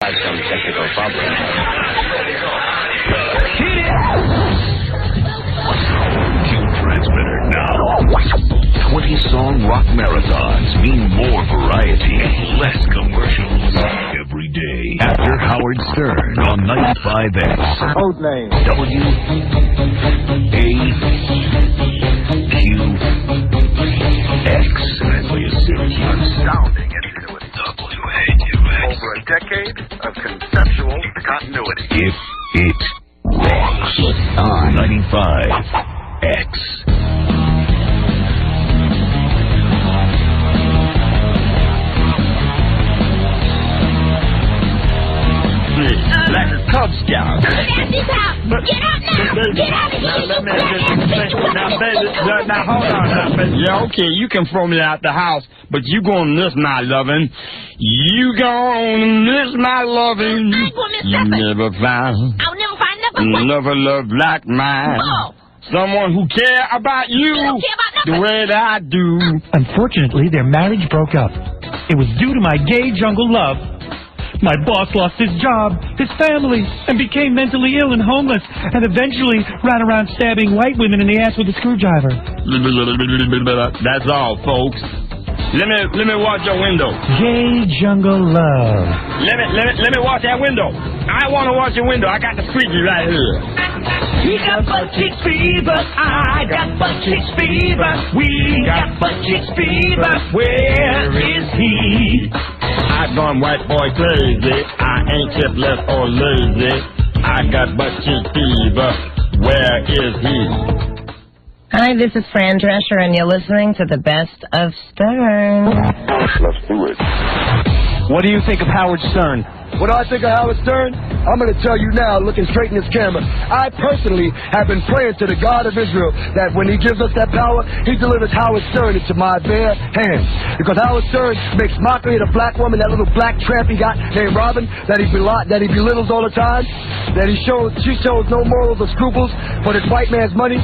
had some technical problems. Transmitter now. 20-song rock marathons mean more variety, less commercials. Every day after Howard Stern on 95X. Code name. WAQX. And I play a series astounding anything with WAQX. Over a decade of conceptual continuity. If it rocks on 95X. Like a Cub Scout. Get out now! Get out of here! Now hold on now, baby. Yeah, okay, you can throw me out the house, but you gonna miss my loving. You gonna miss my loving. I ain't gonna miss You nothing. never found I'll never find nothing. another love like mine. Oh. Someone who care about you They don't care about the nothing. way that I do. Unfortunately, their marriage broke up. It was due to my gay jungle love. My boss lost his job, his family, and became mentally ill and homeless, and eventually ran around stabbing white women in the ass with a screwdriver. That's all, folks. Let me watch your window. Gay jungle love. Let me watch that window. I want to watch your window. I got the freaky right here. He got butt cheeks fever. I got butt cheeks fever. We got butt cheeks fever. Where is he? I gone white boy crazy. I ain't kept left or lazy. I got butt cheek fever. Where is he? Hi, this is Fran Drescher, and you're listening to the best of Stern. Let's do it. What do you think of Howard Stern? What do I think of Howard Stern? I'm going to tell you now, looking straight in this camera. I personally have been praying to the God of Israel that when he gives us that power, he delivers Howard Stern into my bare hands. Because Howard Stern makes mockery of the black woman, that little black tramp he got named Robin, that he belittles all the time, that she shows no morals or scruples for this white man's money.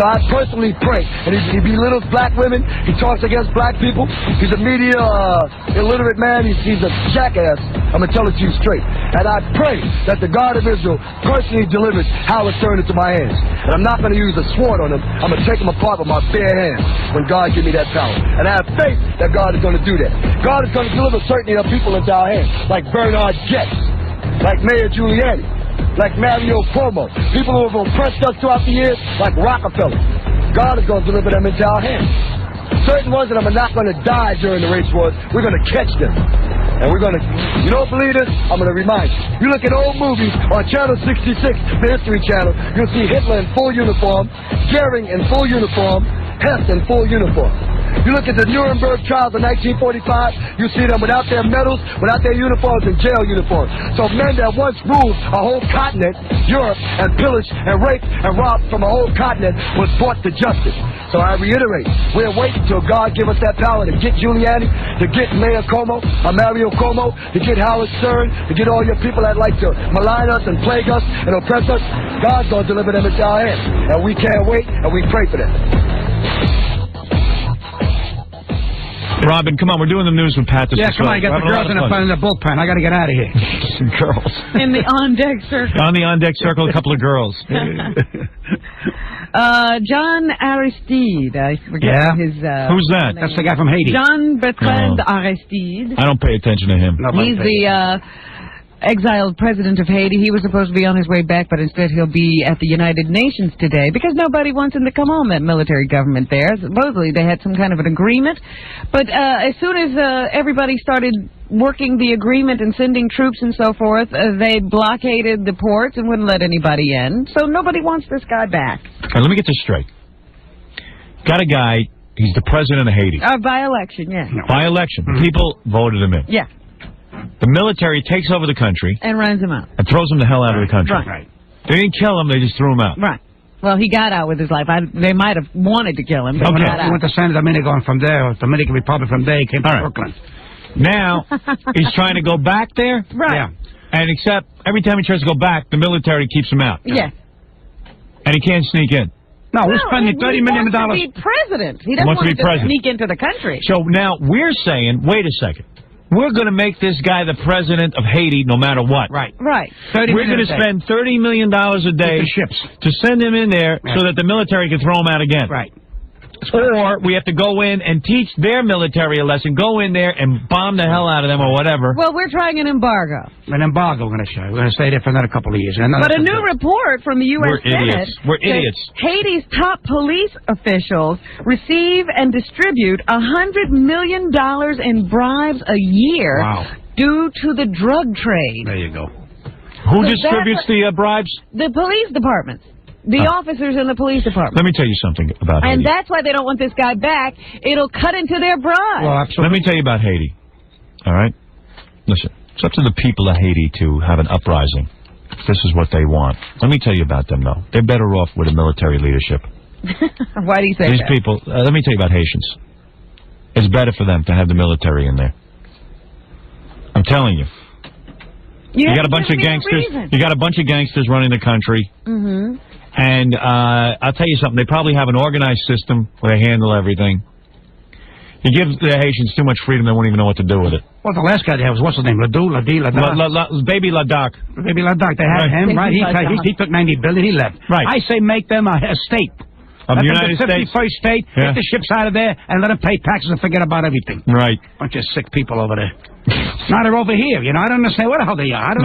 So I personally pray. And he belittles black women. He talks against black people. He's a media illiterate man. He's a jackass. I'm going to tell it to you straight. And I pray that the God of Israel personally delivers Howard Stern into my hands. And I'm not going to use a sword on him. I'm going to take him apart with my bare hands when God gives me that power. And I have faith that God is going to do that. God is going to deliver certain people into our hands, like Bernard Getz, like Mayor Giuliani, like Mario Cuomo, people who have oppressed us throughout the years, like Rockefeller. God is going to deliver them into our hands. Certain ones that are not going to die during the race wars, we're going to catch them. And we're going to, you don't believe this? I'm going to remind you. You look at old movies on Channel 66, the History Channel, you'll see Hitler in full uniform, Goering in full uniform, Hess in full uniform. You look at the Nuremberg trials of 1945, you see them without their medals, without their uniforms, and jail uniforms. So men that once ruled a whole continent, Europe, and pillaged and raped and robbed from a whole continent was brought to justice. So I reiterate, we're waiting till God give us that power to get Giuliani, to get Mayor Cuomo, Mario Cuomo, to get Howard Stern, to get all your people that like to malign us and plague us and oppress us. God's going to deliver them into our hands. And we can't wait, and we pray for them. Robin, come on, we're doing the news with Pat this Yeah, come on, get the girls in the bullpen. I got to get out of here. Some girls. In the on-deck circle. On the on-deck circle, a couple of girls. John Aristide. I forget his Who's that? name. That's the guy from Haiti. John Bertrand Aristide. I don't pay attention to him. He's the exiled president of Haiti. He was supposed to be on his way back, but instead he'll be at the United Nations today because nobody wants him to come home, that military government there. Supposedly they had some kind of an agreement. But as soon as everybody started working the agreement and sending troops and so forth, they blockaded the ports and wouldn't let anybody in. So nobody wants this guy back. All right, let me get this straight. Got a guy, he's the president of Haiti. By election, yeah. By election. People voted him in. Yeah. The military takes over the country And runs him out. and throws him the hell out of the country. Right. They didn't kill him, they just threw him out. Right. Well, he got out with his life. They might have wanted to kill him, but he got He out. went to Santo Domingo, and from there, Dominican Republic, from there, he came to Brooklyn. Now, he's trying to go back there? Right. Yeah. And except every time he tries to go back, the military keeps him out. Yeah. And he can't sneak in. No, we're spending $30 million. He wants to be president. He doesn't Wants to want be president. sneak into the country. So now we're saying, wait a second. we're going to make this guy the president of Haiti no matter what. Right. Right. We're going to spend $30 million a day to send him in there so that the military can throw him out again. Right. Or we have to go in and teach their military a lesson, go in there and bomb the hell out of them or whatever. Well, we're trying an embargo. An embargo we're going to show. We're going to stay there for another couple of years. But a new report from the U.S. Senate We're says idiots. Haiti's top police officials receive and distribute $100 million in bribes a year due to the drug trade. There you go. Who distributes the bribes? The police departments. The officers in the police department. Let me tell you something about Haiti. And that's why they don't want this guy back. It'll cut into their bribes. Well, let me tell you about Haiti. All right? Listen, it's up to the people of Haiti to have an uprising. This is what they want. Let me tell you about them, though. They're better off with a military leadership. Why do you say These that? people, let me tell you about Haitians. It's better for them to have the military in there. I'm telling you. You got a bunch of gangsters. You got a bunch of gangsters running the country. Mm-hmm. And I'll tell you something. They probably have an organized system where they handle everything. You give the Haitians too much freedom, they won't even know what to do with it. Well, the last guy there was, what's his name? Baby Ladakh. Baby Ladakh. They had him, right? He took $90 billion. He left. Right. I say make them a state. Of the United States? 51st state. Get the ships out of there and let them pay taxes and forget about everything. Right. Bunch of sick people over there. Now they're over here. You know, I don't understand what the hell they are. I don't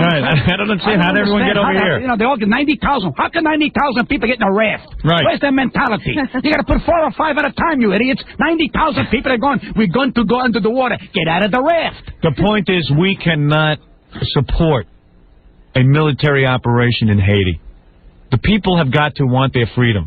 understand. How did everyone get over here? You know, they all get 90,000. How can 90,000 people get in a raft? Right. Where's their mentality? You got to put 4 or 5 at a time, you idiots. 90,000 people are going. We're going to go under the water. Get out of the raft. The point is, we cannot support a military operation in Haiti. The people have got to want their freedom.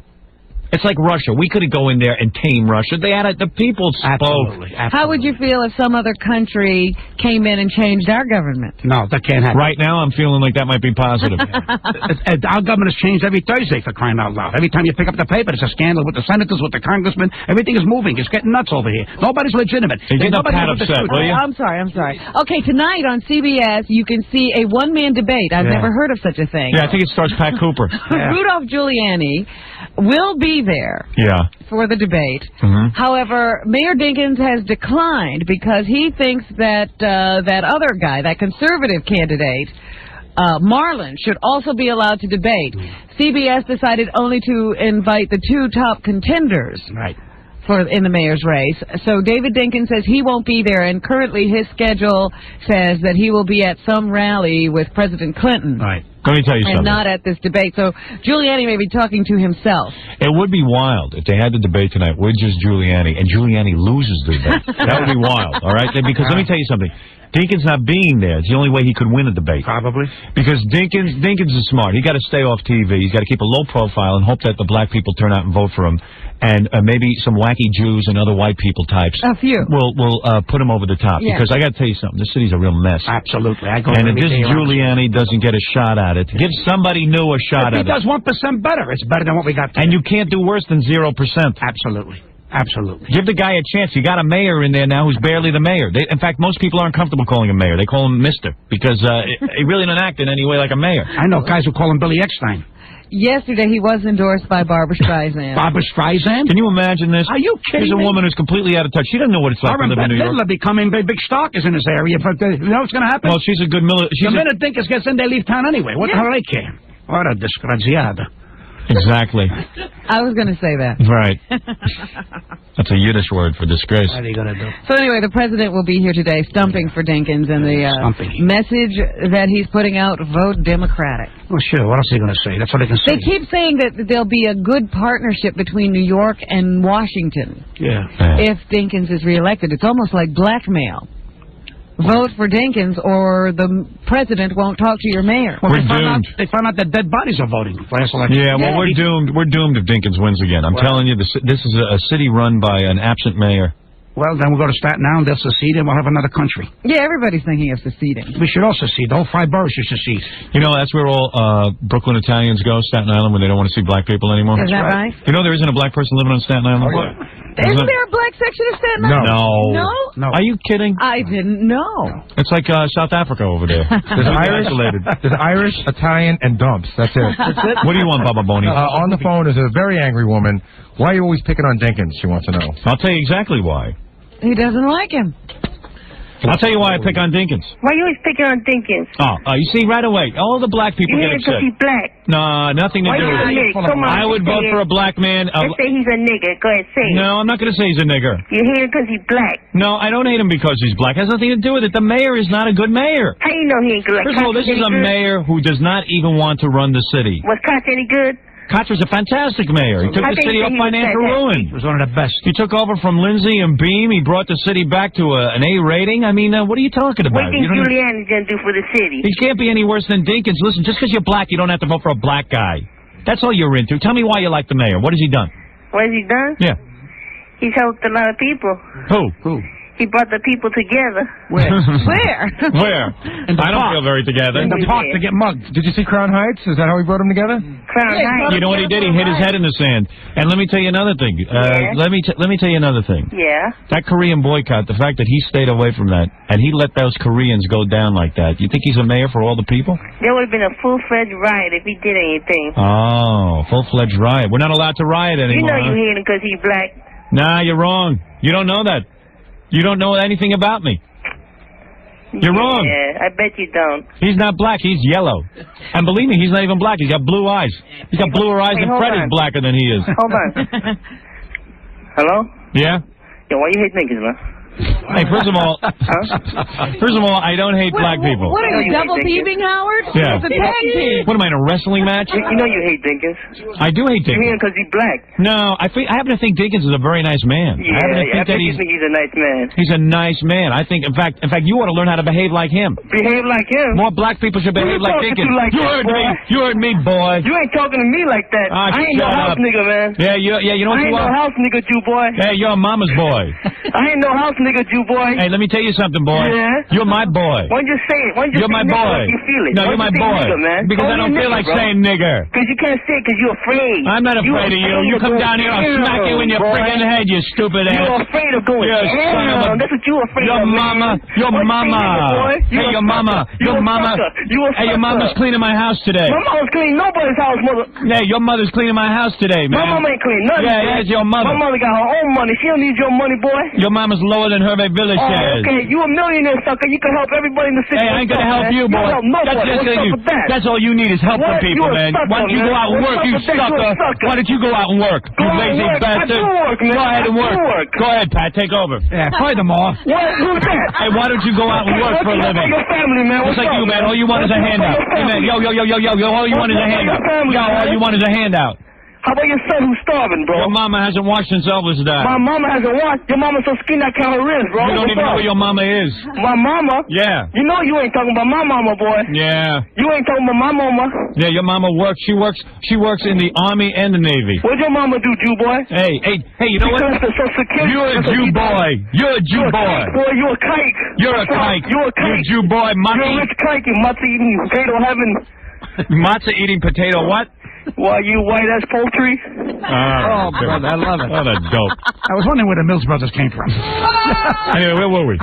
It's like Russia. We couldn't go in there and tame Russia. They had the people spoke. Absolutely. How would you feel if some other country came in and changed our government? No, that can't happen. Right now, I'm feeling like that might be positive. Our government has changed every Thursday, for crying out loud. Every time you pick up the paper, it's a scandal with the senators, with the congressmen. Everything is moving. It's getting nuts over here. Nobody's legitimate. You're getting Pat upset, will you? I'm sorry. Okay, tonight on CBS, you can see a one-man debate. I've never heard of such a thing. Yeah, I think it starts Pat Cooper. Rudolph Giuliani will be there for the debate. Mm-hmm. However, Mayor Dinkins has declined because he thinks that that other guy, that conservative candidate, Marlin, should also be allowed to debate. CBS decided only to invite the 2 top contenders. Right. In the mayor's race. So David Dinkins says he won't be there, and currently his schedule says that he will be at some rally with President Clinton. Right. Let me tell you and something. not at this debate. So Giuliani may be talking to himself. It would be wild if they had the debate tonight with just Giuliani, and Giuliani loses the debate. That would be wild, all right? Because let me tell you something. Dinkins not being there is the only way he could win a debate. Probably. Because Dinkins is smart. He got to stay off TV. He's got to keep a low profile and hope that the black people turn out and vote for him. And maybe some wacky Jews and other white people types will put him over the top. Yeah. Because I got to tell you something. This city's a real mess. Absolutely. And if this Giuliani doesn't get a shot at it, give somebody new a shot at it. If he does 1% better, it's better than what we got today. And you can't do worse than 0%. Absolutely. Absolutely. Give the guy a chance. You got a mayor in there now who's barely the mayor. In fact, most people aren't comfortable calling him mayor. They call him Mister because he really doesn't act in any way like a mayor. I know guys who call him Billy Eckstein. Yesterday, he was endorsed by Barbra Streisand. Barbra Streisand? Can you imagine this? Are you kidding Here's a me? woman who's completely out of touch. She doesn't know what it's like to live in New York. Midler becoming big stalkers in this area. But you know what's going to happen? Well, she's a good military. The minute Dinkins gets in, they leave town anyway. What the hell do they care? What a disgraziata. Exactly. I was going to say that. Right. That's a Yiddish word for disgrace. What are you going to do? So anyway, the president will be here today stumping for Dinkins, and the message that he's putting out, vote Democratic. Well, sure. What else are they going to say? That's what they can say. They keep saying that there'll be a good partnership between New York and Washington if Dinkins is reelected. It's almost like blackmail. Vote for Dinkins or the president won't talk to your mayor. We're doomed. They found out that dead bodies are voting last election. Yeah, well, we're doomed. We're doomed if Dinkins wins again. I'm telling you, this is a city run by an absent mayor. Well, then we'll go to Staten Island, they'll secede, and we'll have another country. Yeah, everybody's thinking of seceding. We should all secede. The whole 5 boroughs should secede. You know, that's where all Brooklyn Italians go, Staten Island, when they don't want to see black people anymore. Is that right? You know there isn't a black person living on Staten Island? Isn't there a black section of Staten Island? No. Are you kidding? I didn't know. It's like South Africa over there. There's Irish, Italian, and dumps. That's it. What do you want, Baba Boney? On the phone is a very angry woman. Why are you always picking on Dinkins? She wants to know. I'll tell you exactly why. He doesn't like him. I'll tell you why I pick on Dinkins. Why you always picking on Dinkins? You see, right away, all the black people You get hate him because upset. he's black. No, nothing to Why do you with a nigga? Come on, I would just vote say for it. a black man. Let's say he's a nigga. Go ahead, say it. No, I'm not going to say he's a nigger. You hate him because he's black. No, I don't hate him because he's black. It has nothing to do with it. The mayor is not a good mayor. How you know he ain't good? Like, First of all, this is a mayor who does not even want to run the city. Was Koch any good? Koch was a fantastic mayor. He took How the can city you off say he was financial fantastic? ruin. He was one of the best. He took over from Lindsay and Beam. He brought the city back to an A rating. I mean, what are you talking What about? do you think You don't- Giuliani's going to do for the city? He can't be any worse than Dinkins. Listen, just because you're black, you don't have to vote for a black guy. That's all you're into. Tell me why you like the mayor. What has he done? What has he done? Yeah. He's helped a lot of people. Who? He brought the people together. Where? Where? Where? I don't feel very together. In the park to get mugged. Did you see Crown Heights? Is that how he brought them together? Crown Heights. You know what he did? He hit his head in the sand. And let me tell you another thing. Let me tell you another thing. Yeah. That Korean boycott, the fact that he stayed away from that, and he let those Koreans go down like that, you think he's a mayor for all the people? There would have been a full-fledged riot if he did anything. Oh, full-fledged riot. We're not allowed to riot You anymore. know you huh? hate him because he's black. Nah, you're wrong. You don't know that. You don't know anything about me. You're wrong. Yeah, I bet you don't. He's not black. He's yellow. And believe me, he's not even black. He's got blue eyes. He's got bluer eyes than hold Fred is on. blacker than he is. Hold on. Hello? Yeah? Yeah, why you hate niggas, man? Hey, first of all, I don't hate black people. What are you, double teaming, Howard? Yeah. It's a tag team. What am I, in a wrestling match? You know you hate Dinkins. I do hate You hate Dinkins. him because he's black. No, I happen to think Dinkins is a very nice man. Yeah, I happen to I think that bet you think he's a nice man. he's a nice man. I think, in fact, you ought to learn how to behave like him. Behave like him? More black people should Who behave you like talking Dinkins. to like You that, heard boy? me. You heard me, boy. You ain't talking to me like that. Ah, I ain't no shut house up. nigga, man. Yeah, you know what I you ain't no are? house nigga, Jew boy. Hey, you're a mama's boy. I ain't no house nigga, Jew boy. Hey, let me tell you something, boy. Yeah? You're my boy. Why don't you say it? Why don't you You're say my nigga boy. like you feel it? No, Why you're my don't you say boy. nigga, man? Because I Call don't me feel nigga, like bro. saying nigger. Because you can't say it because you're afraid. I'm not afraid of you. You come down here, I'll smack you in your friggin' head, you stupid ass. You're afraid of going You're a son of a... down. That's what you're afraid Your of, mama. man. Your Why you say mama. nigga, boy? You Hey, a your mama. sucker. You Your a mama. sucker. You a Hey, your sucker. mama's cleaning my house today. My mama's cleaning nobody's house, mother. Hey, your mother's cleaning my house today, man. My mama ain't cleaning nothing. Yeah, man. it's your mother. My mother got her own money. She don't need your money, boy. Your mama's lower than Hervé Village Oh, says. okay. You a millionaire, sucker. You can help everybody in the city. Hey, I ain't gonna What's up, help man? you, boy. You help nobody. That's What's up with that? That's all you need is help from What? people, You a man. sucker, Why don't you go man. out and What's work, up you with that? You a sucker? sucker. Why don't you go out and work, you Go out and lazy work. I bastard? do work, man. Go ahead and I do work. work. Go ahead, Pat. Take over. Yeah, play them off. What? Who's that? Hey, why don't you go out and work for a living? Your family, man. Just What's like up, you, man. All you want is a handout. Hey, man. Yo. All you want is a handout. Yo, all you want is a handout. How about your son who's starving, bro? Your mama hasn't washed since Elvis died. My mama hasn't watched. Your mama's so skinny I count her wrist, bro. You don't even know where your mama is. My mama? Yeah. You know you ain't talking about my mama, boy. Yeah. You ain't talking about my mama. Yeah, your mama works. She works in the Army and the Navy. What'd your mama do, Jew boy? Hey, you know what? Because the Social Security. You're a Jew boy. You're a Jew boy. Boy, you a kike. You're a kike. You're a kike. You Jew boy, You're a monkey. rich kike and matzah eating potato heaven. Matzah eating potato what? Why, you white ass poultry? Oh, brother, I love it. What a dope. I was wondering where the Mills Brothers came from. Anyway, where were we?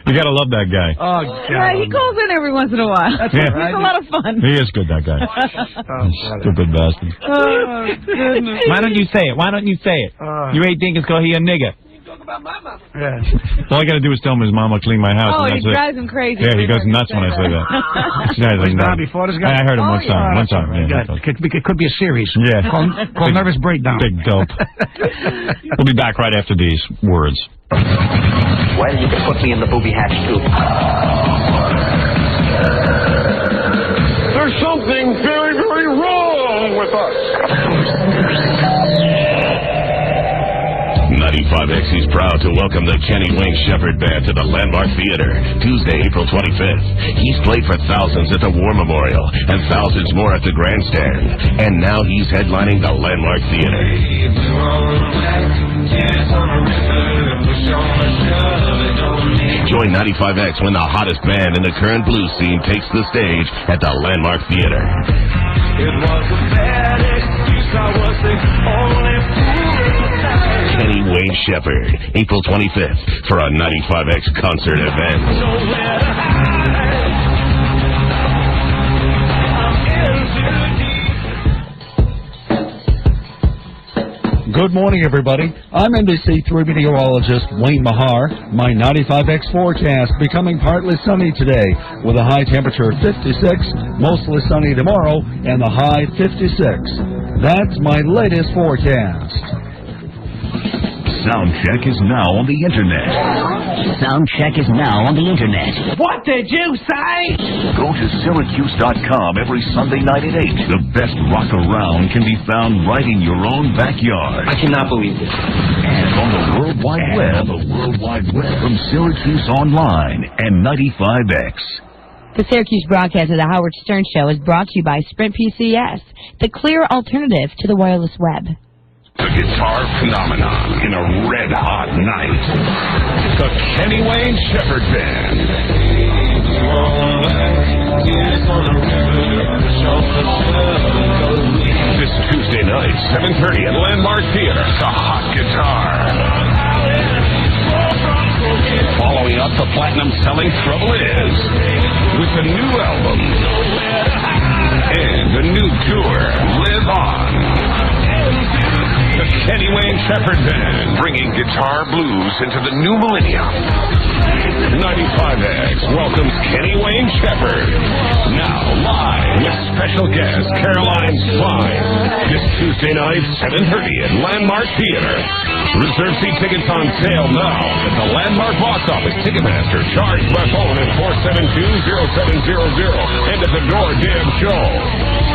You gotta love that guy. Oh, Yeah, he calls in every once in a while. Yeah. He's a lot of fun. He is good, that guy. Stupid bastard. Oh, goodness. Why don't you say it? Why don't you say it? You ain't thinking because he a nigga. Yeah. All I gotta do is tell him his mama cleaned my house. Oh, and it that's it. drives him crazy. Yeah, he goes nuts when I say that. This guy's like Was Don that. before this guy? I heard him Oh, one time. yeah. One time. Yeah, It could be a series. Yeah. Called Nervous Breakdown. Big dope. We'll be back right after these words. Well, you can put me in the booby hatch, too. There's something very, very wrong with us. 95X is proud to welcome the Kenny Wayne Shepherd Band to the Landmark Theater, Tuesday, April 25th. He's played for thousands at the War Memorial and thousands more at the Grandstand. And now he's headlining the Landmark Theater. Join 95X when the hottest band in the current blues scene takes the stage at the Landmark Theater. It was a bad excuse, I was the only fool. Kenny Wayne Shepherd, April 25th, for a 95X concert event. Good morning, everybody. I'm NBC3 meteorologist Wayne Mahar. My 95X forecast becoming partly sunny today with a high temperature of 56, mostly sunny tomorrow, and the high 56. That's my latest forecast. Soundcheck is now on the Internet. Soundcheck is now on the Internet. What did you say? Go to Syracuse.com every Sunday night at 8. The best rock around can be found right in your own backyard. I cannot believe this. And on the World Wide Web. From Syracuse Online and 95X. The Syracuse broadcast of the Howard Stern Show is brought to you by Sprint PCS, the clear alternative to the wireless web. The guitar phenomenon in a red-hot night. The Kenny Wayne Shepherd Band. This Tuesday night, 7:30 at Landmark Theater. The Hot Guitar. Following up the platinum-selling Trouble Is with a new album and a new tour, Live On. The Kenny Wayne Shepherd Band, bringing guitar blues into the new millennium. 95X welcomes Kenny Wayne Shepherd. Now live with special guest Caroline Spine. This Tuesday night, 7:30 at Landmark Theater. Reserve seat tickets on sale now at the Landmark Box Office Ticketmaster. Charged by phone at 472-0700 and at the door damn show.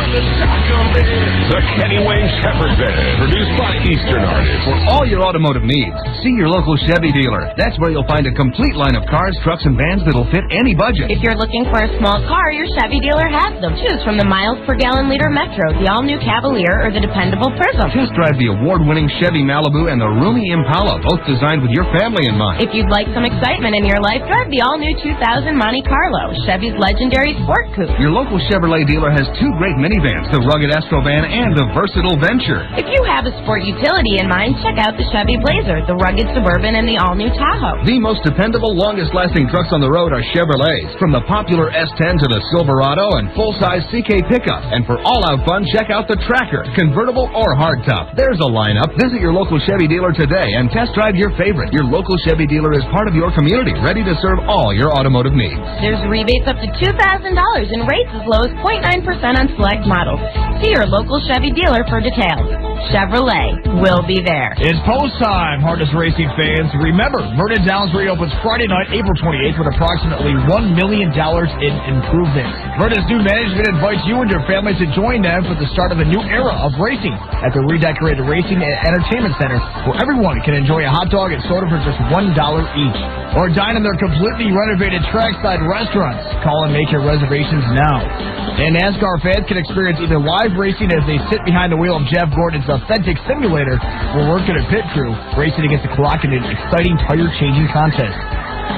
The Kenny Wayne Shepherd Band, produced by Eastern Artists. For all your automotive needs, see your local Chevy dealer. That's where you'll find a complete line of cars, trucks, and vans that'll fit any budget. If you're looking for a small car, your Chevy dealer has them. Choose from the miles per gallon liter Metro, the all-new Cavalier, or the dependable Prism. Test drive the award-winning Chevy Malibu and the roomy Impala, both designed with your family in mind. If you'd like some excitement in your life, drive the all-new 2000 Monte Carlo, Chevy's legendary sport coupe. Your local Chevrolet dealer has two great minivans, the rugged Astrovan and the versatile Venture. If you have a sport utility in mind, check out the Chevy Blazer, the rugged Suburban, and the all-new Tahoe. The most dependable, longest-lasting trucks on the road are Chevrolets, from the popular S10 to the Silverado and full-size CK pickup. And for all-out fun, check out the Tracker, convertible or hardtop. There's a lineup. Visit your local Chevy dealer today and test drive your favorite. Your local Chevy dealer is part of your community, ready to serve all your automotive needs. There's rebates up to $2,000 and rates as low as 0.9% on select models. See your local Chevy dealer for details. Chevrolet will be there. It's post time, Hardest Racing fans. Remember, Vernon Downs reopens Friday night, April 28th, with approximately $1 million in improvements. Vernon's new management invites you and your family to join them for the start of a new era of racing at the redecorated Racing and Entertainment Center, where everyone can enjoy a hot dog and soda for just $1 each. Or dine in their completely renovated trackside restaurants. Call and make your reservations now. And NASCAR fans can experience either live racing as they sit behind the wheel of Jeff Gordon's authentic simulator, or working a pit crew, racing against the clock in an exciting tire-changing contest.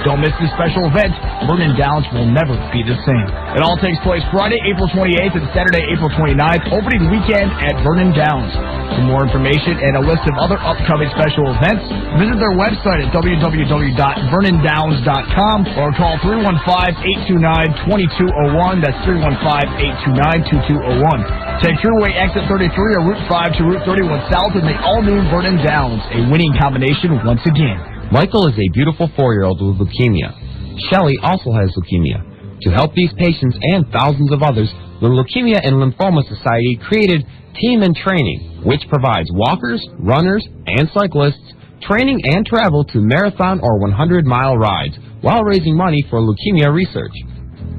Don't miss this special event. Vernon Downs will never be the same. It all takes place Friday, April 28th and Saturday, April 29th, opening weekend at Vernon Downs. For more information and a list of other upcoming special events, visit their website at www.vernondowns.com or call 315-829-2201. That's 315-829-2201. Take Thruway Exit 33 or Route 5 to Route 31 South in the all-new Vernon Downs, a winning combination once again. Michael is a beautiful 4-year-old with leukemia. Shelley also has leukemia. To help these patients and thousands of others, the Leukemia and Lymphoma Society created Team in Training, which provides walkers, runners, and cyclists training and travel to marathon or 100-mile rides while raising money for leukemia research.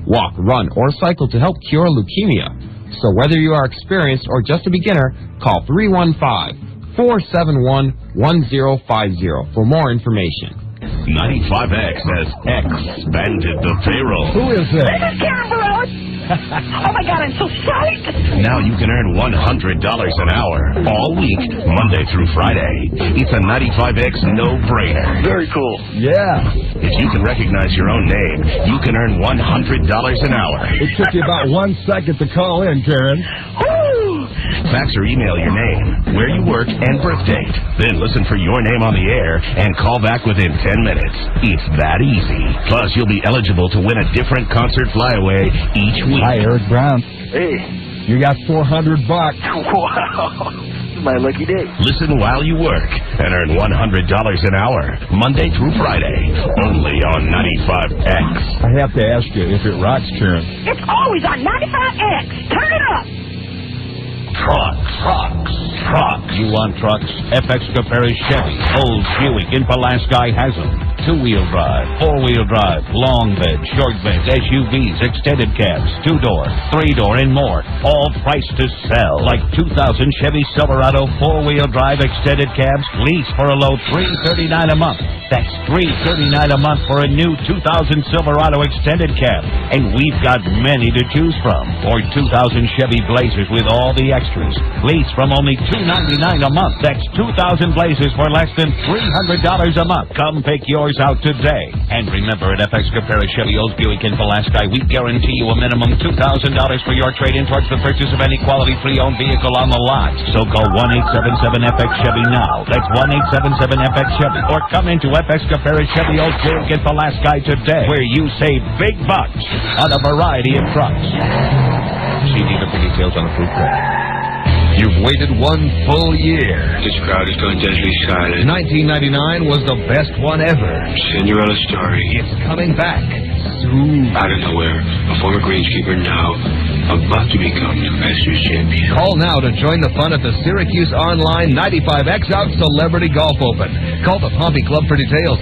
Walk, run, or cycle to help cure leukemia. So whether you are experienced or just a beginner, call 315-471-1050 for more information. 95X has expanded the payroll. Who is that? This is Karen Barros. Oh, my God, I'm so psyched. Now you can earn $100 an hour all week, Monday through Friday. It's a 95X no-brainer. Very cool. Yeah. If you can recognize your own name, you can earn $100 an hour. It took you about 1 second to call in, Karen. Fax or email your name, where you work, and birth date. Then listen for your name on the air and call back within 10 minutes. It's that easy. Plus, you'll be eligible to win a different concert flyaway each week. Hi, Eric Brown. Hey. You got $400. Wow. my lucky day. Listen while you work and earn $100 an hour, Monday through Friday, only on 95X. I have to ask you if it rocks, Karen. It's always on 95X. Turn it up. Trucks. You want trucks? FX Caperi Chevy, Old Buick in Pulaski has them. 2-wheel drive, 4-wheel drive, long bed, short bed, SUVs, extended cabs, 2-door, 3-door, and more. All priced to sell. Like 2000 Chevy Silverado 4-wheel drive extended cabs, lease for a low $339 a month. That's $339 a month for a new 2000 Silverado extended cab. And we've got many to choose from. Or 2000 Chevy Blazers with all the extras. Lease from only $299 a month. That's 2000 Blazers for less than $300 a month. Come pick yours out today. And remember, at FX Caperi Chevy Old Buick in Pulaski, we guarantee you a minimum $2,000 for your trade-in towards the purchase of any quality pre-owned vehicle on the lot. So call 1-877-FX-CHEVY now. That's 1-877-FX-CHEVY. Or come into FX Caperi Chevy Old Buick in Pulaski today, where you save big bucks on a variety of trucks. See dealer for details on approved credit. You've waited one full year. This crowd is going deadly silent. 1999 was the best one ever. Cinderella story. It's coming back soon. Out of nowhere, a former greenskeeper now about to become the Masters champion. Call now to join the fun at the Syracuse Online 95X Out Celebrity Golf Open. Call the Pompey Club for details,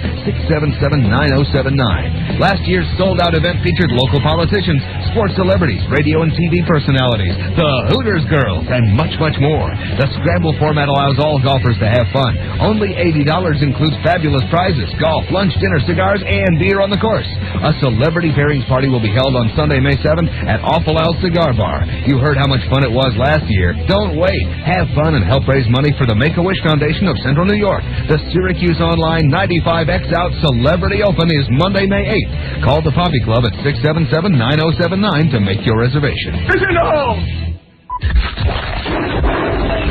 677-9079. Last year's sold-out event featured local politicians, sports celebrities, radio and TV personalities, the Hooters Girls, and much more. The scramble format allows all golfers to have fun. Only $80 includes fabulous prizes, golf, lunch, dinner, cigars, and beer on the course. A celebrity pairings party will be held on Sunday, May 7th at Awful Al Cigar Bar. You heard how much fun it was last year. Don't wait. Have fun and help raise money for the Make-A-Wish Foundation of Central New York. The Syracuse Online 95X Out Celebrity Open is Monday, May 8th. Call the Poppy Club at 677-9079 to make your reservation. This is home!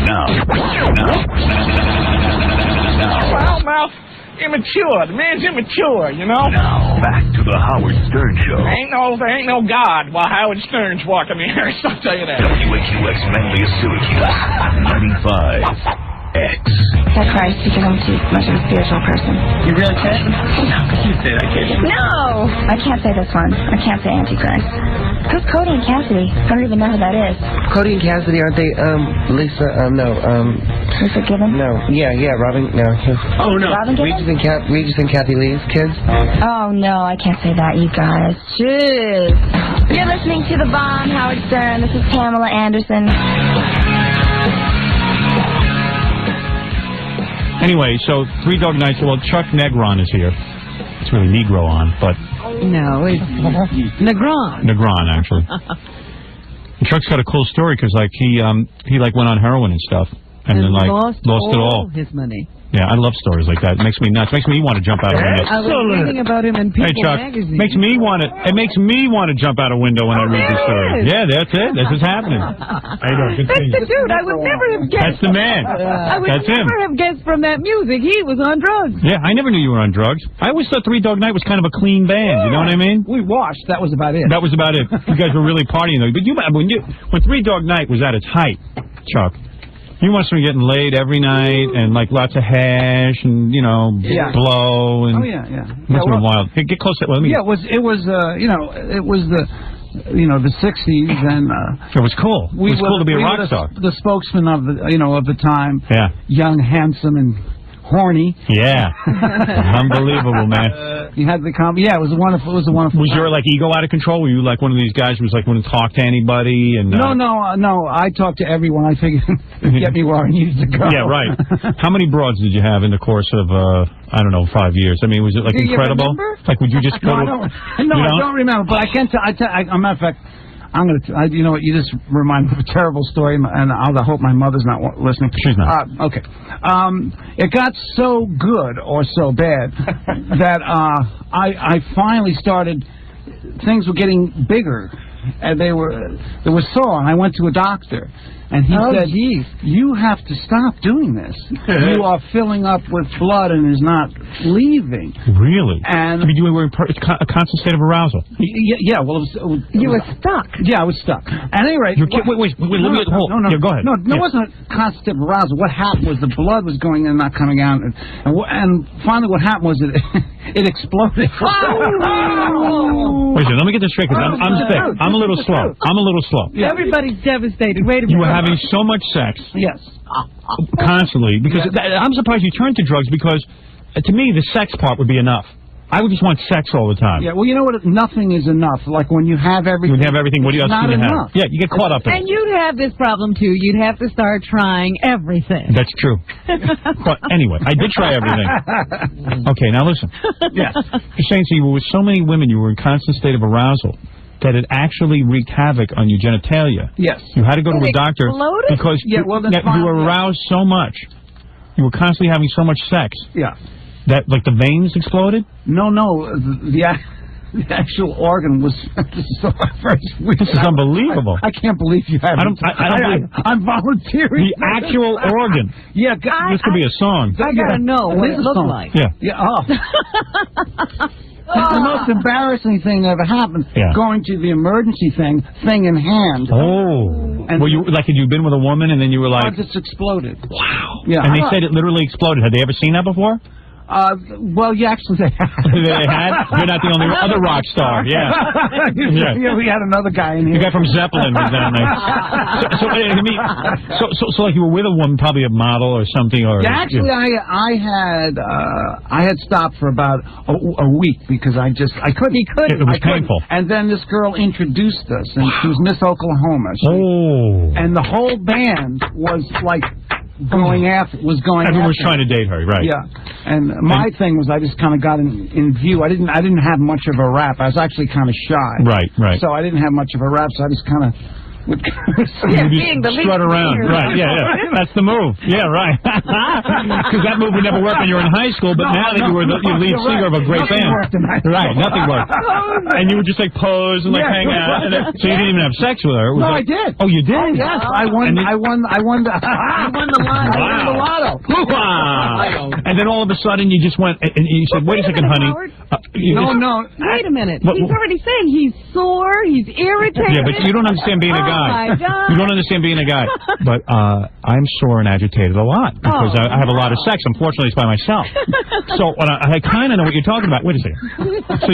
Now. Foul-mouthed, immature. The man's immature, you know? Now, back to the Howard Stern Show. There ain't no God while Howard Stern's walking the earth, I'll tell you that. WAQX Manlius Syracuse, 95X. That Christ, you can only see much of a spiritual person. You really can't? No, you say that, can't you? No! I can't say this one. I can't say Antichrist. Who's Cody and Cassidy? I don't even know who that is. Cody and Cassidy, aren't they, Lisa, Lisa Gibbons? No. Yeah, Robin, no. Oh, no. Robin Gibbons? Regis and Kathy Lee's kids? Oh, no, I can't say that, you guys. Jeez. You're listening to The Bomb, Howard Stern. This is Pamela Anderson. Anyway, so Three Dog Nights. Well, Chuck Negron is here. It's really Negro on, but no, it's Negron. Negron, actually. And Chuck's got a cool story because he went on heroin and stuff, and then lost it all. His money. Yeah, I love stories like that. It makes me nuts. Makes me want to jump out a window. I was reading about him in People magazine. Makes me want to. It makes me want to jump out a window when I read the story. Yeah, that's it. This is happening. That's the dude. I would never have guessed. That's the man. I would that's never have guessed from that music he was on drugs. Yeah, I never knew you were on drugs. I always thought Three Dog Night was kind of a clean band. You know what I mean? We washed. That was about it. That was about it. You guys were really partying though. But when Three Dog Night was at its height, Chuck. You must have been getting laid every night and like lots of hash and blow and must have been wild. Hey, get close to let me. Yeah, it was the 60s and it was cool. It was cool to be a rock star. The spokesman of the time. Yeah. Young, handsome, and horny. Yeah. Unbelievable, man. You had the yeah, it was a wonderful. Was your ego out of control? Were you like one of these guys who was like wouldn't talk to anybody? And no. I talked to everyone. I figured get me where I needed to go. Yeah, right. How many broads did you have in the course of 5 years? I mean, was it like incredible? Like, would you just go? I don't remember. But I can tell. As a matter of fact, I'm going to, you know what, you just remind me of a terrible story, and I hope my mother's not listening. She's not. Okay. It got so good or so bad that I finally started, things were getting bigger and they were sore. And I went to a doctor, and he said, "You have to stop doing this. You are filling up with blood and is not leaving." Really? And I mean, you were in a constant state of arousal. Yeah. Well, you were stuck. Yeah, I was stuck. At any rate, wait. Let me hold. No. Yeah, go ahead. No, it wasn't a constant state of arousal. What happened was the blood was going in and not coming out, and finally, what happened was it exploded. Wait a minute, let me get this straight, because I'm sick. I'm a little slow. Yeah. Everybody's devastated. Wait a minute. You were having so much sex. Yes. Constantly. Because I'm surprised you turned to drugs, because to me, the sex part would be enough. I would just want sex all the time. Yeah, well, you know what? Nothing is enough. Like when you have everything. When you have everything, what else can you have? Yeah, you get caught up in it. And you'd have this problem, too. You'd have to start trying everything. That's true. But anyway, I did try everything. Okay, now listen. Yes. You're saying so you were with so many women, you were in constant state of arousal, that it actually wreaked havoc on your genitalia. Yes. You had to go to a doctor because you were aroused so much. You were constantly having so much sex. Yeah. That, like, the veins exploded? No. The actual organ was. This is so first week. This is unbelievable. I can't believe you haven't. I'm volunteering. The actual organ. Yeah. This could be a song. I gotta know what it looked like. Yeah. Yeah. Oh. It's the most embarrassing thing that ever happened. Yeah. Going to the emergency thing in hand. Oh. And well, had you been with a woman and then you were like... It just exploded. Wow. Yeah. And they said it literally exploded. Had they ever seen that before? Well, yeah, actually they had. They had? You're not the only other rock star. Yeah. Yeah, we had another guy in here. The guy from Zeppelin was down there. So like you were with a woman, probably a model or something, or... Yeah, actually, I had stopped for about a week because I couldn't. He couldn't. It was painful. And then this girl introduced us, and she was Miss Oklahoma. And the whole band was like... Everyone was trying to date her, right? Yeah, and my thing was I just kind of got in view. I didn't have much of a rap. I was actually kind of shy. Right. So I didn't have much of a rap. So I just kind of would being the strut around. Right. Yeah. That's the move. Yeah. Right. Because that move would never work when you were in high school. But now that you were the lead singer of a great band, right? Nothing worked. And you would just like pose and like hang out. So you didn't even have sex with her. No, I did. Oh, you did? Oh, yes, I won the lotto. Wow. And then all of a sudden you just went and you said, "Wait a second, honey." No. Wait a minute. He's already saying he's sore. He's irritated. Yeah, but you don't understand being a guy. Oh, my God. You don't understand being a guy. But I'm sore and agitated a lot because I have a lot of sex. Unfortunately, it's by myself. So I kind of know what you're talking about. Wait a second. So,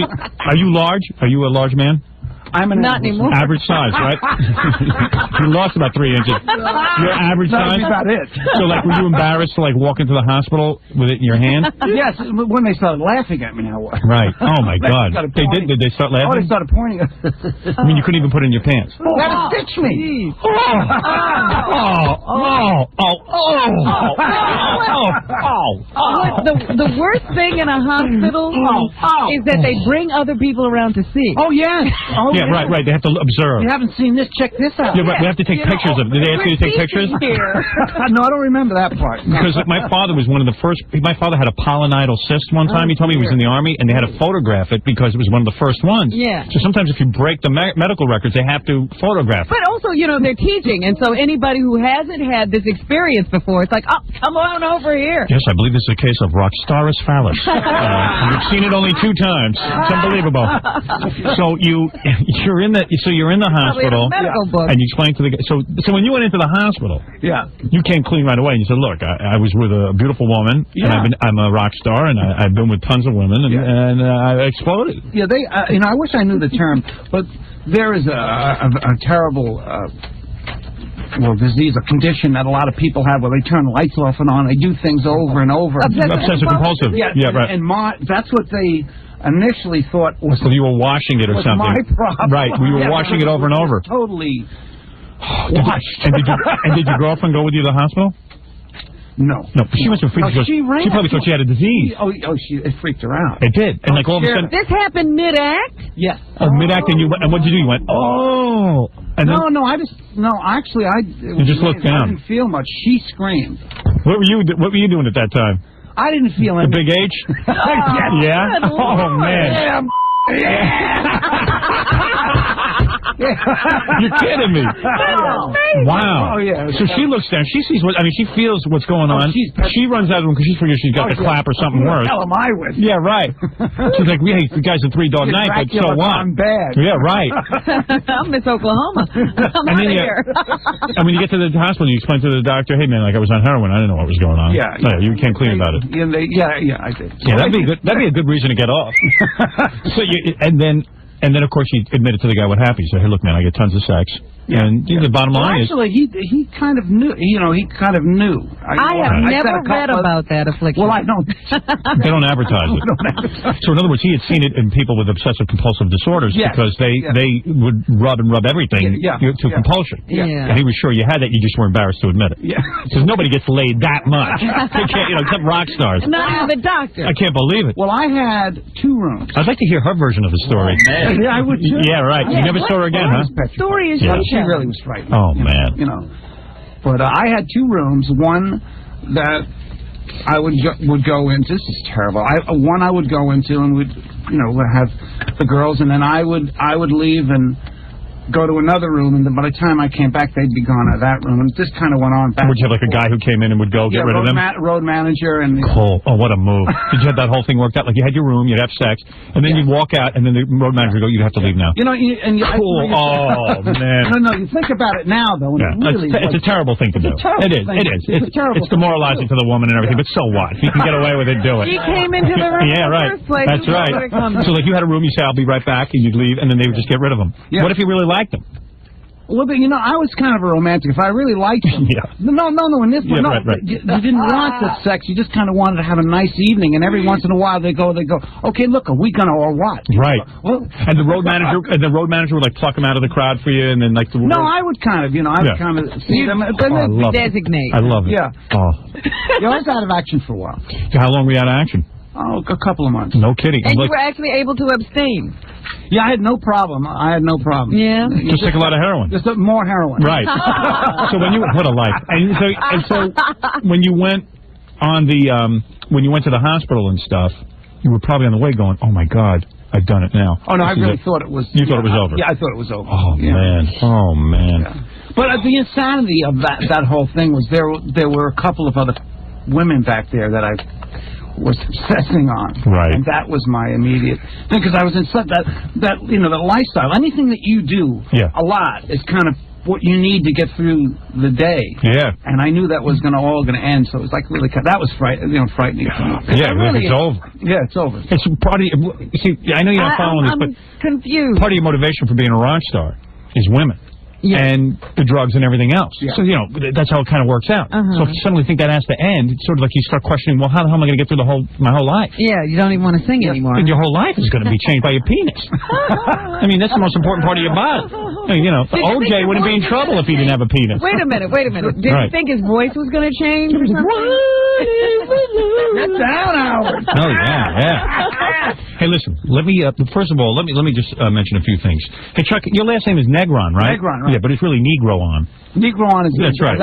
are you large? Are you a large man? I'm not anymore. Average size, right? You lost about 3 inches. You're average size? That's about it. So, like, were you embarrassed to, like, walk into the hospital with it in your hand? Yes, when they started laughing at me now. Right. Oh, my God. Did they start laughing? Oh, they started pointing. I mean, you couldn't even put it in your pants. Oh, that stitched me. The worst thing in a hospital is that they bring other people around to see. Oh, yes. Yeah, right. They have to observe. You haven't seen this? Check this out. Yeah, we have to take pictures of it. Did they ask you to take pictures? No, I don't remember that part. Because my father was one of the first. My father had a polynidal cyst one time. He told me he was in the Army, and they had to photograph it because it was one of the first ones. Yeah. So sometimes if you break the medical records, they have to photograph it. But also, they're teaching, and so anybody who hasn't had this experience before, it's like, oh, come on over here. Yes, I believe this is a case of Rockstaris phallus. We've seen it only 2 times. It's unbelievable. So you're in the hospital, and you explain to the guy. So when you went into the hospital, you came clean right away, and you said, "Look, I was with a beautiful woman, and I'm a rock star, and I've been with tons of women, and I exploded." Yeah, I wish I knew the term, but there is a terrible. Disease, a condition that a lot of people have where they turn lights off and on. They do things over and over. Obsessive compulsive. Yeah, right. And that's what they initially thought was. So you were washing it or something. My problem. Right. You were washing it over and over. Totally washed. And did your girlfriend go with you to the hospital? No. She must have freaked out. She probably thought she had a disease. It freaked her out. It did. And like all of a sudden. This happened mid-act? Yes. Oh, mid-act, and what did you do? You went, oh. And then, actually, you just looked down. I didn't feel much. She screamed. What were you doing at that time? I didn't feel anything. The big H? Yeah? Oh, man. Yeah. You're kidding me. Wow. Oh, yeah. So she looks down. She sees what, I mean, she feels what's going on. She runs out of the room because she figures she's got the clap or something worse. What the hell am I with? Yeah, right. She's like, hey, the guy's a 3-dog night, but so what? I'm bad. Yeah, right. I'm Miss Oklahoma. I'm out of here. And when you get to the hospital, you explain to the doctor, hey, man, like I was on heroin. I didn't know what was going on. Yeah. You can't clean about it. Yeah, I did. Yeah, that'd be a good reason to get off. And then of course she admitted to the guy what happened. He said, hey, look, man, I get tons of sex. Yeah, and the bottom line is... Actually, he kind of knew. He kind of knew. I have never read about that affliction. Well, I don't. They don't advertise it. So in other words, he had seen it in people with obsessive compulsive disorders because they would rub everything to compulsion. Yeah. And he was sure you had that. You just were embarrassed to admit it. Yeah. Because nobody gets laid that much. They can't, except rock stars. Not even the doctor. I can't believe it. Well, I had 2 rooms. I'd like to hear her version of the story. Yeah, I would too. Yeah, right. You never saw her again, huh? Story is She really was frightened. Oh, man. But I had 2 rooms. One that I would go into. This is terrible. One I would go into and would have the girls, and then I would leave and go to another room, and then by the time I came back, they'd be gone out of that room. And this kind of went on back. Would you have like a guy who came in and would go get rid of them? Road manager and. Cool. Oh, what a move! Did you have that whole thing worked out? Like you had your room, you'd have sex, and then you'd walk out, and then the road manager would go, "You have to leave now." Cool. Oh man. No, you think about it now though. It's a terrible thing to do. It is. It's demoralizing to the woman and everything. But so what? If you can get away with it, do it. She came into the room. Yeah, right. In the first place. That's right. So like you had a room, you say, "I'll be right back," and you'd leave, and then they would just get rid of them. Yeah. What if you really liked them? Well, but, I was kind of a romantic. If I really liked them. No, in this one, right. You didn't want the sex. You just kind of wanted to have a nice evening, and every once in a while they go, okay, look, are we going to or what? Right. Well, and the road manager would like pluck them out of the crowd for you, and then like No, I would kind of, I would kind of see them. I love designate. I love it. Yeah. Oh. I was out of action for a while. How long were you out of action? Oh, a couple of months. No kidding. And you were actually able to abstain. Yeah, I had no problem. Yeah. Just take a lot of heroin. Just more heroin. Right. So what a life. And so when you went on when you went to the hospital and stuff, you were probably on the way going, oh my God, I've done it now. Oh no, I really thought it was. You thought it was over. Yeah, I thought it was over. Oh man. Oh man. Yeah. But the insanity of that whole thing was there were a couple of other women back there that I was obsessing on. Right. And that was my immediate thing, because I was in such that the lifestyle. Anything that you do a lot is kind of what you need to get through the day. Yeah. And I knew that was all going to end, so it was like really that was frightening for me. Yeah, it's over. Yeah, it's over. It's part of see, I know you're not following this, but confused. Part of your motivation for being a rock star is women. Yeah. And the drugs and everything else. Yeah. So, that's how it kind of works out. So if you suddenly think that has to end, it's sort of like you start questioning, well, how the hell am I going to get through my whole life? Yeah, you don't even want to sing anymore. And your whole life is going to be changed by your penis. I mean, that's the most important part of your body. I mean, OJ wouldn't be in trouble if he didn't have a penis. Wait a minute. Did you think his voice was going to change or something? Get down, Howard. Oh, yeah. Hey, listen, first of all, let me just mention a few things. Hey, Chuck, your last name is Negron, right? Negron, right. Yeah, but it's really Negro-on. Negro-on is actually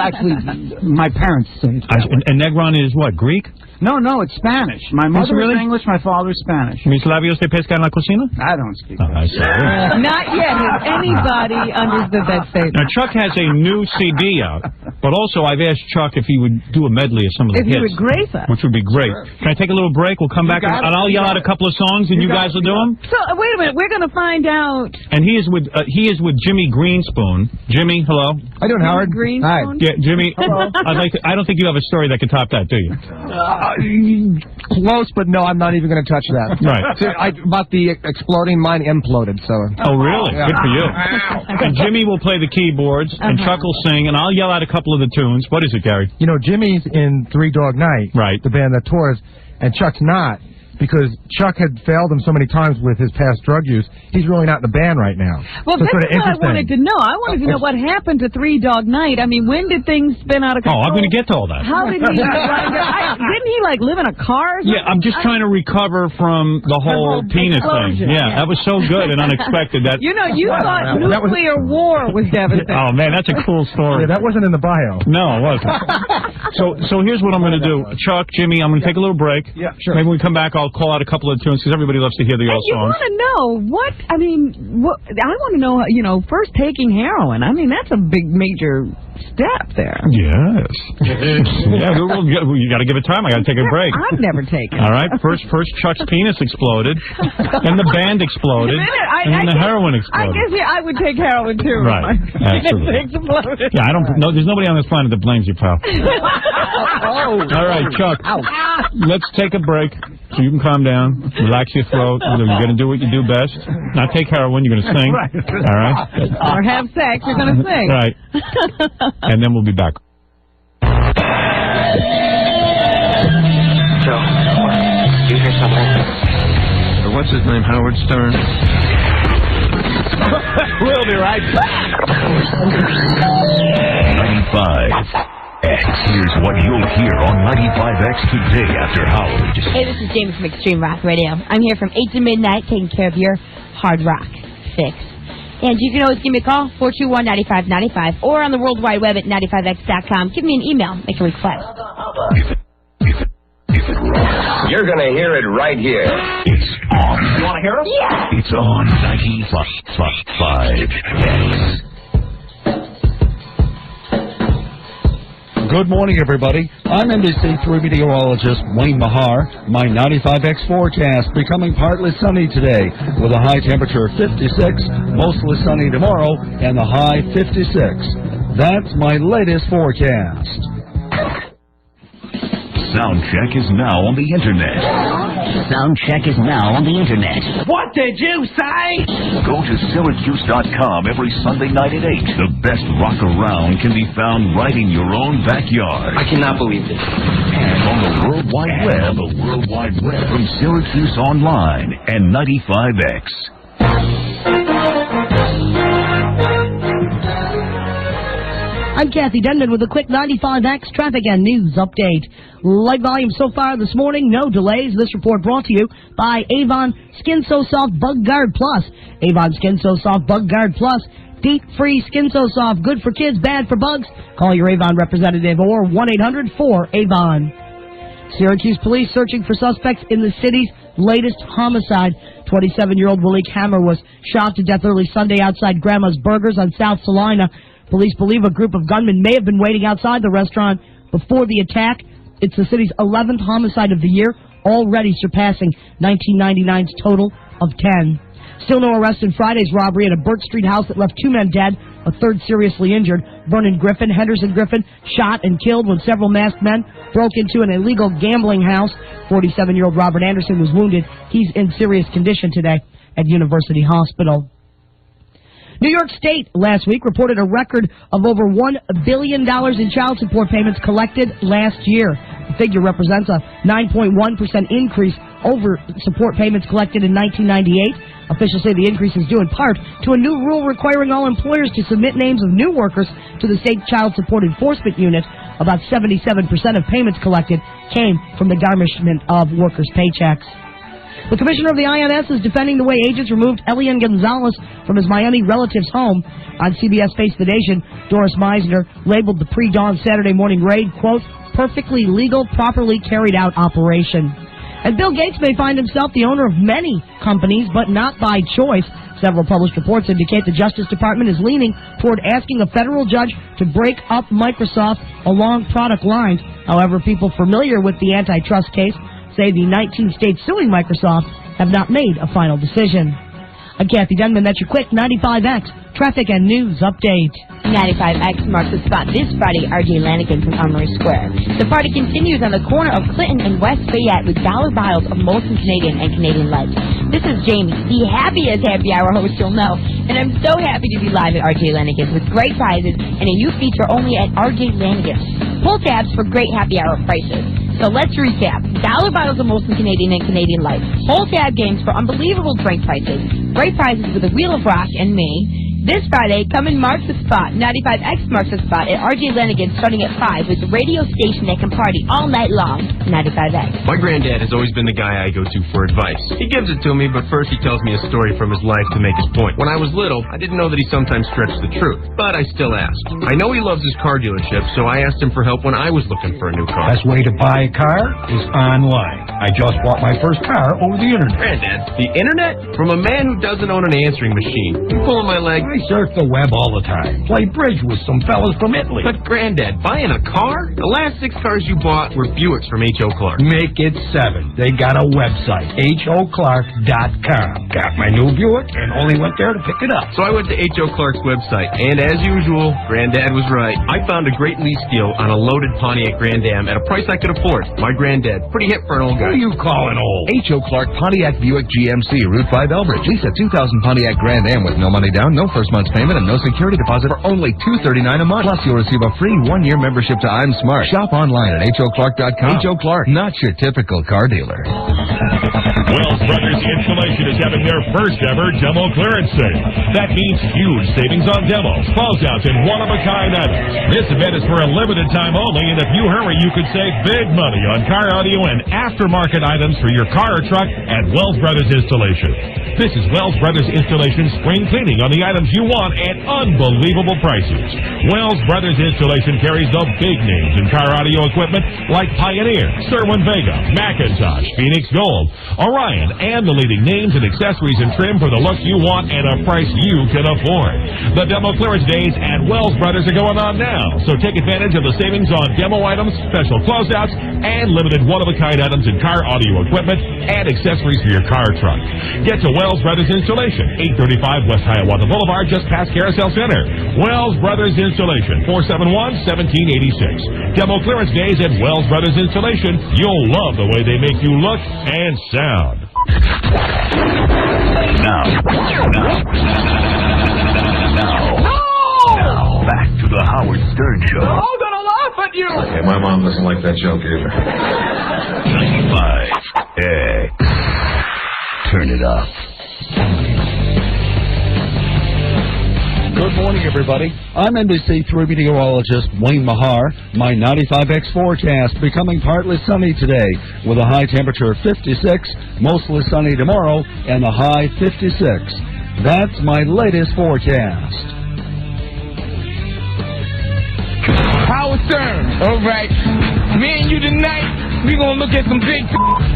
my parents say it. And Negron is what, Greek? No, it's Spanish. My mother is English, my father is Spanish. Mis labios de pesca en la cocina? I don't speak I see. Not yet has anybody understood that statement. Now, Chuck has a new CD out, but also I've asked Chuck if he would do a medley of some of the hits. If he would grace us. Which would be great. Sure. Can I take a little break? We'll come back and I'll yell out a couple of songs and you guys will do them? So, wait a minute. We're going to find out. And he is with Jimmy Greenspoon. Jimmy, hello. How you doing, Howard? Greenspoon? Yeah, Jimmy. Hello. I don't think you have a story that could top that, do you? Close, but no, I'm not even going to touch that. Right. So about the exploding, mine imploded, so. Oh, really? Yeah. Good for you. And Jimmy will play the keyboards, and Chuck will sing, and I'll yell out a couple of the tunes. What is it, Gary? Jimmy's in 3 Dog Night, right? The band that tours, and Chuck's not. Because Chuck had failed him so many times with his past drug use, he's really not in the band right now. Well, so that's what I wanted to know. I wanted to know what happened to 3 Dog Night. I mean, when did things spin out of control? Oh, I'm going to get to all that. How did he didn't he, live in a car or something? Yeah, I'm just trying to recover from the whole penis explosion. thing. Yeah, that was so good and unexpected. That you thought nuclear war was devastating. Oh, man, that's a cool story. Yeah, that wasn't in the bio. No, it wasn't. So here's what I'm going to do. Chuck, Jimmy, I'm going to take a little break. Yeah, sure. Maybe when we come back, I'll call out a couple of tunes because everybody loves to hear the old You songs. want to know what? I mean, I want to know. First taking heroin. I mean, that's a big major step there. Yes. Yeah, you got to give it time. I got to take a break. I've never taken. All right. First, Chuck's penis exploded, then the band exploded, and then the heroin exploded. I guess I would take heroin too. Right. Absolutely. Exploded. Yeah, I don't. No, there's nobody on this planet that blames you, pal. Oh. All right, Chuck. Let's take a break so you can calm down, relax your throat. You're going to do what you do best. Not take heroin. You're going to sing. Right. All right. Or have sex. You're going to sing. Right. And then we'll be back. Joe, do you hear something? What's his name? Howard Stern. We'll be right back. 95X. Here's what you'll hear on 95X today after Howard. Hey, this is Jamie from Extreme Rock Radio. I'm here from 8 to midnight taking care of your hard rock fix. And you can always give me a call, 421-9595, or on the World Wide Web at 95x.com. Give me an email, make a request. You're going to hear it right here. It's on. You want to hear it? Yeah. It's on 95X. Good morning, everybody. I'm NBC3 meteorologist Wayne Mahar. My 95X forecast becoming partly sunny today with a high temperature of 56, mostly sunny tomorrow, and the high 56. That's my latest forecast. Sound check is now on the internet. Sound check is now on the internet. What did you say? Go to Syracuse.com every Sunday night at 8. The best rock around can be found right in your own backyard. I cannot believe this. And on the World Wide Web. From Syracuse Online and 95X. I'm Kathy Denman with a quick 95X traffic and news update. Light volume so far this morning, no delays. This report brought to you by Avon Skin So Soft Bug Guard Plus. Avon Skin So Soft Bug Guard Plus. DEET-free Skin So Soft, good for kids, bad for bugs. Call your Avon representative or 1-800-4AVON. Syracuse police searching for suspects in the city's latest homicide. 27-year-old Willie Hammer was shot to death early Sunday outside Grandma's Burgers on South Salina. Police believe a group of gunmen may have been waiting outside the restaurant before the attack. It's the city's 11th homicide of the year, already surpassing 1999's total of 10. Still no arrest in Friday's robbery at a Burt Street house that left 2 men dead, a third seriously injured. Vernon Griffin, Henderson Griffin, shot and killed when several masked men broke into an illegal gambling house. 47-year-old Robert Anderson was wounded. He's in serious condition today at University Hospital. New York State last week reported a record of over $1 billion in child support payments collected last year. The figure represents a 9.1% increase over support payments collected in 1998. Officials say the increase is due in part to a new rule requiring all employers to submit names of new workers to the state child support enforcement unit. About 77% of payments collected came from the garnishment of workers' paychecks. The commissioner of the INS is defending the way agents removed Elian Gonzalez from his Miami relative's home. On CBS Face the Nation, Doris Meisner labeled the pre-dawn Saturday morning raid, quote, perfectly legal, properly carried out operation. And Bill Gates may find himself the owner of many companies, but not by choice. Several published reports indicate the Justice Department is leaning toward asking a federal judge to break up Microsoft along product lines. However, people familiar with the antitrust case say the 19 states suing Microsoft have not made a final decision. I'm Kathy Denman. That's your quick 95X traffic and news update. 95X marks the spot this Friday, R.J. Lanigan from Armory Square. The party continues on the corner of Clinton and West Fayette with dollar bottles of Molson Canadian and Canadian Light. This is Jamie, the happiest happy hour host you'll know, and I'm so happy to be live at R.J. Lanigan's with great prizes and a new feature only at R.J. Lanigan's. Pull tabs for great happy hour prices. So let's recap. Dollar bottles of Molson Canadian and Canadian Light. Pull tab games for unbelievable drink prices. Great prizes with a Wheel of Rock and me. This Friday, come and mark the spot. 95X marks the spot at RJ Lanigan starting at 5 with the radio station that can party all night long. 95X. My granddad has always been the guy I go to for advice. He gives it to me, but first he tells me a story from his life to make his point. When I was little, I didn't know that he sometimes stretched the truth, but I still asked. I know he loves his car dealership, so I asked him for help when I was looking for a new car. Best way to buy a car is online. I just bought my first car over the internet. Granddad, the internet? From a man who doesn't own an answering machine. You pulling my leg? I surf the web all the time. Play bridge with some fellas from Italy. But Granddad, buying a car? The last 6 cars you bought were Buicks from H.O. Clark. Make it 7. They got a website, HOClark.com. Got my new Buick and only went there to pick it up. So I went to H.O. Clark's website, and as usual, Granddad was right. I found a great lease deal on a loaded Pontiac Grand Am at a price I could afford. My granddad, pretty hip for an old guy. What are you calling old? H.O. Clark Pontiac Buick GMC, Route 5 Elbridge. Lease a 2000 Pontiac Grand Am with no money down, no first month's payment, and no security deposit for only $239 a month. Plus, you'll receive a free 1-year membership to I'm Smart. Shop online at HOClark.com. H.O. Clark, not your typical car dealer. Wells Brothers Installation is having their first ever demo clearance sale. That means huge savings on demos, closeouts, and one-of-a-kind items. This event is for a limited time only, and if you hurry, you could save big money on car audio and aftermarket items for your car or truck at Wells Brothers Installation. This is Wells Brothers Installation spring cleaning on the items you want at unbelievable prices. Wells Brothers Installation carries the big names in car audio equipment like Pioneer, Cerwin-Vega, Macintosh, Phoenix Gold, Orion, and the leading names and accessories and trim for the look you want at a price you can afford. The demo clearance days at Wells Brothers are going on now, so take advantage of the savings on demo items, special closeouts, and limited one-of-a-kind items in car audio equipment and accessories for your car or truck. Get to Wells Brothers Installation, 835 West Hiawatha Boulevard, just past Carousel Center. Wells Brothers Installation, 471-1786. Demo clearance days at Wells Brothers Installation. You'll love the way they make you look and sound. Now, back to the Howard Stern Show. I'm gonna laugh at you. Okay, my mom doesn't like that joke either. 95X. Turn it up. Good morning, everybody. I'm NBC3 meteorologist Wayne Mahar. My 95X forecast becoming partly sunny today with a high temperature of 56, mostly sunny tomorrow, and a high 56. That's my latest forecast. Howard Stern. All right. Me and you tonight, we gonna look at some big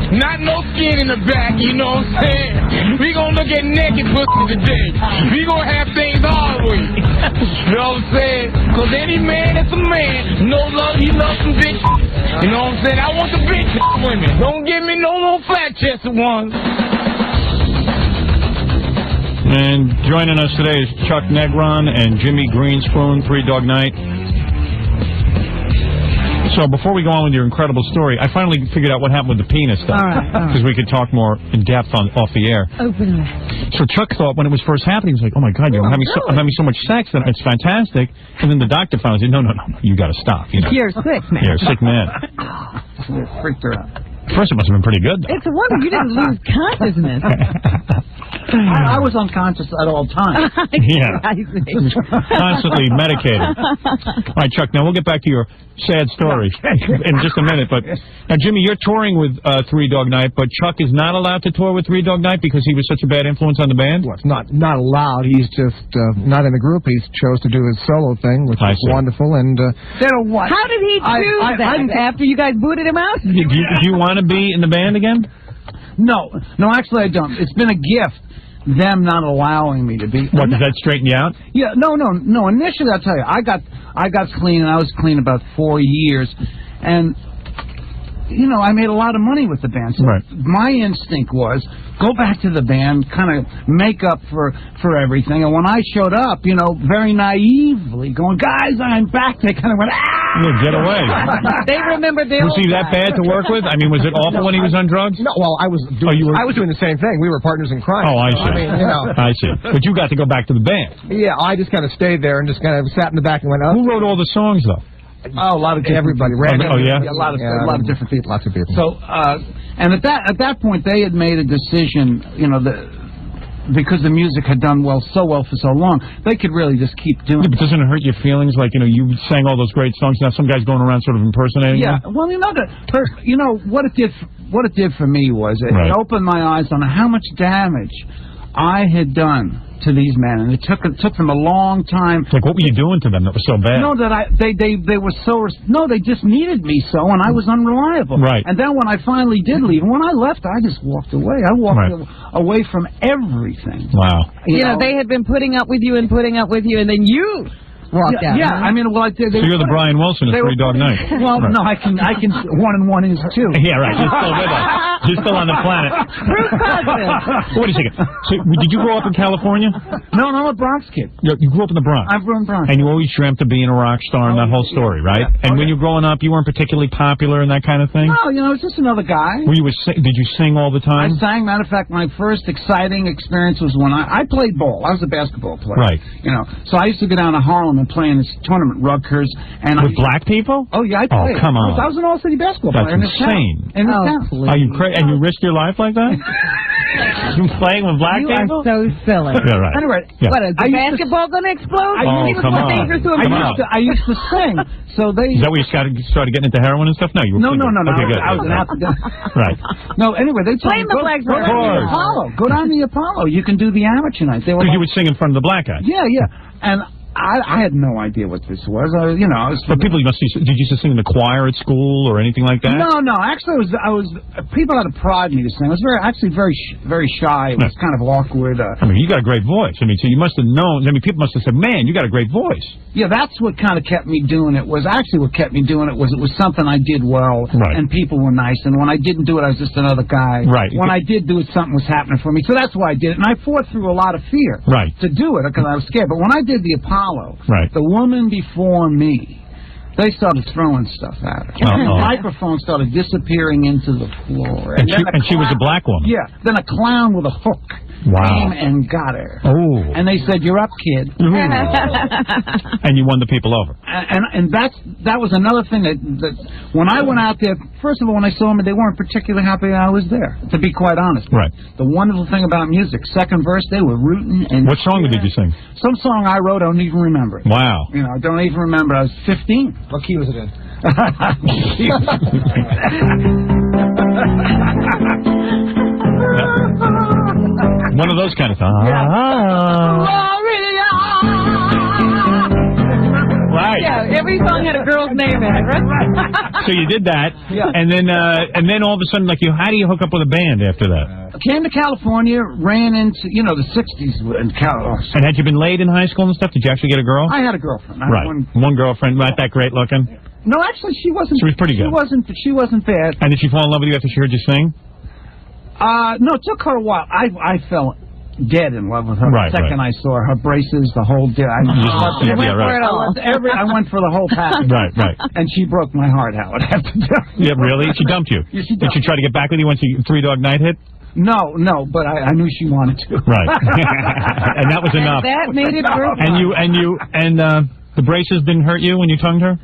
not no skin in the back, you know what I'm saying? We gonna look at naked pussy today. We gonna have things our way. You know what I'm saying? Cause any man that's a man, no love, he loves some big. You know what I'm saying? I want the big women. Don't give me no flat-chested ones. And joining us today is Chuck Negron and Jimmy Greenspoon, Three Dog Night. So before we go on with your incredible story, I finally figured out what happened with the penis stuff. All right. Because we could talk more in depth off the air. Openly. So Chuck thought when it was first happening, he was like, oh my God, I'm having so much sex that it's fantastic. And then the doctor found out, no, you got to stop. You know? You're sick, man. You're a sick man. It freaked her out. First, it must have been pretty good, though. It's a wonder you didn't lose consciousness. I was unconscious at all times. Yeah. Constantly medicated. All right, Chuck, now we'll get back to your sad story in just a minute. But now, Jimmy, you're touring with Three Dog Night, but Chuck is not allowed to tour with Three Dog Night because he was such a bad influence on the band? Well, it's not allowed. He's just not in the group. He chose to do his solo thing, which is wonderful. And How did he choose that after you guys booted him out? Do you want to be in the band again? No, actually I don't. It's been a gift, them not allowing me to be. What, does that straighten you out? Yeah, no. Initially, I'll tell you, I got clean, and I was clean about 4 years, and you know, I made a lot of money with the band. So my instinct was go back to the band, kind of make up for everything. And when I showed up, you know, very naively going, guys, I'm back. They kind of went, ah! Yeah, get away. They remembered their Was he that bad to work with? I mean, was it awful when he was on drugs? No, well, I was doing the same thing. We were partners in crime. Oh, I see. I mean, you know. I see. But you got to go back to the band. Yeah, I just kind of stayed there and just kind of sat in the back and went, Who wrote all the songs, though? Oh, a lot of everybody. Oh, yeah? A lot of different people. Lots of people. So, and at that point, they had made a decision. You know, because the music had done so well for so long, they could really just keep doing But doesn't it hurt your feelings? Like, you sang all those great songs, now some guy's going around sort of impersonating Yeah, you? well, what it did for me was it opened my eyes on how much damage I had done to these men, and it took them a long time. Like, what were you doing to them that was so bad? No, they were so. No, they just needed me so, and I was unreliable. Right. And then when I finally did leave, and when I left, I just walked away. I walked away from everything. Wow. You know, they had been putting up with you, and then you walked out. Yeah, I mean, well, I did. So you're the Brian Wilson of Three Dog Night. Well, no, I can. 1 and 1 is 2. Yeah, right. You're still with us. You're still on the planet. Proof positive. Wait a second. So, did you grow up in California? No, I'm a Bronx kid. You grew up in the Bronx. I grew up in Bronx. And you always dreamt of being a rock star and that whole story, right? Yeah. And when you were growing up, you weren't particularly popular and that kind of thing? No, it was just another guy. Did you sing all the time? I sang. Matter of fact, my first exciting experience was when I played ball. I was a basketball player. Right. So I used to go down to Harlem and play in this tournament, Rutgers. And with black people? Oh, yeah, I played. Oh, come on. I was an all-city basketball player in this insane. town. In this town. Are you crazy? And you risked your life like that? You playing with black people? You are so silly. Yeah, right. Anyway, what, is the basketball going to explode? Come on. I used to sing. So Is that where you started getting into heroin and stuff? No, you were No. Okay, good. I was an accident. Right. No, anyway, they told me, go down the Apollo. Go down the Apollo. You can do the amateur night. Because you would sing in front of the black guys. Yeah. And I had no idea what this was. I was. But people, did you used to sing in the choir at school or anything like that? No. Actually, people had to prod me to sing. I was very shy. It was kind of awkward. You got a great voice. So you must have known. People must have said, "Man, you got a great voice." Yeah, that's what kind of kept me doing it. What kept me doing it was something I did well, and people were nice. And when I didn't do it, I was just another guy. Right. When I did do it, something was happening for me. So that's why I did it. And I fought through a lot of fear. Right. To do it because I was scared. But when I did the Apollo. Right. The woman before me, they started throwing stuff at her. And the microphone started disappearing into the floor. And she was a black woman. Yeah. Then a clown with a hook came and got her. Oh. And they said, "You're up, kid." And you won the people over. And that was another thing that when I went out there, first of all, when I saw them, they weren't particularly happy I was there, to be quite honest. Right. The wonderful thing about music, second verse, they were rooting. And what song did you sing? Some song I wrote, I don't even remember it. Wow. I don't even remember. I was 15. What key was it in? One of those kind of songs. Right. Yeah, every song had a girl's name in it, right? So you did that, and then all of a sudden, how do you hook up with a band after that? Came to California, ran into the 60s in California. And had you been laid in high school and stuff? Did you actually get a girl? I had a girlfriend. Right. One girlfriend, not that great looking. No, actually, she wasn't. She was pretty good. She wasn't bad. And did she fall in love with you after she heard you sing? No, it took her a while. I fell dead in love with her the second I saw her braces, the whole deal. I went for the whole package. Right. And she broke my heart, Howard. I have to tell you. Yeah, really? She dumped you? Yeah, she did she try to get back with you once the Three Dog Night hit? No, but I knew she wanted to. Right. And that was enough. That made it work. And the braces didn't hurt you when you tongued her?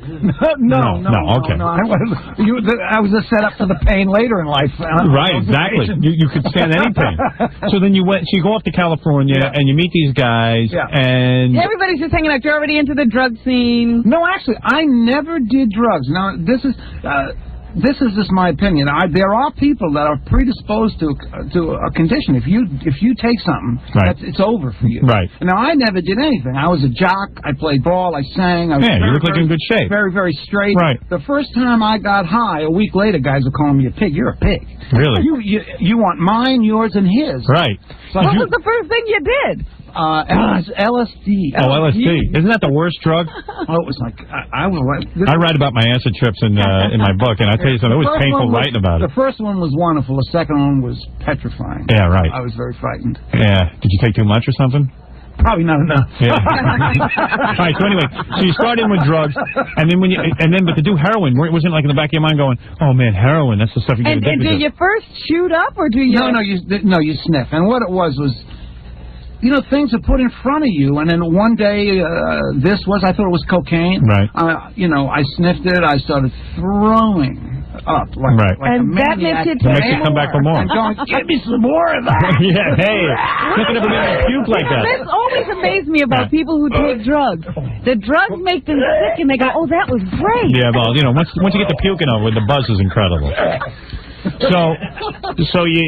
No. Okay. I was just set up for the pain later in life. Right, exactly. You could stand any pain. So then you go off to California and you meet these guys and everybody's just hanging out. You're already into the drug scene. No, actually, I never did drugs. Now this is just my opinion. There are people that are predisposed to a condition. If you take something, it's over for you. Right. Now I never did anything. I was a jock. I played ball. I sang. You look like you're in good shape. Very, very straight. Right. The first time I got high, a week later, guys were calling me a pig. You're a pig. Really? You want mine, yours, and his. Right. So what was the first thing you did? LSD. Oh, LSD. Isn't that the worst drug? Oh, it was like I write about my acid trips in my book, and I tell you something, it was painful writing about it. The first one was wonderful. The second one was petrifying. Yeah, right. I was very frightened. Yeah. Did you take too much or something? Probably not enough. Yeah. All right. So anyway, you start in with drugs, and then but to do heroin, wasn't like in the back of your mind going, "Oh man, heroin, that's the stuff you get addicted to." And do you first shoot up, or do you? No, you sniff. And what it was. Things are put in front of you, and then one day, I thought it was cocaine. Right. I sniffed it. I started throwing up. Like, Right. like And a that maniac. makes it That makes you come back for more. And going, give me some more of that. Yeah, hey, you can never get puke like that. This always amazed me about people who take drugs. The drugs make them sick, and they go, "Oh, that was great." Yeah, well, you know, once you get the puking over, the buzz is incredible. So you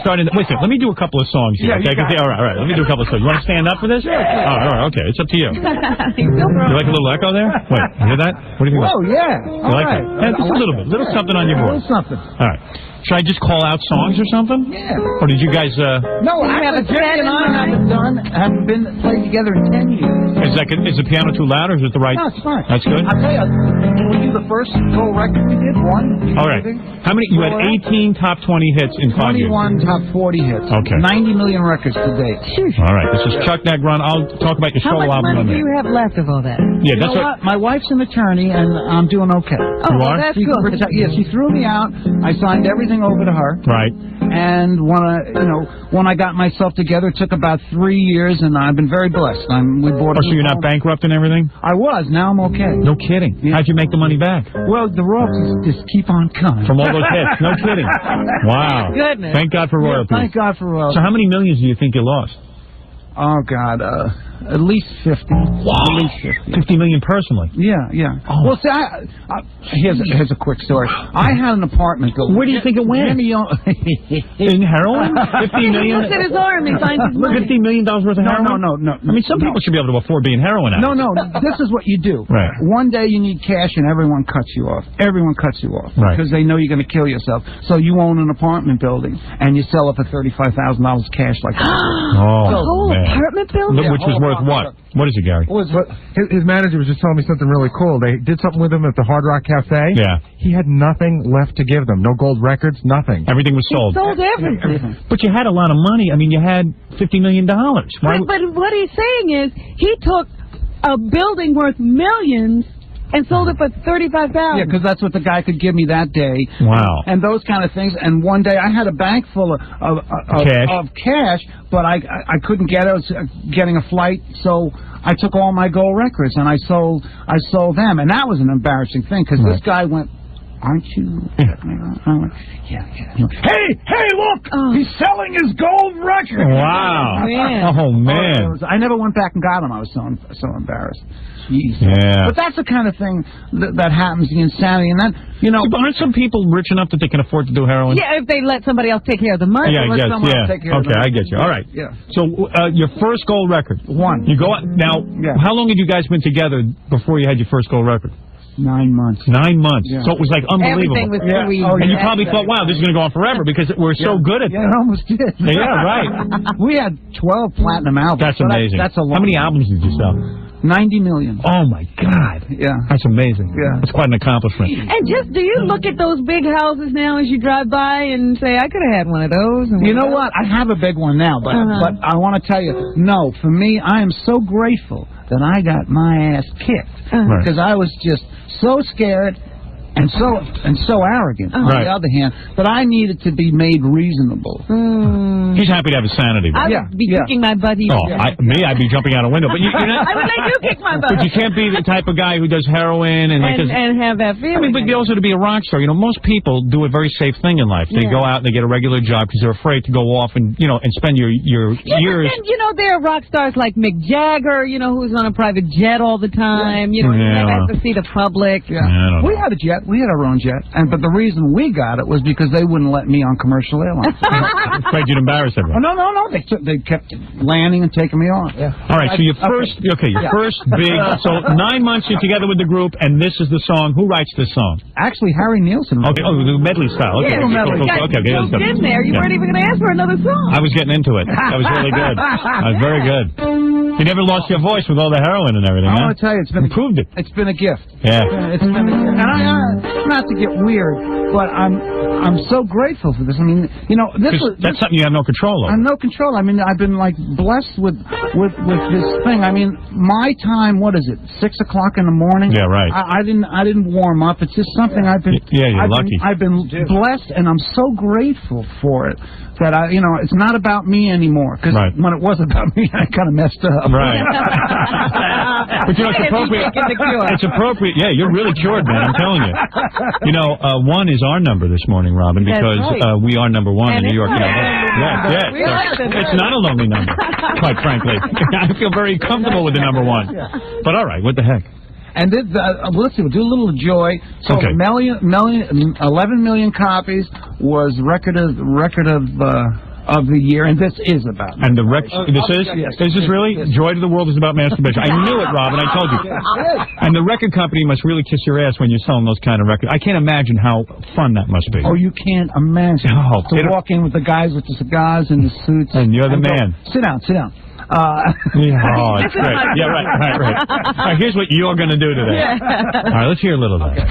started. Wait a second, let me do a couple of songs here. Yeah, Okay, all right. Let me do a couple of songs. You want to stand up for this? Sure. All right, okay. It's up to you. You like a little echo there? Wait, you hear that? What do you think? Oh, yeah. You like that? Yeah, just a little bit, little something on your A voice. little something. All right. Should I just call out songs or something? Yeah. Or did you guys? No, actually, Jerry and I haven't been played together in 10 years. Is the piano too loud, or is it the right? No, it's fine. That's good. I'll tell you, when we do the first gold record we did, All right. How many? You had 18 top 20 hits in 5 years. 21 top 40 hits. Okay. 90 million records to date. All right. This is Chuck Negron. I'll talk about your How solo much album. money do you have left of all that? Yeah, You that's know what. what? My wife's an attorney, and I'm doing okay. Oh, You well, are? that's She, good. yeah, she threw me out. I signed everything over to her. Right. And when I got myself together, it took about 3 years, and I've been very blessed. We bought. Oh, so you're not bankrupt and everything? I was. Now I'm okay. No kidding. How'd you make the money back? Well, the royalties just keep on coming. From all those hits? No kidding. Wow. Goodness. Thank God for royalties. Thank God for royalties. So how many millions do you think you lost? Oh God, at least 50. Wow. At least 50. 50 million personally. Yeah, yeah. Oh. Well, see, here's a quick story. I had an apartment. Where do you think it went? In heroin? 50 million? He looks at his arm and finds his money. $50 million worth of heroin? No. I mean, some people should be able to afford being heroin addicts. No. This is what you do. Right. One day you need cash and everyone cuts you off. Everyone cuts you off. Right. Because they know you're going to kill yourself. So you own an apartment building and you sell it for $35,000 cash like that. Oh, The whole man. apartment building? Which was worth what? What is it, Gary? His manager was just telling me something really cool. They did something with him at the Hard Rock Cafe. Yeah. He had nothing left to give them. No gold records, nothing. Everything was sold. Sold everything. But you had a lot of money. I mean, you had $50 million. Why? But what he's saying is he took a building worth millions and sold it for $35,000. Yeah, because that's what the guy could give me that day. Wow. And those kind of things. And one day I had a bank full of cash, but I couldn't get it. I was getting a flight, so I took all my gold records and I sold them. And that was an embarrassing thing because this guy went, "Aren't you?" I went, yeah. Hey, look! He's selling his gold record. Wow. Man. Oh, man. I never went back and got him. I was so embarrassed. Jeez. Yeah. But that's the kind of thing that happens, the insanity. And then, But aren't some people rich enough that they can afford to do heroin? Yeah, if they let somebody else take care of the money. Yeah, I guess. Yeah. Okay, I get you. All right. Yeah. So your first gold record. One. You go out now. Yeah. How long had you guys been together before you had your first gold record? 9 months. 9 months. Yeah. So it was like unbelievable. Everything was sweet. Oh, And you yeah. probably thought, wow, this is going to go on forever because we're so good at Yeah, it almost did. Yeah, right. We had 12 platinum albums. That's so amazing. That's a lot. How many albums did you sell? 90 million. Oh, my God. Yeah. That's amazing. Yeah. That's quite an accomplishment. And do you look at those big houses now as you drive by and say, I could have had one of those? And You know what? I have a big one now, but I want to tell you, no, for me, I am so grateful that I got my ass kicked because I was just so scared and so arrogant. On the other hand, that I needed to be made reasonable. He's happy to have his sanity. I would be kicking my butt. I'd be jumping out a window. But you know, I would let you kick my butt. But you can't be the type of guy who does heroin and have that feeling. I mean, but also to be a rock star. You know, most people do a very safe thing in life. They go out and they get a regular job because they're afraid to go off and and spend your years. But then, there are rock stars like Mick Jagger, who's on a private jet all the time. You have to see the public. Yeah. We had a jet. We had our own jet. But the reason we got it was because they wouldn't let me on commercial airlines. Afraid you'd embarrass everyone. Oh, no. They kept landing and taking me on. Yeah. All right, so your first big, so 9 months you're together with the group, and this is the song. Who writes this song? Actually, Harry Nielsen. Okay, the medley style. Okay, Okay, that's good. in there. You weren't even going to ask for another song. I was getting into it. That was really good. That was very good. You never lost your voice with all the heroin and everything, I want to tell you, proved it. It's been a gift. Yeah. It's been a gift. And not to get weird, but I'm so grateful for this. I mean, that's something you have no control over. I have no control. I mean, I've been blessed with this thing. I mean, my time. What is it? 6 o'clock in the morning. Yeah, right. I didn't warm up. It's just something I've been. Yeah, you're lucky. I've been blessed, and I'm so grateful for it. That it's not about me anymore. Because when it was about me, I kind of messed up. Right. But it's appropriate. It's appropriate. Yeah, you're really cured, man. I'm telling you. One is our number this morning, Robin, That's because right. we are number one And in New York. it's not a Yes. We like the It's not a lonely number, quite frankly. I feel very comfortable with the number one. But all right, what the heck? And this, let's see, we'll do a little joy. So Okay. 11 million copies was record of the year, and this is about. And the Yes. Is this really? Joy to the World is about masturbation. I knew it, Robin. I told you. And the record company must really kiss your ass when you're selling those kind of records. I can't imagine how fun that must be. Oh, you can't imagine. Oh, to walk in with the guys with the cigars and the suits. And you're the go, man. Sit down, sit down. Oh, it's great. Yeah, right. All right, here's what you're going to do today. All right, let's hear a little of that.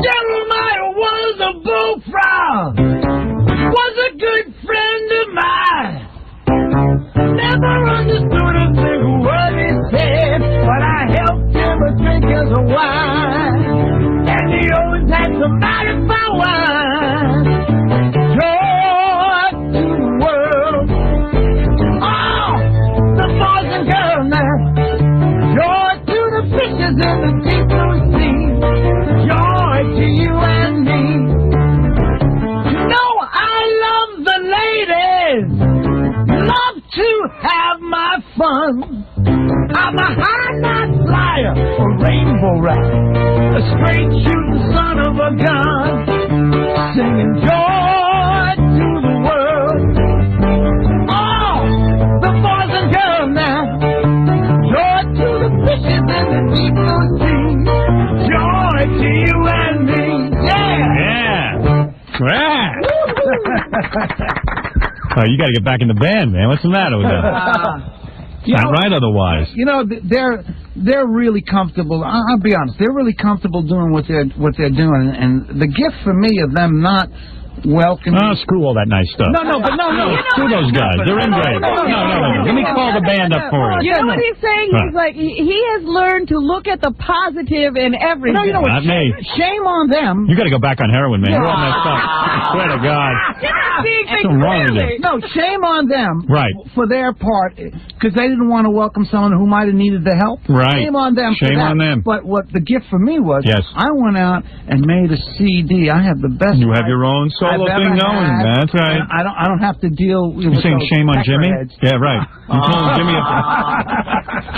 Jeremiah was a bullfrog, was a good friend of mine. Never understood a single word he said, but I helped him a drink as a wine. And he always had somebody for wine. Joy to the world. Oh, the boys and girls now. Joy to the fishes in the deep blue sea. Joy to you and me. You know I love the ladies. Love to have my fun. I'm a high-knot flyer, a rainbow rat, a straight shooting son of a gun, singing joy to the world. Oh, the boys and girls now, joy to the fishes in the deep blue sea, joy to you and me. Oh, you got to get back in the band, man. What's the matter with that? Not right otherwise. You know, they're really comfortable. I'll be honest. They're really comfortable doing what they're doing, and the gift for me of them not welcoming. Oh, screw all that nice stuff. No. Screw those guys. They're in great. No. Let me call the band up for you. You know what he's saying? He's like, he has learned to look at the positive in everything. No, you know what? Not me. Shame on them. You got to go back on heroin, man. You're all messed up. I swear to God. What's wrong with you? No, shame on them. Right. For their part, because they didn't want to welcome someone who might have needed the help. Right. Shame on them. Shame on them. But what the gift for me was, yes. I went out and made a CD. I have the best. You have your own solo thing going. That's right. I don't have to deal with. You're saying shame on Jimmy? peckerheads. Yeah, right. You're calling Jimmy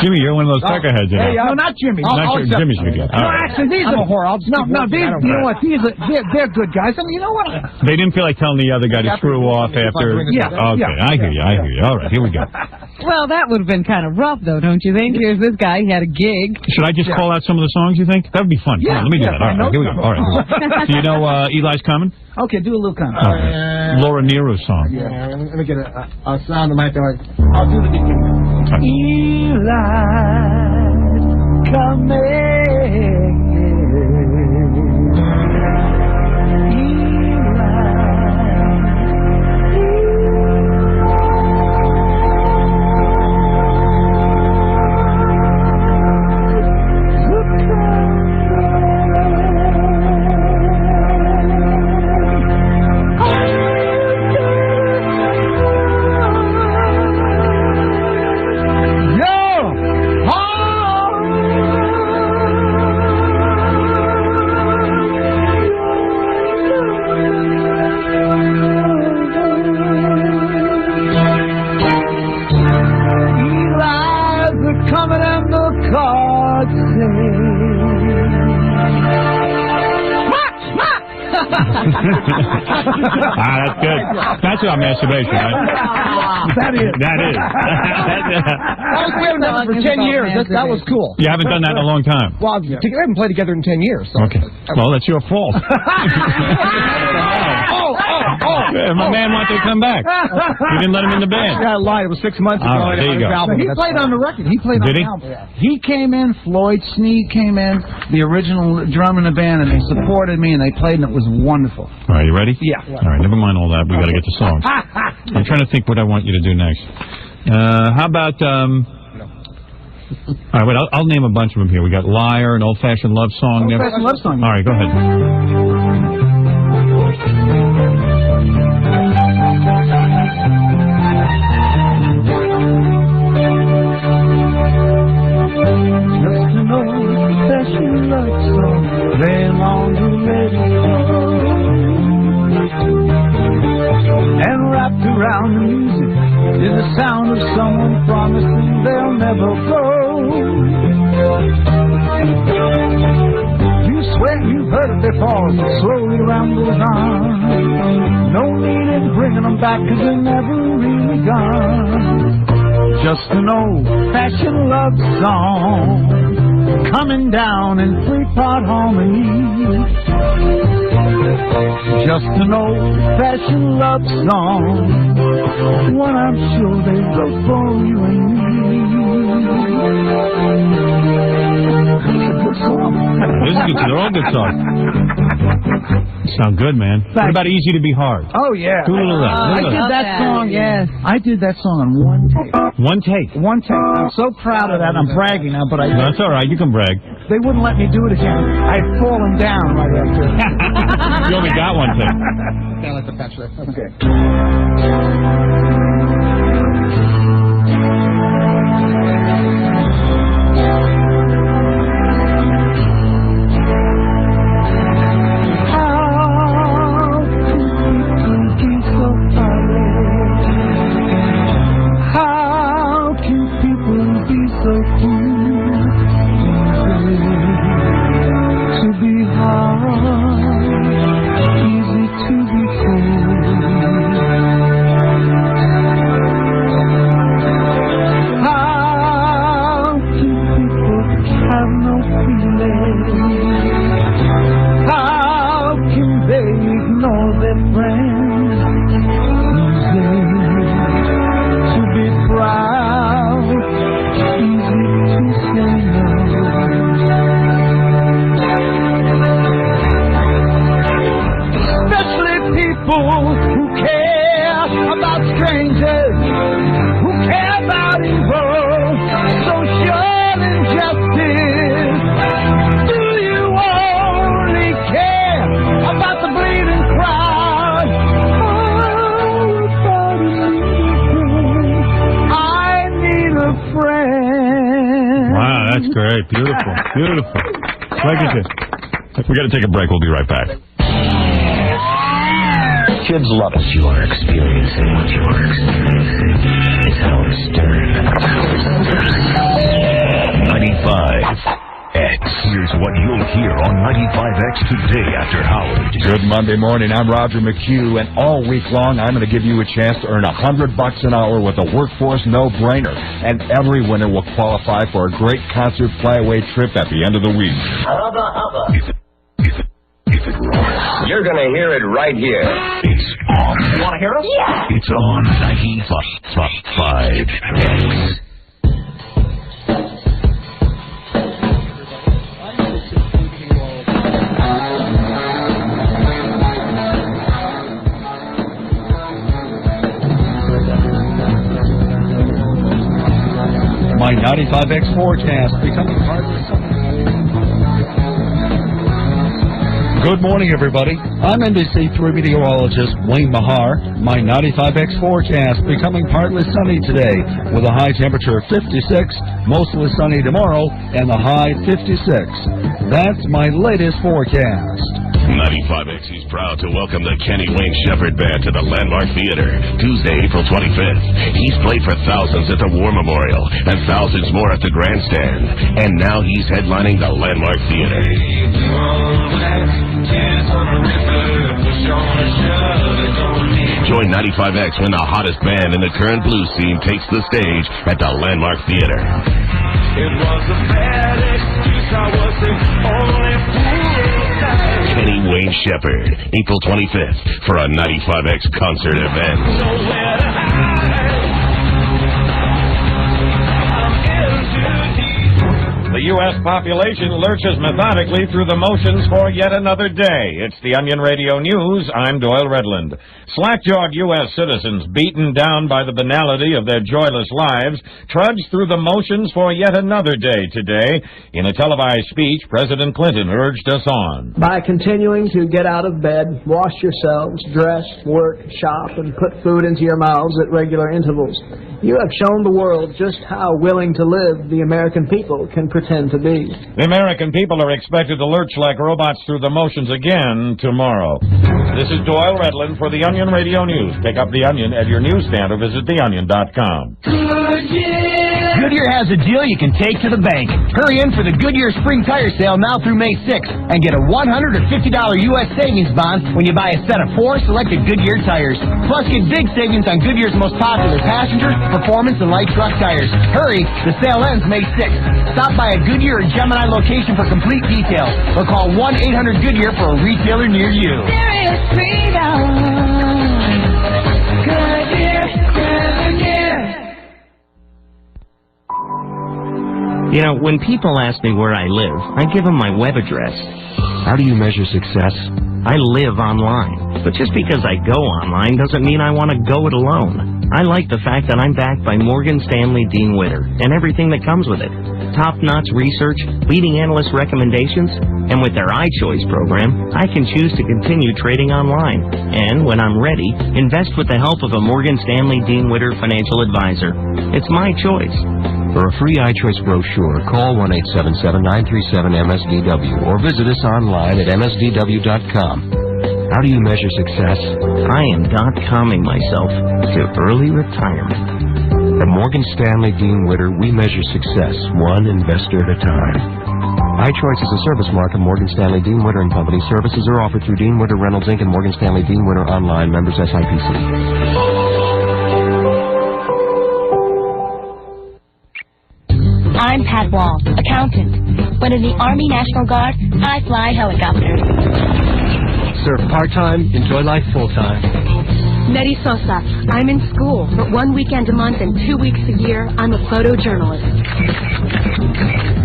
Jimmy, you're one of those peckerheads. You know? Hey, no, not Jimmy. Jimmy should get. No, actually, these are horrible. No, you know what? They're good guys. I mean, you know what? They didn't feel like telling the other guy to screw off after. Yeah. Okay, I hear you. All right, here we go. Well, that would have been kind of rough, though, don't you think? Here's this guy. He had a gig. Should I just call out some of the songs, you think? That would be fun. Yeah. Come on, let me do that. All right, here we go. All right. Do you know Eli's coming? Okay, do a little comment. Laura Nero's song. Yeah, let me get a sound of my thing. I'll do the beginning. Eli, That's good. That's about masturbation, right? That is. That is. We haven't done it for 10 years. That was cool. You haven't done that in a long time. Well, we haven't played together in 10 years. So. Okay. Well, that's your fault. Yeah, my man wanted to come back. You didn't let him in the band. Yeah, I lied. It was 6 months ago. Right, there you go. He played on the record. He played Did on he? the album. He came in, Floyd Sneed came in, the original drum in the band, and they supported me, and they played, and it was wonderful. All right, you ready? Yeah. All right, never mind all that. We got to get to songs. I'm trying to think what I want you to do next. How about... All right, wait, I'll name a bunch of them here. We got Liar, an old-fashioned love song. Old-fashioned love song. All right, go ahead. Just to know of someone promising they'll never go. You swear you've heard it before, so slowly rambles on. No need in bringing them back, 'cause they're never really gone. Just an old-fashioned love song, coming down in three-part harmony. Just an old-fashioned love song, one I'm sure they wrote for you and me. It's a good song. This is good. They're all good songs. Sound good, man. What about Easy to Be Hard? Oh, yeah. Do a little of that. I did that song, yes. I did that song on one take. One take? One take. I'm so proud of that. I'm bragging now, but I... No, that's all right. You can brag. They wouldn't let me do it again. I'd fallen down right after. You only got one thing. Sound like the Bachelor. Okay. Great, beautiful, beautiful. Like I said, we got to take a break. We'll be right back. Kids love what you are experiencing. What you are experiencing is Howard Stern. 95X. Here's what you'll hear on 95X today after Howard. Good Monday morning. I'm Roger McHugh, and all week long I'm going to give you a chance to earn $100 an hour with a workforce no-brainer. And every winner will qualify for a great concert flyaway trip at the end of the week. Hubba, hubba. If it rolls, You're going to hear it right here. it's on. You want to hear it? Yeah. It's on 95X. My 95X forecast becoming partly sunny. Good morning, everybody. I'm NBC3 meteorologist Wayne Mahar. My 95X forecast becoming partly sunny today with a high temperature of 56, mostly sunny tomorrow, and a high 56. That's my latest forecast. 95X is proud to welcome the Kenny Wayne Shepherd Band to the Landmark Theater, Tuesday, April 25th. He's played for thousands at the War Memorial and thousands more at the Grandstand. And now he's headlining the Landmark Theater. Join 95X when the hottest band in the current blues scene takes the stage at the Landmark Theater. It was a bad excuse, I was the only fool. Kenny Wayne Shepherd, April 25th, for a 95X concert event. The U.S. population lurches methodically through the motions for yet another day. It's the Onion Radio News. I'm Doyle Redland. Slack-jawed U.S. citizens, beaten down by the banality of their joyless lives, trudge through the motions for yet another day today. In a televised speech, President Clinton urged us on. By continuing to get out of bed, wash yourselves, dress, work, shop, and put food into your mouths at regular intervals. You have shown the world just how willing to live the American people can pretend to be. The American people are expected to lurch like robots through the motions again tomorrow. This is Doyle Redland for the Onion Radio News. Pick up the Onion at your newsstand or visit theonion.com. Goodyear has a deal you can take to the bank. Hurry in for the Goodyear Spring Tire Sale now through May 6th and get a $150 U.S. savings bond when you buy a set of 4 selected Goodyear tires. Plus, get big savings on Goodyear's most popular passenger, performance, and light truck tires. Hurry, the sale ends May 6th. Stop by a Goodyear or Gemini location for complete details or call 1-800-GOODYEAR for a retailer near you. There is freedom. Goodyear, Goodyear. You know, when people ask me where I live, I give them my web address. How do you measure success? I live online. But just because I go online doesn't mean I want to go it alone. I like the fact that I'm backed by Morgan Stanley Dean Witter and everything that comes with it. Top-notch research, leading analyst recommendations, and with their iChoice program, I can choose to continue trading online. And when I'm ready, invest with the help of a Morgan Stanley Dean Witter financial advisor. It's my choice. For a free iChoice brochure, call 1-877-937-MSDW or visit us online at msdw.com. How do you measure success? I am .comming myself to early retirement. At Morgan Stanley Dean Witter, we measure success one investor at a time. iChoice is a service mark of Morgan Stanley Dean Witter & Company. Services are offered through Dean Witter Reynolds Inc. and Morgan Stanley Dean Witter Online, members SIPC. I'm Pat Wall, accountant. But in the Army National Guard, I fly helicopters. Serve part-time, enjoy life full-time. Nettie Sosa. I'm in school, but 1 weekend a month and 2 weeks a year, I'm a photojournalist.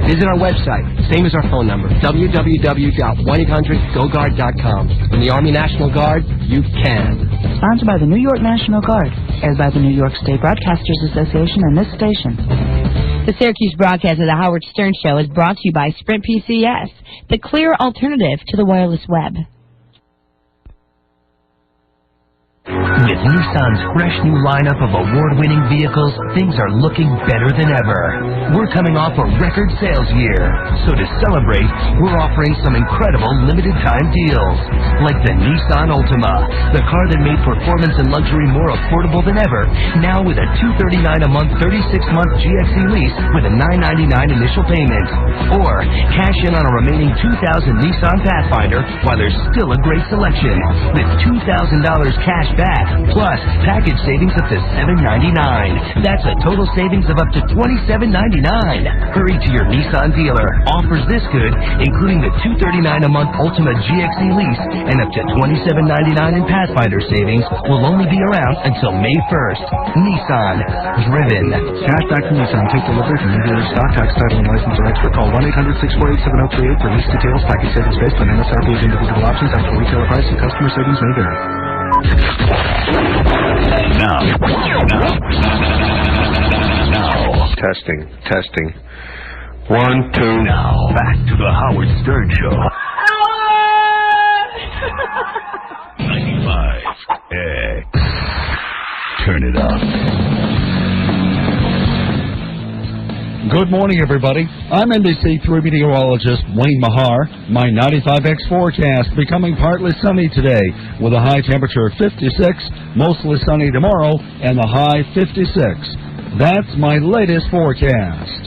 Visit our website, same as our phone number, www.1800GoGuard.com. In the Army National Guard, you can. Sponsored by the New York National Guard, aired by the New York State Broadcasters Association and this station. The Syracuse broadcast of the Howard Stern Show is brought to you by Sprint PCS, the clear alternative to the wireless web. With Nissan's fresh new lineup of award-winning vehicles, things are looking better than ever. We're coming off a record sales year, so to celebrate, we're offering some incredible limited-time deals. Like the Nissan Altima, the car that made performance and luxury more affordable than ever, now with a $239 a month, 36-month GXE lease with a $999 initial payment. Or cash in on a remaining 2000 Nissan Pathfinder while there's still a great selection, with $2,000 cash back, plus package savings up to $799. That's a total savings of up to $27.99. Hurry to your Nissan dealer. Offers this good, including the $239 a month Ultima GXE lease and up to $27.99 in Pathfinder savings, will only be around until May 1st. Nissan. Driven. Cash back from Nissan. Take delivery from dealer stock, tax, title, and license or expert. Call 1-800-648-7038 for lease details. Package savings based on MSRP of individual options. Actual retailer price and customer savings may vary. Now. Testing. 1, 2. Now, back to the Howard Stern Show. 95X. Turn it up. Good morning, everybody. I'm NBC3 meteorologist Wayne Mahar. My 95X forecast becoming partly sunny today with a high temperature of 56, mostly sunny tomorrow, and the high 56. That's my latest forecast.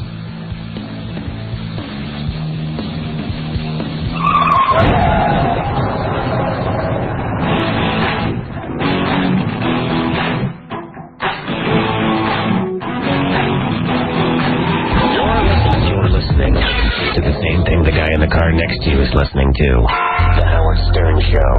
To the same thing the guy in the car next to you is listening to. The Howard Stern Show.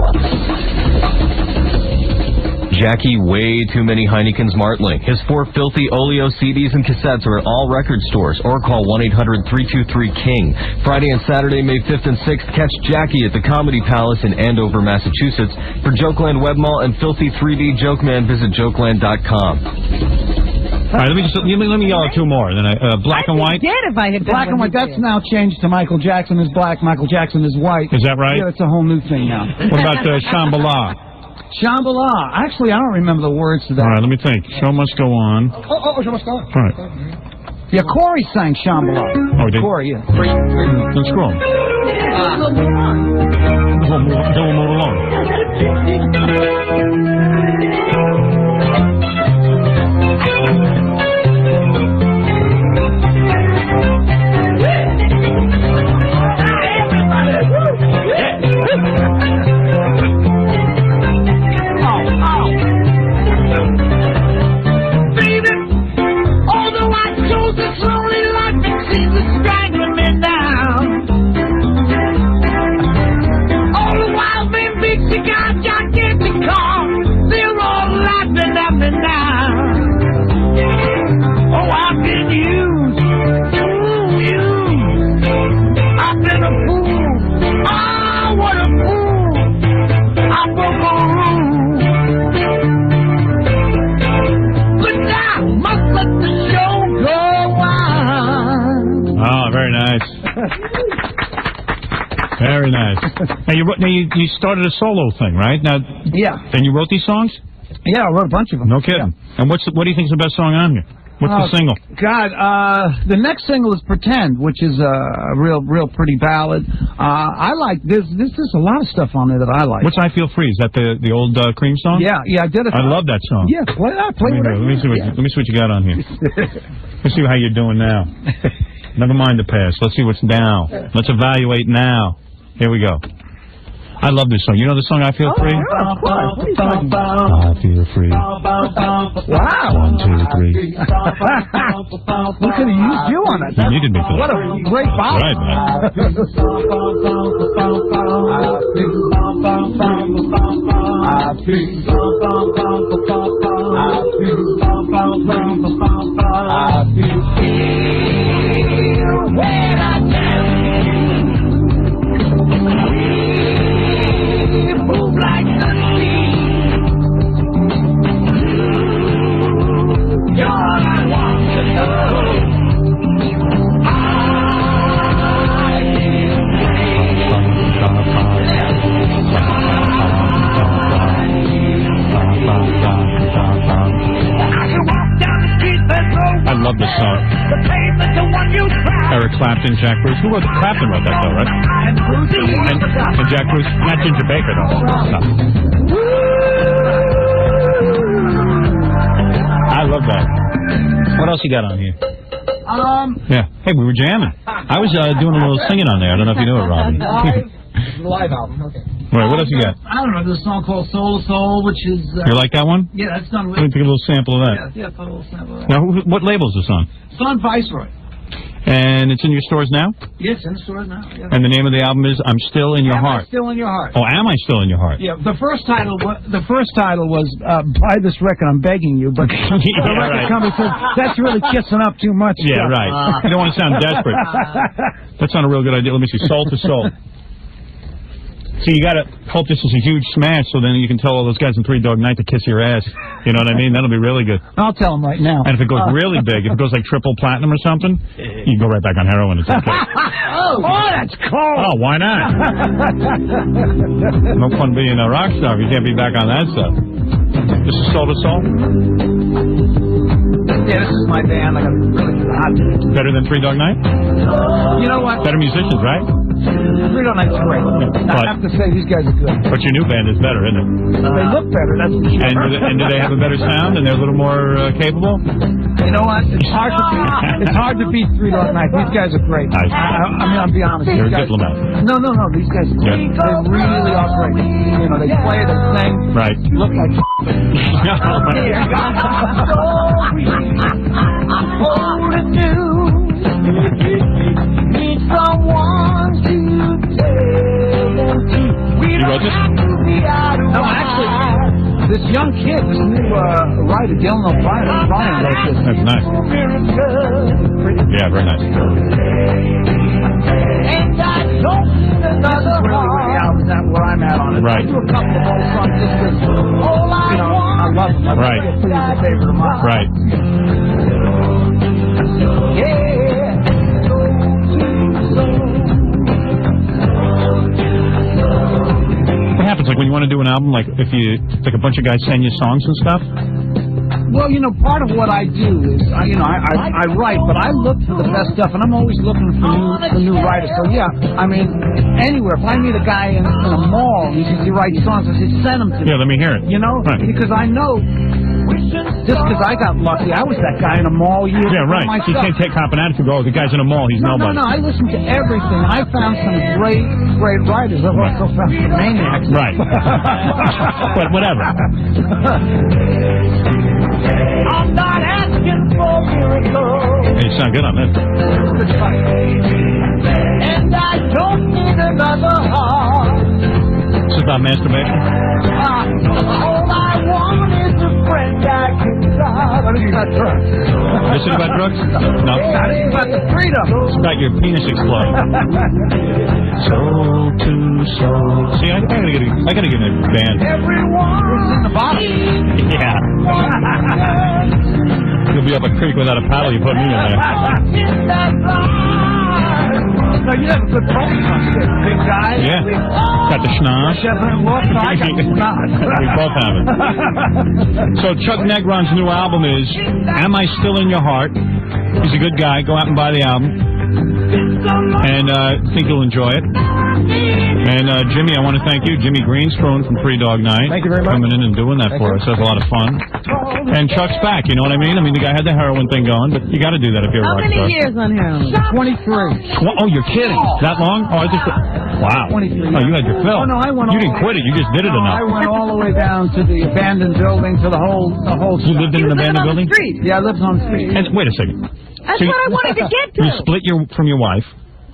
Jackie, way too many Heineken's Martling. His 4 filthy Oleo CDs and cassettes are at all record stores, or call 1-800-323-KING. Friday and Saturday, May 5th and 6th, catch Jackie at the Comedy Palace in Andover, Massachusetts. For Jokeland Web Mall and Filthy 3D Jokeman, visit jokeland.com. All right, let me yell at two more. Then black and white. If I had black and white. That's now changed to Michael Jackson is black, Michael Jackson is white. Is that right? Yeah, it's a whole new thing now. What about Shambhala? Shambhala. Actually, I don't remember the words to that. All right, let me think. Show must go on. Oh, Show must go on. All right. Yeah, Corey sang Shambhala. Oh, did Corey, yeah. Then scroll. Then we'll move along. Very nice. Now you started a solo thing, right? Now, yeah. And you wrote these songs? Yeah, I wrote a bunch of them. No kidding. Yeah. And what do you think is the best song on here? What's the single? God, the next single is "Pretend," which is a real pretty ballad. I like this. There's a lot of stuff on there that I like. What's "I Feel Free"? Is that the old Cream song? Yeah, I did it. I love that song. Yeah, play that. Play let me see what you got on here. Let's see how you're doing now. Never mind the past. Let's see what's now. Let's evaluate now. Here we go. I love this song. You know the song "I Feel Free"? Yeah, of course. What are you talking about? I feel free. Wow. 1, 2, 3. We could have used you on it. You needed me for that. What a great bop. Right, man. When I tell you, move like the sea. You're all I want to know. I love this song. Eric Clapton, Jack Bruce. Who wrote Clapton wrote that though, right? And Jack Bruce, not Ginger Baker though. No. I love that. What else you got on here? Yeah. Hey, we were jamming. I was doing a little singing on there. I don't know if you knew it, Robbie. Live album. Okay. Right. What else you got? I don't know. There's a song called "Soul to Soul," which is. You like that one? Yeah, that's done with. Let me take a little sample of that. Yeah, put a little sample of that. Now, what label is this on? It's on Viceroy. And it's in your stores now? Yes, in the stores now. Yeah. And the name of the album is "I'm Still in Your Heart." Still in Your Heart. Oh, Am I Still in Your Heart? Yeah. The first title was "Buy This Record, I'm Begging You," but the record company said that's really kissing up too much. Yeah, right. You don't want to sound desperate. That's not a real good idea. Let me see. "Soul to Soul." See, you gotta hope this is a huge smash, so then you can tell all those guys in Three Dog Night to kiss your ass. You know what I mean? That'll be really good. I'll tell them right now. And if it goes really big, if it goes like triple platinum or something, you go right back on heroin. It's okay. Oh, that's cold. Oh, why not? No fun being a rock star if you can't be back on that stuff. This is Soul to Soul? Yeah, this is my band. I got really hot. Better than Three Dog Night? You know what? Better musicians, right? Three Dog Night's great. I have to say, these guys are good. But your new band is better, isn't it? They look better, that's for sure. And do they have a better sound and they're a little more capable? You know what? It's hard to beat Three Dog Night. These guys are great. I mean, I'll be honest. You're a guys, diplomat. No. These guys are great. Yeah. They really are great. You know, they play, they sing. Right. Look like You wrote this? No, actually, this young kid, this new writer, Dylan O'Brien, wrote this. That's nice. Yeah, very nice. This is really where the album's at, where I'm at on it. Right. I do a couple of old songs just because, you know, I love them. Right. It's a favorite of mine. Right. What happens Like when you want to do an album, like if you, like a bunch of guys send you songs and stuff? Well, part of what I do is, I write, but I look for the best stuff, and I'm always looking for new writers. So, yeah, I mean, anywhere. If I meet a guy in a mall and he says he writes songs, I say, send them to me. Yeah, let me hear it. Right. Because I know, just because I got lucky, I was that guy in a mall years ago. Yeah, right. You can't take cop and attitude. Oh, the guy's in a mall, he's nobody. No, I listen to everything. I found some great writers. I've also found some maniacs. Right. But whatever. I'm not asking for miracles. Hey, you sound good on this. And I don't need another heart. This is about masturbation? All I want is a friend I can love. This is about drugs. This is about drugs? No. This is about the freedom. It's about your penis exploding. Soul to soul. See, I gotta get in a band. Everyone's in the bottom. Yeah. You'll be up a creek without a paddle. You put me in there. No, you have a good focus, big guy. Yeah. Got the schnoz. I got the schnoz. We both have it. So Chuck Negron's new album is Am I Still in Your Heart? He's a good guy. Go out and buy the album. And think you'll enjoy it. And Jimmy, I want to thank you, Jimmy Greenspoon from Free Dog Night. Thank you very much. Coming in and doing that for us. That's a lot of fun. And Chuck's back, you know what I mean? I mean, the guy had the heroin thing going, but you got to do that if you're a How rock many star. years on heroin? 23. Oh, you're kidding. That long? Oh, I just... Wow. 23. Oh, you had your fill. Oh, no, I went You didn't quit it. You just did it enough. I went all the way down to the abandoned building, to the whole You lived in an abandoned building? Street. Yeah, I lived on the street. And wait a second. That's So what I wanted to get to. You split from your wife.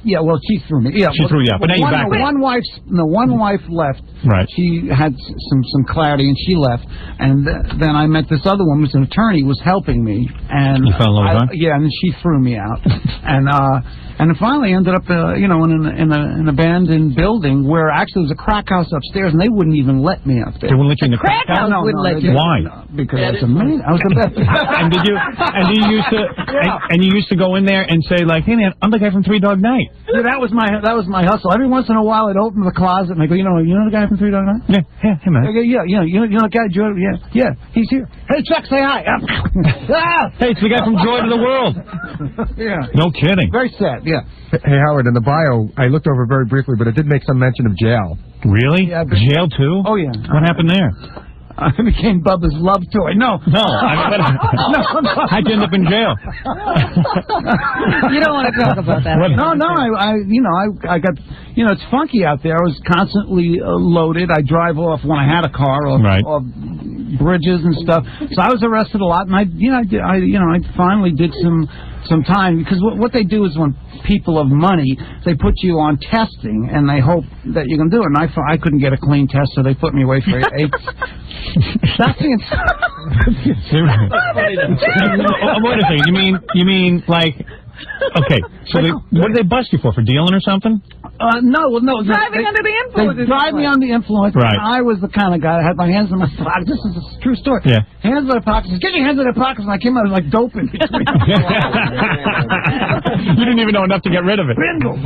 Yeah, well, she threw me. Yeah, She threw you out, but now you're back. One wife left. Right. She had some clarity, and she left. And then I met this other woman, who's an attorney, was helping me. And You fell in love with her? Yeah, and she threw me out. And it finally ended up, in an abandoned building where actually there was a crack house upstairs, and they wouldn't even let me up there. They wouldn't let you in the crack house? No, wouldn't let they you. didn't. Why? Because I was amazing. I was the best. And you used to go in there and say like, hey man, I'm the guy from Three Dog Night. Yeah, that was my hustle. Every once in a while, I'd open the closet and I go, you know the guy from Three Dog Night? Yeah, hey man. I go, yeah, you know the guy, Joe? Yeah, he's here. Hey, Chuck, say hi. Hey, it's the guy from Joy to the World. Yeah. No kidding. Very sad, yeah. Hey, Howard, in the bio, I looked over very briefly, but it did make some mention of jail. Really? Yeah, Jail too? Oh, yeah. What happened there? I became Bubba's love toy. No. No. How'd you end up in jail? You don't want to talk about that. No. I got, it's funky out there. I was constantly loaded. I drive off when I had a car off bridges and stuff. So I was arrested a lot, and I finally did some time, because what they do is when people of money, they put you on testing and they hope that you can do it. And I couldn't get a clean test, so they put me away for 8. That's the Wait a second. You mean like? Okay, so what did they bust you for dealing or something? No. Driving under the influence. They drive me under the influence. Right. And I was the kind of guy that had my hands in my pockets. This is a true story. Yeah. Hands in my pockets. Get your hands in their pockets, and I came out like dope in between. You didn't even know enough to get rid of it. Bingo.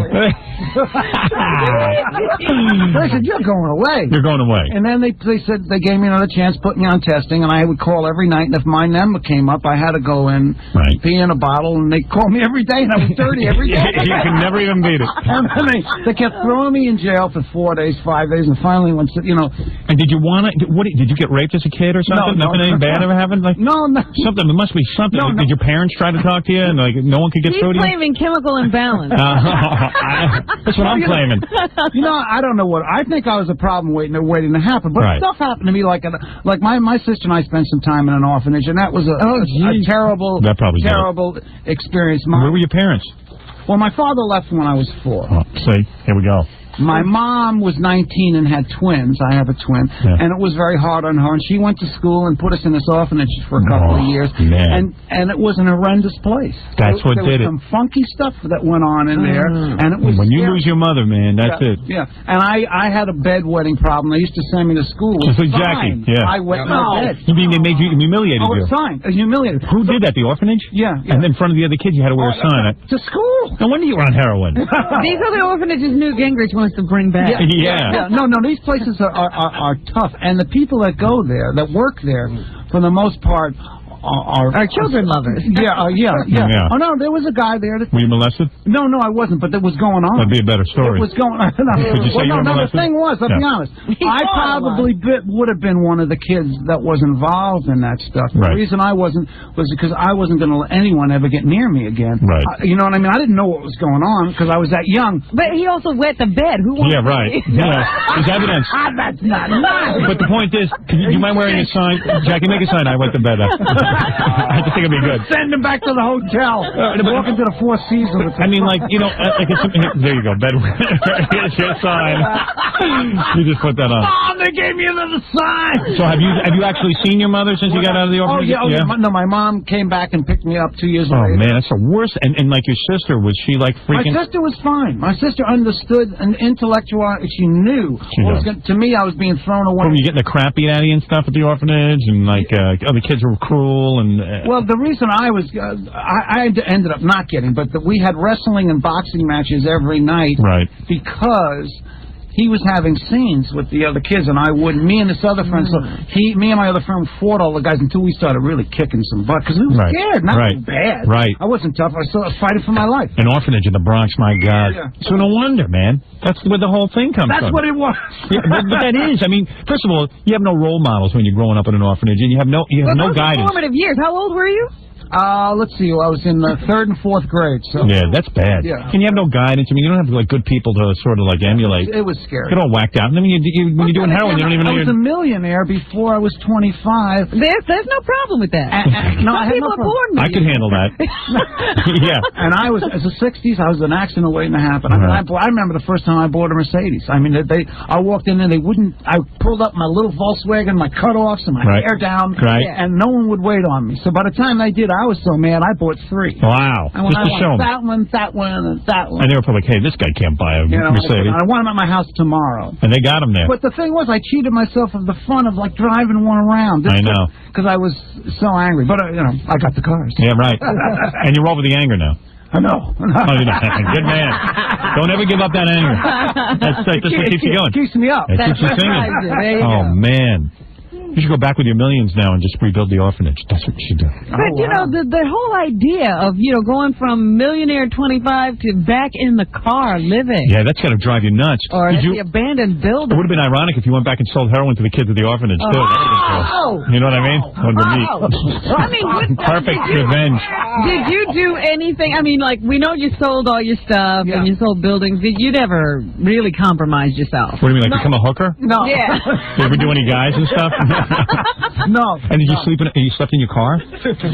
They said, you're going away. You're going away. And then they said they gave me another chance, put me on testing, and I would call every night. And if my number came up, I had to go in, pee in a bottle, and they called me every day, and I was dirty every day. You can never even beat it. And then they kept throwing me in jail for 4 days, 5 days, and finally, once And did you want to? Did you get raped as a kid or something? No, Nothing bad ever happened? Like no. Something. There must be something. No. Did your parents try to talk to you and like no one could get He's through to you? claiming chemical imbalance. That's what I'm claiming. I don't know what. I think I was a problem waiting to happen. But stuff happened to me like my sister and I spent some time in an orphanage, and that was a terrible, terrible experience. Where were your parents? Well, my father left when I was 4. Oh, see, here we go. My mom was 19 and had twins. I have a twin. Yeah. And it was very hard on her. And she went to school and put us in this orphanage for a couple of years. Man. And it was an horrendous place. That's what did it. There was some funky stuff that went on in there. And it was when you lose your mother, man, that's it. Yeah. And I had a bedwetting problem. They used to send me to school. Just like Jackie. Yeah. I wet my bed. You mean they made you humiliated you? It's fine. Humiliated. Who did that? The orphanage? Yeah. And then in front of the other kids, you had to wear a sign. To school. No wonder you were on heroin. These other orphanages knew Gingrich wants to bring back. No, these places are tough, and the people that go there, that work there, for the most part, are children lovers. Yeah. Oh no, there was a guy there. Were you molested? No, I wasn't. But that was going on. That'd be a better story. It was going on. Could you say you were molested? The thing was, I'll be honest. I probably would have been one of the kids that was involved in that stuff. The reason I wasn't was because I wasn't going to let anyone ever get near me again. Right. You know what I mean? I didn't know what was going on because I was that young. But he also wet the bed. Who wants Yeah, right. There's evidence. That's not nice. But the point is, do you mind wearing a sign? Jackie, make a sign. I wet the bed. I think it'd be good. Send him back to the hotel. Walk into the Four Seasons. I mean, like, you know, like there you go, bed. Here's your sign. You just put that on. Mom, they gave me another sign. So have you actually seen your mother since you got out of the orphanage? No, my mom came back and picked me up 2 years later. Oh man, that's the worst. And like your sister, was she like freaking? My sister was fine. My sister understood and intellectual. She knew. To me, I was being thrown away. Were you getting the crap beat out of you and stuff at the orphanage, and like other kids were cruel and? Well, the reason I was, I ended up not getting, but we had wrestling and boxing matches every night, right? Because he was having scenes with the other kids, and I wouldn't. Me and this other friend, so me and my other friend fought all the guys until we started really kicking some butt because we were scared, not bad. Right. I wasn't tough. I was fighting for my life. An orphanage in the Bronx, my God. Yeah. So no wonder, man. That's where the whole thing comes from. That's what it was. but that is. I mean, first of all, you have no role models when you're growing up in an orphanage, and you have no guidance. Formative years. How old were you? Let's see. I was in the 3rd and 4th grade. So. Yeah, that's bad. Yeah. And you have no guidance. I mean, you don't have like good people to sort of like emulate. It was scary. Get all whacked out. And then when you're doing heroin, you don't even know I was a millionaire before I was 25. There's no problem with that. No, I had no problem. I could handle that. Yeah. And I was, as the 60s, I was an accident waiting to happen. I remember the first time I bought a Mercedes. I mean, I walked in and they wouldn't. I pulled up my little Volkswagen, my cutoffs, and my hair down, and no one would wait on me. So by the time they did, I was so mad. I bought 3. Wow. And when just to show them. That one, and that one. And they were probably like, hey, this guy can't buy a Mercedes. I want him at my house tomorrow. And they got him there. But the thing was, I cheated myself of the fun of like driving one around. I know. Because I was so angry. But, I got the cars. Yeah, right. And you're over the anger now. I know. Oh, you're not. Good man. Don't ever give up that anger. That's what keeps you going. Keeps me up. That keeps you singing. Oh, man. You should go back with your millions now and just rebuild the orphanage. That's what you should do. But, the whole idea of, going from millionaire 25 to back in the car living. Yeah, that's got to drive you nuts. Or the abandoned building. It would have been ironic if you went back and sold heroin to the kids at the orphanage, too. That would have been cool. You know what I mean? I mean, perfect revenge. Did you do anything? I mean, like, we know you sold all your stuff and you sold buildings. Did you never really compromise yourself? What do you mean, like become a hooker? No. Yeah. Did you ever do any guys and stuff? No. And did you you slept in your car?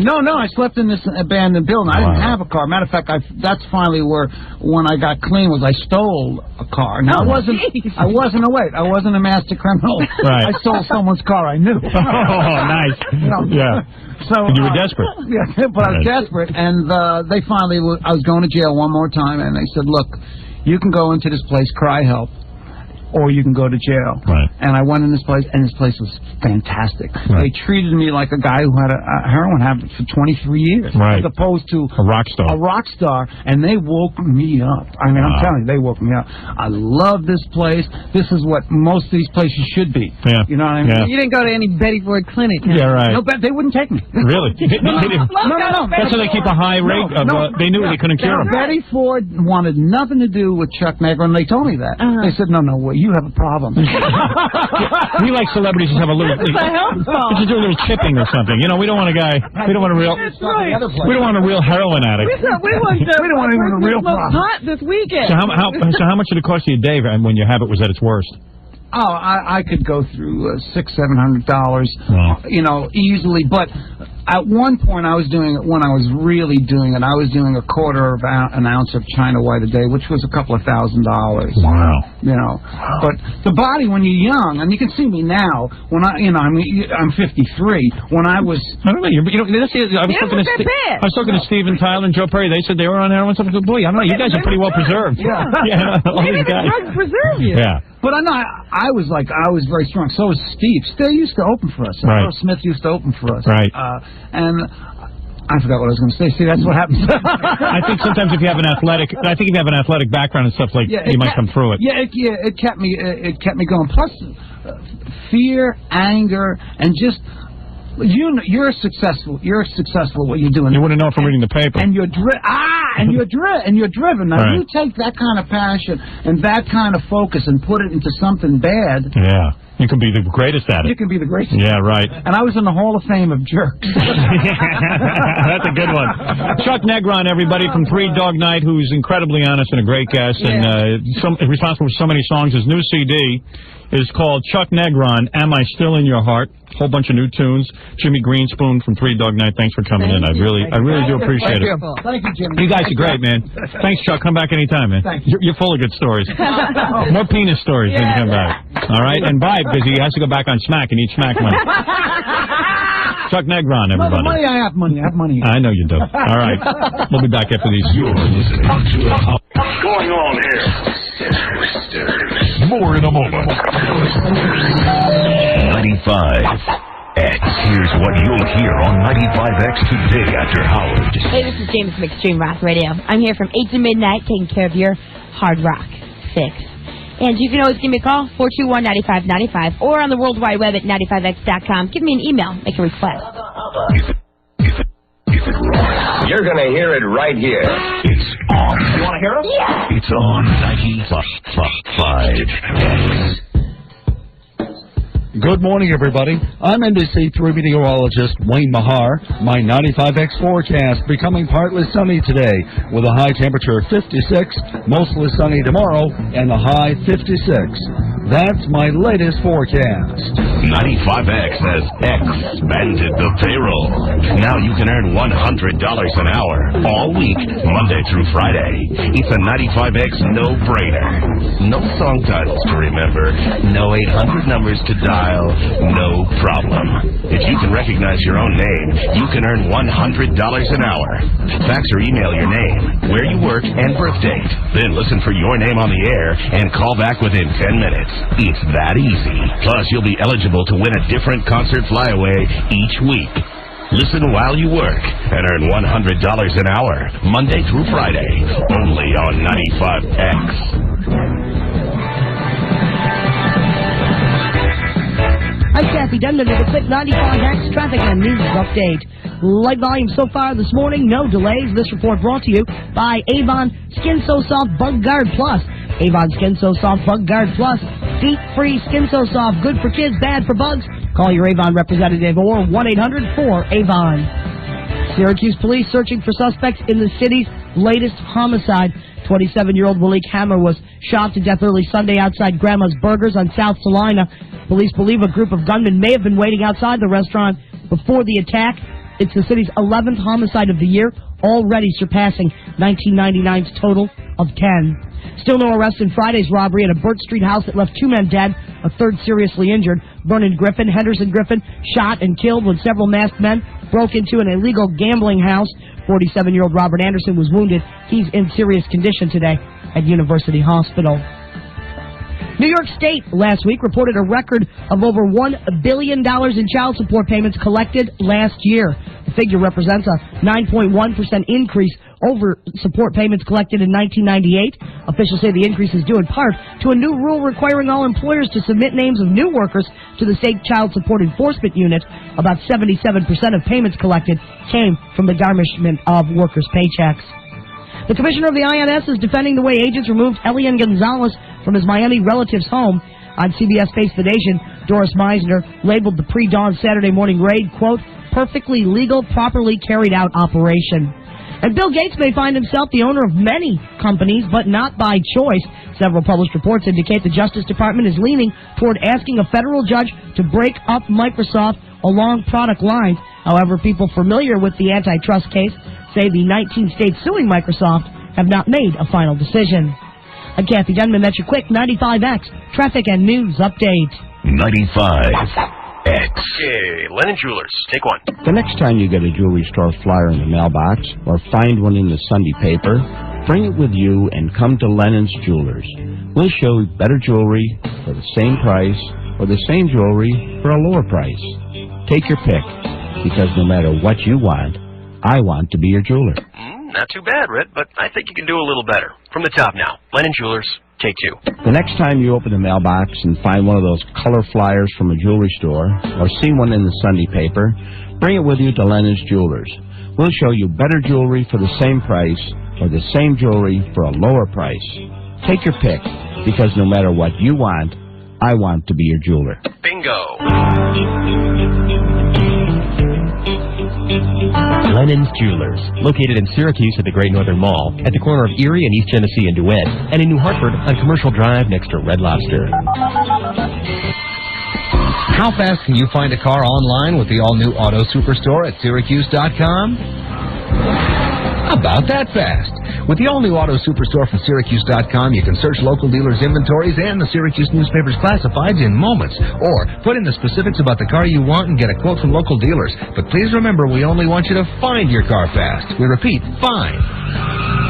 No, I slept in this abandoned building. I didn't have a car. Matter of fact, that's finally when I got clean was I stole a car. Now, I wasn't a master criminal. Right. I stole someone's car I knew. Oh, nice. Yeah. So and you were desperate. Yeah, but I was desperate, and they finally, I was going to jail one more time, and they said, look, you can go into this place, cry help, or you can go to jail. Right. And I went in this place, and this place was fantastic. Right. They treated me like a guy who had a heroin habit for 23 years, as opposed to a rock star. A rock star, and they woke me up. I mean, I'm telling you, they woke me up. I love this place. This is what most of these places should be. Yeah. You know what I mean? Yeah. You didn't go to any Betty Ford clinic. Yeah, right. No, but they wouldn't take me. Really? No. That's how they keep a high rate. They knew they couldn't cure him. Betty Ford wanted nothing to do with Chuck Negro, and they told me that. They said, no, you have a problem. We like celebrities to have a little. We should do a little chipping or something. We don't want a guy. We don't want a real. We don't want a real heroin addict. We don't want even a real problem. Pot this weekend. So how much did it cost you a day when your habit was at its worst? Oh, I could go through $600-700, easily. But at one point, I was doing it when I was really doing it. I was doing a quarter of an ounce of China White a day, which was a couple of $1,000. Wow. But the body when you're young, and you can see me now. When I'm 53. When I was, I don't know. I was talking to Steven Tyler and Joe Perry. They said they were on heroin. So I said, boy, I don't know. You guys are pretty well preserved. Yeah. All Maybe these guys. the drugs preserve you. Yeah. But I was very strong. So was Steve. Steve used to open for us. Right. Earl Smith used to open for us. Right. And I forgot what I was going to say. See, that's what happens. I think sometimes if you have an athletic background and stuff like, you might come through it. Yeah, it kept me going. Plus, fear, anger, and just you're successful. You're successful at what you're doing. You wouldn't know from reading the paper. And you're driven. Now, Right. you take that kind of passion and that kind of focus and put it into something bad. Yeah, you can be the greatest at it. You can be the greatest. Yeah, right. And I was in the Hall of Fame of jerks. That's a good one. Chuck Negron, everybody, from Three Dog Night, who's incredibly honest and a great guest, and responsible for so many songs. His new CD is called Chuck Negron, Am I Still in Your Heart? Whole bunch of new tunes. Jimmy Greenspoon from Three Dog Night, thanks for coming in. I really do appreciate it. Thank you, Jimmy. You guys are great, man. Thanks, Chuck. Come back anytime, man. Thanks. You're full of good stories. More penis stories when you come back. All right? And bye, because he has to go back on Smack and eat Smack money. Chuck Negron, everybody. Money, I have money. I know you do. All right. We'll be back after these. You're listening to What's going on here? More in a moment. 95X. Here's what you'll hear on 95X today after Howard. Hey, this is James from Extreme Rock Radio. I'm here from 8 to midnight taking care of your hard rock fix. And you can always give me a call, 421-9595, or on the World Wide Web at 95x.com. Give me an email, make a request. You're going to hear it right here. It's on. You want to hear it? Yeah. It's on 95X. Good morning, everybody. I'm NBC3 meteorologist Wayne Mahar. My 95X forecast becoming partly sunny today with a high temperature of 56, mostly sunny tomorrow, and a high 56. That's my latest forecast. 95X has expanded the payroll. Now you can earn $100 an hour all week, Monday through Friday. It's a 95X no-brainer. No song titles to remember. No 800 numbers to dial. No problem. If you can recognize your own name, you can earn $100 an hour. Fax or email your name, where you work, and birth date. Then listen for your name on the air and call back within 10 minutes. It's that easy. Plus, you'll be eligible to win a different concert flyaway each week. Listen while you work and earn $100 an hour, Monday through Friday, only on 95X. I'm Kathy Denman with a quick 95X traffic and news update. Light volume so far this morning, no delays. This report brought to you by Avon Skin So Soft Bug Guard Plus. Avon Skin So Soft Bug Guard Plus. Deep-free Skin So Soft, good for kids, bad for bugs. Call your Avon representative or 1-800-4-AVON. Syracuse police searching for suspects in the city's latest homicide. 27-year-old Malik Hammer was shot to death early Sunday outside Grandma's Burgers on South Salina. Police believe a group of gunmen may have been waiting outside the restaurant before the attack. It's the city's 11th homicide of the year, already surpassing 1999's total of 10. Still no arrest in Friday's robbery at a Burt Street house that left 2 men dead, a third seriously injured. Vernon Griffin, Henderson Griffin, shot and killed when several masked men broke into an illegal gambling house. 47-year-old Robert Anderson was wounded. He's in serious condition today at University Hospital. New York State last week reported a record of over $1 billion in child support payments collected last year. The figure represents a 9.1% increase over support payments collected in 1998. Officials say the increase is due in part to a new rule requiring all employers to submit names of new workers to the state child support enforcement unit. About 77% of payments collected came from the garnishment of workers' paychecks. The commissioner of the INS is defending the way agents removed Elian Gonzalez from his Miami relative's home. On CBS Face the Nation, Doris Meisner labeled the pre-dawn Saturday morning raid, quote, perfectly legal, properly carried out operation. And Bill Gates may find himself the owner of many companies, but not by choice. Several published reports indicate the Justice Department is leaning toward asking a federal judge to break up Microsoft along product lines. However, people familiar with the antitrust case say the 19 states suing Microsoft have not made a final decision. I'm Kathy Denman. That's your quick 95X traffic and news update. 95X. Okay, Lennon Jewelers, take one. The next time you get a jewelry store flyer in the mailbox or find one in the Sunday paper, bring it with you and come to Lennon's Jewelers. We'll show you better jewelry for the same price or the same jewelry for a lower price. Take your pick, because no matter what you want, I want to be your jeweler. Not too bad, Red, but I think you can do a little better. From the top now. Lennon Jewelers, take 2. The next time you open the mailbox and find one of those color flyers from a jewelry store or see one in the Sunday paper, bring it with you to Lennon's Jewelers. We'll show you better jewelry for the same price or the same jewelry for a lower price. Take your pick, because no matter what you want, I want to be your jeweler. Bingo. Lennon's Jewelers, located in Syracuse at the Great Northern Mall, at the corner of Erie and East Genesee and DeWitt, and in New Hartford on Commercial Drive next to Red Lobster. How fast can you find a car online with the all-new Auto Superstore at Syracuse.com? About that fast. With the all-new Auto Superstore from Syracuse.com, you can search local dealers' inventories and the Syracuse newspaper's classifieds in moments. Or put in the specifics about the car you want and get a quote from local dealers. But please remember, we only want you to find your car fast. We repeat, find.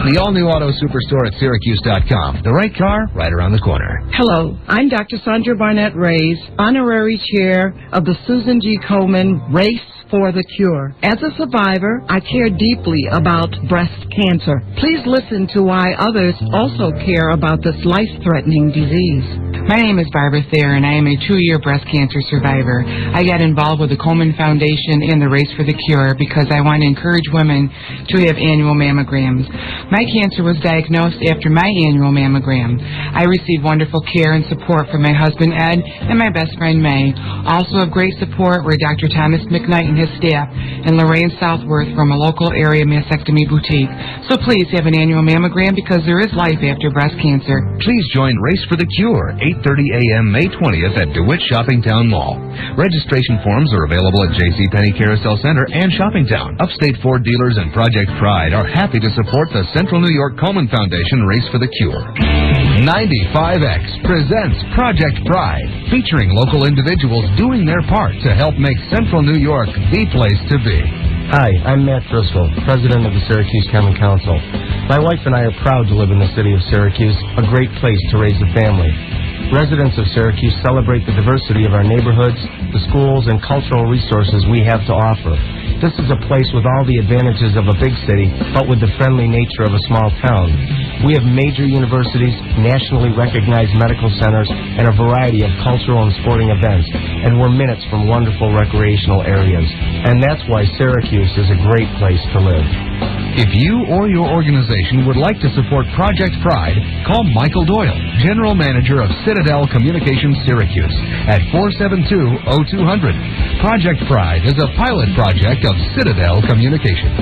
The all-new Auto Superstore at Syracuse.com. The right car, right around the corner. Hello, I'm Dr. Sandra Barnett Reyes, Honorary Chair of the Susan G. Komen Race for the Cure. As a survivor, I care deeply about breast cancer. Please listen to why others also care about this life-threatening disease. My name is Barbara Thayer, and I am a 2-year breast cancer survivor. I got involved with the Komen Foundation and the Race for the Cure because I want to encourage women to have annual mammograms. My cancer was diagnosed after my annual mammogram. I received wonderful care and support from my husband, Ed, and my best friend, May. Also of great support were Dr. Thomas McKnight and his staff, and Lorraine Southworth from a local area mastectomy boutique. So please have an annual mammogram because there is life after breast cancer. Please join Race for the Cure, 8:30 a.m. May 20th at DeWitt Shoppingtown Mall. Registration forms are available at JCPenney Carousel Center and Shoppingtown. Upstate Ford dealers and Project Pride are happy to support the Central New York Komen Foundation Race for the Cure. 95X presents Project Pride, featuring local individuals doing their part to help make Central New York the place to be. Hi, I'm Matt Driscoll, President of the Syracuse Common Council. My wife and I are proud to live in the city of Syracuse, a great place to raise a family. Residents of Syracuse celebrate the diversity of our neighborhoods, the schools, and cultural resources we have to offer. This is a place with all the advantages of a big city, but with the friendly nature of a small town. We have major universities, nationally recognized medical centers, and a variety of cultural and sporting events, and we're minutes from wonderful recreational areas. And that's why Syracuse is a great place to live. If you or your organization would like to support Project Pride, call Michael Doyle, General Manager of Citadel Communications Syracuse, at 472-0200. Project Pride is a pilot project of Citadel Communications.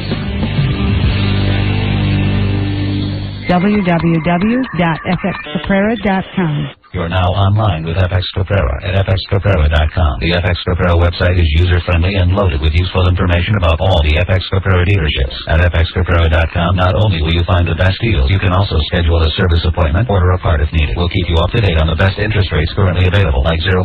www.fxcaprera.com. You're now online with FX Caprera at fxcaprera.com. The FX Caprera website is user-friendly and loaded with useful information about all the FX Caprera dealerships. At fxcaprera.com, not only will you find the best deals, you can also schedule a service appointment, order a part if needed. We'll keep you up to date on the best interest rates currently available, like 0.9%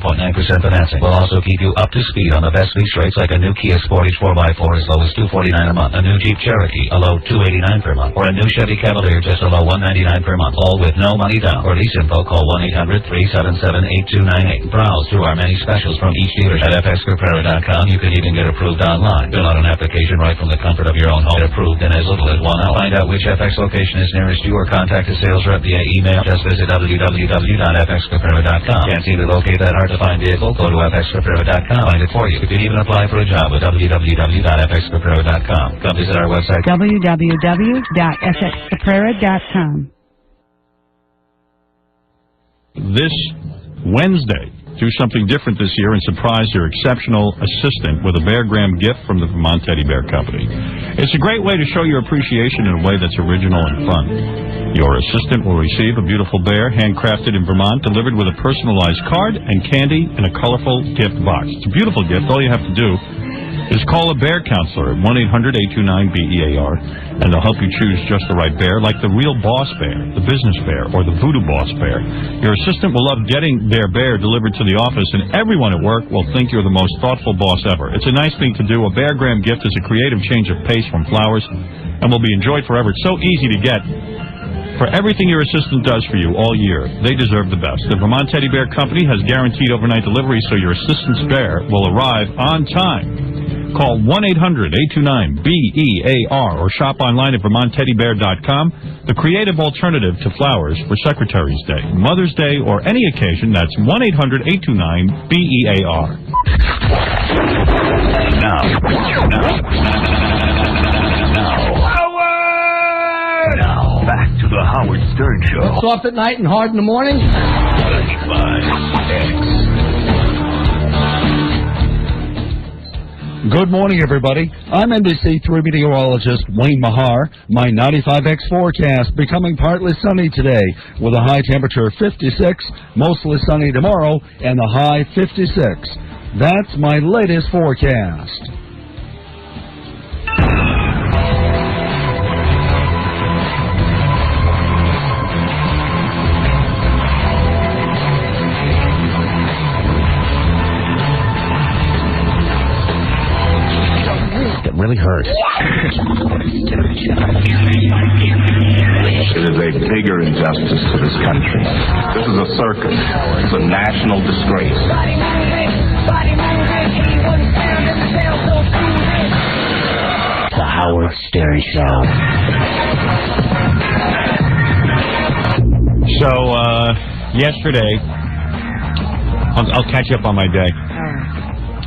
financing. We'll also keep you up to speed on the best lease rates, like a new Kia Sportage 4x4 as low as $249 a month, a new Jeep Cherokee, a low $289 per month, or a new Chevy Cavalier just a low $199 per month, all with no money down. For lease info, call 1-800-377-8298. Browse through our many specials from each dealer at fxcaprera.com. You can even get approved online. Fill out an application right from the comfort of your own home. Get approved in as little as 1 hour. Find out which FX location is nearest you or contact a sales rep via email. Just visit www.fxcaprera.com. Can't seem to locate that hard-to-find vehicle? Go to fxcaprera.com. Find it for you. You can even apply for a job at www.fxcaprera.com. Come visit our website. www.fxcaprera.com. This Wednesday, do something different this year and surprise your exceptional assistant with a Bear Graham gift from the Vermont Teddy Bear Company. It's a great way to show your appreciation in a way that's original and fun. Your assistant will receive a beautiful bear, handcrafted in Vermont, delivered with a personalized card and candy in a colorful gift box. It's a beautiful gift. All you have to do is call a bear counselor at 1-800-829-BEAR, and they'll help you choose just the right bear, like the real boss bear, the business bear, or the voodoo boss bear. Your assistant will love getting their bear delivered to the office, and everyone at work will think you're the most thoughtful boss ever. It's a nice thing to do. A Bear Graham gift is a creative change of pace from flowers and will be enjoyed forever. It's so easy to get. For everything your assistant does for you all year, they deserve the best. The Vermont Teddy Bear Company has guaranteed overnight delivery, so your assistant's bear will arrive on time. Call 1-800-829-BEAR or shop online at VermontTeddyBear.com. The creative alternative to flowers for Secretary's Day, Mother's Day, or any occasion. That's 1-800-829-BEAR. Now, back to the Howard Stern Show. Soft at night and hard in the morning. 95X. Good morning, everybody. I'm NBC3 meteorologist Wayne Mahar. My 95X forecast becoming partly sunny today with a high temperature of 56, mostly sunny tomorrow, and the high 56. That's my latest forecast. Really hurt. It is a bigger injustice to this country. This is a circus. It's a national disgrace. The Howard Stern Show. So, yesterday, I'll catch you up on my day.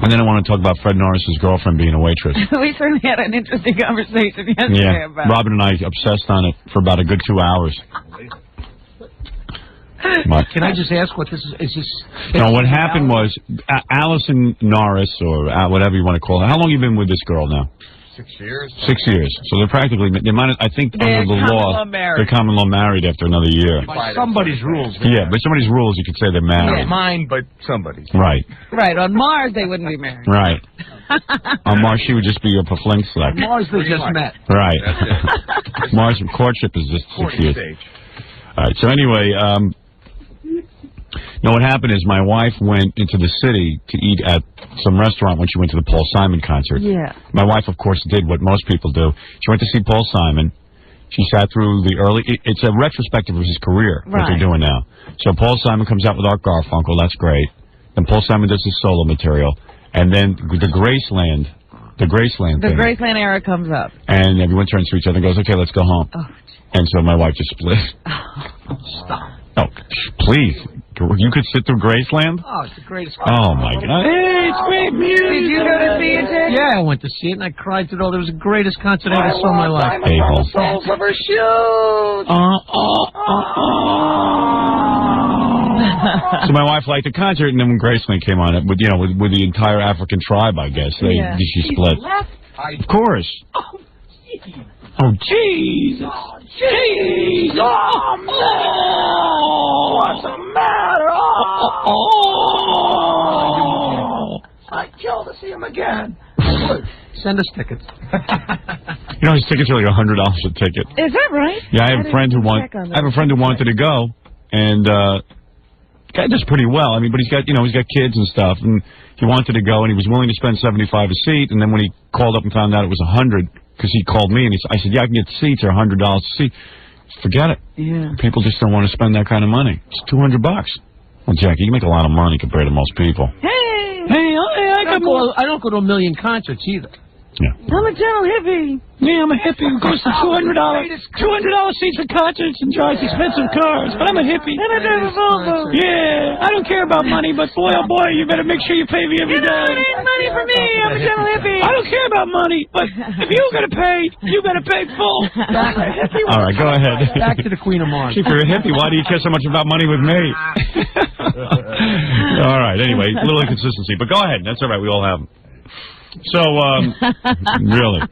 And then I want to talk about Fred Norris's girlfriend being a waitress. We certainly had an interesting conversation yesterday about it. Robin and I obsessed on it for about a good 2 hours. Can I just ask what this is? No, what happened was Allison Norris, or whatever you want to call her. How long have you been with this girl now? 6 years. 6 years. So they're practically, I think under the law, they're common law married after another year. By somebody's rules. Yeah, by somebody's rules, you could say they're married. Not mine, but somebody's. Right. Right. On Mars, they wouldn't be married. Right. On Mars, she would just be your flinkslap. Mars, they just met. Right. Mars courtship is just 6 years. All right. So anyway, what happened is my wife went into the city to eat at some restaurant when she went to the Paul Simon concert. Yeah. My wife, of course, did what most people do. She went to see Paul Simon. She sat through the early... It's a retrospective of his career, what they're doing now. So Paul Simon comes out with Art Garfunkel. That's great. Then Paul Simon does his solo material. And then the Graceland thing. The Graceland era comes up. And everyone turns to each other and goes, okay, let's go home. Oh. And so my wife just split. Stop. Oh, please. You could sit through Graceland? Oh, it's the greatest. Oh, my God. Hey, it's great music. Did you go to see it, Jay? Yeah, I went to see it, and I cried to it all. It was the greatest concert I ever saw in my life. A-hole. Soles of her shoes. So my wife liked the concert, and then when Graceland came on, with the entire African tribe, I guess, she split. Of course. Oh, Jesus. Jeez. Oh, man. What's the matter? Oh. I'd kill to see him again. Send us tickets. His tickets are like $100 a ticket. Is that right? Yeah, I have a friend who wanted to go, and guy does pretty well. I mean, but he's got kids and stuff, and he wanted to go, and he was willing to spend $75 a seat, and then when he called up and found out it was $100, because he called me, and I said, yeah, I can get seats, they're $100 a seat. Forget it. Yeah. People just don't want to spend that kind of money. It's $200. Well, Jackie, you make a lot of money compared to most people. Hey, I don't go to a million concerts either. Yeah. I'm a gentle hippie. Yeah, I'm a hippie who goes to $200 seats for concerts and drives expensive cars. But I'm a hippie. And I drive a Volvo. Yeah, I don't care about money, but boy, oh boy, you better make sure you pay me every day. It ain't money for me. I'm a gentle hippie. I don't care about money, but if you're going to pay, you better pay full. All right, go ahead. Back to the Queen of Mars. If you're a hippie, why do you care so much about money with me? All right, anyway, a little inconsistency, but go ahead. That's all right. We all have them. So, really.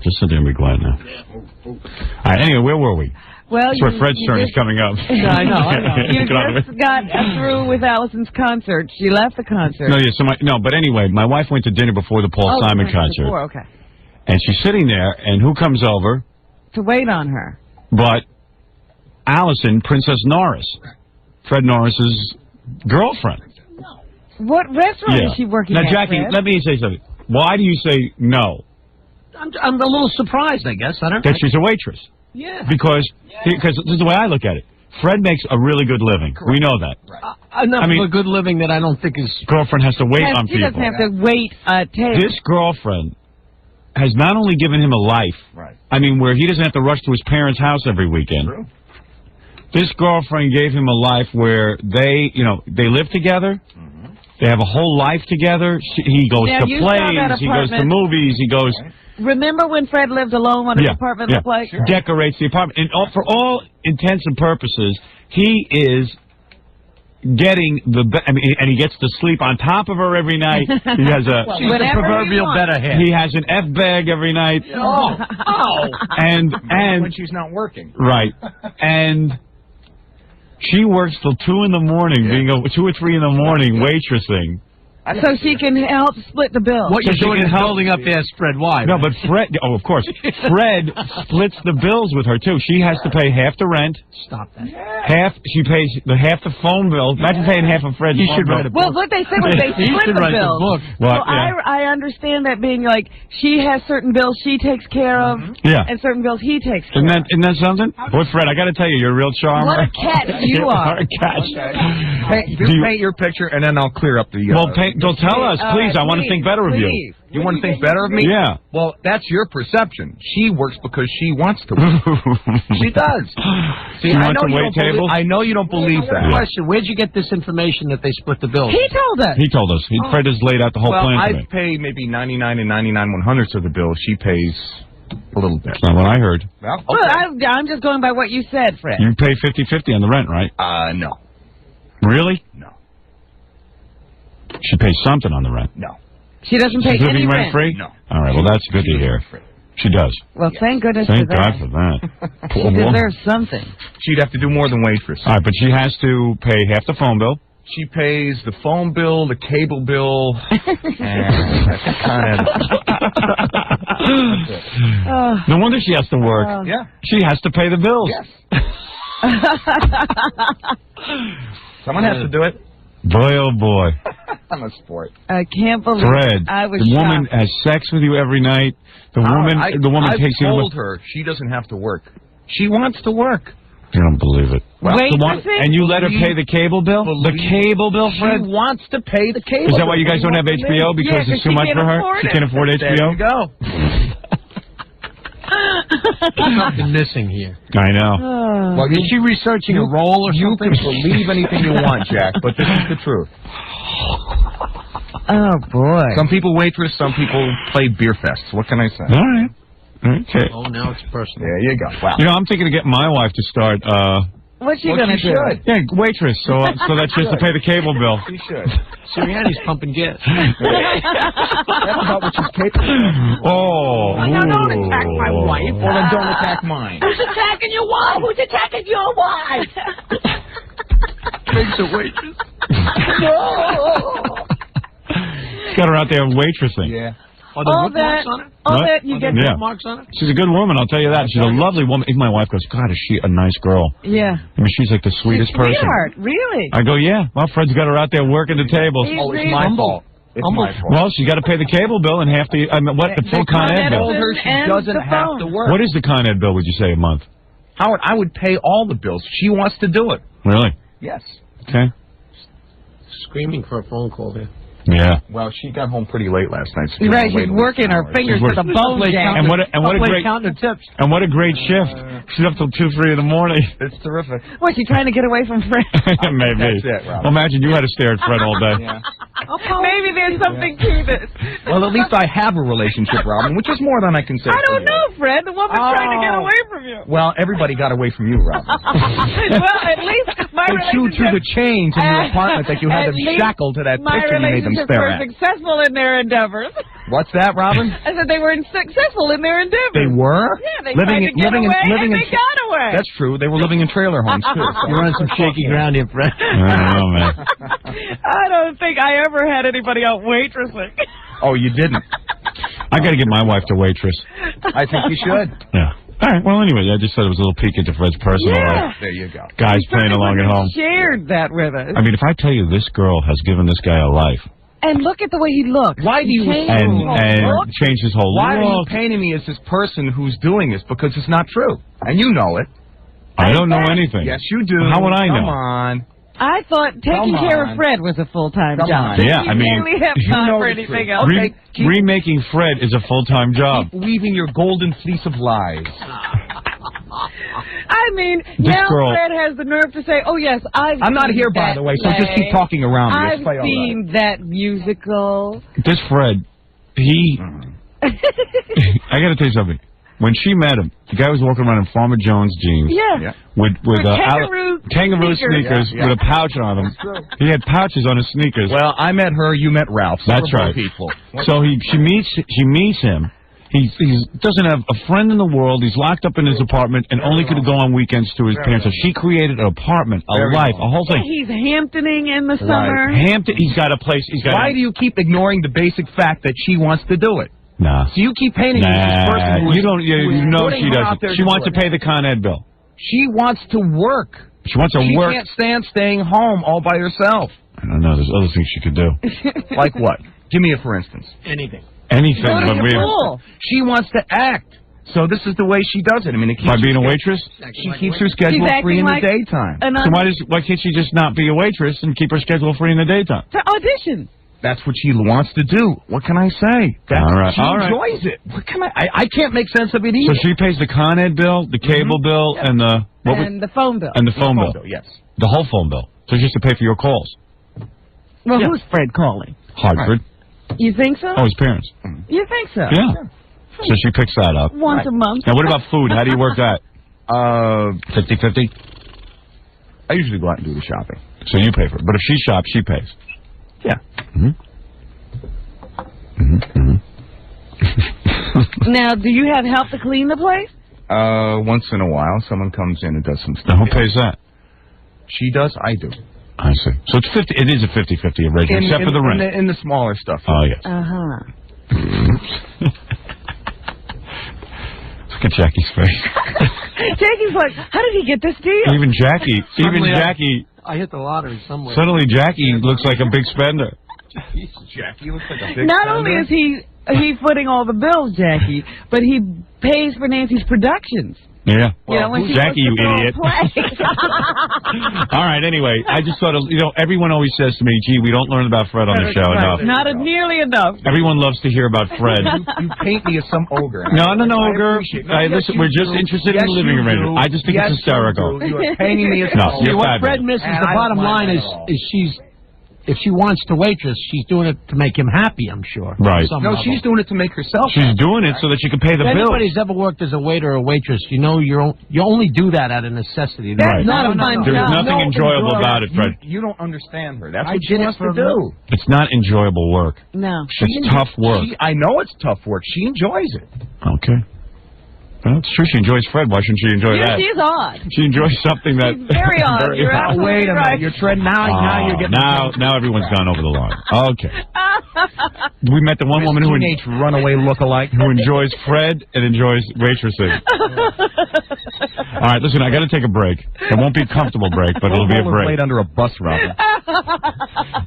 Just sit there and be quiet now. All right, anyway, where were we? Well, that's where Fred's turn is coming up. I know. You just got through with Allison's concert. She left the concert. But anyway, my wife went to dinner before the Paul Simon concert. Okay. And she's sitting there, and who comes over? To wait on her. But Allison, Princess Norris, Fred Norris's girlfriend. What restaurant is she working at, Jackie, Fred? let me say something. Why do you say no? I'm a little surprised, I guess. That she's a waitress. Yeah. Because this is the way I look at it. Fred makes a really good living. We know that. Enough I mean, of a good living that I don't think is... Girlfriend has to wait on She people. doesn't have to wait a table. This girlfriend has not only given him a life, I mean, where he doesn't have to rush to his parents' house every weekend. True. This girlfriend gave him a life where they live together. They have a whole life together. He goes Now, to you saw that plays. He goes to apartment. movies. He goes... Remember when Fred lived alone when his apartment looked like? Decorates the apartment. And for all intents and purposes, he is getting and he gets to sleep on top of her every night. He has She's the proverbial better half. He has an F-bag every night. And when she's not working. Right. And she works till 2 in the morning, being 2 or 3 in the morning waitressing. So she can help split the bill. What you're doing is building up ass Fred. Why? No, but Fred... Oh, of course. Fred splits the bills with her, too. She has to pay half the rent. Stop that. She pays half the phone bill. Imagine paying half of Fred's phone bill. Well, what they said was they split the bill. Well, I understand that being like she has certain bills she takes care of, Yeah. and certain bills he takes care of. Isn't that something? Boy, Fred, I got to tell you, you're a real charmer. What a catch you are. What a catch. Paint your picture, and then I'll clear up the... Well, tell us, please. I want to think better of you. You want to think better of me? Yeah. Well, that's your perception. She works because she wants to work. She does. See, She wants to wait tables? I know you don't believe that. Question, where'd you get this information that they split the bills? He told us. He told us. Fred has laid out the whole Well, plan I for me. pay maybe 99 and 99/100ths of the bill. She pays a little bit. That's not what I heard. Well, Well, I'm just going by what you said, Fred. You pay 50-50 on the rent, right? No. Really? No. She pays something on the rent. No. She doesn't pay She's any living rent. rent-free? No. All right, well, that's good to hear. She does. Well, thank goodness Thank for that. God for that. She Poor woman. deserves something. She'd have to do more than waitress. All right, but she has to pay half the phone bill. She pays the phone bill, the cable bill, and that's kind of... No wonder she has to work. Yeah. She has to pay the bills. Yes. Someone has to do it. Boy, oh boy. I'm a sport. I can't believe Fred, I was the woman shocked. has sex with you every night. The woman I've takes you. told her she doesn't have to work. She wants to work. You don't believe it. Waitressing? And you let her pay the cable bill? The cable bill, Fred? She wants to pay the cable. Is that why you guys don't have HBO? Because it's too much for her? She can't afford HBO? There you go. Something missing here. I know. Well, Is she researching a role or something? You can believe anything you want, Jack, but this is the truth. Oh, boy. Some people waitress, some people play beer fests. What can I say? All right. Okay. Oh, now it's personal. There you go. Wow. You know, I'm thinking of getting my wife to start, What's she Well, going to she do? should. yeah, waitress, so that she has to pay the cable bill. She should. Sirianni's pumping gas. That's about what she's capable of. Oh. Now, don't attack my wife. Well, then don't attack mine. Who's attacking your wife? Who's attacking your wife? Makes a waitress. Got her out there waitressing. Yeah. Are there All bookmarks that, on it? all What? that you get. Yeah. Bookmarks on it? She's a good woman, I'll tell you that. She's a lovely woman. Even my wife goes, God, is she a nice girl? Yeah. I mean, she's like the sweetest person. Sweetheart, really? I go, yeah. Well, Fred's got her out there working the tables. He's Oh, it's really my humble. fault. It's my fault. Well, she's got to pay the cable bill and half the, the full Con Ed I bill. told her she And doesn't the have phone. to work. What is the Con Ed bill, would you say, a month? Howard, I would pay all the bills. She wants to do it. Really? Yes. Okay. Screaming for a phone call here. Yeah. Well, she got home pretty late last night. So You're right, wait she's a week working her hours. fingers She's to the bone jam. And what a great counting the tips. and what a great shift. She's up till 2-3 in the morning. It's terrific. What, she trying to get away from Fred? Maybe. That's it, Rob. Well, imagine you had to stare at Fred all day. Yeah. Maybe there's something to this. Well, at least I have a relationship, Robin, which is more than I can say. I for don't you. know, Fred. The woman's trying to get Oh. away from you. Well, everybody got away from you, Robin. Well, at least my They chewed through the chains in your apartment that you had At them least shackled to that my picture you made them relationships stare were at. successful in their endeavors. What's that, Robin? I said they were successful in their endeavors. They were? Yeah, they tried to get away, and they got away. That's true. They were living in trailer homes, too. So. You're on some shaky ground here, Fred. I don't know, man. I don't think I ever had anybody out waitressing. Oh, you didn't? I got to get my wife to waitress. I think you should. Yeah. All right. Well, anyway, I just thought it was a little peek into Fred's personal life. There you go. Guys playing along at home. Shared that with us. I mean, if I tell you this girl has given this guy a life And look at the way he looks. Why do you and changed his whole Why are you look. painting me as this person who's doing this? Because it's not true. And you know it. I don't know anything. Yes, you do. How would I know? Come on. I thought taking care of Fred was a full-time job. Yeah, I mean, You really have time for anything else. Remaking Fred is a full-time job. Keep weaving your golden fleece of lies. I mean, This now girl- Fred has the nerve to say, "Oh yes, I'm not seen here, by that the way, so just keep play. talking around me. It's I've quite all seen that musical." This Fred, he... I got to tell you something. When she met him, the guy was walking around in Farmer Jones jeans. Yeah. With kangaroo Yeah, sneakers yeah. with a pouch on them. He had pouches on his sneakers. Well, I met her, you met Ralph. So That's we're right. both People. So she meets him. He doesn't have a friend in the world. He's locked up in his apartment and only could go on weekends to his parents. So she created an apartment, a Very life, well. a whole thing. He's Hamptoning in the summer. Hampton, he's got a place. He's got. Why do you keep ignoring the basic fact that she wants to do it? Nah. So you keep painting her as this person who is, you don't. who is You know putting she her out doesn't. there She to wants do to it. pay the Con Ed bill. She wants to work. She wants to work. She can't stand staying home all by herself. I don't know. There's other things she could do. Like what? Give me a for instance. Anything. Anything. Go to But the we, pool. She wants to act. So this is the way she does it. I mean, it keeps by being a her waitress. She keeps her schedule She's free in acting the like daytime. So why can't she just not be a waitress and keep her schedule free in the daytime? To audition. That's what she wants to do. What can I say? That's, All right, she all right. enjoys it. What can I can't make sense of it either. So she pays the Con Ed bill, the cable bill, and the And the phone bill. and the phone bill. Yes. The whole phone bill. So she has to pay for your calls. Well, who's Fred calling? Hartford. You think so? Oh, his parents. You think so? Yeah. So she picks that up. Once a month. Now, what about food? How do you work that? 50-50? I usually go out and do the shopping. So you pay for it. But if she shops, she pays. Yeah. Now, do you have help to clean the place? Once in a while, someone comes in and does some stuff. Now, who pays that? She does. I do. I see. So it's 50. It is a 50-50 arrangement, except for the rent. In the smaller stuff. Oh, yes. Uh-huh. Look at Jackie's face. Jackie's like, how did he get this deal? Even Jackie. I hit the lottery somewhere. Suddenly Jackie looks like a big spender. Jackie looks like a big Not spender. only is he footing all the bills, Jackie, but he pays for Nancy's productions. Yeah. You know, when she Jackie, you wants to idiot. throw a play. All right, anyway, I just thought, everyone always says to me, gee, we don't learn about Fred on the show enough. Not nearly enough. Everyone loves to hear about Fred. You paint me as some ogre. No, ogre. Yes, Listen, we're just interested in the living arrangement. I just think it's hysterical. You are painting me as No, an ogre. you're What Fred fabulous. misses, And the I bottom don't line mind is, at all. if she wants to waitress, she's doing it to make him happy, I'm sure. Right. Some No, level. she's doing it to make herself. She's doing it so that she can pay the If bill. anybody's ever worked as a waiter or a waitress, you know you only do that out of necessity. That's not a fun There's job. nothing enjoyable about it, Fred. You don't understand her. That's I what she did it wants for to do. It's not enjoyable work. No. It's tough work. I know it's tough work. She enjoys it. Okay. Well, it's true she enjoys Fred. Why shouldn't she enjoy that? She's odd. She enjoys something that... She's very odd. You're odd. absolutely Wait a minute. right. You're treading now you're getting Now everyone's gone over the line. Okay. We met the one woman who teenage runaway look-alike who enjoys Fred and enjoys waitressing. All right, listen, I got to take a break. It won't be a comfortable break, but it'll be a break. Laid under a bus, Robin.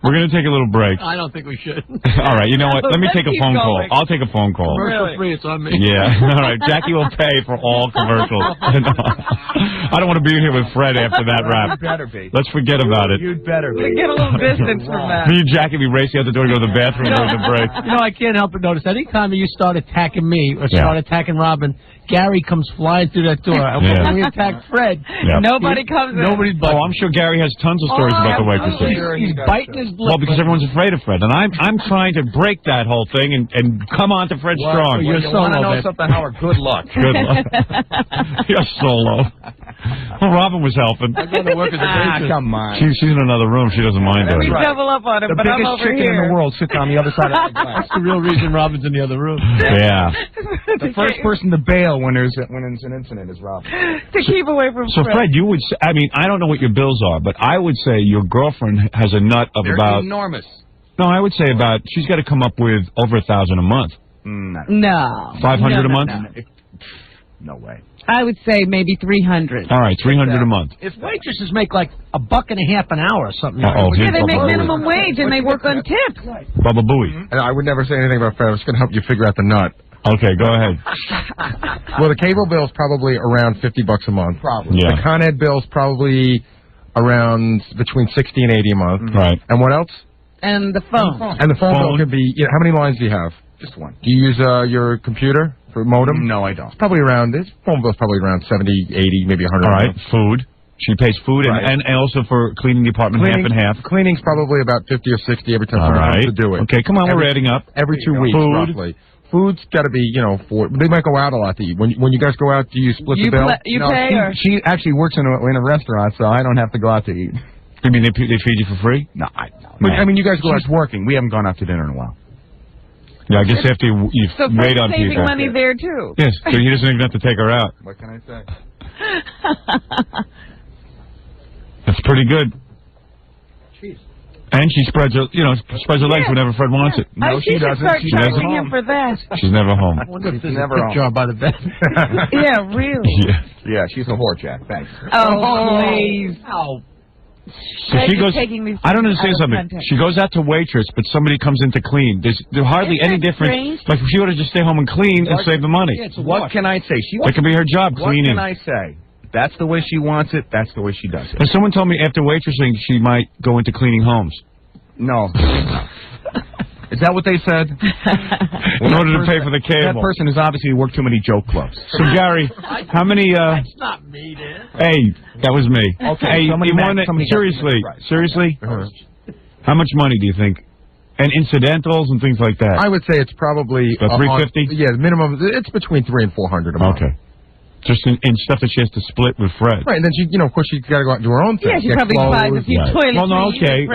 We're going to take a little break. I don't think we should. All right, you know what? Let me take a phone call. I'll take a phone call. Commercial free, it's on me. Yeah. All right, Jackie will pay for all commercials. I don't want to be here with Fred after that rap. You better be. Let's forget about it. You'd better be. Get a little distance from that. Me and Jackie be racing out the door to go to the bathroom during the break. You know, I can't help but notice anytime you start attacking me or Yeah. start attacking Robin, Gary comes flying through that door. And Yeah. when we attack Fred, Yeah. Nobody comes in. nobody's Oh, I'm sure Gary has tons of stories about the waitresses. He's biting his lip. Well, because everyone's afraid of Fred, and I'm trying to break that whole thing and come on to Fred Strong. You're You so want to low, know babe. something, Howard? Good luck. Good luck. You're so low. Well, Robin was helping. I go to work as a waitress. Come on. She's in another room. She doesn't mind We doing it. double up on him, The but I'm biggest over chicken here. in the world sits on the other side of the glass. That's the real reason Robin's in the other room. Yeah. The first person to bail when there's an incident is Robin. To keep away from So, Fred, you would say, I mean, I don't know what your bills are, but I would say your girlfriend has a nut of They're about... enormous. No, I would say about... She's got to come up with over $1,000 a month. No. 500 a month? No way. I would say maybe 300. All right, 300 a month. If waitresses make like $1.50 an hour or something, Uh-oh, Yeah, they make Bubba minimum wage and they work on tips. Booey. I would never say anything about Fred. I was going to help you figure out the nut. Okay, go ahead. Well, the cable bill's probably around $50 a month. Probably. Yeah. The Con Ed bill's probably around between $60 and $80 a month. Right. And what else? And the phone. And the phone bill could be. How many lines do you have? Just one. Do you use your computer for modem? No, I don't. It's probably around. This phone bill's probably around 70, 80, maybe 100. All right. Food. She pays food and also for cleaning the apartment half and half. Cleaning's probably about 50 or 60 every time someone comes to do it. Okay, come on, we're adding up. Every 2 weeks, roughly. Food's got to be, they might go out a lot to eat. When you guys go out, do you split the bill? She actually works in a restaurant, so I don't have to go out to eat. You mean they feed you for free? No, I mean, you guys go out. She's working. We haven't gone out to dinner in a while. Yeah, I guess after you So wait on saving people. money there, too. Yes, so he doesn't even have to take her out. What can I say? That's pretty good. Jeez. And she spreads her legs whenever Fred wants it. No, she doesn't. Start charging him for that. She's never home. I wonder if there's a picture by the bed. Yeah, really. Yeah, she's a whore, Jack. Thanks. Oh, please. Oh. So she goes. I don't understand something. She goes out to waitress, but somebody comes in to clean. There's hardly any difference. Like if she would have just stay home and clean and save the money. What can I say? That could be her job, cleaning. What can I say? That's the way she wants it. That's the way she does it. But someone told me after waitressing, she might go into cleaning homes. No. Is that what they said? In order to pay for the cable. That person has obviously worked too many joke clubs. So, Gary, how many... That's not me, Dan. Hey, that was me. Okay, hey, seriously? How much money do you think? And incidentals and things like that? I would say it's probably... About $350? Yeah, minimum. It's between $300 and $400 a month. Okay. Just in stuff that she has to split with Fred. Right, and then she, of course, she's got to go out and do her own thing. Yeah, she probably buys a few toiletries. Well, no, okay.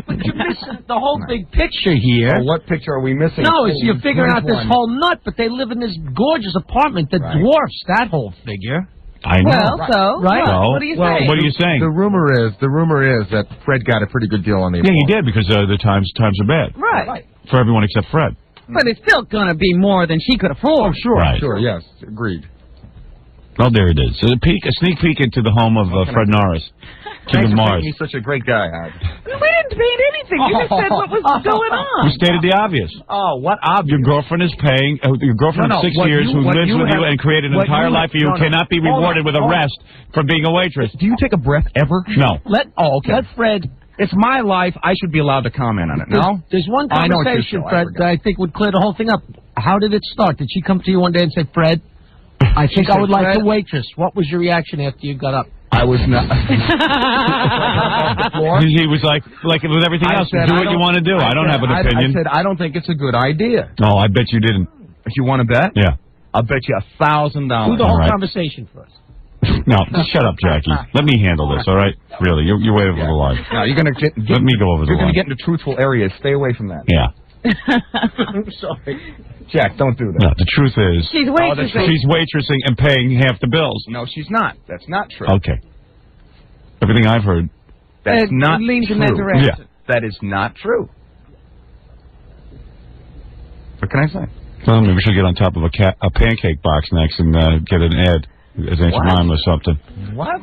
But you're missing the whole big picture here. Well, what picture are we missing? No, it's you're figuring out this whole nut, but they live in this gorgeous apartment that dwarfs that whole figure. I know. Well, so right? What are you saying? What are you saying? The rumor is that Fred got a pretty good deal on the apartment. Yeah, he did because the times are bad. Right. For everyone except Fred. But it's still going to be more than she could afford. Oh, sure, Right. sure, yes, agreed. Oh, there it is. So a sneak peek into the home of Fred Norris, King of Mars. He's such a great guy, Howard. We didn't paint anything. You just said what was going on. You stated the obvious. Oh, what obvious? Your girlfriend is paying. Your girlfriend of 6 years who lives with you and created an entire life for you cannot be rewarded with a rest for being a waitress. Do you take a breath ever? No. Let Fred. It's my life. I should be allowed to comment on it. No? There's one conversation, Fred, that I think would clear the whole thing up. How did it start? Did she come to you one day and say, Fred, I think I would like to waitress? What was your reaction after you got up? I was not. He was like with everything else, do what you want to do. I don't have an opinion. I said, I don't think it's a good idea. No, I bet you didn't. If you want to bet? Yeah. I'll bet you $1,000. Do the whole conversation first. No, shut up, Jackie. Let me handle this, all right? Really, you're way over the line. No, you're going to get... Let me go over the line. You're going to get into truthful areas. Stay away from that. Yeah. I'm sorry. Jack, don't do that. No, the truth is... She's waitressing. She's waitressing and paying half the bills. No, she's not. That's not true. Okay. Everything I've heard... That's not leans true. in that direction. Yeah. That is not true. What can I say? Well, maybe we should get on top of a pancake box next and get an ad as Aunt Jemima or something. What?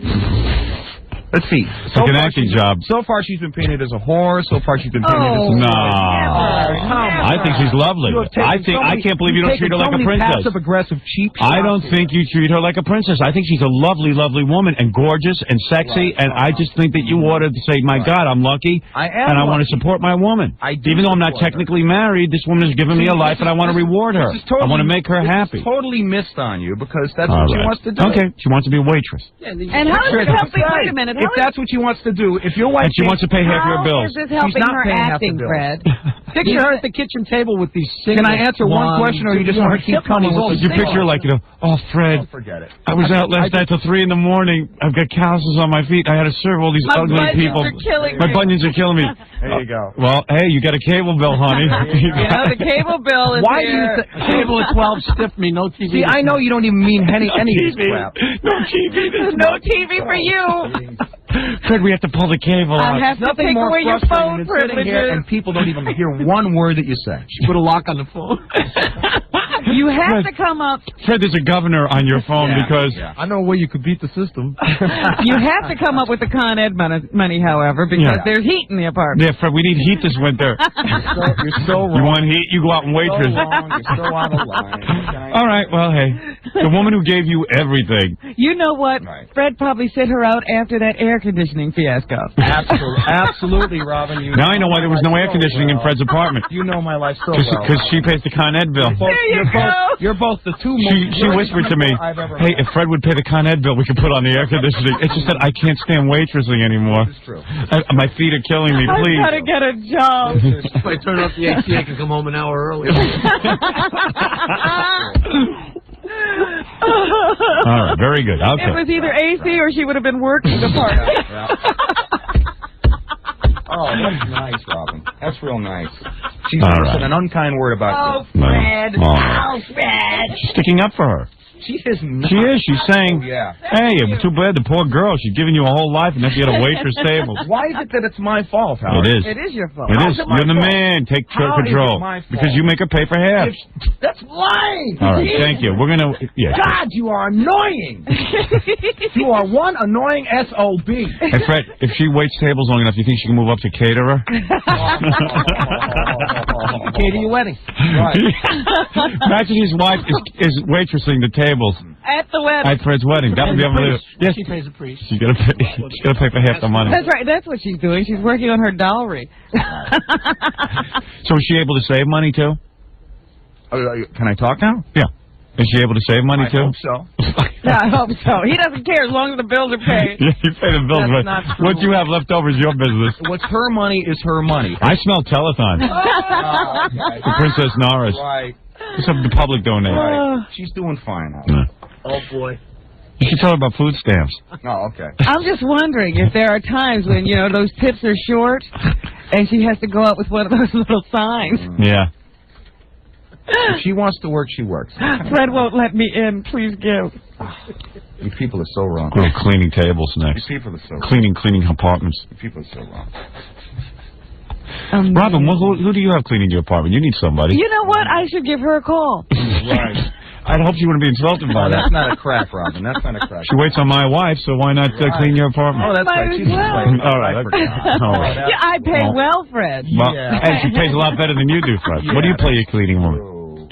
Let's see. It's like an acting job. So far, she's been painted as a whore. So far, she's been painted as a... No. I think she's lovely. I can't believe you don't treat her like a princess. Passive-aggressive, cheap I don't think you treat her like a princess. I think she's a lovely, lovely woman and gorgeous and sexy. And I just think that you ought to say, my God, I'm lucky. I am and I want to lucky. support my woman. Even though I'm not technically married, this woman has given me a life and I want to reward her. I want to make her happy. Totally missed on you because that's what she wants to do. Okay, she wants to be a waitress. And how is it helping? Wait a minute. If that's what she wants to do, if your wife... And she wants to pay half your bills. How is this helping her acting, Fred? Picture her at the kitchen table with these singles. Can I answer one question, or you just want to keep coming with You picture her like, oh, Fred, forget it. I was out last night till 3 in the morning. I've got calluses on my feet. I had to serve all these ugly people. My bunions are killing me. There you go. Well, hey, you got a cable bill, honey. The cable bill is Why here. do you cable at 12 stiff me, no TV? See, I know you don't even mean any of this crap. No TV. No TV for you. Fred, we have to pull the cable out. I'll have to Nothing take more away your frustrating phone than sitting here privileges. and people don't even hear one word that you say. She put a lock on the phone. You have to come up. Fred, there's a governor on your phone because I know a way you could beat the system. You have to come up with the Con Ed money, however, because there's heat in the apartment. Yeah, Fred, we need heat this winter. You're so wrong. You want heat? You go out and waitress. So wrong. You're so out of line. All right, well, hey, the woman who gave you everything. You know what? Fred probably sent her out after that air conditioning fiasco. Absolutely, Robin. Now I know why there was no air conditioning in Fred's apartment. You know my life so well. Because she pays the Con Ed bill. You're both the two most... She whispered to me, hey, if Fred would pay the Con Ed bill, we could put on the air conditioning. It's just that I can't stand waitressing anymore. It's true. My feet are killing me, please. I've got to get a job. If I turn off the AC, I can come home an hour early. All right, very good. Okay. It was either AC or she would have been working the part. Oh, that's nice, Robin. That's real nice. She's All never right. said an unkind word about you. Fred. All right. Fred. She's sticking up for her. She is not. She is. She's saying, Oh, yeah. hey, it was too bad the poor girl. She's giving you a whole life and then she had a waitress table. Why is it that it's my fault, Howard? It is. It is your fault. It How is. is it my You're the fault? man. Take How is it control. my fault? Because you make her pay for half. That's lying. All right. Thank you. We're going to... Yeah. God, you are annoying. You are one annoying SOB. Hey, Fred, if she waits tables long enough, you think she can move up to caterer? Cater your wedding. Right. Imagine his wife is waitressing the tables At the wedding. at Fred's wedding. That would be unbelievable. Yes. She pays the priest. She's got to pay for half the money. That's right. That's what she's doing. She's working on her dowry. So is she able to save money, too? Can I talk now? Yeah. Is she able to save money, I too? hope so. Yeah, I hope so. He doesn't care as long as the bills are paid. Yeah, you pay the bills, That's but not true. what you have left over is your business. What's her money is her money. I smell telethon. The Princess Norris. Right. Some the public donate. Right. She's doing fine. Oh, boy. You should tell her about food stamps. Oh, okay. I'm just wondering if there are times when, you know, those tips are short and she has to go out with one of those little signs. Yeah. If she wants to work, she works. Fred won't let me in. Please give. You people are so wrong. We're cleaning tables next. You people are so wrong. Cleaning apartments. You people are so wrong. Robin, who do you have cleaning your apartment? You need somebody. You know what? I should give her a call. Right. I'd hope she wouldn't be insulted by that. That's not a crack, Robin. That's not a crack. She waits on my wife, so why not clean your apartment? Oh, that's Might right. as She's well. All right. I forgot. All right. Yeah, I pay well, Fred. Well, and she pays a lot better than you do, Fred. What do you pay your cleaning woman?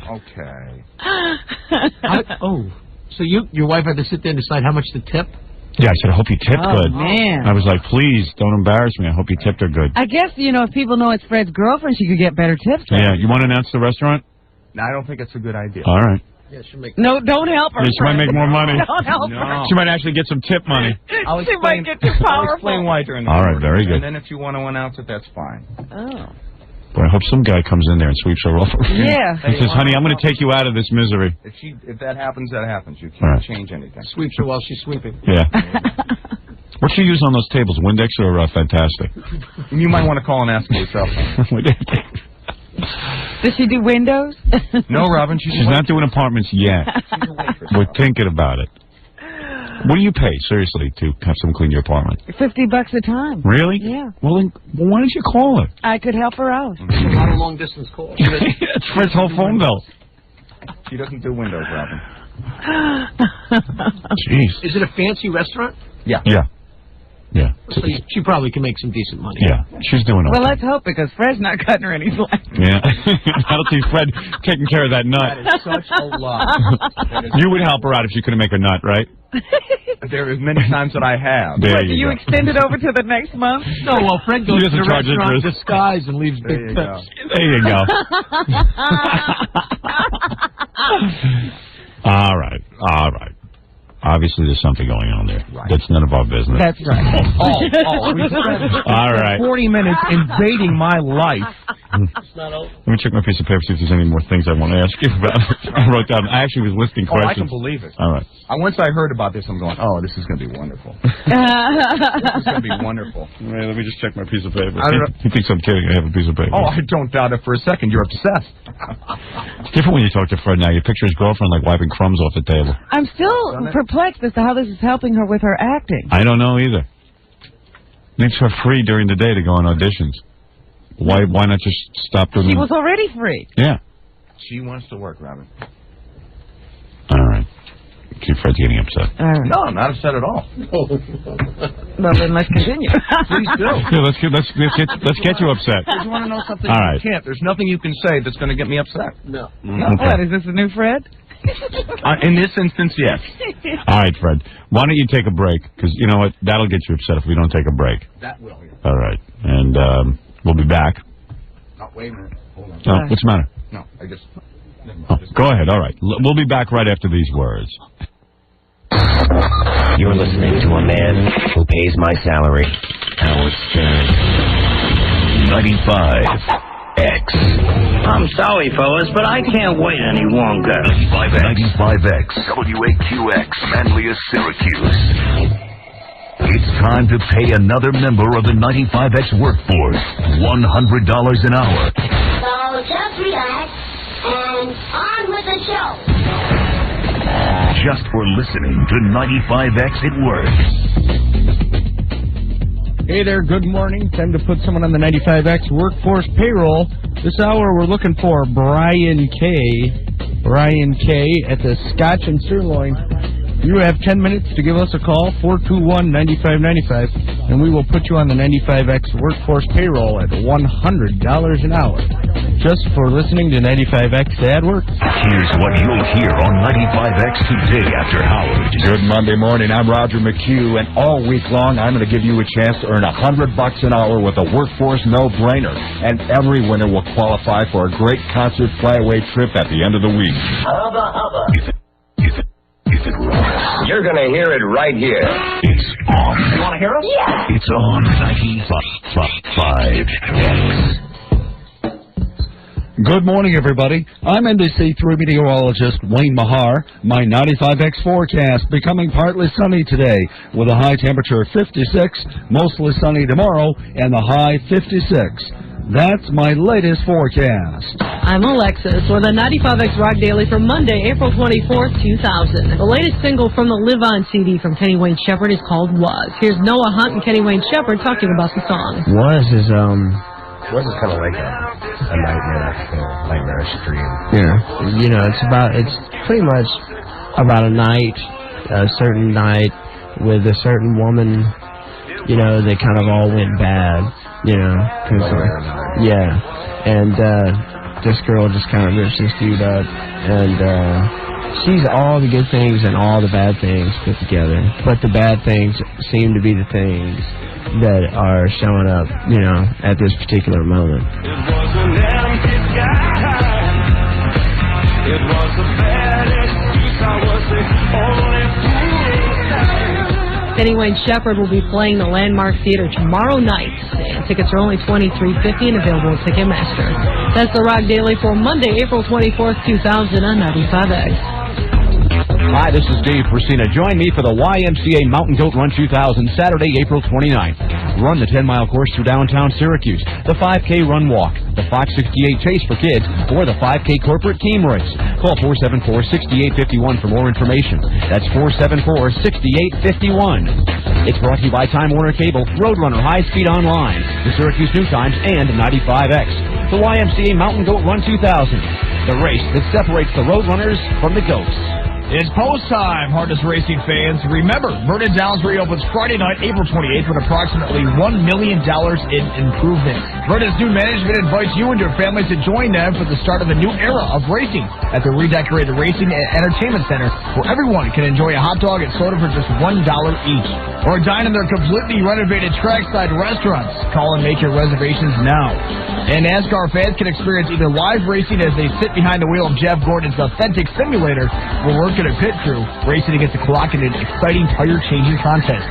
Okay. So your wife had to sit there and decide how much to tip? Yeah, I said, I hope you tipped Oh, good. man. I was like, please, don't embarrass me. I hope you tipped her good. I guess, you know, if people know it's Fred's girlfriend, she could get better tips. Yeah, you want to announce the restaurant? No, I don't think it's a good idea. All right. Yeah, she'll make... No, don't help her. Yeah, she might make more money. Don't help her. She might actually get some tip money. She might get too I'll powerful. explain why during the All right, break. very good. And then if you want to announce it, that's fine. Oh. Boy, I hope some guy comes in there and sweeps her off. Yeah. He says, honey, I'm going to take you out of this misery. If that happens, that happens. You can't All right. change anything. Sweeps her while she's sweeping. Yeah. What's she use on those tables, Windex or Fantastic? You might want to call and ask her yourself. Does she do windows? No, Robin, She's not doing apartments yet. We're thinking about it. What do you pay, seriously, to have someone clean your apartment? $50 a time. Really? Yeah. Well, then, why don't you call her? I could help her out. A lot of long-distance calls. It's Fred's whole phone bill. She doesn't do windows, Robin. Jeez. Is it a fancy restaurant? Yeah. Yeah. Yeah. So she probably can make some decent money. Yeah. She's doing Well, okay. let's hope, because Fred's not cutting her any slack. Yeah. I don't see Fred taking care of that nut. That is such a lot. You would help her out if she couldn't make a nut, right? There are many times that I have. There Do you extend it over to the next month? No, well, Fred goes He to the doesn't charge restaurant interest. disguised and leaves There big you tips. There you go. All right. All right. Obviously, there's something going on there. Right. That's none of our business. That's right. All right. 40 minutes invading my life. Let me check my piece of paper, see if there's any more things I want to ask you about. I wrote down. I actually was listing Oh, I questions. can believe it. All right. Once I heard about this, I'm going, oh, this is going to be wonderful. This is going to be wonderful. Wait, let me just check my piece of paper. I don't know. He thinks I'm kidding. I have a piece of paper. Oh, I don't doubt it for a second. You're obsessed. It's different when you talk to Fred now. You picture his girlfriend like wiping crumbs off the table. I'm still perplexed as to how this is helping her with her acting. I don't know either. Makes her free during the day to go on auditions. Why not just stop doing She them? was already free. Yeah. She wants to work, Robin. All right. See, Fred's getting upset. No, I'm not upset at all. Well, then let's continue. Please do. Yeah, let's get you upset. You want to know something? All right. You can't. There's nothing you can say that's going to get me upset. No. Okay. What, is this a new Fred? In this instance, yes. All right, Fred. Why don't you take a break? Because you know what? That'll get you upset if we don't take a break. That will. Yeah. All right. And we'll be back. Oh, wait a minute. Hold on. Oh, what's the matter? No, I just... Oh, go ahead. All right. We'll be back right after these words. You're listening to a man who pays my salary. Howard Stern. 95X. I'm sorry, fellas, but I can't wait any longer. 95X. WAQX. Manlius, Syracuse. It's time to pay another member of the 95X workforce $100 an hour. So just relax and on with the show. Just for listening to 95X at work. Hey there, good morning. Time to put someone on the 95X workforce payroll. This hour we're looking for Brian K. Brian K. at the Scotch and Sirloin. You have 10 minutes to give us a call, 421-9595, and we will put you on the 95X workforce payroll at $100 an hour. Just for listening to 95X at work. Here's what you'll hear on 95X today after Howard. Good Monday morning. I'm Roger McHugh, and all week long I'm going to give you a chance to earn $100 an hour with a workforce no-brainer. And every winner will qualify for a great concert flyaway trip at the end of the week. Hubba, hubba. You're going to hear it right here. It's on. You want to hear it? Yeah. It's on 95X. Good morning, everybody. I'm NBC3 meteorologist Wayne Mahar. My 95X forecast becoming partly sunny today with a high temperature of 56, mostly sunny tomorrow, and the high 56. That's my latest forecast. I'm Alexis with a 95X Rock Daily for Monday, April 24th, 2000. The latest single from the Live On CD from Kenny Wayne Shepherd is called Was. Here's Noah Hunt and Kenny Wayne Shepherd talking about the song. Was is kind of like a nightmarish dream. Yeah. You know, it's pretty much about a night, a certain night with a certain woman, you know, that kind of all went bad, you know. Yeah. And this girl just kind of rips this dude up, and she's all the good things and all the bad things put together. But the bad things seem to be the things that are showing up, you know, at this particular moment. It was an empty sky. It was a bad excuse. I was the only fool. Kenny Wayne Shepherd will be playing the Landmark Theater tomorrow night. And tickets are only $23.50 and available at Ticketmaster. That's the Rock Daily for Monday, April 24th, 2000 on 95X. Hi, this is Dave Persina. Join me for the YMCA Mountain Goat Run 2000, Saturday, April 29th. Run the 10-mile course through downtown Syracuse, the 5K Run Walk, the Fox 68 Chase for kids, or the 5K Corporate Team Race. Call 474-6851 for more information. That's 474-6851. It's brought to you by Time Warner Cable, Roadrunner High Speed Online, the Syracuse New Times, and 95X. The YMCA Mountain Goat Run 2000, the race that separates the Roadrunners from the Goats. It's post time, Harness Racing fans. Remember, Vernon Downs reopens Friday night, April 28th, with approximately $1 million in improvements. Vernon's new management invites you and your family to join them for the start of a new era of racing at the redecorated Racing and Entertainment Center, where everyone can enjoy a hot dog and soda for just $1 each. Or dine in their completely renovated trackside restaurants. Call and make your reservations now. And NASCAR fans can experience either live racing as they sit behind the wheel of Jeff Gordon's authentic simulator, or work in a pit crew, racing against the clock in an exciting tire-changing contest.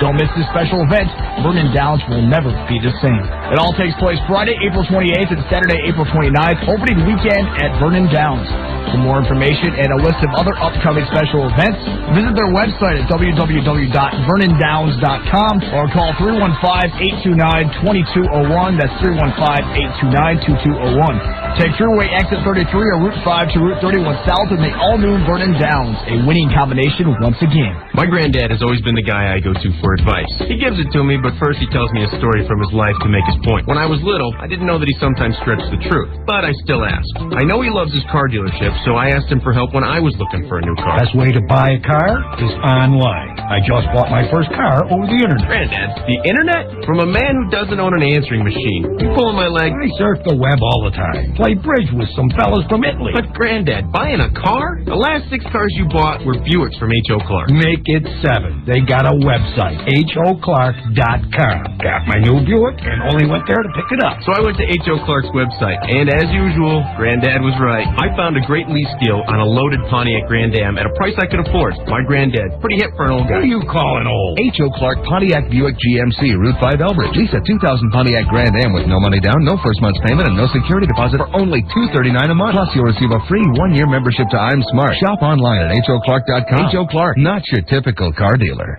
Don't miss this special event. Vernon Downs will never be the same. It all takes place Friday, April 28th and Saturday, April 29th, opening weekend at Vernon Downs. For more information and a list of other upcoming special events, visit their website at www.vernondowns.com or call 315-829-2201. That's 315-829-2201. Take Thruway Exit 33 or Route 5 to Route 31 South in the all-new Vernon Downs. A winning combination once again. My granddad has always been the guy I go to for advice. He gives it to me, but first he tells me a story from his life to make his point. When I was little, I didn't know that he sometimes stretched the truth, but I still ask. I know he loves his car dealership, so I asked him for help when I was looking for a new car. Best way to buy a car is online. I just bought my first car over the internet. Granddad, the internet? From a man who doesn't own an answering machine. You pulling my leg? I surf the web all the time. Play bridge with some fellas from Italy. But Granddad, buying a car? The last 6 cars you bought were Buicks from H.O. Clark. Make it 7. They got a website, HOClark.com. Got my new Buick and only went there to pick it up. So I went to H.O. Clark's website, and as usual, Granddad was right. I found a great lease deal on a loaded Pontiac Grand Am at a price I could afford. My granddad, pretty hip for an old guy. Who are you calling old? H.O. Clark Pontiac Buick GMC, Route 5 Elbridge. Lease a 2000 Pontiac Grand Am with no money down, no first month's payment, and no security deposit for only $239 a month. Plus, you'll receive a free 1-year membership to I'm Smart. Shop online at HOClark.com. H.O. Clark, not your typical car dealer.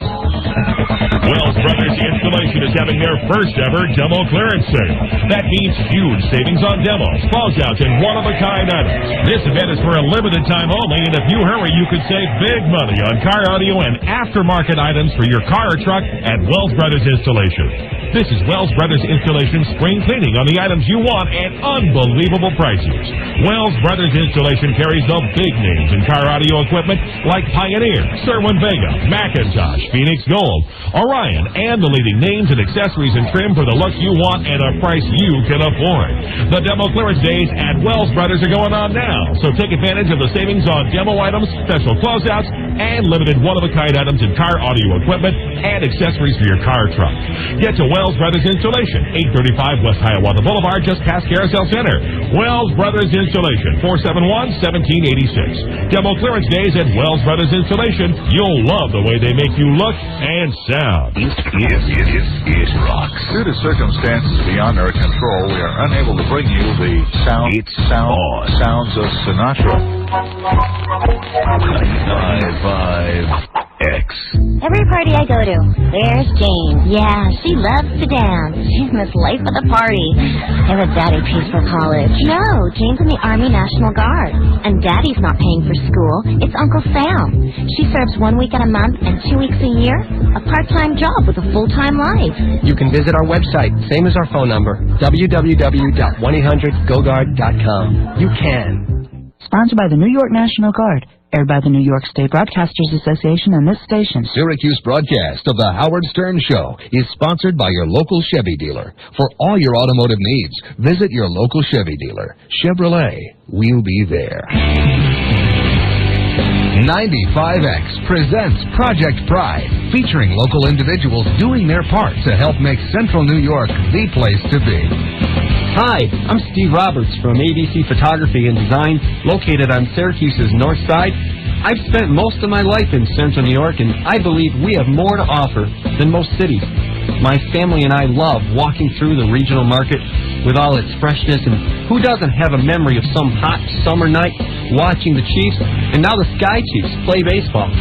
Wells Brothers Installation is having their first ever demo clearance sale. That means huge savings on demos, closeouts, and one-of-a-kind items. This event is for a limited time only, and if you hurry, you could save big money on car audio and aftermarket items for your car or truck at Wells Brothers Installation. This is Wells Brothers Installation spring cleaning on the items you want at unbelievable prices. Wells Brothers Installation carries the big names in car audio equipment like Pioneer, Cerwin-Vega, Macintosh, Phoenix Gold, Orion, and the leading names and accessories and trim for the look you want at a price you can afford. The demo clearance days at Wells Brothers are going on now, so take advantage of the savings on demo items, special closeouts, and limited one-of-a-kind items in car audio equipment and accessories for your car or truck. Get to Wells Brothers Installation, 835 West Hiawatha Boulevard, just past Carousel Center. Wells Brothers Installation, 471-1786. Demo clearance days at Wells Brothers Installation. You'll love the way they make you look and sound. It rocks. Due to circumstances beyond our control, we are unable to bring you the sounds of Sinatra. 95X. Every party I go to, there's Jane. Yeah, she loves to dance. She's Miss Life of the party. I have a daddy pays for college. No, Jane's in the Army National Guard. And daddy's not paying for school. It's Uncle Sam. She serves 1 week at a month and 2 weeks a year. A part-time job with a full-time life. You can visit our website, same as our phone number, www.1800GoGuard.com. You can. Sponsored by the New York National Guard. Aired by the New York State Broadcasters Association and this station. Syracuse broadcast of the Howard Stern Show is sponsored by your local Chevy dealer. For all your automotive needs, visit your local Chevy dealer. Chevrolet, we'll be there. 95X presents Project Pride, featuring local individuals doing their part to help make Central New York the place to be. Hi, I'm Steve Roberts from ABC Photography and Design, located on Syracuse's north side. I've spent most of my life in Central New York, and I believe we have more to offer than most cities. My family and I love walking through the regional market with all its freshness, and who doesn't have a memory of some hot summer night watching the Chiefs, and now the Sky Chiefs play baseball.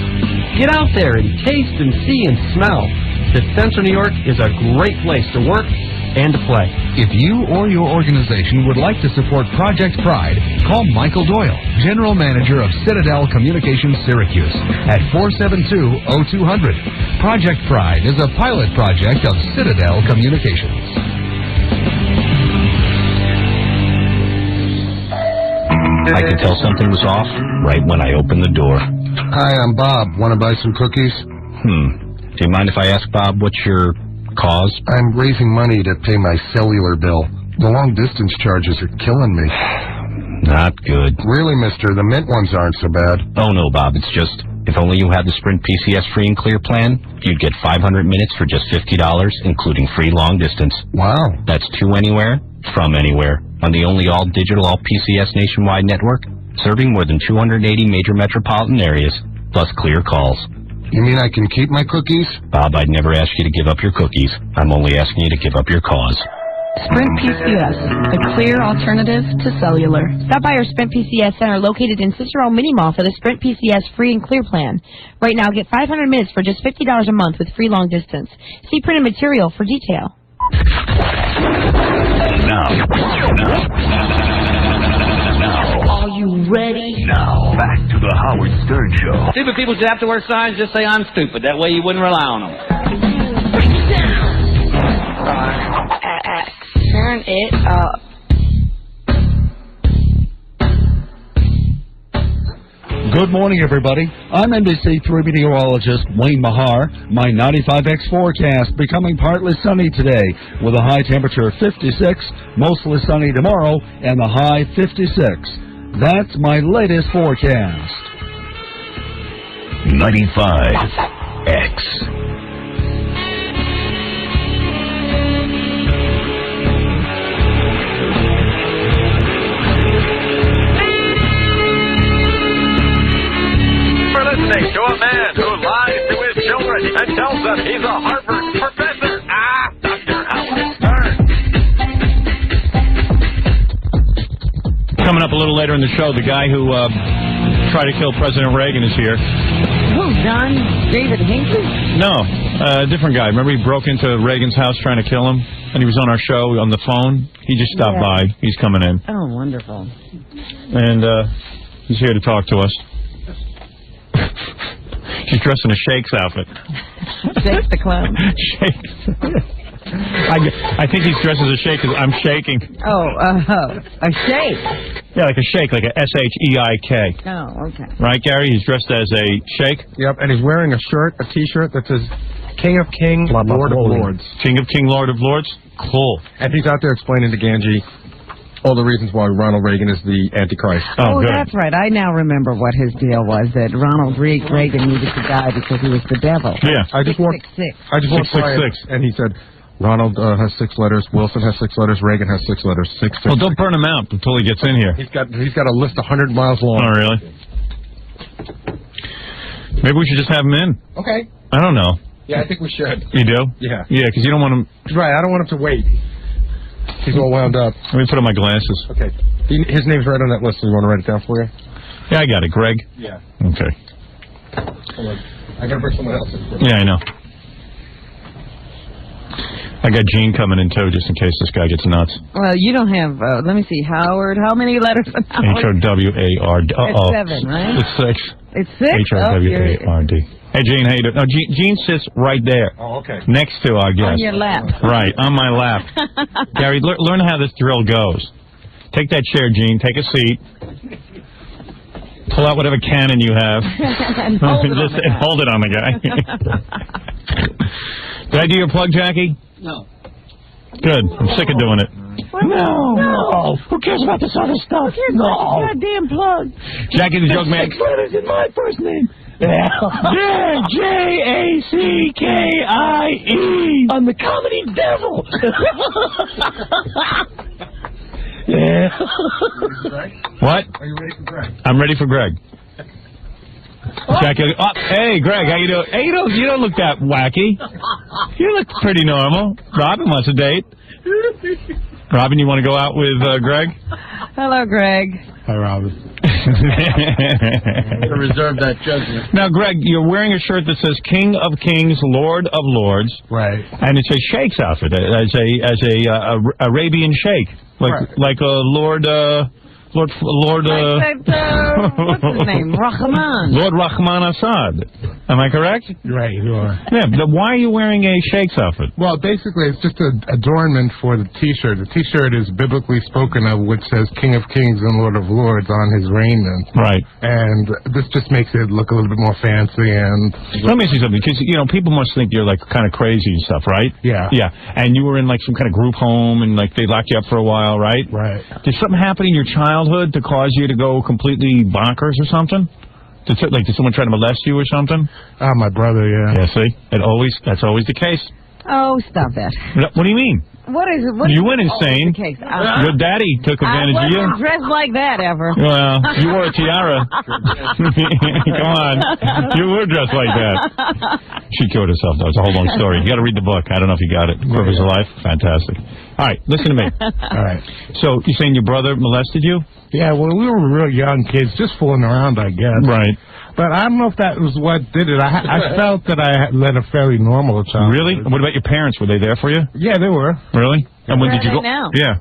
Get out there and taste and see and smell that Central New York is a great place to work and to play. If you or your organization would like to support Project Pride, call Michael Doyle, General Manager of Citadel Communications Syracuse, at 472-0200. Project Pride is a pilot project of Citadel Communications. I could tell something was off right when I opened the door. Hi, I'm Bob. Want to buy some cookies? Do you mind if I ask, Bob, what's your cause? I'm raising money to pay my cellular bill. The long-distance charges are killing me. Not good. Really, mister, the Mint ones aren't so bad. Oh, no, Bob, it's just, if only you had the Sprint PCS free and clear plan, you'd get 500 minutes for just $50, including free long distance. Wow. That's 2 anywhere, from anywhere, on the only all-digital, all-PCS nationwide network, serving more than 280 major metropolitan areas, plus clear calls. You mean I can keep my cookies? Bob, I'd never ask you to give up your cookies. I'm only asking you to give up your cause. Sprint PCS, the clear alternative to cellular. Stop by our Sprint PCS Center located in Cicero Mini Mall for the Sprint PCS free and clear plan. Right now, get 500 minutes for just $50 a month with free long distance. See printed material for detail. Now. ready? Now, back to the Howard Stern Show. Stupid people should have to wear signs just say I'm stupid. That way you wouldn't rely on them. Turn it up. Good morning, everybody. I'm NBC3 meteorologist Wayne Mahar. My 95X forecast becoming partly sunny today with a high temperature of 56, mostly sunny tomorrow, and the high 56. That's my latest forecast. 95X. Listening to a man who lies to his children and tells them he's a Harvard professor. Dr. Howard Stern. Coming up a little later in the show, the guy who tried to kill President Reagan is here. Who, John David Hinckley? No, a different guy. Remember he broke into Reagan's house trying to kill him? And he was on our show on the phone. He just stopped by. He's coming in. Oh, wonderful. And he's here to talk to us. She's dressed in a Shakes outfit. Shakes the clown. Shakes. I think he's dressed as a shake because I'm shaking. Oh, a shake. Yeah, like a shake, like a S-H-E-I-K. Oh, okay. Right, Gary? He's dressed as a shake? Yep, and he's wearing a shirt, a T-shirt that says King of King, Lord of Lords. King of King, Lord of Lords? Cool. And he's out there explaining to Ganji all the reasons why Ronald Reagan is the Antichrist. Oh, that's right. I now remember what his deal was, that Ronald Reagan needed to die because he was the devil. Yeah. I just walked by him, and he said, Ronald has 6 letters, Wilson has 6 letters, Reagan has 6 letters. 6, 6. Well, don't burn him out until he gets in here. He's got a list 100 miles long. Oh, really? Maybe we should just have him in. Okay. I don't know. Yeah, I think we should. You do? Yeah. Yeah, because you don't want him... Right, I don't want him to wait. He's all wound up. Let me put on my glasses. Okay. His name's right on that list. You want to write it down for you? Yeah, I got it. Greg? Yeah. Okay. Hold on. I got to bring someone else in. Yeah, I know. I got Gene coming in, too, just in case this guy gets nuts. Well, you don't have, let me see, Howard. How many letters in Howard? H-O-W-A-R-D. It's 7, right? It's 6. It's 6? H-O-W-A-R-D. Hey, Gene, how you doing? No, Gene sits right there. Oh, okay. Next to our guest. On your lap. Right, on my lap. Gary, learn how this drill goes. Take that chair, Gene. Take a seat. Pull out whatever cannon you have. and hold hold it on the guy. Did I do your plug, Jackie? No. Good. I'm sick of doing it. No. Who cares about this other stuff? Here's my goddamn plug. Jackie the Joke Man. 6 letters in my first name. Yeah, J-A-C-K-I-E. I'm the comedy devil. Yeah. What? Are you ready for Greg? I'm ready for Greg. Jackie, hey, Greg, how you doing? Hey, you don't look that wacky. You look pretty normal. Robin wants a date. Robin, you want to go out with Greg? Hello, Greg. Hi, Robin. I'm reserve that judgment. Now, Greg, you're wearing a shirt that says King of Kings, Lord of Lords. Right. And it's a Shakes outfit, as a Arabian Sheikh. Like a Lord, what's his name? Rahman. Lord Rahman Assad. Am I correct? Right, you are. Yeah, but why are you wearing a Shakes outfit? Well, basically, it's just an adornment for the T-shirt. The T-shirt is biblically spoken of, which says King of Kings and Lord of Lords on his raiment. Right. And this just makes it look a little bit more fancy. And let me ask you something, because, people must think you're, kind of crazy and stuff, right? Yeah. Yeah. And you were in, some kind of group home, and, they locked you up for a while, right? Right. Did something happen in your childhood to cause you to go completely bonkers or something? Did someone try to molest you or something? My brother, yeah. Yeah, see? That's always the case. Oh, stop that. What do you mean? What is it? You went insane. Your daddy took advantage of you. I wasn't dressed like that ever. Well, you wore a tiara. Come on. You were dressed like that. She killed herself, though. It's a whole long story. You got to read the book. I don't know if you got it. Quivers of Life. Fantastic. All right, listen to me. All right. So, you're saying your brother molested you? Yeah, well, we were real young kids, just fooling around, I guess. Right. But I don't know if that was what did it. I felt that I had led a fairly normal childhood. Really? What about your parents? Were they there for you? Yeah, they were. Really? And when did you go? Now? Yeah.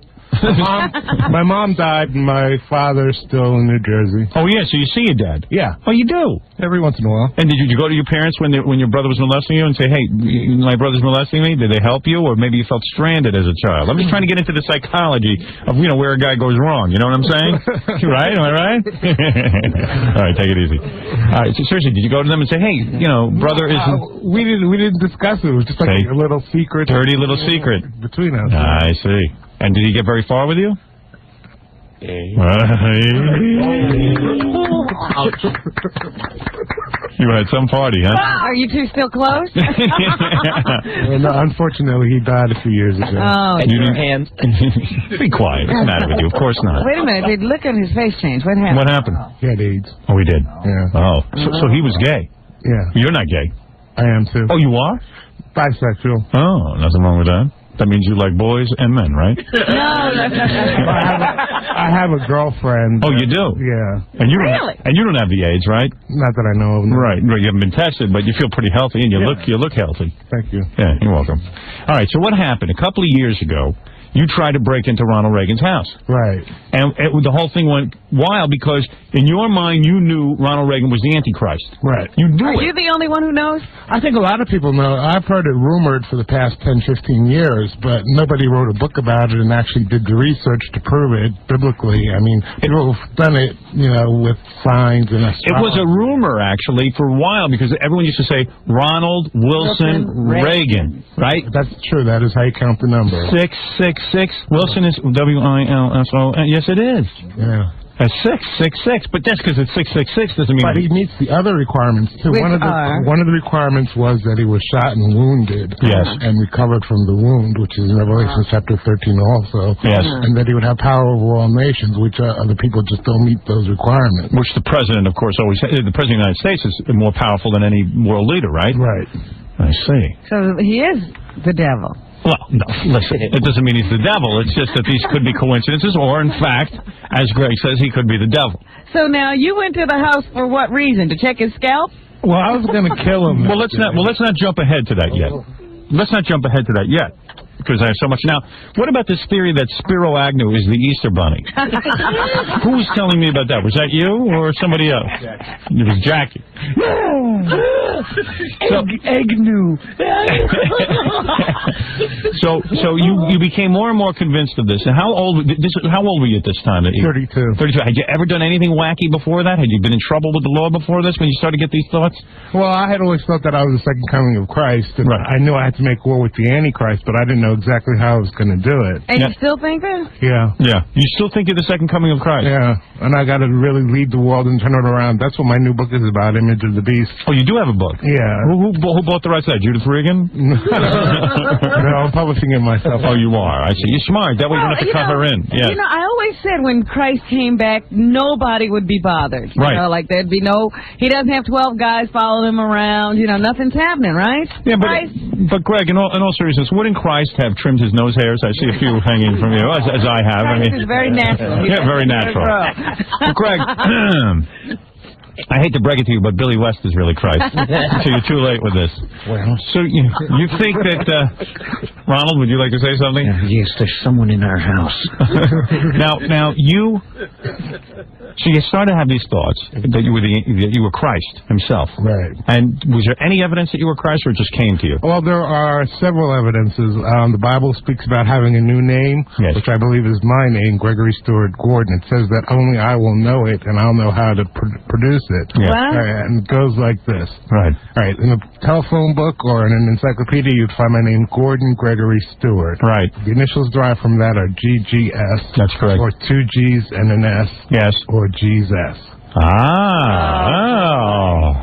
My mom died, and my father's still in New Jersey. Oh, yeah, so you see your dad? Yeah. Oh, you do? Every once in a while. And did you go to your parents when your brother was molesting you and say, hey, my brother's molesting me? Did they help you? Or maybe you felt stranded as a child? I'm just trying to get into the psychology of, where a guy goes wrong. You know what I'm saying? Right? Am I right? All right, take it easy. All right, so seriously, did you go to them and say, hey, brother is... We didn't discuss it. It was just like a little secret. Dirty little secret. Between us. I see. And did he get very far with you? You had some party, huh? Are you two still close? No, unfortunately, he died a few years ago. Oh, your hands. Be quiet. What's the matter with you? Of course not. Wait a minute. Look at his face change. What happened? What happened? He had AIDS. Oh, he did? Yeah. Oh, so he was gay? Yeah. You're not gay? I am, too. Oh, you are? Bisexual. Oh, nothing wrong with that. That means you like boys and men, right? No, that's not I have a girlfriend. Oh, you do? Yeah. And you Really? don't have the AIDS, right? Not that I know of. No. Right. You haven't been tested, but you feel pretty healthy, and you look healthy. Thank you. Yeah, you're welcome. All right. So what happened? A couple of years ago, you tried to break into Ronald Reagan's house. Right. And the whole thing went wild because in your mind you knew Ronald Reagan was the Antichrist. Right. You knew Are it. you the only one who knows? I think a lot of people know. I've heard it rumored for the past 10, 15 years, but nobody wrote a book about it and actually did the research to prove it biblically. I mean, people have done it, with signs and It was a rumor, actually, for a while because everyone used to say Ronald Wilson Reagan, right? That's true. That is how you count the number. 666. Wilson is W-I-L-S-O-N. Yes, it is. Yeah. That's 666, but just because it's 666 doesn't mean... But he meets the other requirements, too. Which One of the requirements was that he was shot and wounded. Yes. And recovered from the wound, which is in Revelation chapter 13 also. Yes. And that he would have power over all nations, which other people just don't meet those requirements. Which the president, of course, always... The president of the United States is more powerful than any world leader, right? Right. I see. So he is the devil. Well, no, listen, it doesn't mean he's the devil. It's just that these could be coincidences, or, in fact, as Greg says, he could be the devil. So now you went to the house for what reason? To check his scalp? Well, I was going to kill him. Well, let's not jump ahead to that yet. Let's not jump ahead to that yet, because I have so much. Now, what about this theory that Spiro Agnew is the Easter Bunny? Who was telling me about that? Was that you or somebody else? It was Jackie. Agnew. So you became more and more convinced of this. And how old were you at this time? 32. 32. Had you ever done anything wacky before that? Had you been in trouble with the law before this when you started to get these thoughts? Well, I had always thought that I was the second coming of Christ, and I knew I had to make war with the Antichrist, but I didn't know exactly how I was going to do it. And you still think that? Yeah. Yeah. You still think you're the second coming of Christ? Yeah. And I got to really lead the world and turn it around. That's what my new book is about, Image of the Beast. Oh, you do have a book? Yeah. Who bought the rights to that? Judith Regan? No, I'm publishing it myself. Oh, you are. I see. You're smart. That way you don't have to cut her in. Yeah. I always said when Christ came back, nobody would be bothered. Right. Like there'd be he doesn't have 12 guys following him around. Nothing's happening, right? Yeah, but Greg, in all seriousness, wouldn't Christ have trimmed his nose hairs? I see a few hanging from you, as I have. Christ is very natural. Yeah, very natural. Well, Greg, I hate to break it to you, but Billy West is really Christ. So you're too late with this. Well, so you think that Ronald? Would you like to say something? Yes, there's someone in our house. Now you. So you started to have these thoughts that you were Christ himself. Right. And was there any evidence that you were Christ, or it just came to you? Well, there are several evidences. The Bible speaks about having a new name, which I believe is my name, Gregory Stewart Gordon. It says that only I will know it, and I'll know how to produce it. Yeah. And it goes like this. Right. All right. In a telephone book or in an encyclopedia, you'd find my name, Gordon Gregory Stewart. Right. The initials derived from that are GGS. That's correct. Or 2 G's and an S. Yes. Or Jesus. Oh.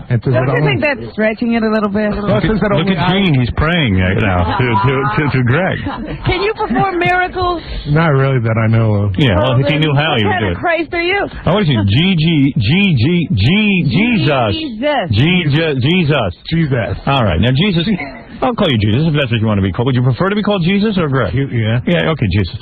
Don't you think that's stretching it a little bit? Look at Gene. He's praying now to Greg. Can you perform miracles? Not really that I know of. Yeah, well, if he knew how, he would do What kind it. of Christ are you? What is he? Jesus. Jesus. All right. Now, Jesus... I'll call you Jesus if that's what you want to be called. Would you prefer to be called Jesus or Greg? Yeah. Yeah, okay, Jesus.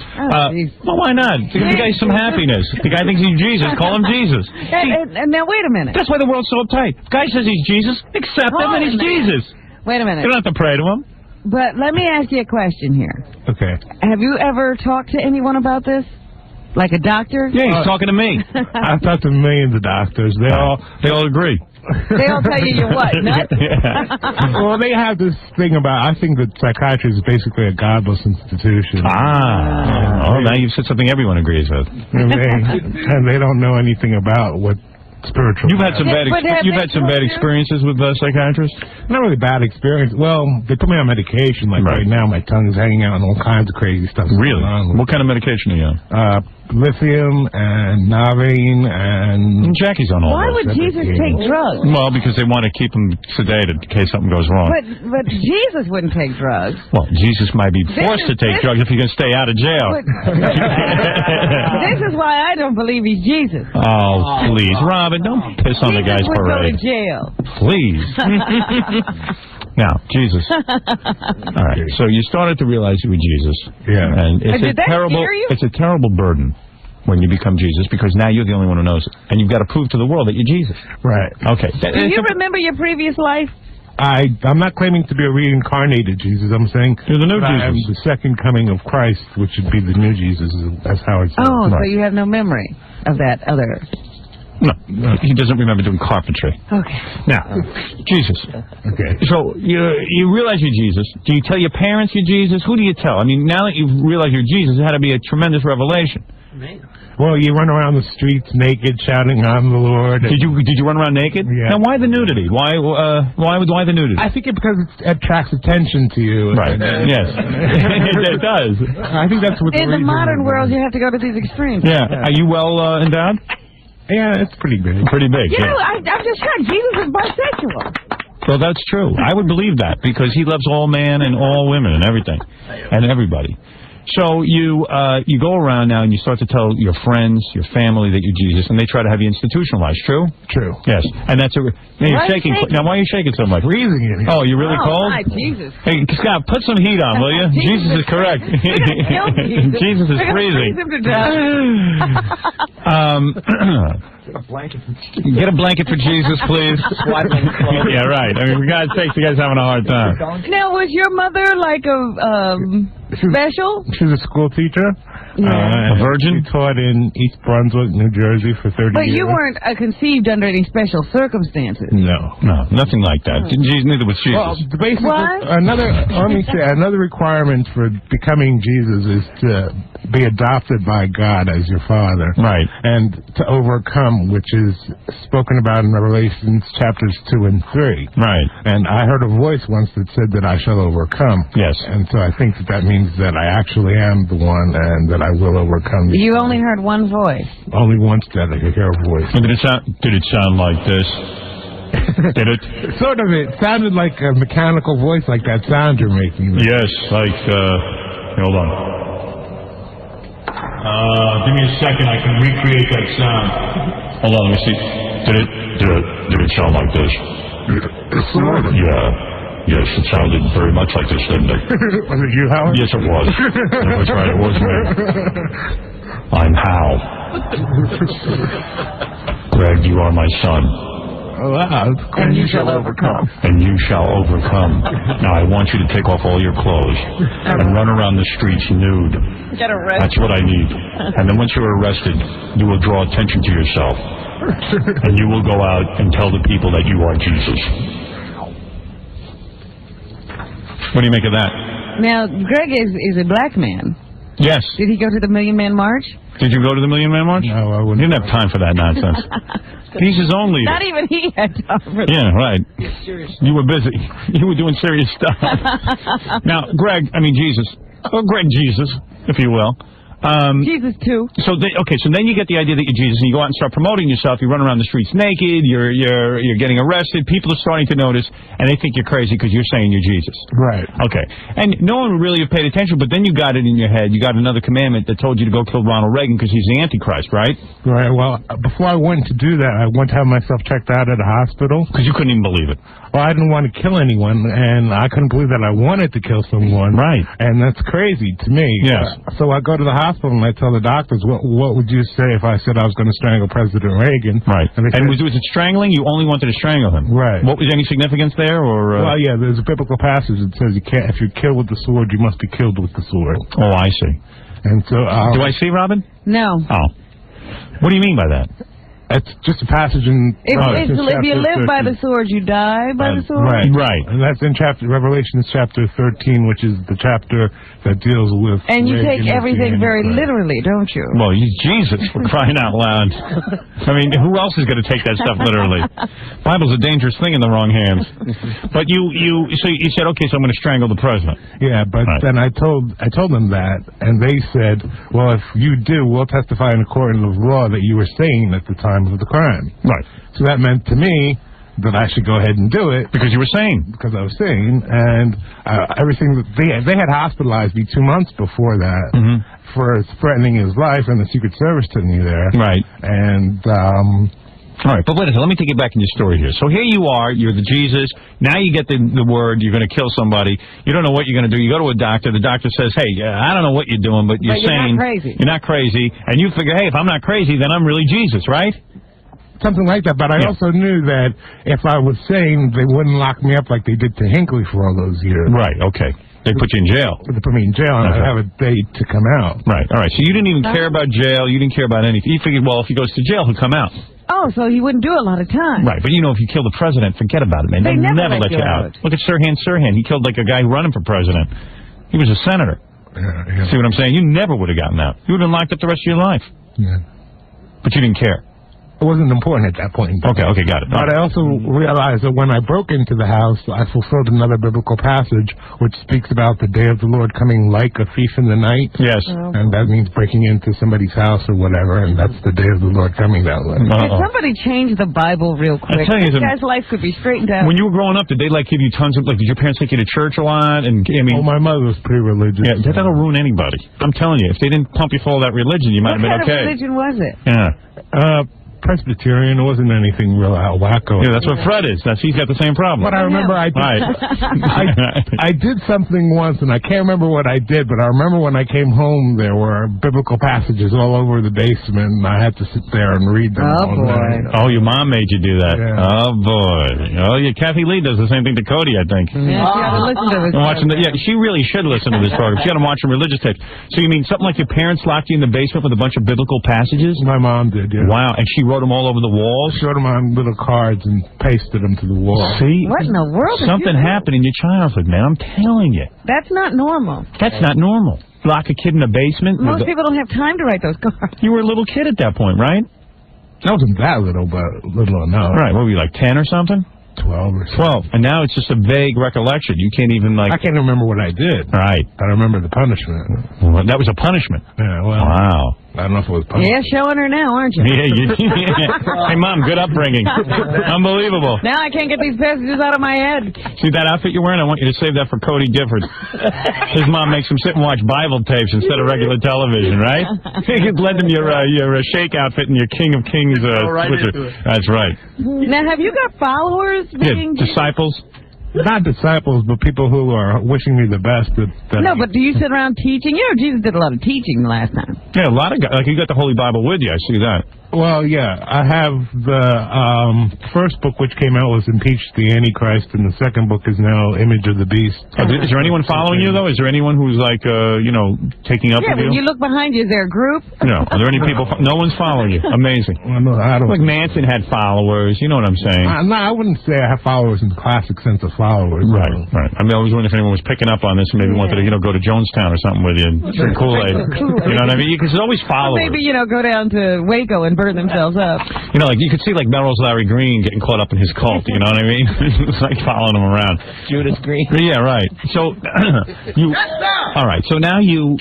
Well, why not? Give the guy some happiness. The guy thinks he's Jesus. Call him Jesus. And now, wait a minute. That's why the world's so uptight. If the guy says he's Jesus, accept him and he's Jesus. Wait a minute. You don't have to pray to him. But let me ask you a question here. Okay. Have you ever talked to anyone about this? Like a doctor? Yeah, he's talking to me. I've talked to millions of doctors. They all agree. They all tell you you're what, nuts? Well, they have this thing about, I think that psychiatry is basically a godless institution. Oh, now you've said something everyone agrees with. And they don't know anything about what spiritual. You've had some bad experiences with psychiatrists? Not really bad experience. Well, they put me on medication. Like right now, my tongue's hanging out and all kinds of crazy stuff. Really? What kind of medication are you on? Lithium and Navine and Jackie's on all Why those. would Jesus take drugs? Well, because they want to keep him sedated in case something goes wrong. But Jesus wouldn't take drugs. Well, Jesus might be forced to take drugs if he can stay out of jail. This is why I don't believe he's Jesus. Oh, please, Robin, don't piss on the guy's Jesus would go to parade. jail. Please. Now, Jesus. All right. So you started to realize you were Jesus. Yeah. And it's Did that scare you? It's a terrible burden when you become Jesus because now you're the only one who knows it, and you've got to prove to the world that you're Jesus. Right. Okay. Do you remember your previous life? I'm not claiming to be a reincarnated Jesus. I'm saying you're the new Jesus. Jesus. I'm the second coming of Christ, which would be the new Jesus. That's how it's. Oh, so you have no memory of that other. No, he doesn't remember doing carpentry. Okay. Now, Jesus. Okay. So you realize you're Jesus. Do you tell your parents you're Jesus? Who do you tell? I mean, now that you've realized you're Jesus, it had to be a tremendous revelation. Well, you run around the streets naked, shouting, "I'm the Lord." Did you run around naked? Yeah. Now, why the nudity? Why the nudity? I think because it attracts attention to you. Right. Yes. It does. I think that's what. In the modern world, you have to go to these extremes. Yeah. Are you well endowed? Yeah, it's pretty big. Pretty big. You yeah. know, I'm just shocked. Jesus is bisexual. Well, that's true. I would believe that because he loves all men and all women and everything and everybody. So you go around now and you start to tell your friends, your family that you're Jesus, and they try to have you institutionalized. True? True. Yes. And that's now you're shaking. Now, why are you shaking so much? Freezing in here. Oh, you're really cold? My Jesus. Hey, Scott, put some heat on, will you? Jesus is correct. Jesus is freezing. Freeze him to death. Get a blanket for Jesus, please. Yeah, right. I mean, for God's sake, you guys having a hard time. Now, was your mother like a special? She's a school teacher. A virgin? She taught in East Brunswick, New Jersey for 30 years. But you weren't conceived under any special circumstances. No, nothing like that. Neither was Jesus. Well, basically, another requirement for becoming Jesus is to be adopted by God as your father. Right. And to overcome, which is spoken about in Revelations chapters 2 and 3. Right. And I heard a voice once that said that I shall overcome. Yes. And so I think that means that I actually am the one and that I will overcome. You only heard one voice. Only once did I hear a voice. Did it sound like this? Did it? Sort of. It sounded like a mechanical voice, like that sound you're making. Yes, like, hold on. Give me a second, I can recreate that sound. Hold on, let me see. Did it sound like this? Yeah. Yes, it sounded very much like this, didn't it? Was it you, Howard? Yes, it was. That was right, it was me. I'm Hal. Greg, you are my son. Oh, wow. And you shall overcome. And you shall overcome. Now, I want you to take off all your clothes and run around the streets nude. Get arrested. That's what I need. And then once you're arrested, you will draw attention to yourself. And you will go out and tell the people that you are Jesus. What do you make of that? Now, Greg is a black man. Yes. Did he go to the Million Man March? Did you go to the Million Man March? No, I wouldn't. He didn't have time for that nonsense. He's his own leader. Not even he had time for that. Yeah, right. You were busy. You were doing serious stuff. Now, Greg, I mean Jesus. Oh, Greg Jesus, if you will. Jesus too. So then you get the idea that you're Jesus, and you go out and start promoting yourself. You run around the streets naked. You're getting arrested. People are starting to notice, and they think you're crazy because you're saying you're Jesus. Right. Okay. And no one really paid attention, but then you got it in your head. You got another commandment that told you to go kill Ronald Reagan because he's the Antichrist, right? Right. Well, before I went to do that, I went to have myself checked out at a hospital. Because you couldn't even believe it. Well, I didn't want to kill anyone, and I couldn't believe that I wanted to kill someone. Right. And that's crazy to me. Yes. So I go to the hospital. hospital and I tell the doctors, what would you say if I said I was going to strangle President Reagan? Right. And was it strangling? You only wanted to strangle him. Right. What was any significance there, or? Well, yeah, there's a biblical passage that says if you're killed with the sword, you must be killed with the sword. Oh, I see. And so, do I see, Robin? No. Oh. What do you mean by that? It's just a passage in If you live by the sword, you die by the sword. Right. And that's in Revelations chapter 13, which is the chapter that deals with. And you take everything very literally, don't you? Well, Jesus, for crying out loud. I mean, who else is going to take that stuff literally? Bible's a dangerous thing in the wrong hands. But so you said, okay, so I'm going to strangle the president. Yeah, but then I told them that, and they said, well, if you do, we'll testify in a court of law that you were sane at the time of the crime. Right. So that meant to me that I should go ahead and do it. Because you were sane. Because I was sane. And everything that they had hospitalized me 2 months before that for threatening his life, and the Secret Service took me there. Right. And, all right, but wait a second. Let me take you back in your story here. So here you are. You're the Jesus. Now you get the word. You're going to kill somebody. You don't know what you're going to do. You go to a doctor. The doctor says, hey, I don't know what you're doing, but you're sane. You're not crazy. You're not crazy. And you figure, hey, if I'm not crazy, then I'm really Jesus, right? Something like that. But I also knew that if I was sane, they wouldn't lock me up like they did to Hinckley for all those years. Right, okay. They put you in jail. They put me in jail, and I have a date to come out. Right, all right. So you didn't even care about jail. You didn't care about anything. You figured, well, if he goes to jail, he'll come out. Oh, so he wouldn't do a lot of time. Right, but you know, if you kill the president, forget about it, man. They never let you out. Look at Sirhan Sirhan. He killed like a guy running for president. He was a senator. Yeah. See what I'm saying? You never would have gotten out. You would have been locked up the rest of your life. Yeah. But you didn't care. It wasn't important at that point. Okay, got it. But I also realized that when I broke into the house, I fulfilled another biblical passage which speaks about the day of the Lord coming like a thief in the night. Yes. And that means breaking into somebody's house or whatever, and that's the day of the Lord coming that way. Did somebody change the Bible real quick? This guy's life could be straightened out. When you were growing up, did they give you tons of, did your parents take you to church a lot? And I mean, my mother was pretty religious. Yeah, that'll ruin anybody. I'm telling you, if they didn't pump you full of that religion, you might have been okay. What kind of religion was it? Yeah. Presbyterian. It wasn't anything real wacko. Yeah, that's what Fred is. He's got the same problem. But I remember I did something once, and I can't remember what I did, but I remember when I came home, there were biblical passages all over the basement, and I had to sit there and read them. Oh, boy. Oh, your mom made you do that. Yeah. Oh, boy. Oh, yeah, Kathy Lee does the same thing to Cody, I think. Yeah, she ought to listen to this. She really should listen to this program. She ought to watch some religious tapes. So you mean something like your parents locked you in the basement with a bunch of biblical passages? My mom did, yeah. Wow, and she wrote them all over the wall? Showed them on little cards and pasted them to the wall. See? What in the world? Something happened in your childhood, man. I'm telling you. That's not normal. That's not normal. Lock a kid in a basement. Most people don't have time to write those cards. You were a little kid at that point, right? I wasn't that little, but little enough. Right. What were you, like 10 or something? 12 or something. 12. And now it's just a vague recollection. You can't even, I can't remember what I did. Right. I remember the punishment. Well, that was a punishment. Yeah, well. Wow. I don't know if it was punishment. Yeah, showing her now, aren't you? Yeah. Hey, Mom, good upbringing. Unbelievable. Now I can't get these passages out of my head. See that outfit you're wearing? I want you to save that for Cody Gifford. His mom makes him sit and watch Bible tapes instead of regular television, right? You lend him your shake outfit and your King of Kings switcher. That's right. Now, have you got followers? Disciples? Not disciples, but people who are wishing me the best. No, but do you sit around teaching? You know, Jesus did a lot of teaching last time. Yeah, a lot of guys. Like, you got the Holy Bible with you. I see that. Well, yeah. I have the first book, which came out, was Impeach the Antichrist, and the second book is now Image of the Beast. Is there anyone following you, though? Is there anyone who's, taking up with you? Yeah, when you look behind you, is there a group? No. Are there any people? No one's following you. Amazing. Well, no, I don't. Like Manson had followers. You know what I'm saying? No, I wouldn't say I have followers in the classic sense of followers. Right. I mean, I was wondering if anyone was picking up on this and maybe wanted to, go to Jonestown or something with you and drink Kool-Aid. You know what I mean? Because there's always followers. Maybe, go down to Waco and burn themselves up. You could see, Melrose Larry Green getting caught up in his cult, you know what I mean? It's like following him around. Judas Green. Yeah, right. So, all right, so now you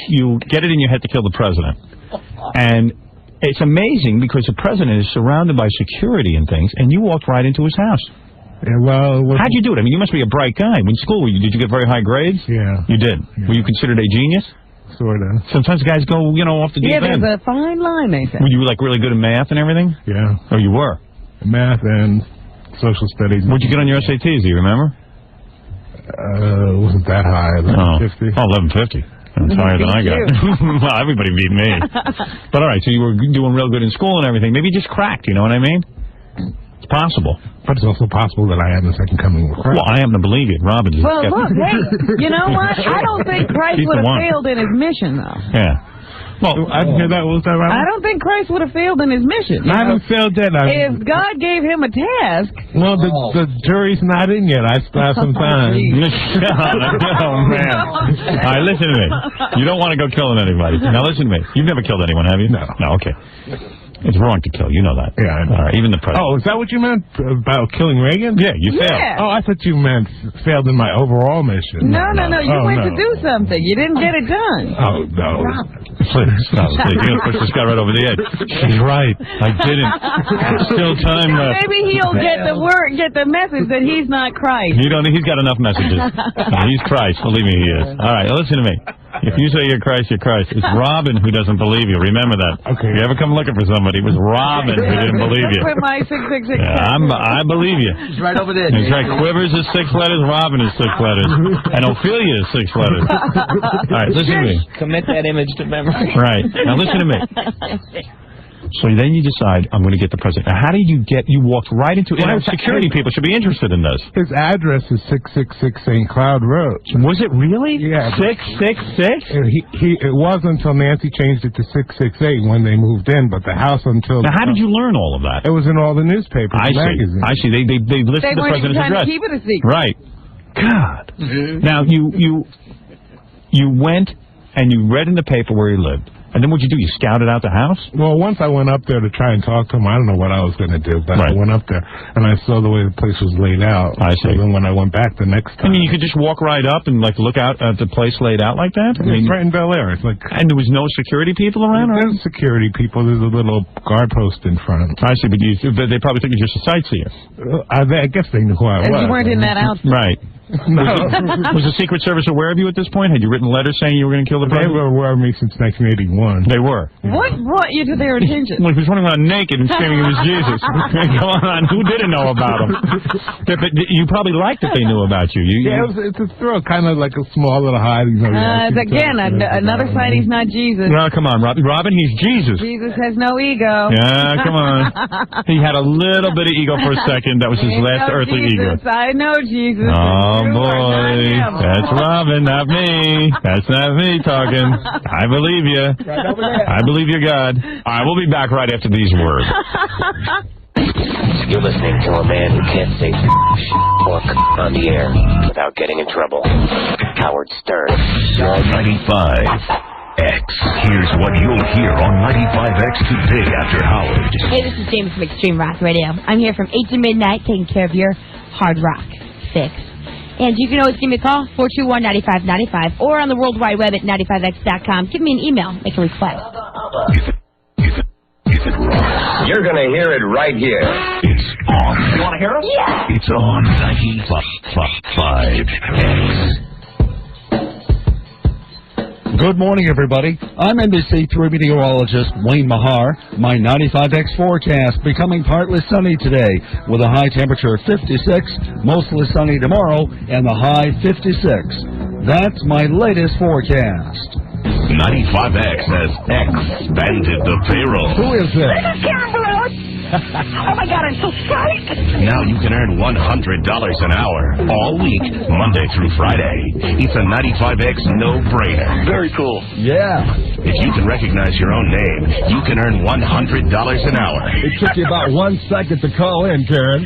get it in your head to kill the president. And it's amazing because the president is surrounded by security and things, and you walked right into his house. Yeah, well... How'd you do it? I mean, you must be a bright guy. In school, did you get very high grades? Yeah. You did? Yeah. Were you considered a genius? Sort of. Sometimes guys go, off the deep end. Yeah, there's a fine line, they say. Were you, really good at math and everything? Yeah. Oh, you were? Math and social studies. What'd you get on your SATs, do you remember? It wasn't that high, 1150. Oh, 1150. It's higher than I got. Well, everybody beat me. But all right, so you were doing real good in school and everything. Maybe you just cracked, you know what I mean? It's possible. But it's also possible that I am the second coming of Christ. Well, I happen to believe it. Robin just Well, look, hey, you know what? I don't think Christ He's would the have one. failed in his mission, though. Yeah. Well, I didn't hear that. What was that, Robin? I don't think Christ would have failed in his mission. I haven't failed yet. If God gave him a task... Well, the jury's not in yet. I still have some time. Oh, man. All right, listen to me. You don't want to go killing anybody. Now, listen to me. You've never killed anyone, have you? No. No, okay. It's wrong to kill. You know that. Yeah, I know. All right, even the president. Oh, is that what you meant about killing Reagan? Yeah, you failed. Yeah. Oh, I thought you meant failed in my overall mission. No. You went to do something. You didn't get it done. Oh, no. Please, no, please. You're going to push this guy right over the edge. She's right. I didn't. There's still time left. Maybe he'll get the message that he's not Christ. He's got enough messages. He's Christ. Believe me, he is. All right, listen to me. If you say you're Christ, you're Christ. It's Robin who doesn't believe you. Remember that. Okay. If you ever come looking for somebody, it was Robin who didn't believe you. With my 666. Yeah, I believe you. He's right over there. That's right. Quivers is 6 letters. Robin is 6 letters. And Ophelia is 6 letters. All right, listen to me. Commit that image to memory. Right. Now listen to me. So then you decide, I'm going to get the president. Now, how did you walked right into it? Security people should be interested in this. His address is 666 St. Cloud Road. Was it really? Yeah. 666? It wasn't until Nancy changed it to 668 when they moved in, but the house until... Now, how did you learn all of that? It was in all the newspapers and magazines. I see. They listed They the weren't even president's trying address. to keep it a secret. Right. God. Now, you went and you read in the paper where he lived. And then what'd you do? You scouted out the house? Well, once I went up there to try and talk to him, I don't know what I was going to do, but I went up there and I saw the way the place was laid out. I see. So then when I went back the next time... I mean, you could just walk right up and look out at the place laid out like that? It's right in Bel Air. It's like... And there was no security people around? There's security people. There's a little guard post in front. I see, but they probably think you're just a sightseer. I guess they knew who I was. And you weren't in that outfit. Right. No. Was the Secret Service aware of you at this point? Had you written letters saying you were going to kill the They president? were aware of me since 1981. They were. What brought you to their attention? Well, he was running around naked and screaming it was Jesus. Come on, who didn't know about him? But you probably liked that they knew about you. It's a thrill, kind of like a small little hide. Again, another side he's not Jesus. No, come on, Robin, he's Jesus. Jesus has no ego. Yeah, come on. He had a little bit of ego for a second. That was his last earthly ego. I know Jesus. Oh, boy. That's Robin, not me. That's not me talking. I believe you. I believe you're God. I will be back right after these words. You're listening to a man who can't say or on the air without getting in trouble. Howard Stern. 95X. Here's what you'll hear on 95X today after Howard. Hey, this is James from Extreme Rock Radio. I'm here from 8 to midnight taking care of your hard rock fix. And you can always give me a call, 421-9595, or on the World Wide Web at 95x.com. Give me an email, make a request. You're going to hear it right here. It's on. You want to hear it? Yeah. It's on 95X. Good morning, everybody. I'm NBC3 meteorologist Wayne Mahar. My 95X forecast becoming partly sunny today with a high temperature of 56, mostly sunny tomorrow, and the high 56. That's my latest forecast. 95X has expanded the payroll. Who is this? Oh my God, I'm so psyched! Now you can earn $100 an hour all week, Monday through Friday. It's a 95X no-brainer. Very cool. Yeah. If you can recognize your own name, you can earn $100 an hour. It took you about 1 second to call in, Karen.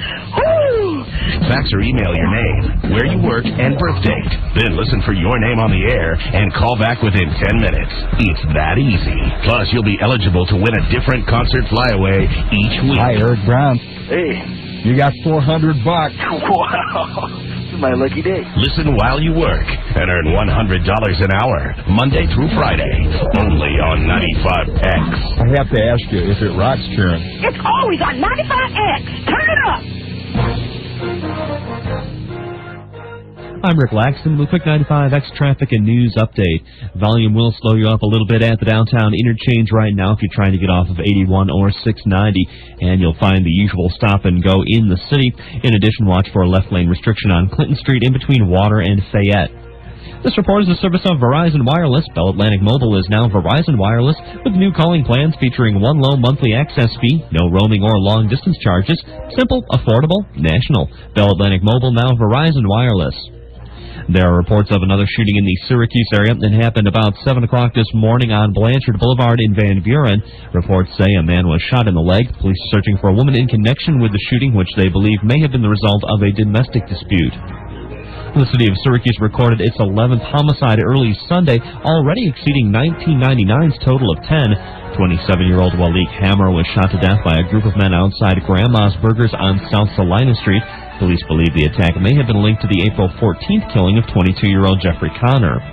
Fax or email your name, where you work, and birth date. Then listen for your name on the air and call back within 10 minutes. It's that easy. Plus, you'll be eligible to win a different concert flyaway each week. Hi, Eric Brown. Hey. You got $400. Wow. This is my lucky day. Listen while you work and earn $100 an hour, Monday through Friday, only on 95X. I have to ask you, if it rocks, Karen. It's always on 95X. Turn it up. I'm Rick Laxton with a quick 95X traffic and news update. Volume will slow you up a little bit at the downtown interchange right now if you're trying to get off of 81 or 690, and you'll find the usual stop and go in the city. In addition, watch for a left lane restriction on Clinton Street in between Water and Fayette. This report is a service of Verizon Wireless. Bell Atlantic Mobile is now Verizon Wireless with new calling plans featuring one low monthly access fee, no roaming or long-distance charges, simple, affordable, national. Bell Atlantic Mobile, now Verizon Wireless. There are reports of another shooting in the Syracuse area that happened about 7 o'clock this morning on Blanchard Boulevard in Van Buren. Reports say a man was shot in the leg. Police are searching for a woman in connection with the shooting, which they believe may have been the result of a domestic dispute. The city of Syracuse recorded its 11th homicide early Sunday, already exceeding 1999's total of 10. 27-year-old Walik Hammer was shot to death by a group of men outside Grandma's Burgers on South Salina Street. Police believe the attack may have been linked to the April 14th killing of 22-year-old Jeffrey Connor.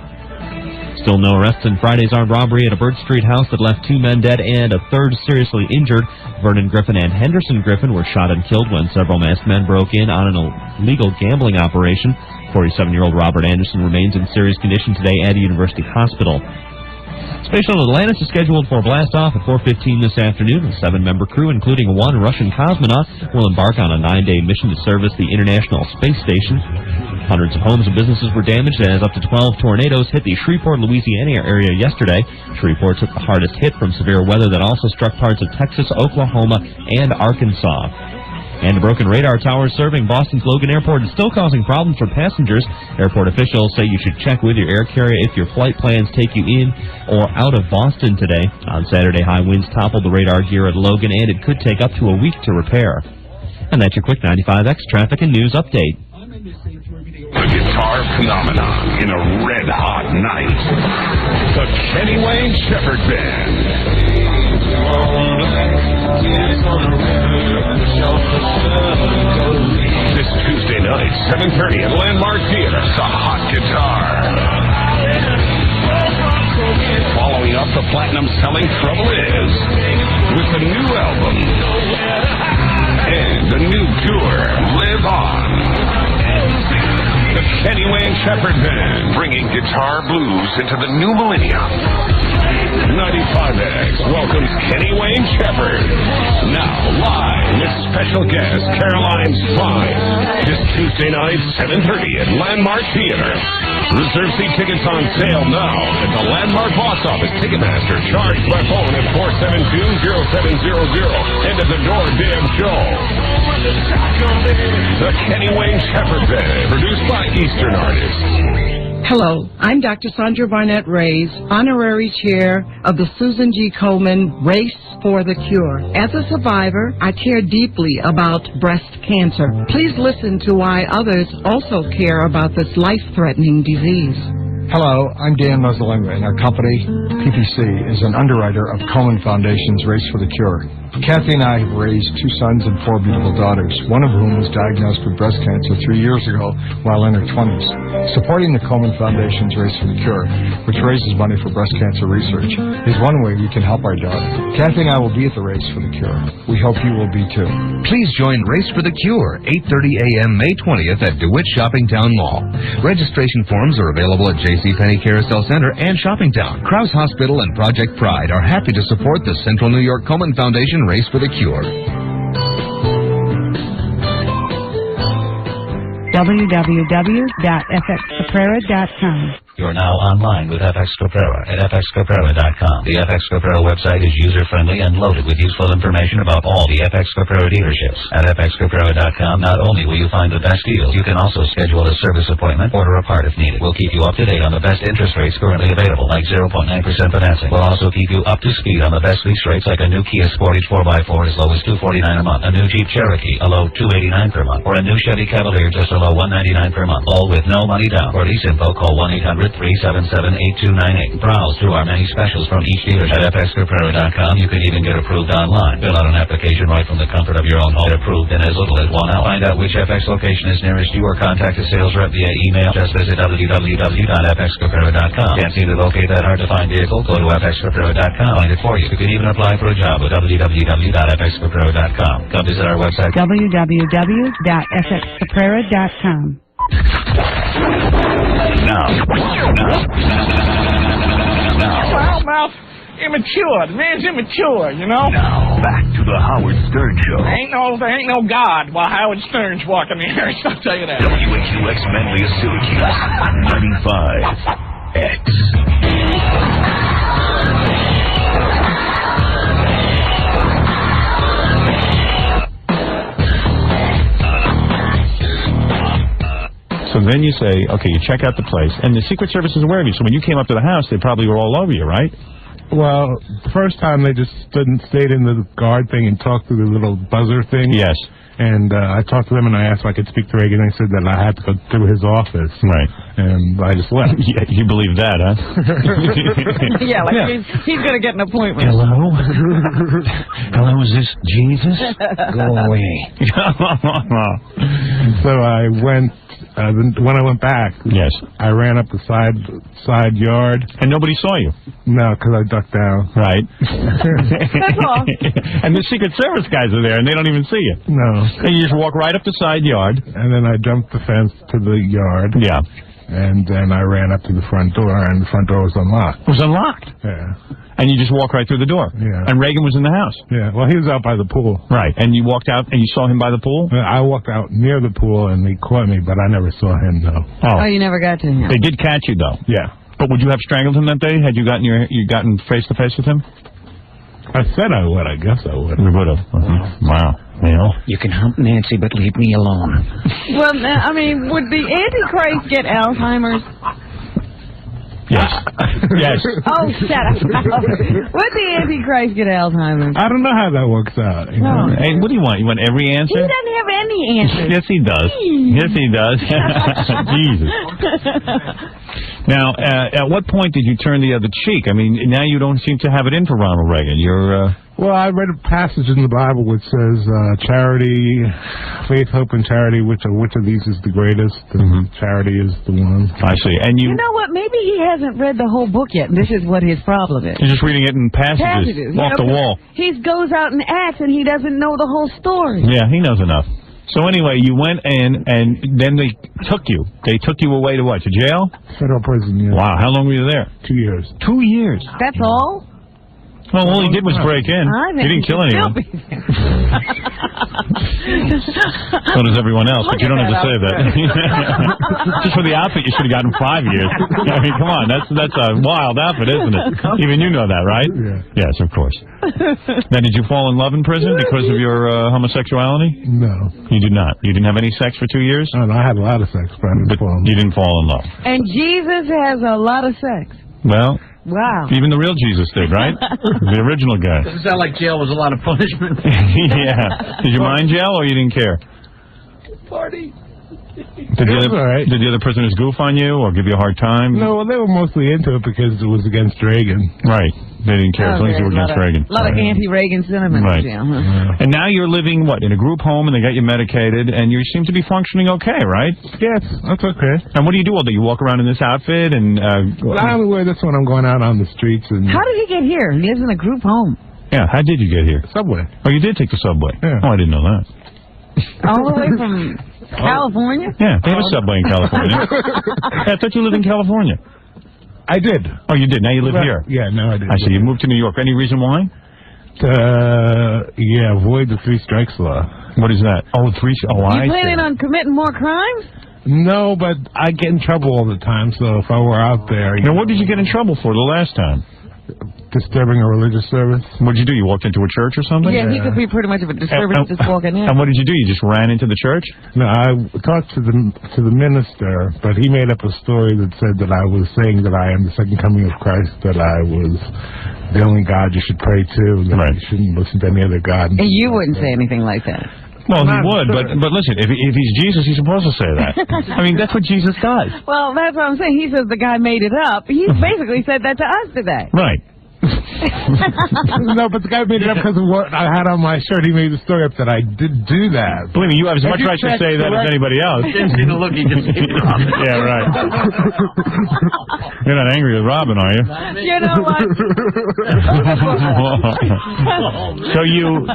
Still no arrests in Friday's armed robbery at a Bird Street house that left 2 men dead and a third seriously injured. Vernon Griffin and Henderson Griffin were shot and killed when several masked men broke in on an illegal gambling operation. 47-year-old Robert Anderson remains in serious condition today at University Hospital. Space Shuttle Atlantis is scheduled for blast-off at 4:15 this afternoon. A 7-member crew, including 1 Russian cosmonaut, will embark on a 9-day mission to service the International Space Station. Hundreds of homes and businesses were damaged as up to 12 tornadoes hit the Shreveport, Louisiana area yesterday. Shreveport took the hardest hit from severe weather that also struck parts of Texas, Oklahoma, and Arkansas. And a broken radar tower serving Boston's Logan Airport is still causing problems for passengers. Airport officials say you should check with your air carrier if your flight plans take you in or out of Boston today. On Saturday, high winds toppled the radar gear at Logan, and it could take up to a week to repair. And that's your quick 95X traffic and news update. The guitar phenomenon in a red-hot night. The Kenny Wayne Shepherd Band. This Tuesday night, 7:30 at Landmark Theater, the Hot Guitar. Following up the platinum-selling Trouble Is with a new album and a new tour, Live On. The Kenny Wayne Shepherd Band, bringing guitar blues into the new millennium. 95X welcomes Kenny Wayne Shepherd. Now live with special guest Caroline Fine. This Tuesday night, 7:30 at Landmark Theater. Reserve seat tickets on sale now at the Landmark Box Office Ticketmaster. Charged by phone at 472-0700. And at the door, damn show. The Kenny Wayne Shepherd Band, produced by Eastern Artists. Hello, I'm Dr. Sandra Barnett Reyes, Honorary Chair of the Susan G. Komen Race for the Cure. As a survivor, I care deeply about breast cancer. Please listen to why others also care about this life-threatening disease. Hello, I'm Dan Mussalenga, and our company, PPC, is an underwriter of Komen Foundation's Race for the Cure. Kathy and I have raised 2 sons and 4 beautiful daughters, one of whom was diagnosed with breast cancer 3 years ago while in her 20s. Supporting the Komen Foundation's Race for the Cure, which raises money for breast cancer research, is one way we can help our daughter. Kathy and I will be at the Race for the Cure. We hope you will be too. Please join Race for the Cure, 8:30 a.m. May 20th at DeWitt Shopping Town Mall. Registration forms are available at JCPenney Carousel Center and Shopping Town. Krause Hospital and Project Pride are happy to support the Central New York Komen Foundation Race for the Cure. www.fxcaprera.com. You're now online with FX Caprera at fxcaprera.com. The FX Caprera website is user-friendly and loaded with useful information about all the FX Caprera dealerships. At fxcaprera.com, not only will you find the best deals, you can also schedule a service appointment, order a part if needed. We'll keep you up to date on the best interest rates currently available, like 0.9% financing. We'll also keep you up to speed on the best lease rates, like a new Kia Sportage 4x4 as low as $249 a month, a new Jeep Cherokee, a low $289 per month, or a new Chevy Cavalier, just a low $199 per month, all with no money down. For lease info, call 1-800-377-8298. Browse through our many specials from each dealer at fxcaprera.com. You can even get approved online. Fill out an application right from the comfort of your own home. Get approved in as little as 1 hour. Find out which FX location is nearest you or contact a sales rep via email. Just visit www.fxcaprera.com. Can't seem to locate that hard-to-find vehicle? Go to fxcaprera.com. Find it for you. You can even apply for a job at www.fxcaprera.com. Come visit our website. www.fxcaprera.com. Now. Well, Mouth, immature. The man's immature, you know? Now, back to the Howard Stern Show. There ain't no God while Howard Stern's walking the earth, I'll tell you that. WHUX Manlius Syracuse, 95X. So then you say, okay, you check out the place, and the Secret Service is aware of you. So when you came up to the house, they probably were all over you, right? Well, the first time they just stayed in the guard thing and talked through the little buzzer thing. Yes. And I talked to them and I asked if I could speak to Reagan. They said that I had to go through his office. Right. And I just left. Yeah, you believe that, huh? Yeah, like he's going to get an appointment. Hello? Hello, is this Jesus? Go away. So I went, when I went back, yes, I ran up the side yard. And nobody saw you? No, because I ducked down. Right. That's all. And the Secret Service guys are there, and they don't even see you. No. And you just walk right up the side yard. And then I jumped the fence to the yard. Yeah. And then I ran up to the front door, and the front door was unlocked. It was unlocked? Yeah. And you just walk right through the door? Yeah. And Reagan was in the house? Yeah. Well, he was out by the pool. Right. And you walked out, and you saw him by the pool? I walked out near the pool, and he caught me, but I never saw him, though. Oh, you never got to him. They did catch you, though? Yeah. But would you have strangled him that day? Had you gotten face-to-face with him? I said I would. I guess I would. You would have. Wow. Well, you can hump Nancy, but leave me alone. Well, I mean, would the Antichrist get Alzheimer's? Yes. Yes. Oh, shut up. Would the Antichrist get Alzheimer's? I don't know how that works out. You know? Hey, what do you want? You want every answer? He doesn't have any answers. Yes, he does. Yes, he does. Jesus. Now, at what point did you turn the other cheek? I mean, now you don't seem to have it in for Ronald Reagan. You're, Well, I read a passage in the Bible which says, charity, faith, hope, and charity, which of these is the greatest? And charity is the one. I see. And you know what? Maybe he hasn't read the whole book yet, and this is what his problem is. You're just reading it in passages off the wall. He goes out and acts, and he doesn't know the whole story. Yeah, he knows enough. So anyway, you went in, and then they took you. They took you away to what? To jail? Federal prison, yeah. Wow, how long were you there? 2 years. 2 years? That's all? Well, all he did was break in. He didn't kill anyone. So does everyone else, but you don't have to say that. Just for the outfit, you should have gotten 5 years. I mean, come on, that's a wild outfit, isn't it? Even you know that, right? Yeah. Yes, of course. Now, did you fall in love in prison because of your homosexuality? No. You did not? You didn't have any sex for 2 years? No, I had a lot of sex, but you didn't fall in love. And Jesus has a lot of sex. Well... Wow. Even the real Jesus did, right? The original guy. Doesn't sound like jail was a lot of punishment. Yeah. Did you mind jail or you didn't care? Party. Did the other prisoners goof on you or give you a hard time? No, well, they were mostly into it because it was against Reagan. Right. They didn't care as long as you were against Reagan. A lot of anti-Reagan sentiment in jail, huh? And now you're living, what, in a group home, and they got you medicated, and you seem to be functioning okay, right? Yes, that's okay. And what do you do all day? You walk around in this outfit and... well, I only wear this when I'm going out on the streets. And How did he get here? He lives in a group home. Yeah, how did you get here? Subway. Oh, you did take the subway? Yeah. Oh, I didn't know that. All the way from California? Yeah, they have a subway in California. I thought you lived in California. I did. Oh, you did. Now you live here. Yeah, no, I did. I see. You moved to New York. Any reason why? Avoid the 3 strikes law. What is that? Oh, 3. Oh, I see. You planning on committing more crimes? No, but I get in trouble all the time, so if I were out there... Now, what did you get in trouble for the last time? Disturbing a religious service. What did you do? You walked into a church or something? Yeah, he could be pretty much of a disturbance just walking in. And what did you do? You just ran into the church? No, I talked to the minister, but he made up a story that said that I was saying that I am the second coming of Christ, that I was the only God you should pray to, that you shouldn't listen to any other God. And you wouldn't say anything like that. Well, he would, but listen, if he's Jesus, he's supposed to say that. I mean, that's what Jesus does. Well, that's what I'm saying. He says the guy made it up. He basically said that to us today. Right. No, but the guy made it up because of what I had on my shirt. He made the story up that I did do that. Believe me, you have as much right to say that as anybody else. Didn't see the look he just gave. Yeah, right. You're not angry with Robin, are you? You know what? So you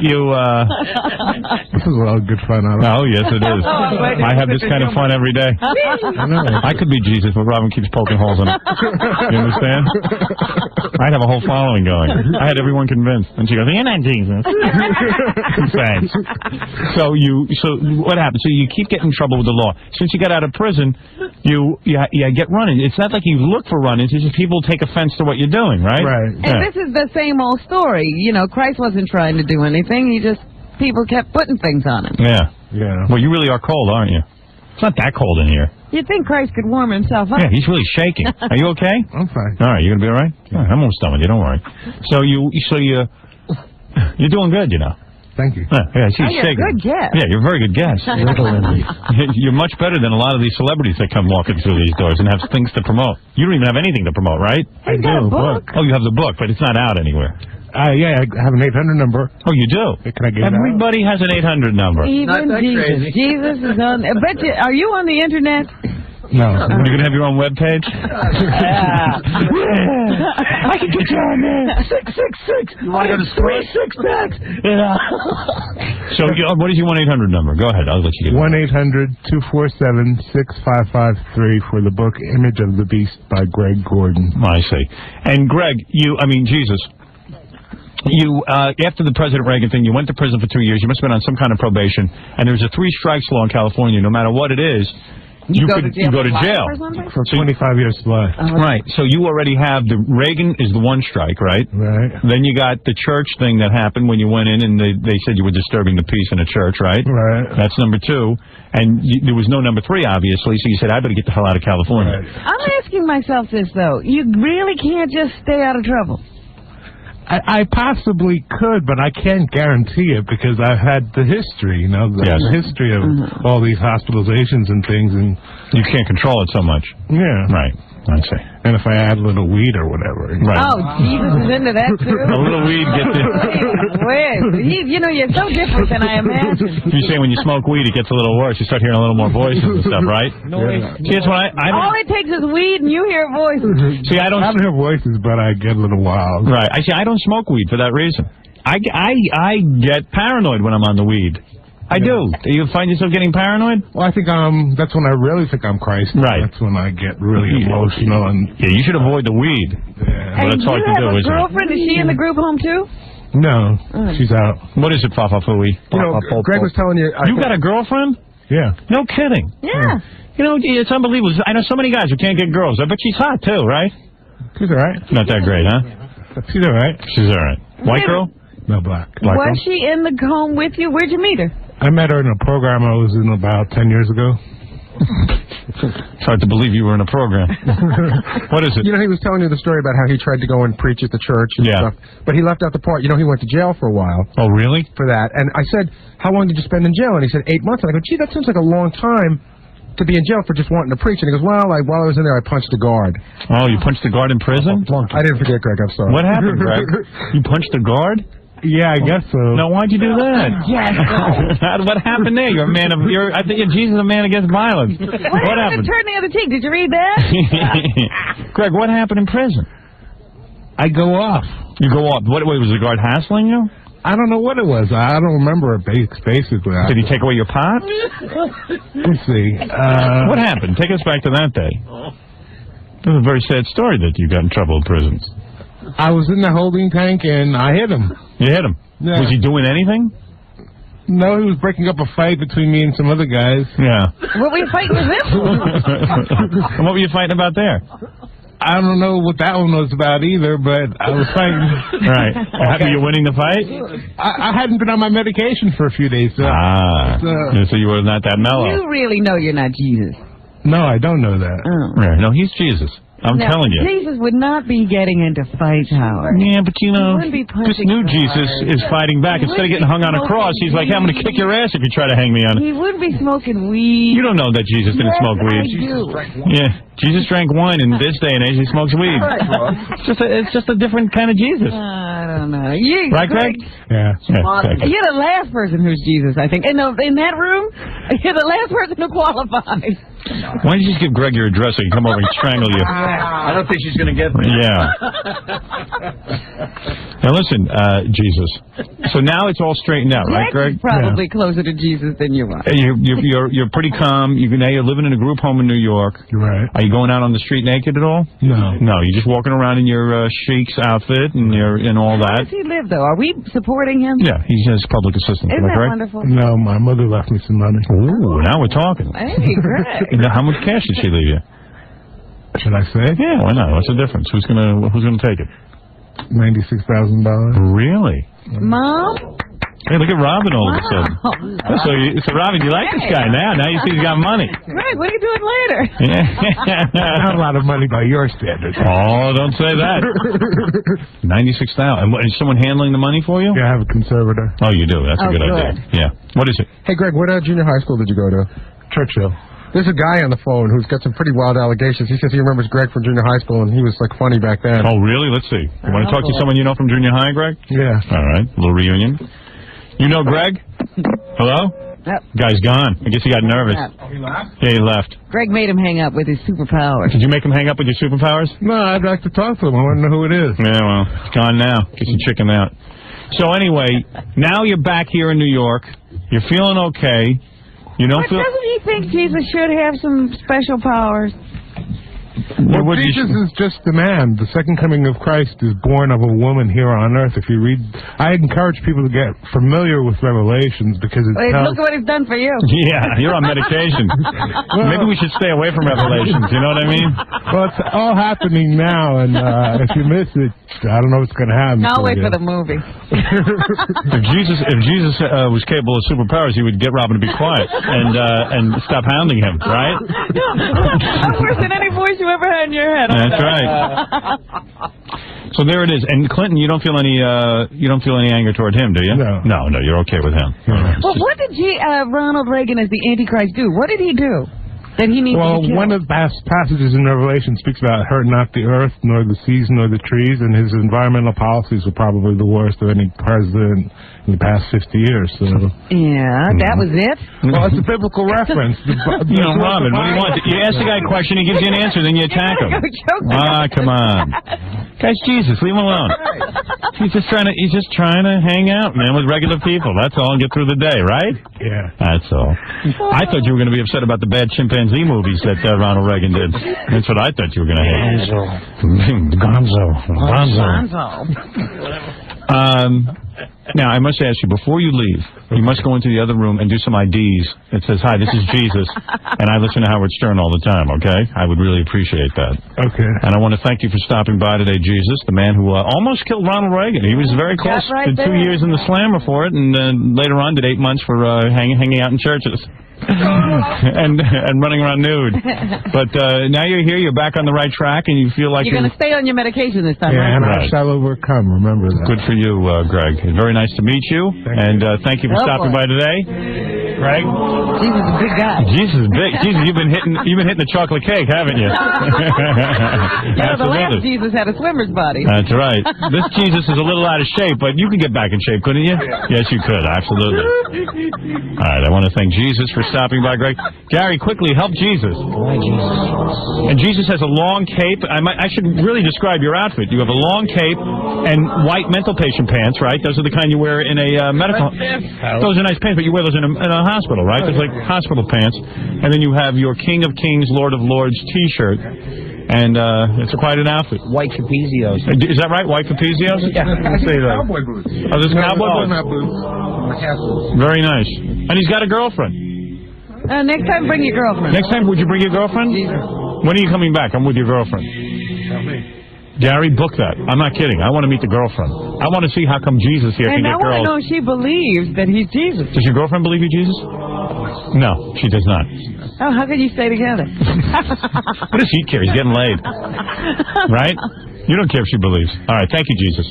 This is all good fun. Oh, yes, it is. I have this kind of fun every day. I know. I could be Jesus, but Robin keeps poking holes in it. You understand? I'd have a whole following going. I had everyone convinced. And she goes, you're not Jesus. Thanks. So what happened? So you keep getting in trouble with the law. Since you got out of prison, you get running. It's not like you look for run-ins. It's just people take offense to what you're doing, right? Right. And this is the same old story. You know, Christ wasn't trying to do anything. People kept putting things on him. Yeah. Yeah. Well, you really are cold, aren't you? It's not that cold in here. You'd think Christ could warm himself up. Yeah, he's really shaking. Are you okay? I'm fine. All right, you gonna be all right? Yeah. I'm almost done with you. Don't worry. So you're doing good, you know. Thank you. Yeah, she's you're shaking. a good guest. Yeah, you're a very good guest. You're much better than a lot of these celebrities that come walking through these doors and have things to promote. You don't even have anything to promote, right? I do. a book. Oh, you have the book, but it's not out anywhere. Yeah, I have an 800 number. Oh, you do? Can I get it out? Everybody has an 800 number. Even Jesus. Jesus is on. Are you on the internet? No. You're going to have your own webpage? Yeah. I can get you on there. 666. You want to go to 366. Yeah. So, what is your 1-800 number? Go ahead. I'll let you get it. 1-800-247-6553 for the book Image of the Beast by Greg Gordon. I see. And Greg, Jesus, after the President Reagan thing, you went to prison for 2 years. You must have been on some kind of probation. And there's a 3 strikes law in California. No matter what it is, you go to jail for 25 years life. Right. So you already have the Reagan is the 1 strike, right? Right. Then you got the church thing that happened when you went in and they said you were disturbing the peace in a church, right? Right. That's number 2. And there was no number 3, obviously. So you said, I better get the hell out of California. Right. I'm asking myself this, though. You really can't just stay out of trouble. I possibly could, but I can't guarantee it because I've had the history, the history of all these hospitalizations and things, and you can't control it so much. Yeah. Right. I see. And if I add a little weed or whatever. Right. Oh, Jesus is into that, too? A little weed gets it. You're so different than I imagined. You say when you smoke weed, it gets a little worse. You start hearing a little more voices and stuff, right? See, that's what all it takes is weed and you hear voices. See, I don't hear voices, but I get a little wild. Right. I don't smoke weed for that reason. I get paranoid when I'm on the weed. I do. Do you find yourself getting paranoid? Well, I think that's when I really think I'm Christ. Right. That's when I get really emotional. And yeah, you should avoid the weed. Yeah. Well, that's hard to do, isn't it? Do you have a girlfriend? Is she in the group home, too? No, she's out. What is it, Fafa Fooey? Greg was telling you... You got a girlfriend? Yeah. No kidding. Yeah. It's unbelievable. I know so many guys who can't get girls. I bet she's hot, too, right? She's all right. Not that great, huh? She's all right. She's all right. White girl? No, black. Was she in the home with you? Where'd you meet her? I met her in a program I was in about 10 years ago. It's hard to believe you were in a program. What is it? He was telling you the story about how he tried to go and preach at the church and stuff. But he left out the part, he went to jail for a while. Oh, really? For that. And I said, how long did you spend in jail? And he said, 8 months. And I go, gee, that seems like a long time to be in jail for just wanting to preach. And he goes, well, while I was in there, I punched a guard. Oh, you punched a guard in prison? I didn't forget, Greg. I'm sorry. What happened, Greg? You punched a guard? Yeah, I guess so. Now, why'd you do that? Yes. What happened there? I think Jesus is a man against violence. What happened? Turn the other cheek. Did you read that? Greg, what happened in prison? I go off. You go off. What was the guard hassling you? I don't know what it was. I don't remember it, basically. Did he take away your pot? Let's see. What happened? Take us back to that day. It was a very sad story that you got in trouble in prison. I was in the holding tank, and I hit him. You hit him? Yeah. Was he doing anything? No, he was breaking up a fight between me and some other guys. Yeah. What were you fighting with him? And what were you fighting about there? I don't know what that one was about either, but I was fighting. Right. Were you winning the fight? I hadn't been on my medication for a few days. So you were not that mellow. You really know you're not Jesus. No, I don't know that. Oh. Right. No, he's Jesus. I'm telling you. Jesus would not be getting into fights, Howard. Yeah, but this new Jesus is fighting back. Instead of getting hung on a cross, he's like, hey, I'm going to kick your ass if you try to hang me on it. He wouldn't be smoking weed. You don't know that Jesus didn't smoke weed. I do. Yeah, Jesus drank wine. In this day and age, he smokes weed. It's just a different kind of Jesus. I don't know. Right, Greg? Yeah. You're the last person who's Jesus, I think. In that room, you're the last person who qualifies. Why don't you just give Greg your address so he can come over and strangle you? I don't think she's going to get there. Yeah. Now listen, Jesus. So now it's all straightened out, right, Greg? Probably closer to Jesus than you are. You're pretty calm. Now you're living in a group home in New York. Right. Are you going out on the street naked at all? No. No, you're just walking around in your sheik's outfit and all Where that. does he live, though? Are we supporting him? Yeah, he has public assistance. Isn't Am I that correct? wonderful? No, my mother left me some money. Ooh, now we're talking. Hey, Greg. Now, how much cash did she leave you? Should I say? Yeah, why not? What's the difference? Who's gonna take it? $96,000. Really? Mom? Hey, look at Robin all of a sudden. So Robin, you like this guy now? Now you see he's got money. Greg, what are you doing later? Not a lot of money by your standards. Oh, don't say that. 96,000. And is someone handling the money for you? Yeah, I have a conservator. Oh, you do. That's a good idea. Yeah. What is it? Hey, Greg, what junior high school did you go to? Churchill. There's a guy on the phone who's got some pretty wild allegations. He says he remembers Greg from junior high school, and he was, like, funny back then. Oh, really? Let's see. You want to talk to someone you know from junior high, Greg? Yeah. All right. A little reunion. You know Greg? Hello? Yep. Guy's gone. I guess he got nervous. Yep. He left? Yeah, he left. Greg made him hang up with his superpowers. Did you make him hang up with your superpowers? No, I'd like to talk to him. I want to know who it is. Yeah, well, it's gone now. Guess you chicken out. So anyway, now you're back here in New York. You're feeling okay. You don't But doesn't he think Jesus should have some special powers? Well, Jesus is just the man. The second coming of Christ is born of a woman here on earth. If you read, I encourage people to get familiar with Revelations because it tells... Look what it's done for you. Yeah, you're on medication. Maybe we should stay away from Revelations. You know what I mean? Well, it's all happening now, and if you miss it, I don't know what's going to happen. I'll wait for the movie. If Jesus was capable of superpowers, he would get Robin to be quiet and stop hounding him, right? I'm worse than any voice you ever had in your head. That's right. So there it is. And Clinton, you don't feel any anger toward him, do you? No, you're okay with him. Well, what did Ronald Reagan as the Antichrist do? What did he do that he needs to be killed? One of the passages in Revelation speaks about hurt not the earth, nor the seas, nor the trees, and his environmental policies were probably the worst of any president in the past 50 years. So. Yeah, that was it? Well, it's a biblical reference. You know, Robin, what do you want? You ask the guy a question, he gives you an answer, then you attack him. Come on. Guy's Jesus, leave him alone. He's just trying to hang out, man, with regular people. That's all, and get through the day, right? Yeah. That's all. I thought you were going to be upset about the bad chimpanzee movies that Ronald Reagan did. That's what I thought you were going to hate. Gonzo. Now, I must ask you, before you leave, you must go into the other room and do some IDs that says, "Hi, this is Jesus, and I listen to Howard Stern all the time," okay? I would really appreciate that. Okay. And I want to thank you for stopping by today, Jesus, the man who almost killed Ronald Reagan. He was very close. Right did 2 years in the slammer for it, and later on did 8 months for hanging out in churches. and running around nude. But now you're here, you're back on the right track, and you feel like you're going to stay on your medication this time, yeah, right? and I shall overcome, remember that. Good for you, Greg. Very nice to meet you, thank you for stopping by today. Greg? Jesus is a big guy. Jesus is big. Jesus, you've been hitting the chocolate cake, haven't you? The last Jesus had a swimmer's body. That's right. This Jesus is a little out of shape, but you could get back in shape, couldn't you? Yes, you could. Absolutely. All right, I want to thank Jesus for stopping by, Greg. Gary, quickly, help Jesus. And Jesus has a long cape. I should really describe your outfit. You have a long cape and white mental patient pants, right? Those are the kind you wear in a medical... Those are nice pants, but you wear those in a hospital, right? There's like hospital pants. And then you have your King of Kings, Lord of Lords T-shirt. And it's quite an outfit. White Capezios. Is that right? White Capezios? Yeah. I say that. Cowboy boots. Oh, there's cowboy boots? Very nice. And he's got a girlfriend. Next time, bring your girlfriend. Next time, would you bring your girlfriend? When are you coming back? I'm with your girlfriend. Gary, book that. I'm not kidding. I want to meet the girlfriend. I want to see how come Jesus here can And I get want to girls. know if she believes that he's Jesus. Does your girlfriend believe you're Jesus? No, she does not. Oh, how can you stay together? What does he care? He's getting laid. Right? You don't care if she believes. All right, thank you, Jesus.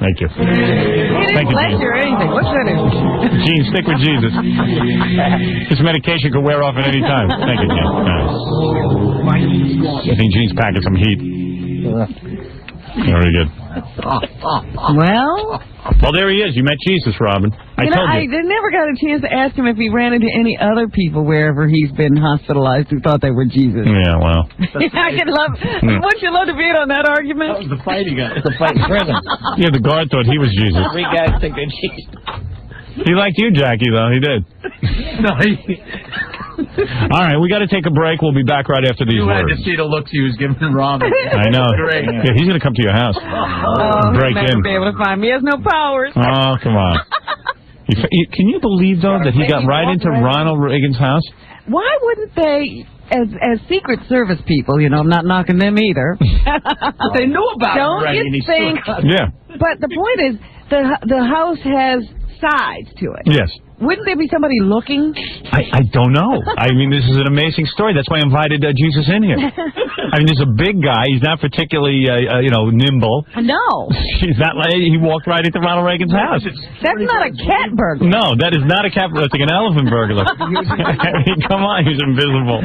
Thank you. He didn't Thank you, bless Gene. you or anything. What's that? Gene, stick with Jesus. This medication could wear off at any time. Thank you, Gene. Nice. I think Gene's packing some heat. Very good. Well, there he is. You met Jesus, Robin. I told you. I never got a chance to ask him if he ran into any other people wherever he's been hospitalized who thought they were Jesus. Yeah, well. I could love. Wouldn't you love to be in on that argument? That was the fight he got. The fight in prison. Yeah, the guard thought he was Jesus. 3 guys think they're Jesus. He liked you, Jackie, though. He did. No, All right, we got to take a break. We'll be back right after these you words. had to see the looks he was giving Robin. I know. Great. Yeah, he's going to come to your house. Break he'll never in. be able to find me. He has no powers. Oh, come on. Can you believe, though, that he got right into Ronald Reagan's house? Why wouldn't they, as Secret Service people, I'm not knocking them either. They knew about him Don't already, you and he think? Yeah. But the point is, the house has sides to it. Yes. Wouldn't there be somebody looking? I don't know. I mean, this is an amazing story. That's why I invited Jesus in here. I mean, he's a big guy. He's not particularly, nimble. No. He's not like he walked right into Ronald Reagan's house. That's not a cat burglar. No, that is not a cat burglar. It's like an elephant burglar. Come on, he's invisible.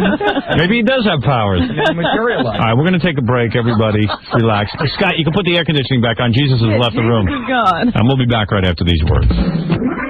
Maybe he does have powers. All right, we're going to take a break, everybody. Relax. Scott, you can put the air conditioning back on. Jesus has left the room. Jesus is gone. And we'll be back right after these words.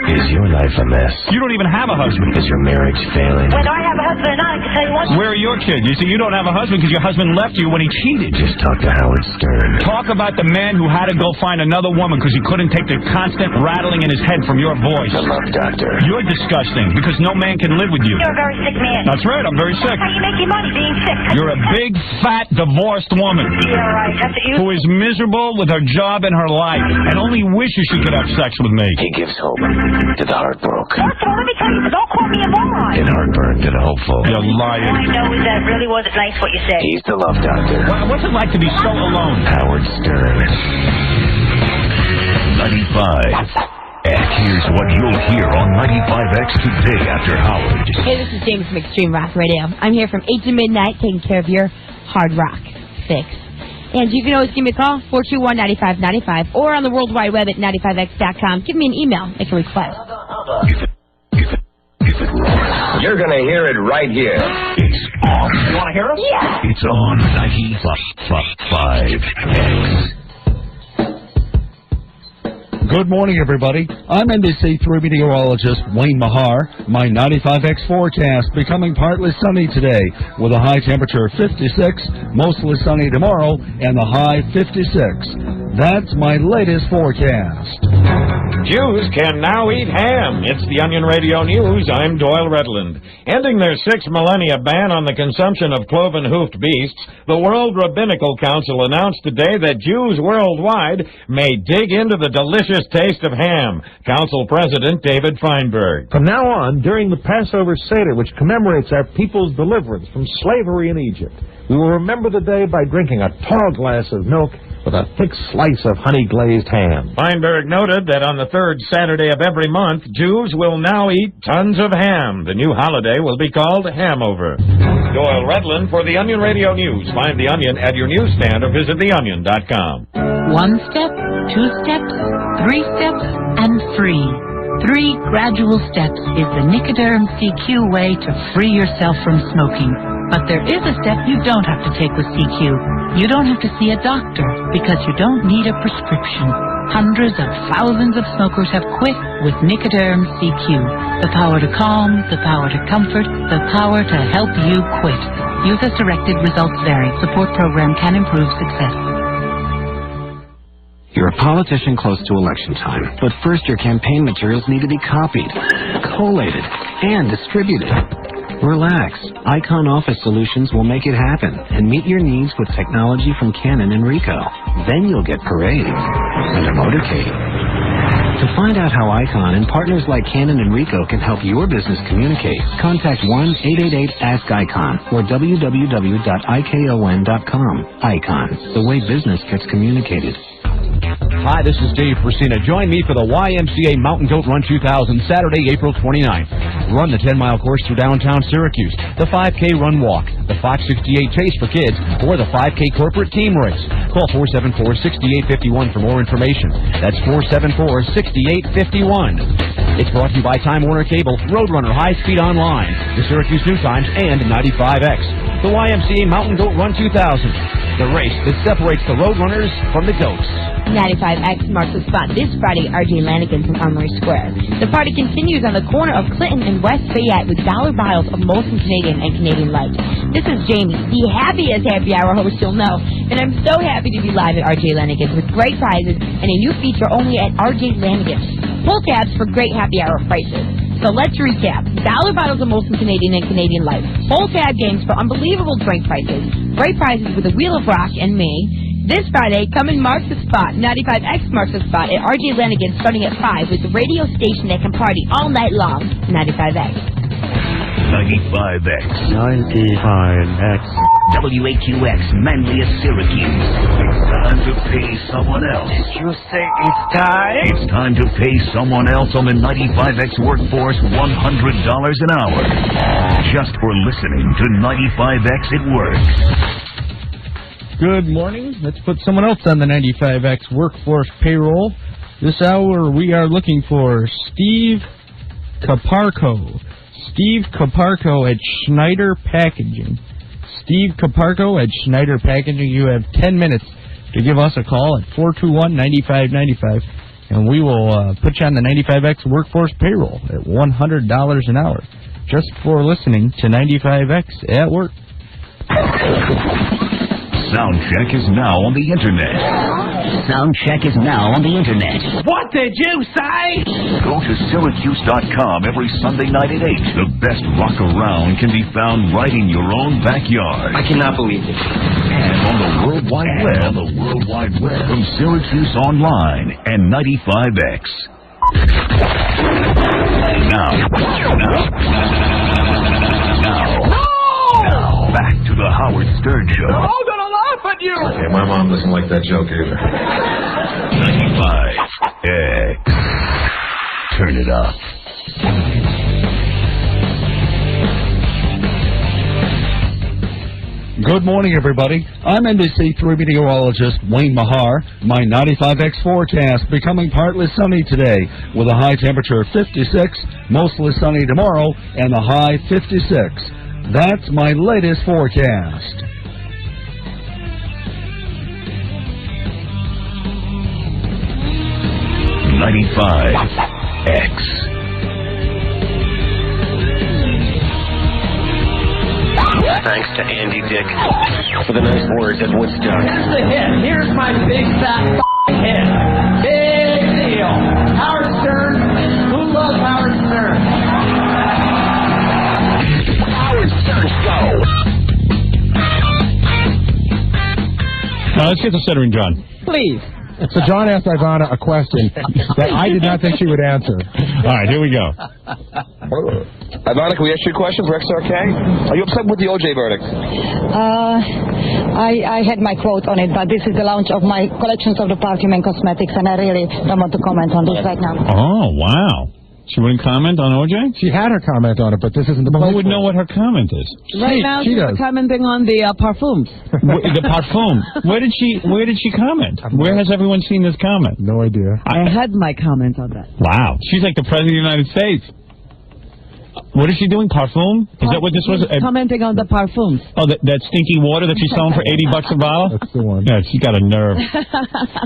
Is your life a mess? You don't even have a husband. Is your marriage failing? When I have a husband, I can tell you one. Where are your kids? You see, you don't have a husband because your husband left you when he cheated. Just talk to Howard Stern. Talk about the man who had to go find another woman because he couldn't take the constant rattling in his head from your voice. The Love Doctor. You're disgusting because no man can live with you. You're a very sick man. That's right, I'm very sick. How you make your money being sick? You're a big, fat, divorced woman. Yeah, right. That's what you... Who is miserable with her job and her life and only wishes she could have sex with me. He gives hope to the heartbroken. First of all, let me tell you, don't call me a moron. And heartburn to the hopeful. You're lying. All I know is that really wasn't nice what you said. He's the Love Doctor. What's it like to be so alone? Howard Stern. 95. And here's what you'll hear on 95X today after Howard. Hey, this is James from Extreme Rock Radio. I'm here from 8 to midnight taking care of your hard rock fix. And you can always give me a call, 421-9595, or on the World Wide Web at 95x.com. Give me an email, make a request. You're going to hear it right here. It's on. You want to hear it? Yeah. It's on 95X. Good morning, everybody. I'm NBC3 meteorologist Wayne Mahar. My 95X forecast becoming partly sunny today with a high temperature of 56, mostly sunny tomorrow, and the high 56. That's my latest forecast. Jews can now eat ham. It's the Onion Radio News. I'm Doyle Redland. Ending their 6 millennia ban on the consumption of cloven-hoofed beasts, the World Rabbinical Council announced today that Jews worldwide may dig into the delicious taste of ham. Council President David Feinberg. From now on, during the Passover Seder, which commemorates our people's deliverance from slavery in Egypt, we will remember the day by drinking a tall glass of milk with a thick slice of honey-glazed ham. Feinberg noted that on the 3rd Saturday of every month, Jews will now eat tons of ham. The new holiday will be called Hamover. Doyle Redland for the Onion Radio News. Find The Onion at your newsstand or visit theonion.com. 1 step, 2 steps, 3 steps, and free. 3 gradual steps is the Nicoderm CQ way to free yourself from smoking. But there is a step you don't have to take with CQ. You don't have to see a doctor because you don't need a prescription. Hundreds of thousands of smokers have quit with Nicoderm CQ. The power to calm, the power to comfort, the power to help you quit. Use as directed, results vary. Support program can improve success. You're a politician close to election time, but first your campaign materials need to be copied, collated, and distributed. Relax. Icon Office Solutions will make it happen and meet your needs with technology from Canon and Ricoh. Then you'll get parades and a motorcade. To find out how Icon and partners like Canon and Ricoh can help your business communicate, contact 1-888-ASK-ICON or www.ikon.com. Icon, the way business gets communicated. Hi, this is Dave Persina. Join me for the YMCA Mountain Goat Run 2000, Saturday, April 29th. Run the 10-mile course through downtown Syracuse, the 5K Run Walk, the Fox 68 Chase for kids, or the 5K Corporate Team Race. Call 474-6851 for more information. That's 474-6851. It's brought to you by Time Warner Cable, Roadrunner High Speed Online, the Syracuse New Times, and 95X. The YMCA Mountain Goat Run 2000, the race that separates the Roadrunners from the Goats. 95X marks the spot this Friday at RJ Lanigan from Armory Square. The party continues on the corner of Clinton and West Fayette with dollar vials of Molson Canadian and Canadian Light. This is Jamie, the happiest happy hour host you'll know, and I'm so happy to be live at RJ Lanigan with great prizes and a new feature only at RJ Lanigan. Pull tabs for great happy hour prices. So let's recap. Dollar bottles of Molson Canadian and Canadian Light. Pull tab games for unbelievable drink prices. Great prizes with a Wheel of Rock and me. This Friday, come and mark the spot. 95X marks the spot at RJ Lanigan starting at 5 with the radio station that can party all night long. 95X. 95X. 95X. WAQX, manliest Syracuse. It's time to pay someone else. Did you say it's time? It's time to pay someone else on the 95X workforce $100 an hour. Just for listening to 95X at work. Good morning. Let's put someone else on the 95X workforce payroll. This hour we are looking for Steve Caparco. Steve Caparco at Schneider Packaging. Steve Caparco at Schneider Packaging. You have 10 minutes to give us a call at 421-9595, and we will put you on the 95X workforce payroll at $100 an hour just for listening to 95X at work. Soundcheck is now on the Internet. Soundcheck is now on the Internet. What did you say? Go to Syracuse.com every Sunday night at 8. The best rock around can be found right in your own backyard. I cannot believe it. And on the World Wide Web. From Syracuse Online and 95X. Now, back to the Howard Stern Show. They're all gonna laugh at you! Okay, my mom doesn't like that joke either. 95X. Turn it up. Good morning, everybody. I'm NBC3 meteorologist Wayne Mahar. My 95X forecast becoming partly sunny today with a high temperature of 56, mostly sunny tomorrow, and a high 56. That's my latest forecast. Thanks to Andy Dick for the nice words at Woodstock. Here's the hit. Here's my big fat hit. Big deal. Howard Stern. Who loves Howard Stern? Howard Stern Show. Now let's get to Stuttering John. Please. So John asked Ivana a question that I did not think she would answer. All right, here we go. Ivana, can we ask you a question for XRK? Are you upset with the OJ verdict? I had my quote on it, but this is the launch of my collections of the perfume and cosmetics, and I really don't want to comment on this right now. Oh, wow. She wouldn't comment on OJ? She had her comment on it, but this isn't the Who would know what her comment is? Right now she's commenting on the parfums. The parfum. Where did she comment? Where has everyone seen this comment? No idea. I had my comment on that. Wow. She's like the President of the United States. What is she doing? Parfum? Is that what this was? Commenting on the parfums. Oh, that stinky water that she's selling for $80 a bottle? That's the one. Yeah, she got a nerve.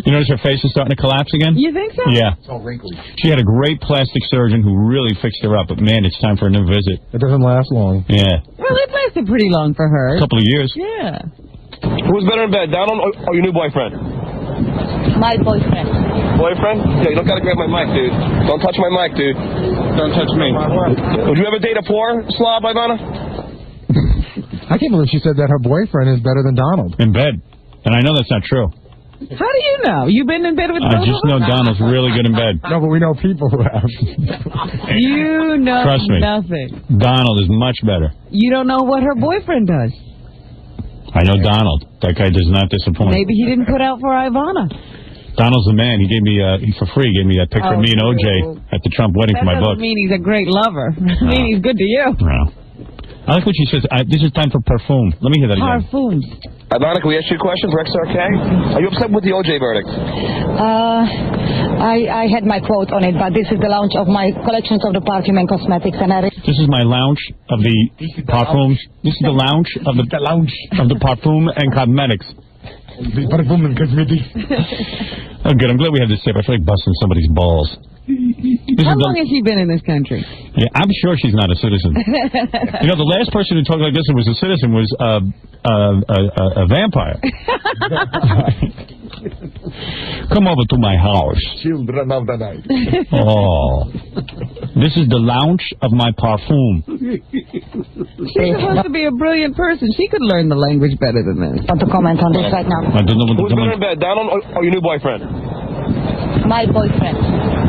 You notice her face is starting to collapse again? You think so? Yeah. It's all wrinkly. She had a great plastic surgeon who really fixed her up, but man, it's time for a new visit. It doesn't last long. Yeah. Well, it lasted pretty long for her. A couple of years. Yeah. Who's better in bed, Donald or your new boyfriend? My boyfriend. Boyfriend? Yeah, you don't gotta grab my mic, dude. Don't touch my mic, dude. Don't touch me. Would you ever date a poor slob, Ivana? I can't believe she said that her boyfriend is better than Donald. In bed. And I know that's not true. How do you know? You've been in bed with I just know Donald's really good in bed. No, but we know people who have. You know Trust me. nothing. Donald is much better. You don't know what her boyfriend does. I know Donald. That guy does not disappoint. Maybe he didn't put out for Ivana. Donald's the man. He gave me, for free, gave me that picture of me and OJ at the Trump wedding That for my book. doesn't mean he's a great lover. I mean he's good to you. No. I like what she says. This is time for perfume. Let me hear that again. Parfums. Ivana, can we ask you a question for XRK? Are you upset with the OJ verdict? I had my quote on it, but this is the launch of my collections of the perfume and cosmetics, and This is my lounge of the parfums. This is the lounge of the parfum and cosmetics. The parfum and cosmetics. Oh, good. I'm glad we have this tape. I feel like busting somebody's balls. How long has she been in this country? Yeah, I'm sure she's not a citizen. You know, the last person who talked like this and was a citizen was a vampire. Come over to my house. Children of the night. Oh. This is the lounge of my parfum. She's supposed to be a brilliant person. She could learn the language better than this. want to comment on this right now. I don't know what Who's better in bed, Donald or your new boyfriend? My boyfriend.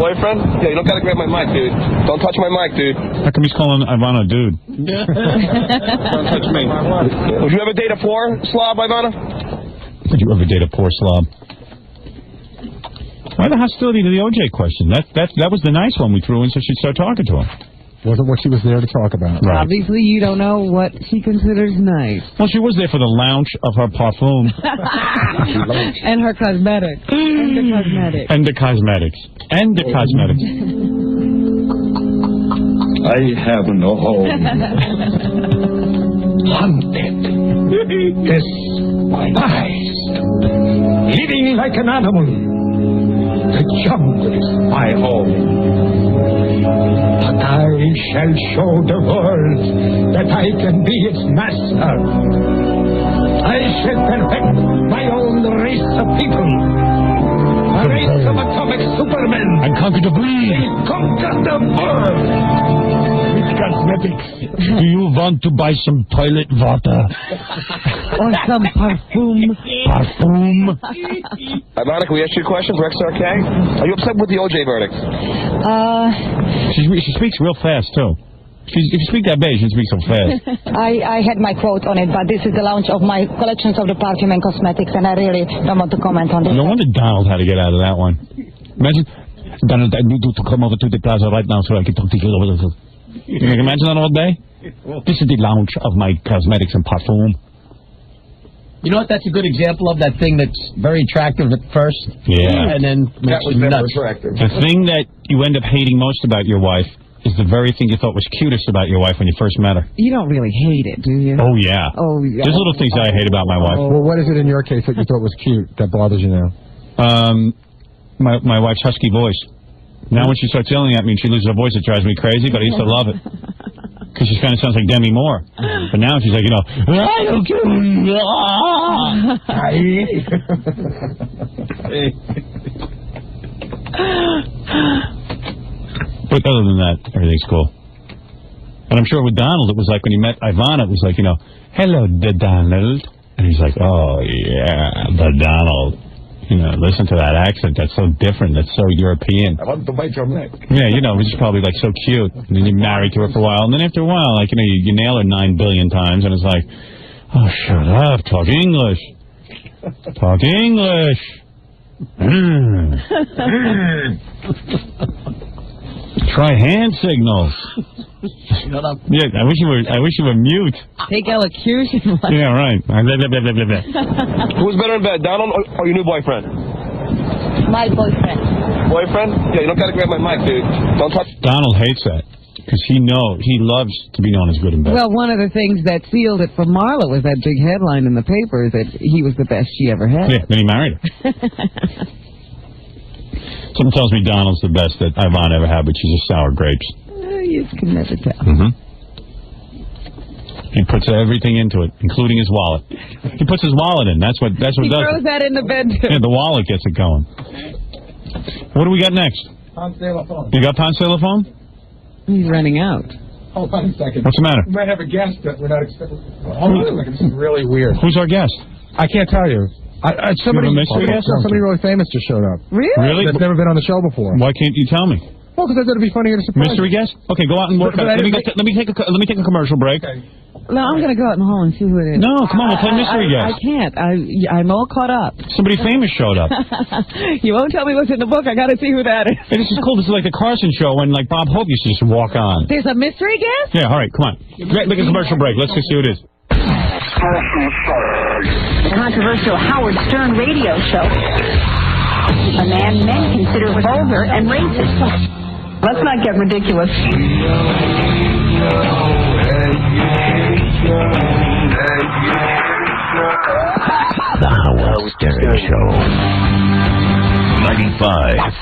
Boyfriend? Yeah, you don't gotta grab my mic, dude. Don't touch my mic, dude. How come he's calling Ivana dude? Don't touch me. Would you ever date a poor slob, Ivana? Would you ever date a poor slob? Why the hostility to the OJ question? That was the nice one we threw in so she'd start talking to him. Wasn't what she was there to talk about. Right. Obviously, you don't know what she considers nice. Well, she was there for the lounge of her parfum. And her cosmetics. And the cosmetics. And the cosmetics. And the cosmetics. I have no home. Hunted. Despised. Living like an animal. The jungle is my home. But I shall show the world that I can be its master. I shall perfect my own race of people. A race of atomic supermen. And conquer the breed. They conquer the world. With cosmetics. Do you want to buy some toilet water? Or some parfum? Parfum? Ivana, can we ask you a question for XRK? Are you upset with the OJ verdict? She speaks real fast, too. If you speak that bad, she speaks so fast. I had my quote on it, but this is the launch of my collections of the perfume and cosmetics, and I really don't want to comment on this. No wonder Donald had to get out of that one. Imagine, Donald, I need you to come over to the plaza right now so I can talk to you. You can imagine that all day? This is the lounge of my cosmetics and parfum. You know what? That's a good example of that thing that's very attractive at first. Yeah. And then That was never attractive. The thing that you end up hating most about your wife is the very thing you thought was cutest about your wife when you first met her. You don't really hate it, do you? Oh, yeah. Oh, yeah. There's little things I hate about my wife. Well, what is it in your case that you thought was cute that bothers you now? My wife's husky voice. Now when she starts yelling at me and she loses her voice, it drives me crazy, but I used to love it. Because she kind of sounds like Demi Moore. But now she's like, you know, I don't care. But other than that, everything's cool. And I'm sure with Donald, it was like when he met Ivana, it was like, you know, hello, the Donald. And he's like, oh, yeah, the Donald. You know, listen to that accent. That's so different. That's so European. I want to bite your neck. Yeah, you know, it's probably like so cute. And then you're married to her for a while. And then after a while, like, you know, you nail her 9 billion times. And it's like, oh, shut up. Talk English. Talk English. Try hand signals. Shut up. Yeah, I wish you were mute. Take elocution. Yeah, right. Blah, blah, blah, blah, blah. Who's better in bed, Donald or your new boyfriend? My boyfriend. Boyfriend? Yeah, you don't gotta grab my mic, dude. Don't touch. Donald hates that because he loves to be known as good in bed. Well, one of the things that sealed it for Marla was that big headline in the paper that he was the best she ever had. Yeah, then he married her. Something tells me Donald's the best that Ivana ever had, but she's just sour grapes. You can never tell. Mm-hmm. He puts everything into it, including his wallet. He puts his wallet in. That's what He does throws it. that in the bed, too. Yeah, the wallet gets it going. What do we got next? Ponce de Phone. You got Ponce de Phone? He's running out. Hold on a second. What's the matter? We might have a guest that we're not expecting. Hold on a second. This is really weird. Who's our guest? I can't tell you. Somebody, You have a mystery guest? somebody really famous just showed up. Really? That's never been on the show before. Why can't you tell me? Well, because I thought it'd be funnier to surprise. Mystery guest? Okay, go out and work. But Let me take a commercial break. Okay. No, I'm going to go out in the hall and see who it is. No, come on, we'll play mystery I guest. can't. I'm all caught up. Somebody famous showed up. You won't tell me what's in the book. I got to see who that is. Hey, this is cool. This is like the Carson show when like Bob Hope used to just walk on. There's a mystery guest? Yeah, all right, come on. Make a commercial break. Let's just see who it is. the controversial Howard Stern radio show. A man men consider vulgar and racist. Let's not get ridiculous. The Howard Stern Show. 95X.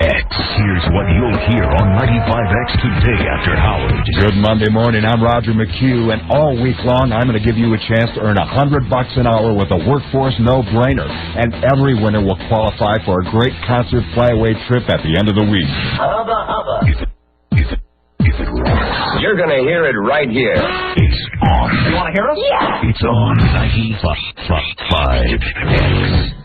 Here's what you'll hear on 95X today after Howard. Good Monday morning. I'm Roger McHugh, and all week long I'm going to give you a chance to earn $100 an hour with a workforce no-brainer. And every winner will qualify for a great concert flyaway trip at the end of the week. You're going to hear it right here. It's on. You want to hear us? Yeah. It's on 95X.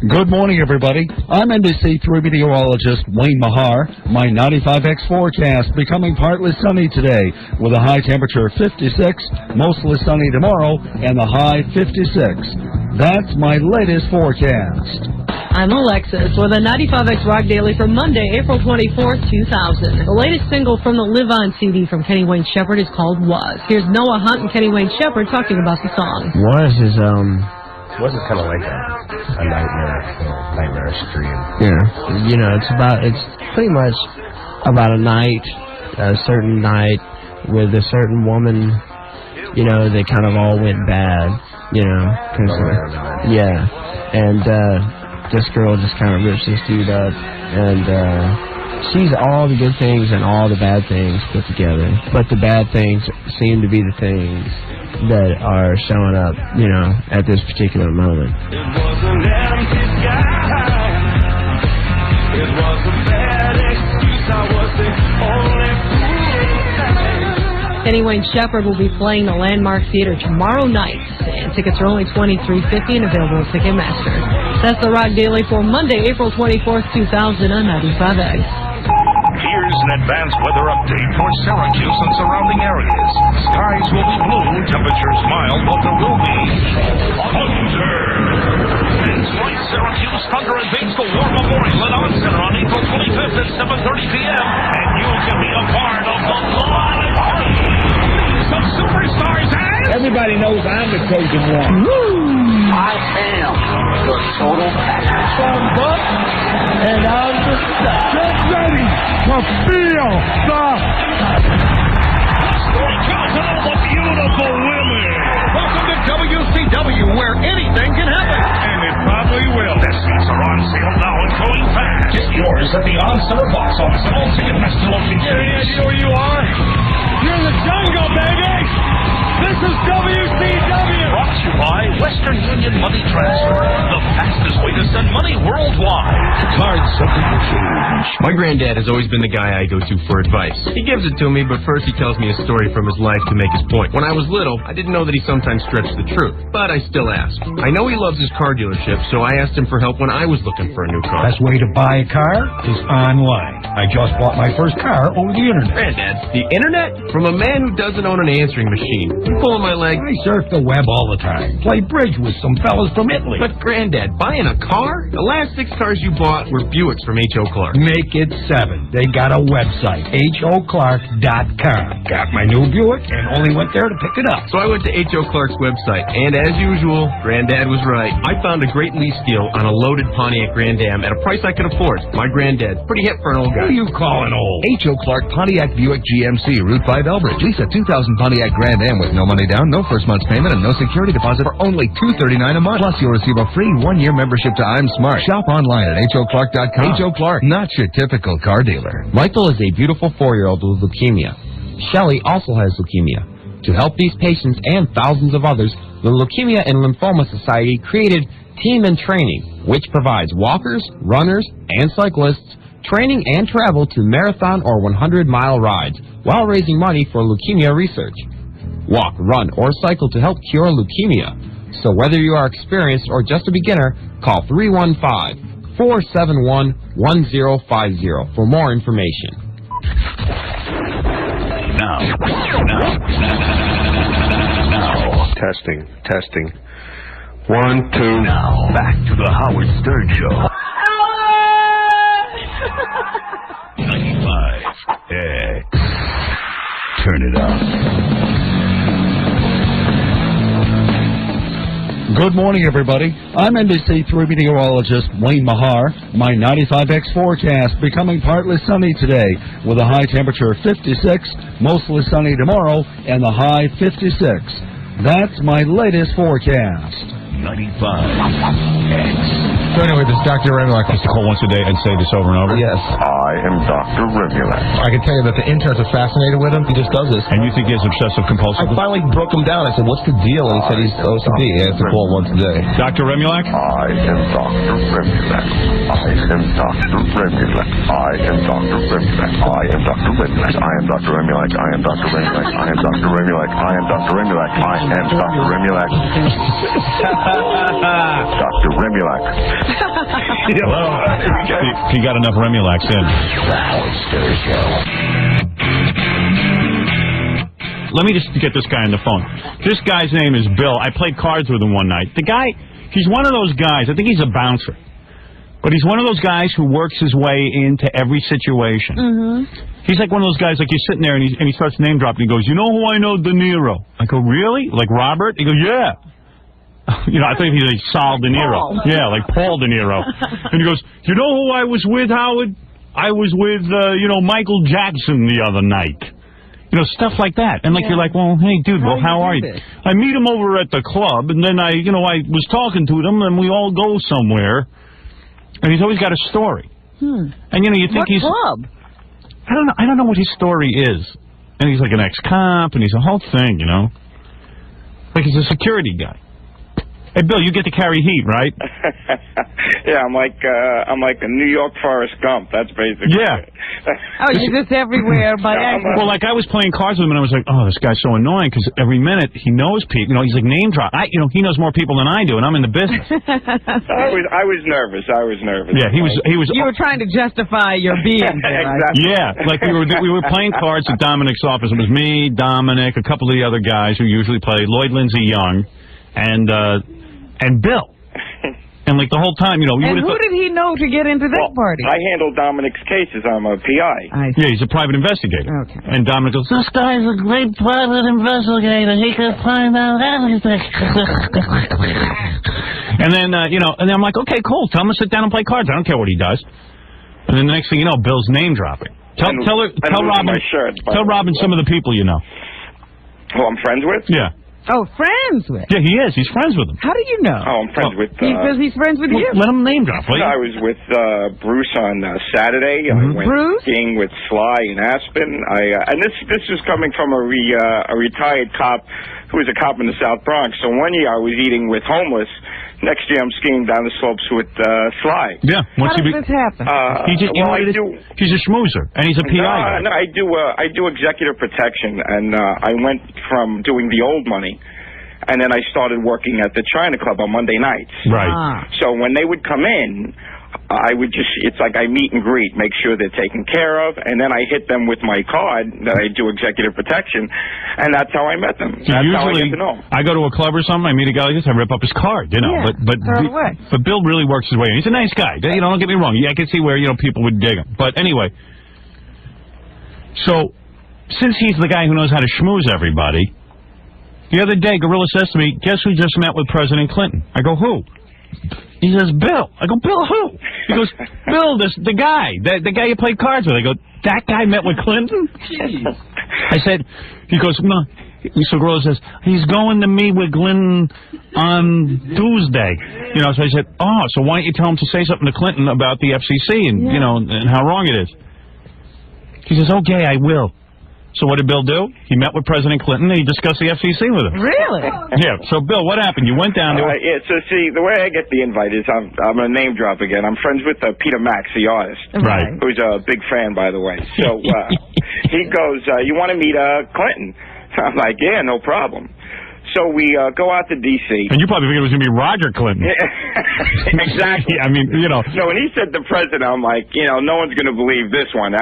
Good morning, everybody. I'm NBC3 meteorologist Wayne Mahar. My 95X forecast becoming partly sunny today with a high temperature of 56, mostly sunny tomorrow, and a high 56. That's my latest forecast. I'm Alexis with a 95X Rock Daily for Monday, April 24th, 2000. The latest single from the Live On CD from Kenny Wayne Shepherd is called Was. Here's Noah Hunt and Kenny Wayne Shepherd talking about the song. Was is, Was is kind of like a nightmarish dream. Yeah. You know, it's pretty much about a night, a certain night with a certain woman, you know, they kind of all went bad, you know. Yeah. And, this girl just kind of rips this dude up, and she's all the good things and all the bad things put together. But the bad things seem to be the things that are showing up, you know, at this particular moment. It was an empty sky. It was a bad excuse. I was the only fool. Kenny Wayne Shepherd will be playing the Landmark Theater tomorrow night, and tickets are only $23.50 and available at Ticketmaster. That's the Rock Daily for Monday, April 24th, 2000 on 95X. Here's an advanced weather update for Syracuse and surrounding areas. Skies will be blue, temperatures mild, but there will be thunder. It's White Syracuse Thunder and Batesville War Memorial at On Center on April 25th at 7:30 p.m. And you can be a part of the live party. Some superstars and... Everybody knows I'm the chosen one. I am the total package. From Buck, and I'm the stuff. Get ready to feel the... Story comes all the beautiful women. Welcome to WCW, where anything can happen. And it probably will. The seats are on sale now and going fast. Get yours at the On Center box office and all Ticketmaster locations. Any idea where you are? You're in the jungle, baby! This is WCW! Brought to you by Western Union Money Transfer, the fastest way to send money worldwide. Cards something to change. My granddad has always been the guy I go to for advice. He gives it to me, but first he tells me a story from his life to make his point. When I was little, I didn't know that he sometimes stretched the truth, but I still ask. I know he loves his car dealership, so I asked him for help when I was looking for a new car. Best way to buy a car is online. I just bought my first car over the internet. Granddad, the internet? From a man who doesn't own an answering machine. You pulling my leg? I surf the web all the time. Play bridge with some fellas from Italy. But Granddad, buying a car? The last 6 cars you bought were Buicks from H.O. Clark. Make it 7. They got a website, HOClark.com. Got my new Buick and only went there to pick it up. So I went to H.O. Clark's website, and as usual, Granddad was right. I found a great lease deal on a loaded Pontiac Grand Am at a price I could afford. My granddad, pretty hip for an old guy. Who you calling old? H.O. Clark Pontiac Buick GMC, Route 5 Elbridge. Lease a 2000 Pontiac Grand Am with no money down, no first month's payment, and no security deposit for only $239 a month. Plus, you'll receive a free 1-year membership to I'm Smart. Shop online at HOClark.com. H.O. Clark, not your typical car dealer. Michael is a beautiful 4-year-old with leukemia. Shelley also has leukemia. To help these patients and thousands of others, the Leukemia and Lymphoma Society created Team in Training, which provides walkers, runners, and cyclists training and travel to marathon or 100-mile rides while raising money for leukemia research. Walk, run, or cycle to help cure leukemia. So whether you are experienced or just a beginner, call 315-471-1050 for more information. Now. Testing. 1, 2. Now, back to the Howard Stern Show. 95X. Turn it up. Good morning, everybody. I'm NBC3 meteorologist Wayne Mahar. My 95X forecast becoming partly sunny today with a high temperature of 56, mostly sunny tomorrow, and the high 56. That's my latest forecast. 95X. So anyway, this Dr. Remulak used to call once a day and say this over and over? Yes. I am Dr. Remulak. I can tell you that the interns are fascinated with him. He just does this. And you think he has obsessive compulsive? I finally broke him down. I said, what's the deal? And he said he's OCD. He has to call once a day. Dr. Remulak? I am Dr. Remulak. I am Dr. Remulak. I am Dr. Remulak. I am Dr. Remulak. I am Dr. Remulak. I am Dr. Remulak. I am Dr. Remulak. I am Dr. Remulak. I am Dr. Remulak. Dr. Remulak. Well, he got enough Remulax in. Let me just get this guy on the phone. This guy's name is Bill. I played cards with him one night. The guy, he's one of those guys, I think he's a bouncer, but he's one of those guys who works his way into every situation. Mm-hmm. He's like one of those guys, like you're sitting there and he starts name dropping. He goes, you know who I know? De Niro. I go, really? Like Robert? He goes, yeah. You know, I think he's like Sal De Niro. Paul. Yeah, like Paul De Niro. And he goes, you know who I was with, Howard? I was with, Michael Jackson the other night. You know, stuff like that. And you're like, well, hey, dude, how are you? I meet him over at the club, and then I was talking to them, and we all go somewhere. And he's always got a story. And, you think he's... What club? I don't know what his story is. And he's like an ex-cop, and he's a whole thing, Like he's a security guy. Hey, Bill, you get to carry heat, right? Yeah, I'm like a New York Forrest Gump. That's basically it. Oh, you're just everywhere by accident. Well, I was playing cards with him, and I was like, oh, this guy's so annoying, because every minute he knows people. He's like name drop. He knows more people than I do, and I'm in the business. I was nervous. Yeah, he was. You were trying to justify your being there. Exactly. Yeah, like we were playing cards at Dominic's office. It was me, Dominic, a couple of the other guys who usually play, Lloyd Lindsay Young, and Bill. And the whole time, And who did he know to get into this party? I handle Dominic's cases. I'm a PI. Yeah, he's a private investigator. Okay. And Dominic goes, this guy's a great private investigator. He can find out everything. And then, and I'm like, okay, cool. Tell him to sit down and play cards. I don't care what he does. And then the next thing you know, Bill's name dropping. Tell Robin some of the people you know. Who I'm friends with? Yeah. Oh, friends with? Yeah, he is. He's friends with them. How do you know? Oh, I'm friends with... Because he's friends with you? Let him name drop, please. I was with Bruce on Saturday. I went skiing with Sly in Aspen. And this is coming from a retired cop who was a cop in the South Bronx. So one year I was eating with homeless. Next year I'm skiing down the slopes with Sly. Yeah. How does this happen? He's a schmoozer, and he's a PI. No, I do executive protection, and I went from doing the old money, and then I started working at the China Club on Monday nights. Right. So when they would come in, it's like I meet and greet, make sure they're taken care of, and then I hit them with my card that I do executive protection, and that's how I met them. That's how I get to know them. I go to a club or something, I meet a guy like this, I rip up his card, Yeah, but Bill really works his way in. He's a nice guy. Don't get me wrong. I can see where people would dig him. But anyway, so since he's the guy who knows how to schmooze everybody, the other day Gorilla says to me, guess who just met with President Clinton? I go, who? He says, Bill. I go, Bill who? He goes, Bill, the guy you played cards with. I go, that guy met with Clinton? Jeez. I said, he goes, no. So Gorilla says, he's going to meet with Clinton on Tuesday. So I said, so why don't you tell him to say something to Clinton about the FCC and, and how wrong it is. He says, okay, I will. So what did Bill do? He met with President Clinton and he discussed the FCC with him. Really? Yeah. So, Bill, what happened? You went down there. So, see, the way I get the invite is I'm going to name drop again. I'm friends with Peter Max, the artist. Right. Who's a big fan, by the way. So he goes, you want to meet Clinton? I'm like, yeah, no problem. So we go out to D.C. And you probably figured it was going to be Roger Clinton. Exactly. I mean, No, when he said the president, I'm like, no one's going to believe this one.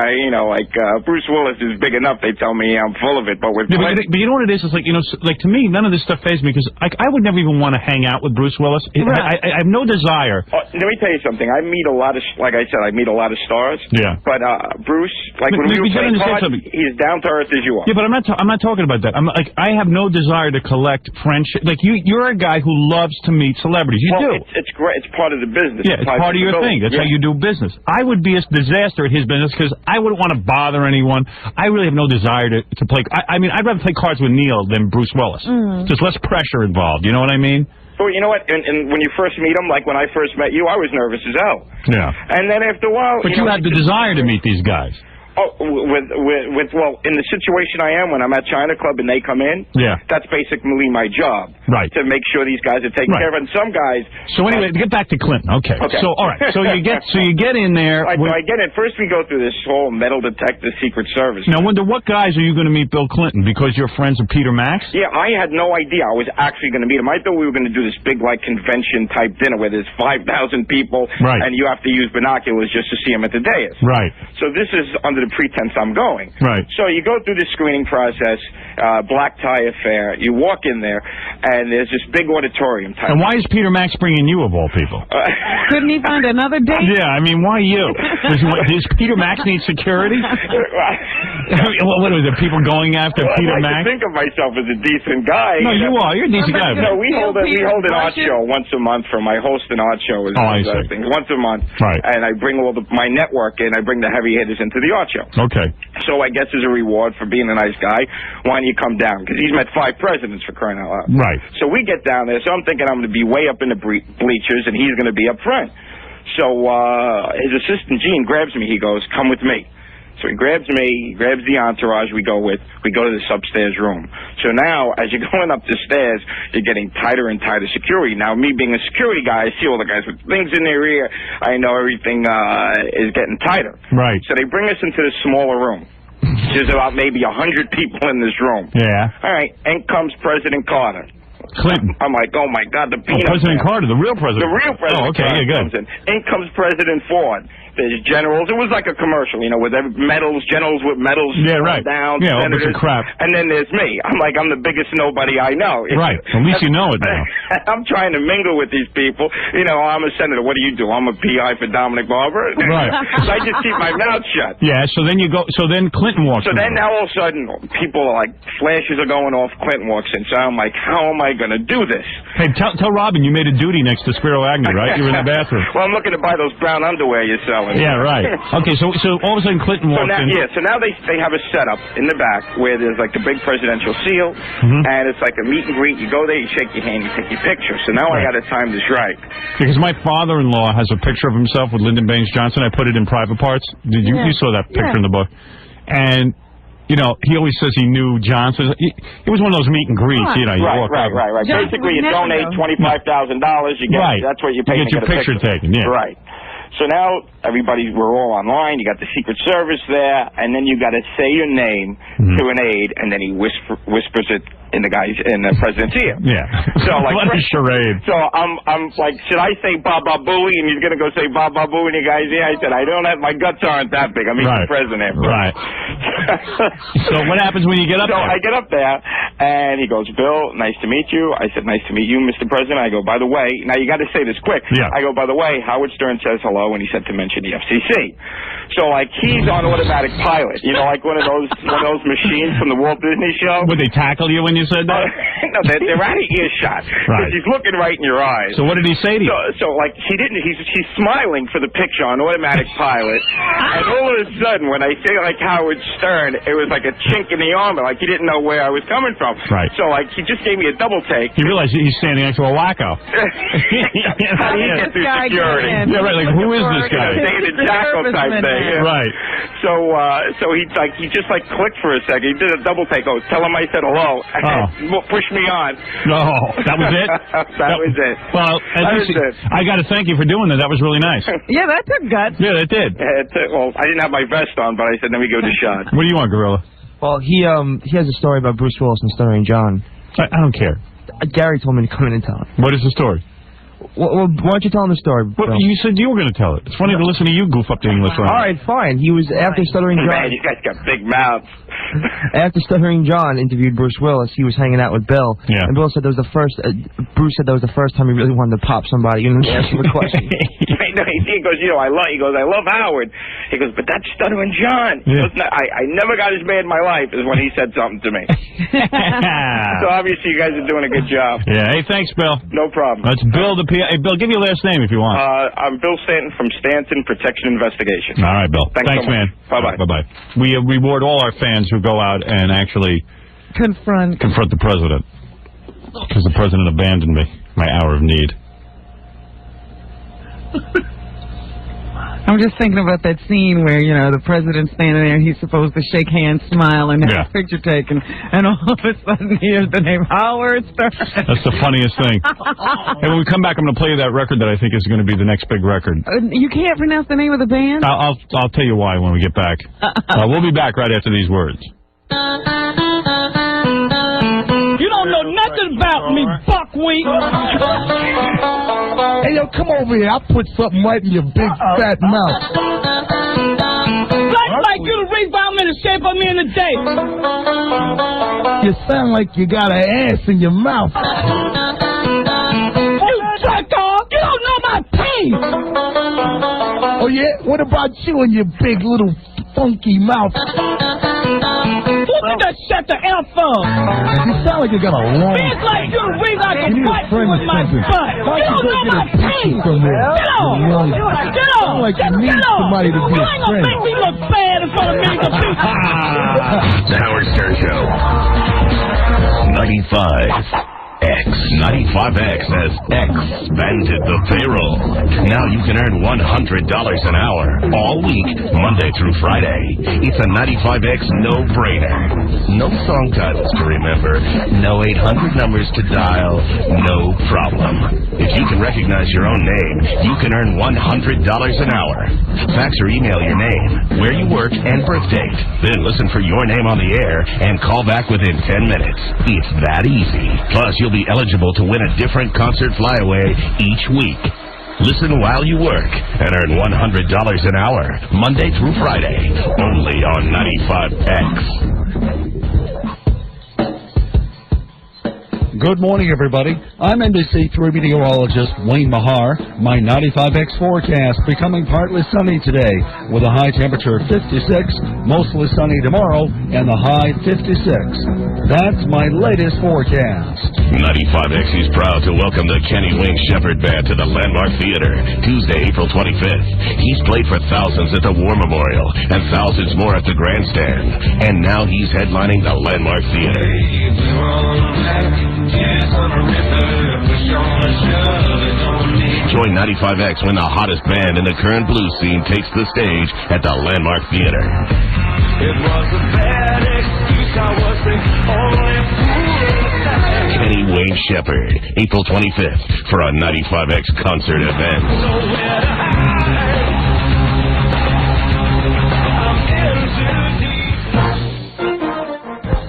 Bruce Willis is big enough. They tell me I'm full of it. But with Clinton... But you know what it is? It's like, to me, none of this stuff fazed me because I would never even want to hang out with Bruce Willis. Right. I have no desire. Let me tell you something. I meet a lot of, like I said, I meet a lot of stars. Yeah. But Bruce, when we were playing cards, he's down to earth as you are. Yeah, but I'm not talking about that. I have no desire to collect respect friendship. Like you're a guy who loves to meet celebrities. You do. It's great. It's part of the business. Yeah, it's part of your thing. That's how you do business. I would be a disaster at his business because I wouldn't want to bother anyone. I really have no desire to play. I mean, I'd rather play cards with Neil than Bruce Willis. There's less pressure involved. You know what I mean? Well, you know what? And when you first meet him, like when I first met you, I was nervous as hell. Yeah. And then after a while, but you had the desire to meet these guys. Oh, well, in the situation I am when I'm at China Club and they come in, that's basically my job. Right. To make sure these guys are taken care of. And some guys. So anyway, get back to Clinton. Okay. So all right. So you get in there. Right, so I get in. First, we go through this whole metal detector Secret Service. Now, I wonder what guys are you going to meet Bill Clinton because you're friends with Peter Max? Yeah, I had no idea I was actually going to meet him. I thought we were going to do this big like convention type dinner where there's 5,000 people, and you have to use binoculars just to see him at the dais. Right. So this is under the pretense I'm going. Right. So you go through the screening process, black tie affair. You walk in there, and there's this big auditorium type. And why is Peter Max bringing you of all people? Couldn't he find another date? Yeah, I mean, why you? Does Peter Max need security? What are the people going after Peter Max? I think of myself as a decent guy. No, you are. You're a decent guy. No, we hold an art show once a month for my host and art show. I see. Things once a month. Right. And I bring all my network in. I bring the heavy hitters into the art show. Okay. So I guess as a reward for being a nice guy, why don't you come down? Because he's met 5 presidents for crying out loud. Right. So we get down there. So I'm thinking I'm going to be way up in the bleachers, and he's going to be up front. So his assistant, Gene, grabs me. He goes, come with me. So he grabs me, he grabs the entourage we go to this upstairs room. So now, as you're going up the stairs, you're getting tighter and tighter security. Now, me being a security guy, I see all the guys with things in their ear. I know everything is getting tighter. Right. So they bring us into this smaller room. There's about maybe 100 people in this room. Yeah. All right, in comes President Carter. Clinton. I'm like, oh, my God, the peanut President man. Carter, the real president. The real president. Oh, okay, Carter good. comes in comes President Ford. There's generals. It was like a commercial, with generals with medals. Yeah, right. Down, yeah, all senators. bunch of crap. And then there's me. I'm like, I'm the biggest nobody I know. Right. At least you know it now. I'm trying to mingle with these people. I'm a senator. What do you do? I'm a PI for Dominic Barber. Right. So I just keep my mouth shut. Yeah, so then Clinton walks in. So then now all of a sudden, people are like, flashes are going off. Clinton walks in. So I'm like, how am I going to do this? Hey, tell Robin you made a duty next to Spiro Agnew, right? You were in the bathroom. Well, I'm looking to buy those brown underwear you're selling. Yeah, right. Okay, so all of a sudden Clinton walks in. Yeah, so now they have a setup in the back where there's like the big presidential seal, and it's like a meet and greet. You go there, you shake your hand, you take your picture. So now I got to time this right. Because my father-in-law has a picture of himself with Lyndon Baines Johnson. I put it in Private Parts. You saw that picture in the book. And he always says he knew Johnson. It was one of those meet and greets, you walk Right. Basically, you donate $25,000, you get that's what you pay to get your picture taken. Yeah. Right. So now we're all online. You got the Secret Service there, and then you got to say your name to an aide, and then he whispers it in the president's ear. Yeah. So like what a charade. So I'm like, should I say Baba Booey? And he's gonna go say Baba Booey in the guy's ear. I said, I don't have, my guts aren't that big. I'm the president. Right. So what happens when you get up there? So I get up there, and he goes, Bill, nice to meet you. I said, nice to meet you, Mr. President. I go, by the way, now you got to say this quick. Yeah. I go, by the way, Howard Stern says hello, and he said to mention the FCC. So like he's on automatic pilot, like one of those machines from the Walt Disney show. Would they tackle you when you said that? No, they're out of earshot. Right. He's looking right in your eyes. So what did he say to you? So like he's smiling for the picture on automatic pilot, and all of a sudden when I say like Howard Stern, it was like a chink in the armor, like he didn't know where I was coming from. Right. So like he just gave me a double take. He realized he's standing next to a wacko. How do you get through security? Yeah, right. Like who is this guy? David Jackal type thing. Yeah. Right. So he just clicked for a second. He did a double take. Oh, tell him I said hello. Push me on. No, that was it. that was it. Well, I got to thank you for doing that. That was really nice. Yeah, that took guts. Yeah, it did. Well, I didn't have my vest on, but I said, let me give it a shot. What do you want, Gorilla? Well, he has a story about Bruce Willis and Stuttering John. I don't care. Gary told me to come in and tell him. What is the story? Why don't you tell him the story? Well, you said you were going to tell it. It's funny to listen to you goof up the English All right, fine. He was, after Stuttering John... Man, you guys got big mouths. After Stuttering John interviewed Bruce Willis, he was hanging out with Bill. Yeah. And Bill said that was the first... Bruce said that was the first time he really wanted to pop somebody and ask him a question. He goes, I love Howard. He goes, but that's Stuttering John. He goes, I never got as mad in my life as when he said something to me. So obviously you guys are doing a good job. Yeah. Hey, thanks, Bill. No problem. That's Bill, the PI. Hey, Bill, give me your last name if you want. I'm Bill Stanton from Stanton Protection Investigation. All right, Bill. Thanks so man. Bye-bye. Bye-bye. We reward all our fans who go out and actually confront the president. Because the president abandoned me, my hour of need. I'm just thinking about that scene where, the president's standing there, he's supposed to shake hands, smile, and have a picture taken, and all of a sudden he hears the name Howard Stern. That's the funniest thing. Hey, when we come back, I'm going to play you that record that I think is going to be the next big record. You can't pronounce the name of the band? I'll tell you why when we get back. We'll be back right after these words. You don't know nothing about me, buckwheat. Hey, yo, come over here. I'll put something right in your big fat mouth. Like you to rebound me to shape of me in the day. You sound like you got an ass in your mouth. You jerk off. You don't know my teeth. Oh, yeah? What about you and your big little funky mouth? Who did that shut the F up? You sound like you got a long... It's like you to read like a You need a fight friend with or my something. butt. Why You don't don't you know go my get a picture teeth. from there? Get off. Get off. Sound like you need somebody to be You a ain't gonna friend. make me look bad in front of millions of people. The Howard Stern Show. 95X. 95X has expanded the payroll. Now you can earn $100 an hour all week, Monday through Friday. It's a 95X no-brainer. No song titles to remember. No 800 numbers to dial. No problem. If you can recognize your own name, you can earn $100 an hour. Fax or email your name, where you work, and birth date. Then listen for your name on the air and call back within 10 minutes. It's that easy. Plus, you'll be eligible to win a different concert flyaway each week. Listen while you work and earn $100 an hour, Monday through Friday, only on 95X. Good morning, everybody. I'm NBC3 meteorologist Wayne Mahar. My 95X forecast becoming partly sunny today with a high temperature of 56, mostly sunny tomorrow, and the high 56. That's my latest forecast. 95X is proud to welcome the Kenny Wayne Shepherd Band to the Landmark Theater Tuesday, April 25th. He's played for thousands at the War Memorial and thousands more at the Grandstand. And now he's headlining the Landmark Theater. Join 95X when the hottest band in the current blues scene takes the stage at the Landmark Theater. It was a bad excuse. I was the only fool. Kenny Wayne Shepherd, April 25th for a 95X concert event.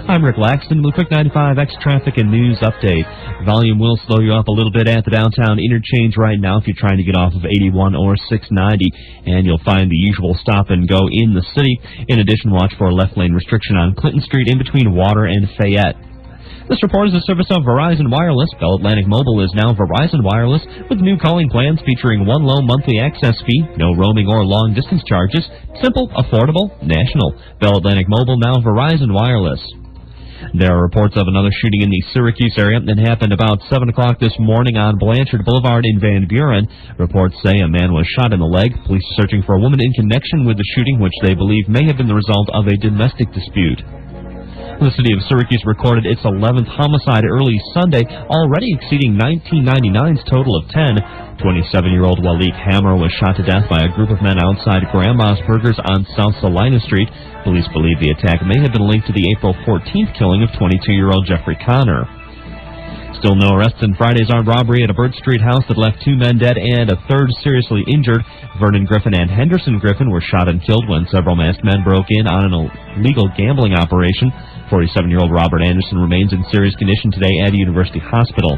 I'm Rick Laxton with a quick 95X traffic and news update. Volume will slow you up a little bit at the downtown interchange right now if you're trying to get off of 81 or 690, and you'll find the usual stop and go in the city. In addition, watch for a left lane restriction on Clinton Street in between Water and Fayette. This report is a service of Verizon Wireless. Bell Atlantic Mobile is now Verizon Wireless with new calling plans featuring one low monthly access fee, no roaming or long distance charges, simple, affordable, national. Bell Atlantic Mobile now Verizon Wireless. There are reports of another shooting in the Syracuse area that happened about 7 o'clock this morning on Blanchard Boulevard in Van Buren. Reports say a man was shot in the leg. Police are searching for a woman in connection with the shooting, which they believe may have been the result of a domestic dispute. The city of Syracuse recorded its 11th homicide early Sunday, already exceeding 1999's total of 10. 27-year-old Walik Hammer was shot to death by a group of men outside Grandma's Burgers on South Salina Street. Police believe the attack may have been linked to the April 14th killing of 22-year-old Jeffrey Connor. Still no arrests in Friday's armed robbery at a Burt Street house that left 2 men dead and a third seriously injured. Vernon Griffin and Henderson Griffin were shot and killed when several masked men broke in on an illegal gambling operation. 47-year-old Robert Anderson remains in serious condition today at a University Hospital.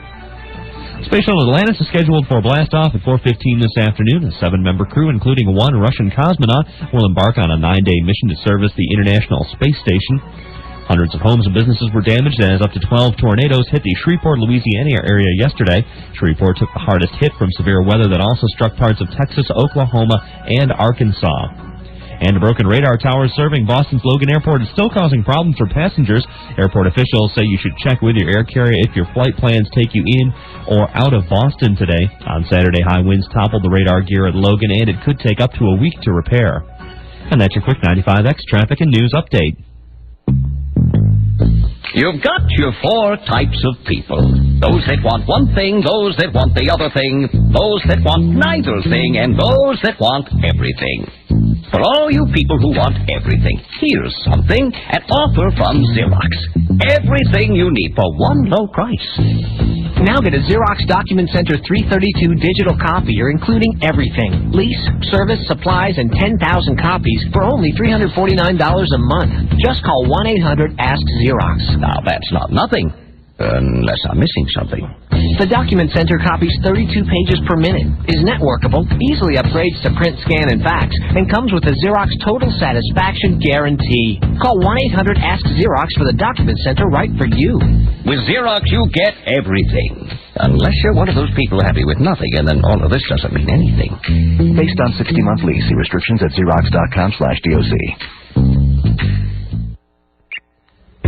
Space Shuttle Atlantis is scheduled for a blast-off at 4:15 this afternoon. A 7-member crew, including one Russian cosmonaut, will embark on a 9-day mission to service the International Space Station. Hundreds of homes and businesses were damaged as up to 12 tornadoes hit the Shreveport, Louisiana area yesterday. Shreveport took the hardest hit from severe weather that also struck parts of Texas, Oklahoma, and Arkansas. And a broken radar tower serving Boston's Logan Airport is still causing problems for passengers. Airport officials say you should check with your air carrier if your flight plans take you in or out of Boston today. On Saturday, high winds toppled the radar gear at Logan, and it could take up to a week to repair. And that's your quick 95X traffic and news update. You've got your 4 types of people. Those that want one thing, those that want the other thing, those that want neither thing, and those that want everything. For all you people who want everything, here's something, an offer from Xerox. Everything you need for one low price. Now get a Xerox Document Center 332 digital copier, including everything. Lease, service, supplies, and 10,000 copies for only $349 a month. Just call 1-800-ASK-XEROX. Now, that's not nothing. Unless I'm missing something. The Document Center copies 32 pages per minute, is networkable, easily upgrades to print, scan, and fax, and comes with a Xerox Total Satisfaction Guarantee. Call 1-800-ASK-XEROX for the Document Center right for you. With Xerox, you get everything. Unless you're one of those people happy with nothing, and then all of this doesn't mean anything. Based on 60-month lease. See restrictions at Xerox.com/DOC.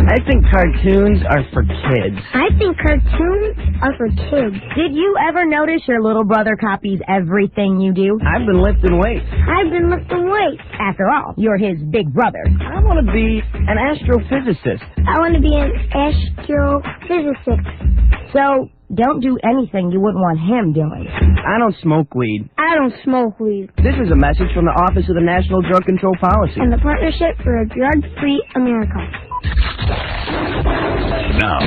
I think cartoons are for kids. I think cartoons are for kids. Did you ever notice your little brother copies everything you do? I've been lifting weights. I've been lifting weights. After all, you're his big brother. I want to be an astrophysicist. I want to be an astrophysicist. So, don't do anything you wouldn't want him doing. I don't smoke weed. I don't smoke weed. This is a message from the Office of the National Drug Control Policy And the Partnership for a Drug-Free America. Now.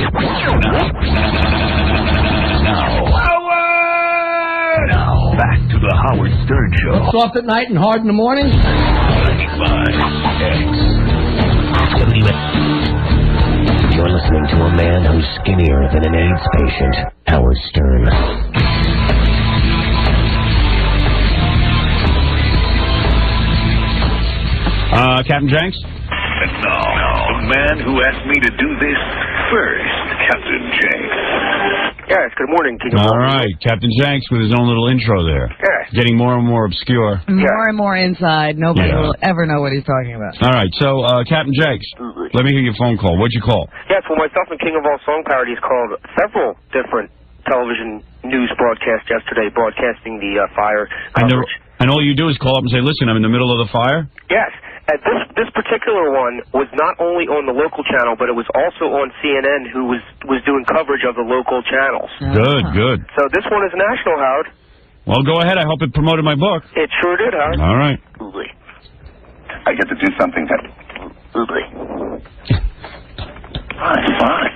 Back to the Howard Stern Show. Soft at night and hard in the morning. 95X. You're listening to a man who's skinnier than an AIDS patient, Howard Stern. Captain Jenks? And now, the man who asked me to do this first, Captain Jenks. Yes, good morning, King. All right, Captain Jenks with his own little intro there. Yes. Getting more and more obscure. More and more inside. Nobody will ever know what he's talking about. All right, so, Captain Jenks, let me hear your phone call. What'd you call? Yes, well, myself and King of All Song Parodies called several different television news broadcasts yesterday, broadcasting the fire coverage. And all you do is call up and say, listen, I'm in the middle of the fire? Yes. This particular one was not only on the local channel, but it was also on CNN, who was doing coverage of the local channels. Good. So this one is national, Howard. Well, go ahead. I hope it promoted my book. It sure did, Howard. All right. I get to do something that... Fine.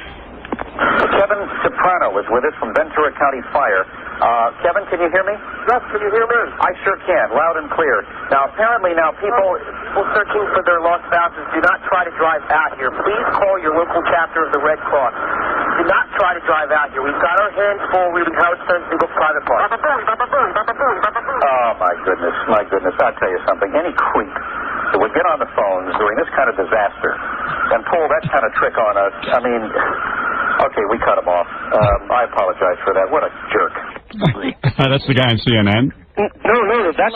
Kevin Soprano is with us from Ventura County Fire. Kevin, can you hear me? Yes, can you hear me? I sure can, loud and clear. Now, apparently people searching for their lost spouses, do not try to drive out here. Please call your local chapter of the Red Cross. Do not try to drive out here. We've got our hands full reading Howard Stern's single private part. Oh, my goodness. I'll tell you something. Any creep that would get on the phones during this kind of disaster and pull that kind of trick on us, I mean... Okay, we cut him off. I apologize for that. What a jerk. That's the guy on CNN? No, that's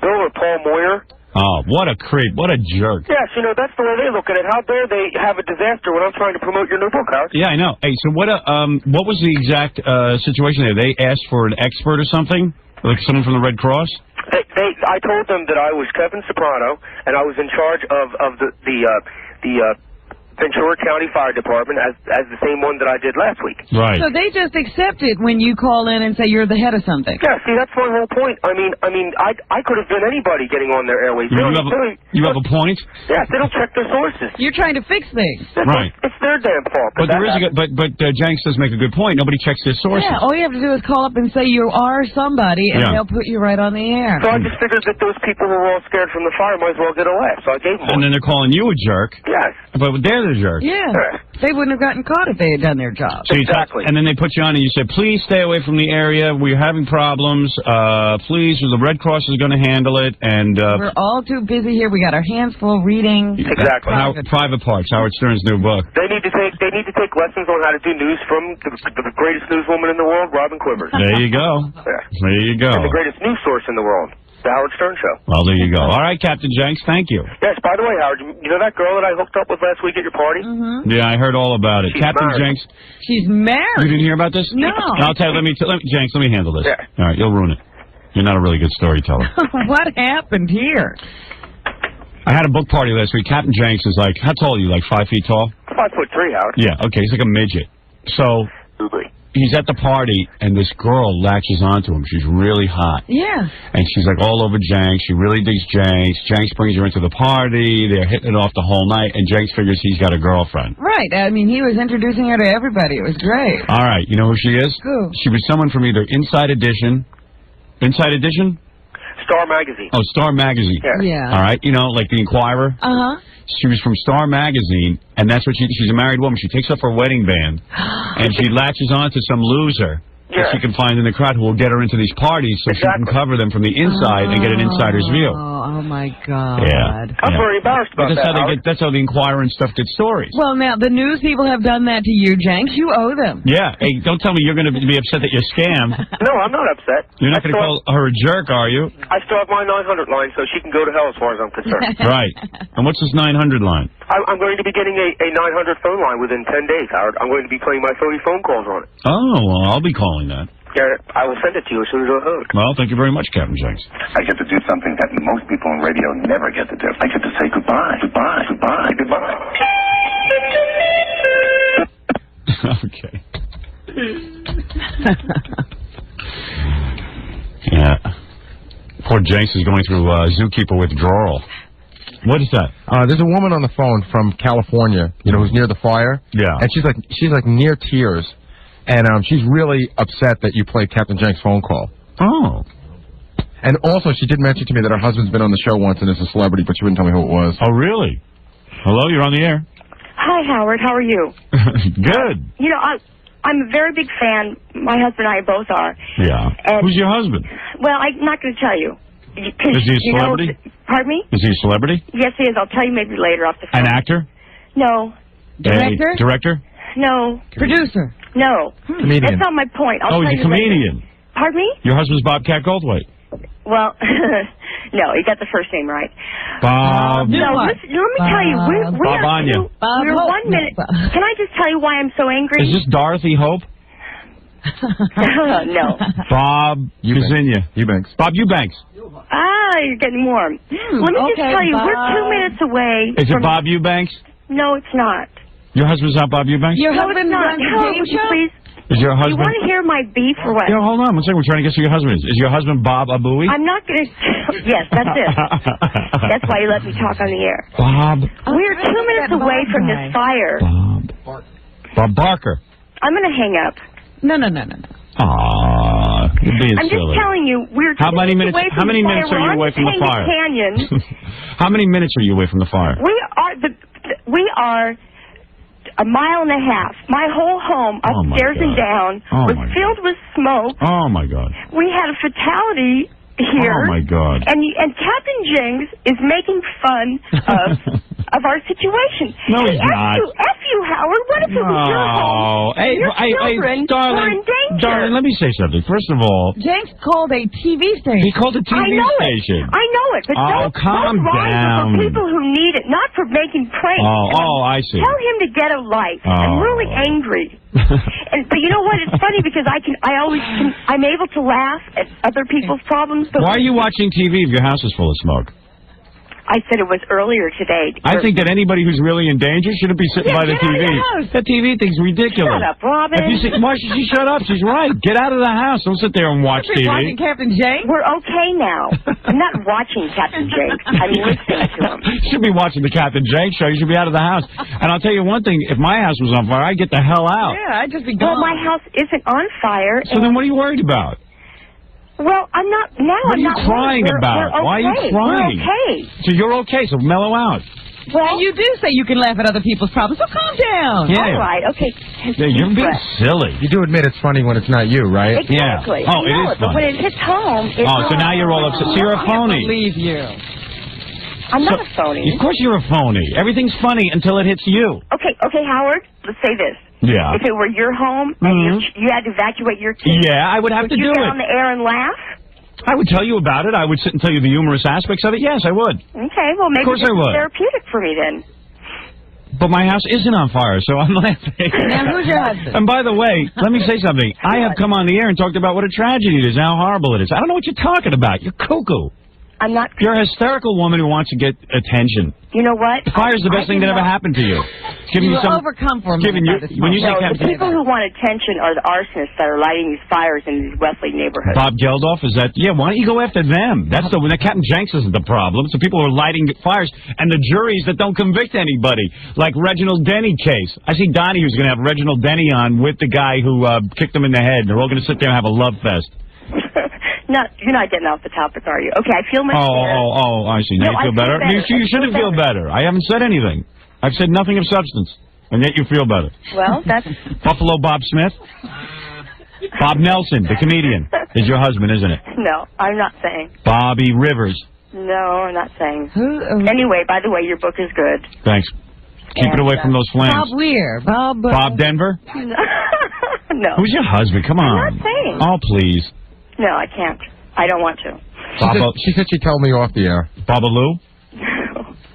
Bill or Paul Moyer. Oh, what a creep. What a jerk. Yes, that's the way they look at it. How dare they have a disaster when I'm trying to promote your new book, Howard? Yeah, I know. Hey, so what was the exact situation there? They asked for an expert or something? Like someone from the Red Cross? I told them that I was Kevin Soprano, and I was in charge of the Ventura County Fire Department as the same one that I did last week. Right. So they just accept it when you call in and say you're the head of something. Yeah, see, that's my whole point. I mean, I could have been anybody getting on their airways. You have a point? Yes, they don't check their sources. You're trying to fix things. Right. It's their damn fault. But Jenks does make a good point. Nobody checks their sources. Yeah, all you have to do is call up and say you are somebody, and they'll put you right on the air. So I just figured that those people who were all scared from the fire might as well get a laugh. So I gave them one. And then they're calling you a jerk. Yes. But they're are the jerks. Yeah. They wouldn't have gotten caught if they had done their job. So and then they put you on and you said, please stay away from the area. We're having problems. Please, the Red Cross is going to handle it. And we're all too busy here. We got our hands full reading. Exactly. Private Parts, Howard Stern's new book. They need to take lessons on how to do news from the greatest newswoman in the world, Robin Quivers. There you go. There you go. And the greatest news source in the world, the Howard Stern Show. Well, there you go. All right, Captain Jenks, thank you. Yes, by the way, Howard, you know that girl that I hooked up with last week at your party? Yeah, I heard all about it. She's Captain married. Jenks. She's married. You didn't hear about this? No. I'll tell you. Jenks, let me handle this. Yeah. All right, you'll ruin it. You're not a really good storyteller. What happened here? I had a book party last week. Captain Jenks is like, how tall are you? Like 5 feet tall? 5'3", Howard. Yeah, okay. He's like a midget. So he's at the party, and this girl latches onto him. She's really hot. Yeah. And she's like all over Jenks. She really digs Jenks. Jenks brings her into the party. They're hitting it off the whole night, and Jenks figures he's got a girlfriend. Right. I mean, he was introducing her to everybody. It was great. All right. You know who she is? Who? She was someone from either Inside Edition. Inside Edition? Star Magazine. Oh, Star Magazine. Yeah. All right. You know, like the Inquirer? Uh-huh. She was from Star Magazine, and that's what she's a married woman. She takes off her wedding band, and she latches on to some loser that she can find in the crowd who will get her into these parties so she can cover them from the inside and get an insider's view. Oh, my God. Yeah. I'm very embarrassed about that, That's how the Inquirer and stuff get stories. Well, now, the news people have done that to you, Jenks. You owe them. Yeah. Hey, don't tell me you're going to be upset that you're scammed. No, I'm not upset. You're not going to call her a jerk, are you? I still have my 900 line, so she can go to hell as far as I'm concerned. Right. And what's this 900 line? I'm going to be getting a 900 phone line within 10 days, Howard. I'm going to be playing my phony phone calls on it. Oh, well, I'll be calling that. Yeah, I will send it to you as soon as I heard. Well, thank you very much, Captain Jenks. I get to do something that most people on radio never get to do. I get to say goodbye, goodbye, goodbye, Okay. Yeah. Poor Jenks is going through zookeeper withdrawal. What is that? There's a woman on the phone from California, you know, who's near the fire. Yeah. And she's like near tears. And she's really upset that you played Captain Jenks' phone call. Oh. And also, she did mention to me that her husband's been on the show once and is a celebrity, but she wouldn't tell me who it was. Oh, really? Hello, you're on the air. Hi, Howard. How are you? Good. You know, I'm a very big fan. My husband and I both are. Yeah. And, who's your husband? Well, I'm not going to tell you. Is he a celebrity? Pardon me? Is he a celebrity? Yes, he is. I'll tell you maybe later off the phone. An actor? No. Director? Director? No. Producer? No. Comedian. That's not my point. I'll Oh, tell he's a you later. comedian. Pardon me? Your husband's Bobcat Goldthwait. Well, no, you got the first name right. Bob. No, listen, let me tell you, we're Bob Anya. we're 1 minute. Can I just tell you why I'm so angry? Is this Dorothy Hope? No. Bob Eubanks. Eubanks. Bob Eubanks. Ah, you're getting warm. Let me just okay, tell you, Bob. we're 2 minutes away. Is it from... Bob Eubanks? No, it's not. Your husband's not Bob Eubanks? Your No, husband it's not. runs a Howard, game would you show? please? Is your You husband... want to hear my beef or what? Yeah, hold on. One second. We're trying to guess who your husband is. Is your husband Bob Abui? I'm not going to... Yes, that's it. That's why you let me talk on the air. Bob. We're 2 minutes away from this fire. Bob Barker. I'm going to hang up. No. Aw, you're being I'm silly. just telling you, we're How many minutes? away from How many the minutes fire. are you away from the We're on fire? Canyon. How many minutes are you away from the fire? We are a mile and a half. My whole home, Oh, my upstairs and God. down, Oh, was my filled with smoke. Oh my God. We had a fatality here. Oh my God. And Captain Jenks is making fun of our situation. No, Hey, he's not. F you, Howard. What if it was your home? Hey, Your children were darling, in danger. darling, let me say something. First of all, Jenks called a TV station. he called a TV I know station. it. I know it. But Oh, calm those lines are down. for people who need it, not for making pranks. Oh, I see. Tell him to get a life. Oh. I'm really angry. But you know what? It's funny because I'm able to laugh at other people's problems. But Why are you watching TV if your house is full of smoke? I said it was earlier today. I think that anybody who's really in danger shouldn't be sitting by the get out of TV. the house. That TV thing's ridiculous. Shut up, Robin. Why should she shut up? She's right. Get out of the house. Don't sit there and watch TV. Watching Captain Jenks? We're okay now. I'm not watching Captain Jenks. I'm listening to him. You should be watching the Captain Jenks show. You should be out of the house. And I'll tell you one thing. If my house was on fire, I'd get the hell out. Yeah, I'd just be Well, gone. my house isn't on fire. So then what are you worried about? Well, I'm not now. What are I'm you not crying worried. about? We're Why are you okay. crying? We're okay. So you're okay, so mellow out. Well, you do say you can laugh at other people's problems, so calm down. All right, okay. Yeah, you're being silly. You do admit it's funny when it's not you, right? Exactly. Yeah. Oh, it is But when funny. it hits home, it's So now you're all upset. So you're a phony. Believe you. I'm not a phony. Of course you're a phony. Everything's funny until it hits you. Okay, Howard, let's say this. Yeah. If it were your home and you had to evacuate your kids, Yeah, I would have to you do get it. on the air and laugh? I would tell you about it. I would sit and tell you the humorous aspects of it. Yes, I would. Okay, well, maybe Of course this I is would. therapeutic for me then. But my house isn't on fire, so I'm laughing. Now, who's your husband? And by the way, let me say something. I have come on the air and talked about what a tragedy it is and how horrible it is. I don't know what you're talking about. You're cuckoo. I'm not. You're a hysterical woman who wants to get attention. You know what? Fire's the best thing that ever happened to you. It's giving You you were some. overcome for a giving minute you when you say No, Captain, the people who want attention are the arsonists that are lighting these fires in these Westlake neighborhoods. Bob Geldof, is that? Yeah, why don't you go after them? That's the when Captain Jenks isn't the problem. It's the people who are lighting fires and the juries that don't convict anybody, like Reginald Denny case. I see Donnie who's going to have Reginald Denny on with the guy who kicked him in the head. They're all going to sit there and have a love fest. You're not getting off the topic, are you? Okay, I feel much better. I see. Now No, you feel I feel better. better. You shouldn't feel better. I haven't said anything. I've said nothing of substance, and yet you feel better. Well, that's... Buffalo Bob Smith? Bob Nelson, the comedian, is your husband, isn't it? No, I'm not saying. Bobby Rivers. No, I'm not saying. Anyway, by the way, your book is good. Thanks. Keep it away from those flames. Bob Weir. Bob Denver? No. Who's your husband? Come on. I'm not saying. Oh, please. No, I can't. I don't want to. She said she'd tell me off the air. Babalu?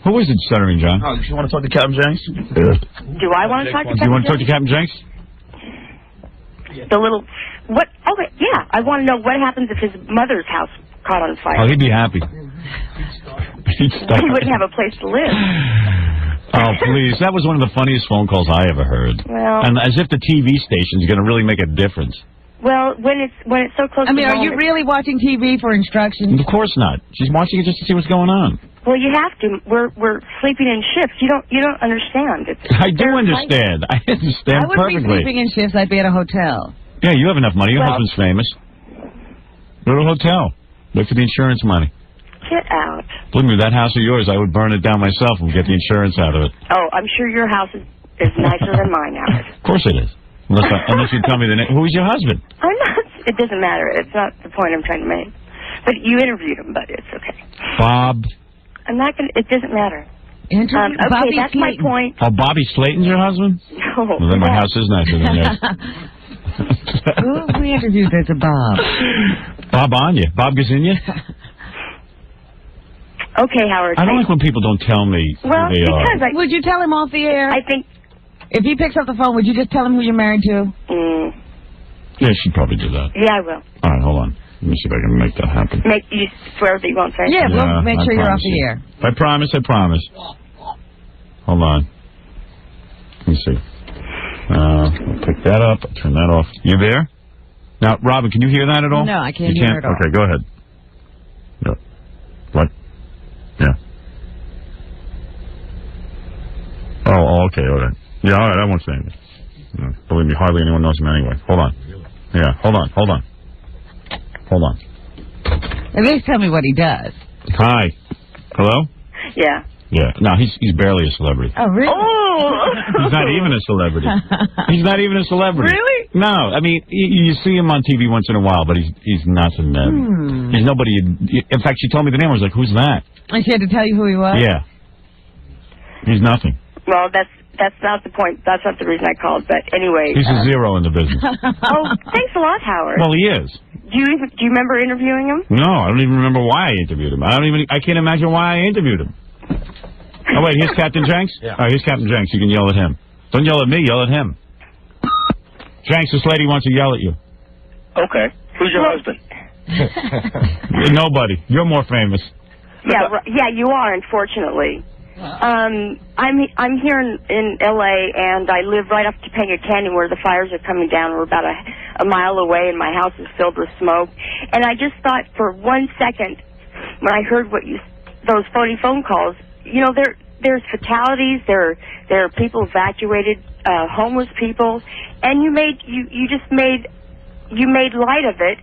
Who is it, Stuttering John? Oh, you want to talk to Captain Jenks? Do I want to talk to Do you want to talk to Captain Jenks? The little... What? Okay, yeah. I want to know what happens if his mother's house caught on fire. Oh, he'd be happy. He wouldn't have a place to live. Oh, please. That was one of the funniest phone calls I ever heard. Well- And as if the TV station's going to really make a difference. Well, when it's so close I mean, to are home... you really watching TV for instructions? Of course not. She's watching it just to see what's going on. Well, you have to. We're sleeping in shifts. You don't understand. I do understand. I understand I wouldn't be perfectly. sleeping in shifts. I'd be at a hotel. Yeah, you have enough money. Your Well- husband's famous. Go to a hotel. Look for the insurance money. Get out. Believe me, that house of yours, I would burn it down myself and get the insurance out of it. Oh, I'm sure your house is nicer than mine, Howard. Of course it is. Unless you tell me the name. Who is your husband? I'm not. It doesn't matter. It's not the point I'm trying to make. But you interviewed him, but it's okay. Bob. I'm not going to... It doesn't matter. Okay, Bobby that's my Slayton. point. Oh, Bobby Slayton's your husband? No. Well, then my house is nicer than yours. Who have we interviewed as a Bob? Bob Anya. Bob Gazinia? Okay, Howard. I don't like when people don't tell me Well, who they are. because Would you tell him off the air? I think... If he picks up the phone, would you just tell him who you're married to? Yeah, she'd probably do that. Yeah, I will. All right, hold on. Let me see if I can make that happen. Make you swear that you won't say. Yeah, we'll make I sure you're off promise the you. air. I promise, I promise. Hold on. Let me see. I'll pick that up. I'll turn that off. You there? Now, Robin, can you hear that at all? No, I can't You hear it at all. Okay, go ahead. No. What? Yeah. Oh, okay, all right. Yeah, all right, I won't say anything. No, believe me, hardly anyone knows him anyway. Hold on. Yeah, hold on. Hold on. At least tell me what he does. Hi. Hello? Yeah. Yeah. No, he's barely a celebrity. Oh, really? Oh! He's not even a celebrity. He's not even a celebrity. Really? No, I mean, you see him on TV once in a while, but he's nothing, man. He's nobody. In fact, she told me the name. I was like, who's that? And she had to tell you who he was? Yeah. He's nothing. Well, that's not the point. That's not the reason I called. But anyway. He's a zero in the business. Oh, thanks a lot, Howard. Well, he is. Do you remember interviewing him? No, I don't even remember why I interviewed him. I can't imagine why I interviewed him. Oh, wait, here's Captain Jenks? Yeah. All right, here's Captain Jenks. You can yell at him. Don't yell at me, yell at him. Jenks, this lady wants to yell at you. Okay. Who's your husband? Nobody. You're more famous. Yeah, you are, unfortunately. I'm here in L.A., and I live right up Topanga Canyon where the fires are coming down. We're about a mile away, and my house is filled with smoke. And I just thought for 1 second, when I heard those phony phone calls, you know, there's fatalities, there are people evacuated, homeless people, and you made light of it.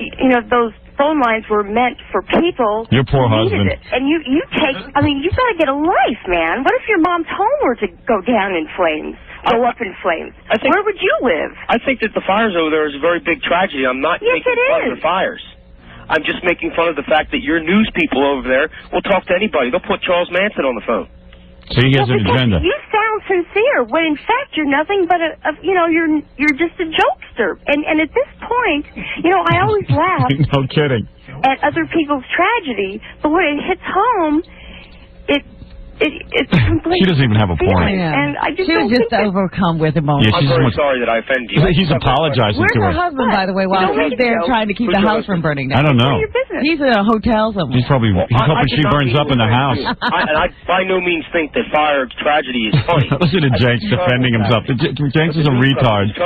You know, those phone lines were meant for people Your poor who husband. needed it. And you take, I mean, you've got to get a life, man. What if your mom's home were to go down in flames, go up in flames? Where would you live? I think that the fires over there is a very big tragedy. I'm not making fun of the fires. I'm just making fun of the fact that your news people over there will talk to anybody. They'll put Charles Manson on the phone. So he has an agenda. You sound sincere, when in fact you're nothing but you're just a jokester. And at this point, I always laugh No kidding. at other people's tragedy, but when it hits home, it's completely. She doesn't even have a point. And I just She was just overcome with emotion. Yeah, I'm very sorry that I offended you. He's apologizing Where's to her her. husband, by the way, while he's there trying to keep the house from burning down? I don't know. He's in a hotel somewhere. He's probably he's hoping she burns up in the house. I by no means think that fire tragedy is funny. Listen to Jenks defending himself. Jenks is a retard,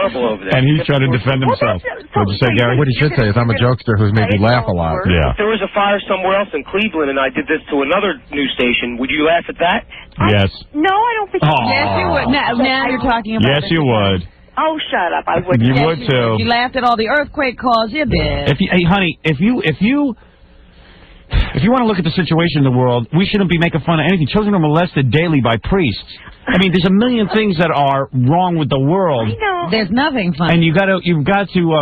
and he's trying to defend himself. What'd you say, Gary? What he should say is, I'm a jokester who's made me laugh a lot. Yeah. If there was a fire somewhere else in Cleveland and I did this to another news station, would you laugh at that? Yes. No, I don't think. Aw. Yes, you would. Now you're talking about Yes, you would. Oh, shut up! I wouldn't. You would too. You laughed at all the earthquake calls. You did. Hey, honey, if you want to look at the situation in the world, we shouldn't be making fun of anything. Children are molested daily by priests. I mean, there's a million things that are wrong with the world. I know. There's nothing funny. And you've got to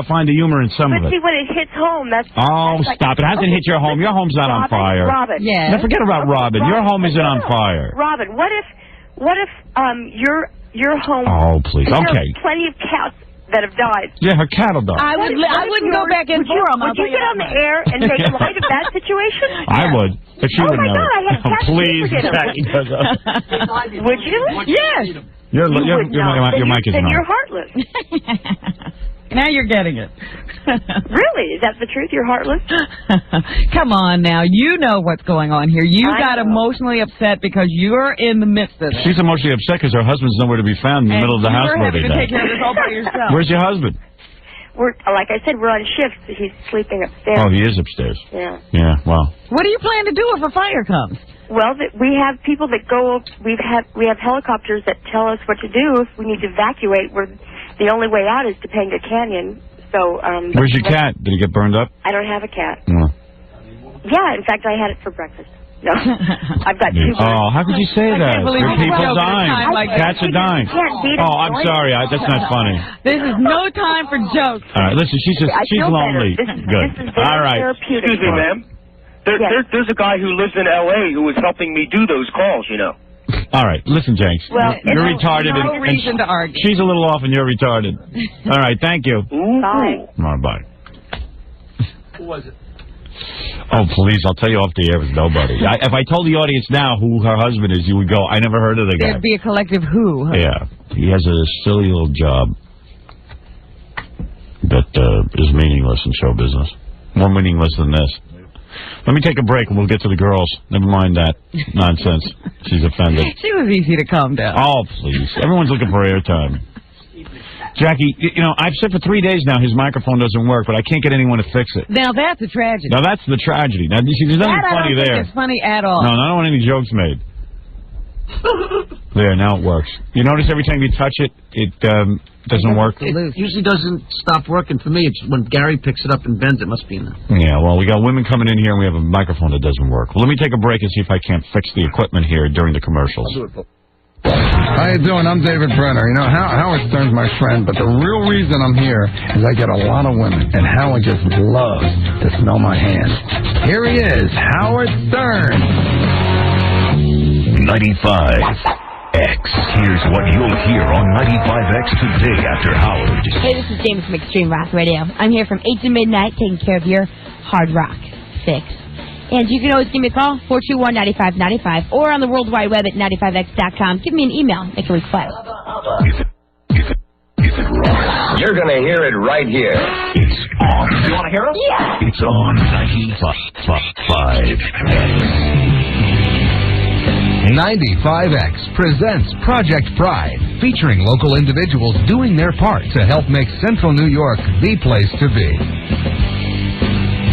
find the humor in some of But it. see, when it hits home, that's. Oh, that's stop it! It hasn't hit your home. Your home's not on fire. Robin. Now forget about Robin. Your home isn't on fire. Robin, what if your home? Oh, please. There Okay. are plenty of cats that have died. Yeah, her cattle died. I wouldn't go back in for them. Would you get on the air and make light of that situation? I would, but she would my know. God, I had cats Please, for dinner. Jackie does that. Would you? Yes. Your would not. mic is Then on. you're heartless. Now you're getting it. Really? Is that the truth? You're heartless? Come on now. You know what's going on here. You got emotionally upset because you're in the midst of it. She's emotionally upset because her husband's nowhere to be found in the middle of the house You're where they having to take died. care of this all by yourself. Where's your husband? Like I said, we're on shift. He's sleeping upstairs. Oh, he is upstairs. Yeah. Yeah, wow. What do you plan to do if a fire comes? Well, we have people that go. We have helicopters that tell us what to do if we need to evacuate. The only way out is Topanga Canyon. So. Where's your cat? Did he get burned up? I don't have a cat. No. Yeah, in fact, I had it for breakfast. No, I've got two. Oh, how could you say that? can't believe There are you people went over the dying. time like Cats that. are dying. Oh, I'm sorry. That's not funny. This is no time for jokes. All right, listen. She's feel lonely. better. Good. This is very All right. therapeutic. Excuse me, ma'am. There's a guy who lives in L.A. who is helping me do those calls, you know. All right, listen, Jenks. Well, you're no retarded. no reason to argue. She's a little off, and you're retarded. All right, thank you. Bye. All right, bye. Who was it? Oh, please, I'll tell you off the air with nobody. If I told the audience now who her husband is, you would go, I never heard of the guy. There'd be a collective who. Yeah, he has a silly little job that is meaningless in show business. More meaningless than this. Let me take a break and we'll get to the girls. Never mind that nonsense. She's offended. She was easy to calm down. Oh, please. Everyone's looking for airtime. Jackie, I've said for 3 days now his microphone doesn't work, but I can't get anyone to fix it. Now that's a tragedy. Now that's the tragedy. Now you see, there's nothing That I funny don't there. think it's funny at all. No, I don't want any jokes made. There, now it works. You notice every time you touch it, it doesn't work? It usually doesn't stop working for me. It's when Gary picks it up and bends, it must be in there. Yeah, well, we got women coming in here, and we have a microphone that doesn't work. Well, let me take a break and see if I can't fix the equipment here during the commercials. How you doing? I'm David Brenner. Howard Stern's my friend, but the real reason I'm here is I get a lot of women, and Howard just loves to smell my hands. Here he is, Howard Stern. 95X. Here's what you'll hear on 95X today after Howard. Hey, this is James from Extreme Rock Radio. I'm here from 8 to midnight taking care of your hard rock fix. And you can always give me a call, 421-9595, or on the World Wide Web at 95x.com. Give me an email. Make a request. You're going to hear it right here. It's on. You want to hear it? Yeah. It's on 95X. 95X presents Project Pride, featuring local individuals doing their part to help make Central New York the place to be.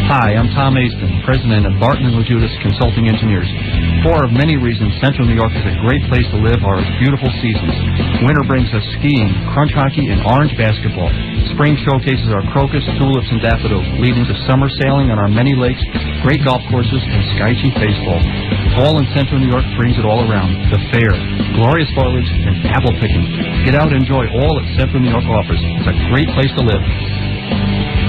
Hi, I'm Tom Easton, president of Barton & Lajudis Consulting Engineers. For many reasons, Central New York is a great place to live are its beautiful seasons. Winter brings us skiing, crunch hockey, and orange basketball. Spring showcases our crocus, tulips, and daffodils, leading to summer sailing on our many lakes, great golf courses, and sky-cheap baseball. Fall in Central New York brings it all around. The fair, glorious foliage, and apple picking. Get out and enjoy all that Central New York offers. It's a great place to live.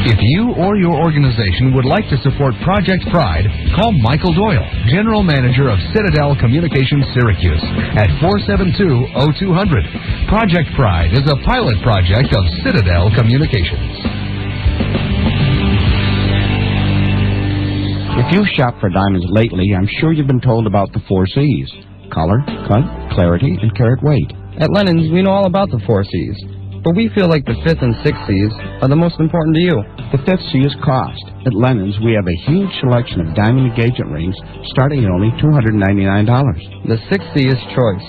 If you or your organization would like to support Project Pride, call Michael Doyle, General Manager of Citadel Communications Syracuse, at 472-0200. Project Pride is a pilot project of Citadel Communications. If you've shopped for diamonds lately, I'm sure you've been told about the 4 C's. Color, cut, clarity, and carat weight. At Lennon's, we know all about the 4 C's. But we feel like the 5th and 6th C's are the most important to you. The 5th C is cost. At Lennon's, we have a huge selection of diamond engagement rings starting at only $299. The 6th C is choice.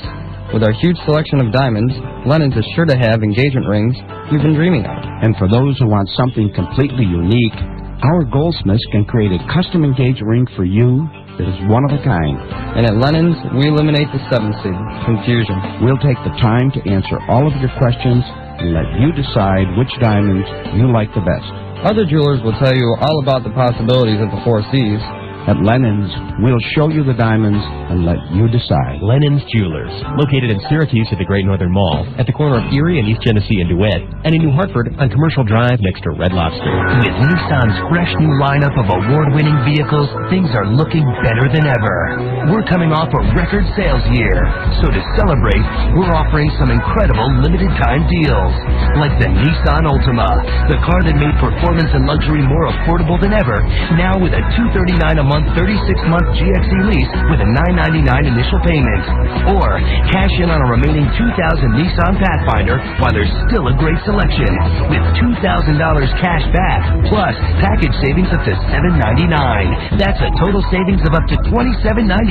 With our huge selection of diamonds, Lennon's is sure to have engagement rings you've been dreaming of. And for those who want something completely unique, our goldsmiths can create a custom engagement ring for you that is one of a kind. And at Lennon's, we eliminate the 7th C, confusion. We'll take the time to answer all of your questions and let you decide which diamonds you like the best. Other jewelers will tell you all about the possibilities of the 4 C's. At Lennon's, we'll show you the diamonds and let you decide. Lennon's Jewelers, located in Syracuse at the Great Northern Mall, at the corner of Erie and East Genesee and DeWitt, and in New Hartford on Commercial Drive next to Red Lobster. With Nissan's fresh new lineup of award-winning vehicles, things are looking better than ever. We're coming off a record sales year, so to celebrate, we're offering some incredible limited-time deals, like the Nissan Altima, the car that made performance and luxury more affordable than ever, now with a $239 a month, 36-month GXE lease with a $999 initial payment. Or cash in on a remaining 2000 Nissan Pathfinder while there's still a great selection with $2,000 cash back plus package savings up to $799. That's a total savings of up to $27.99.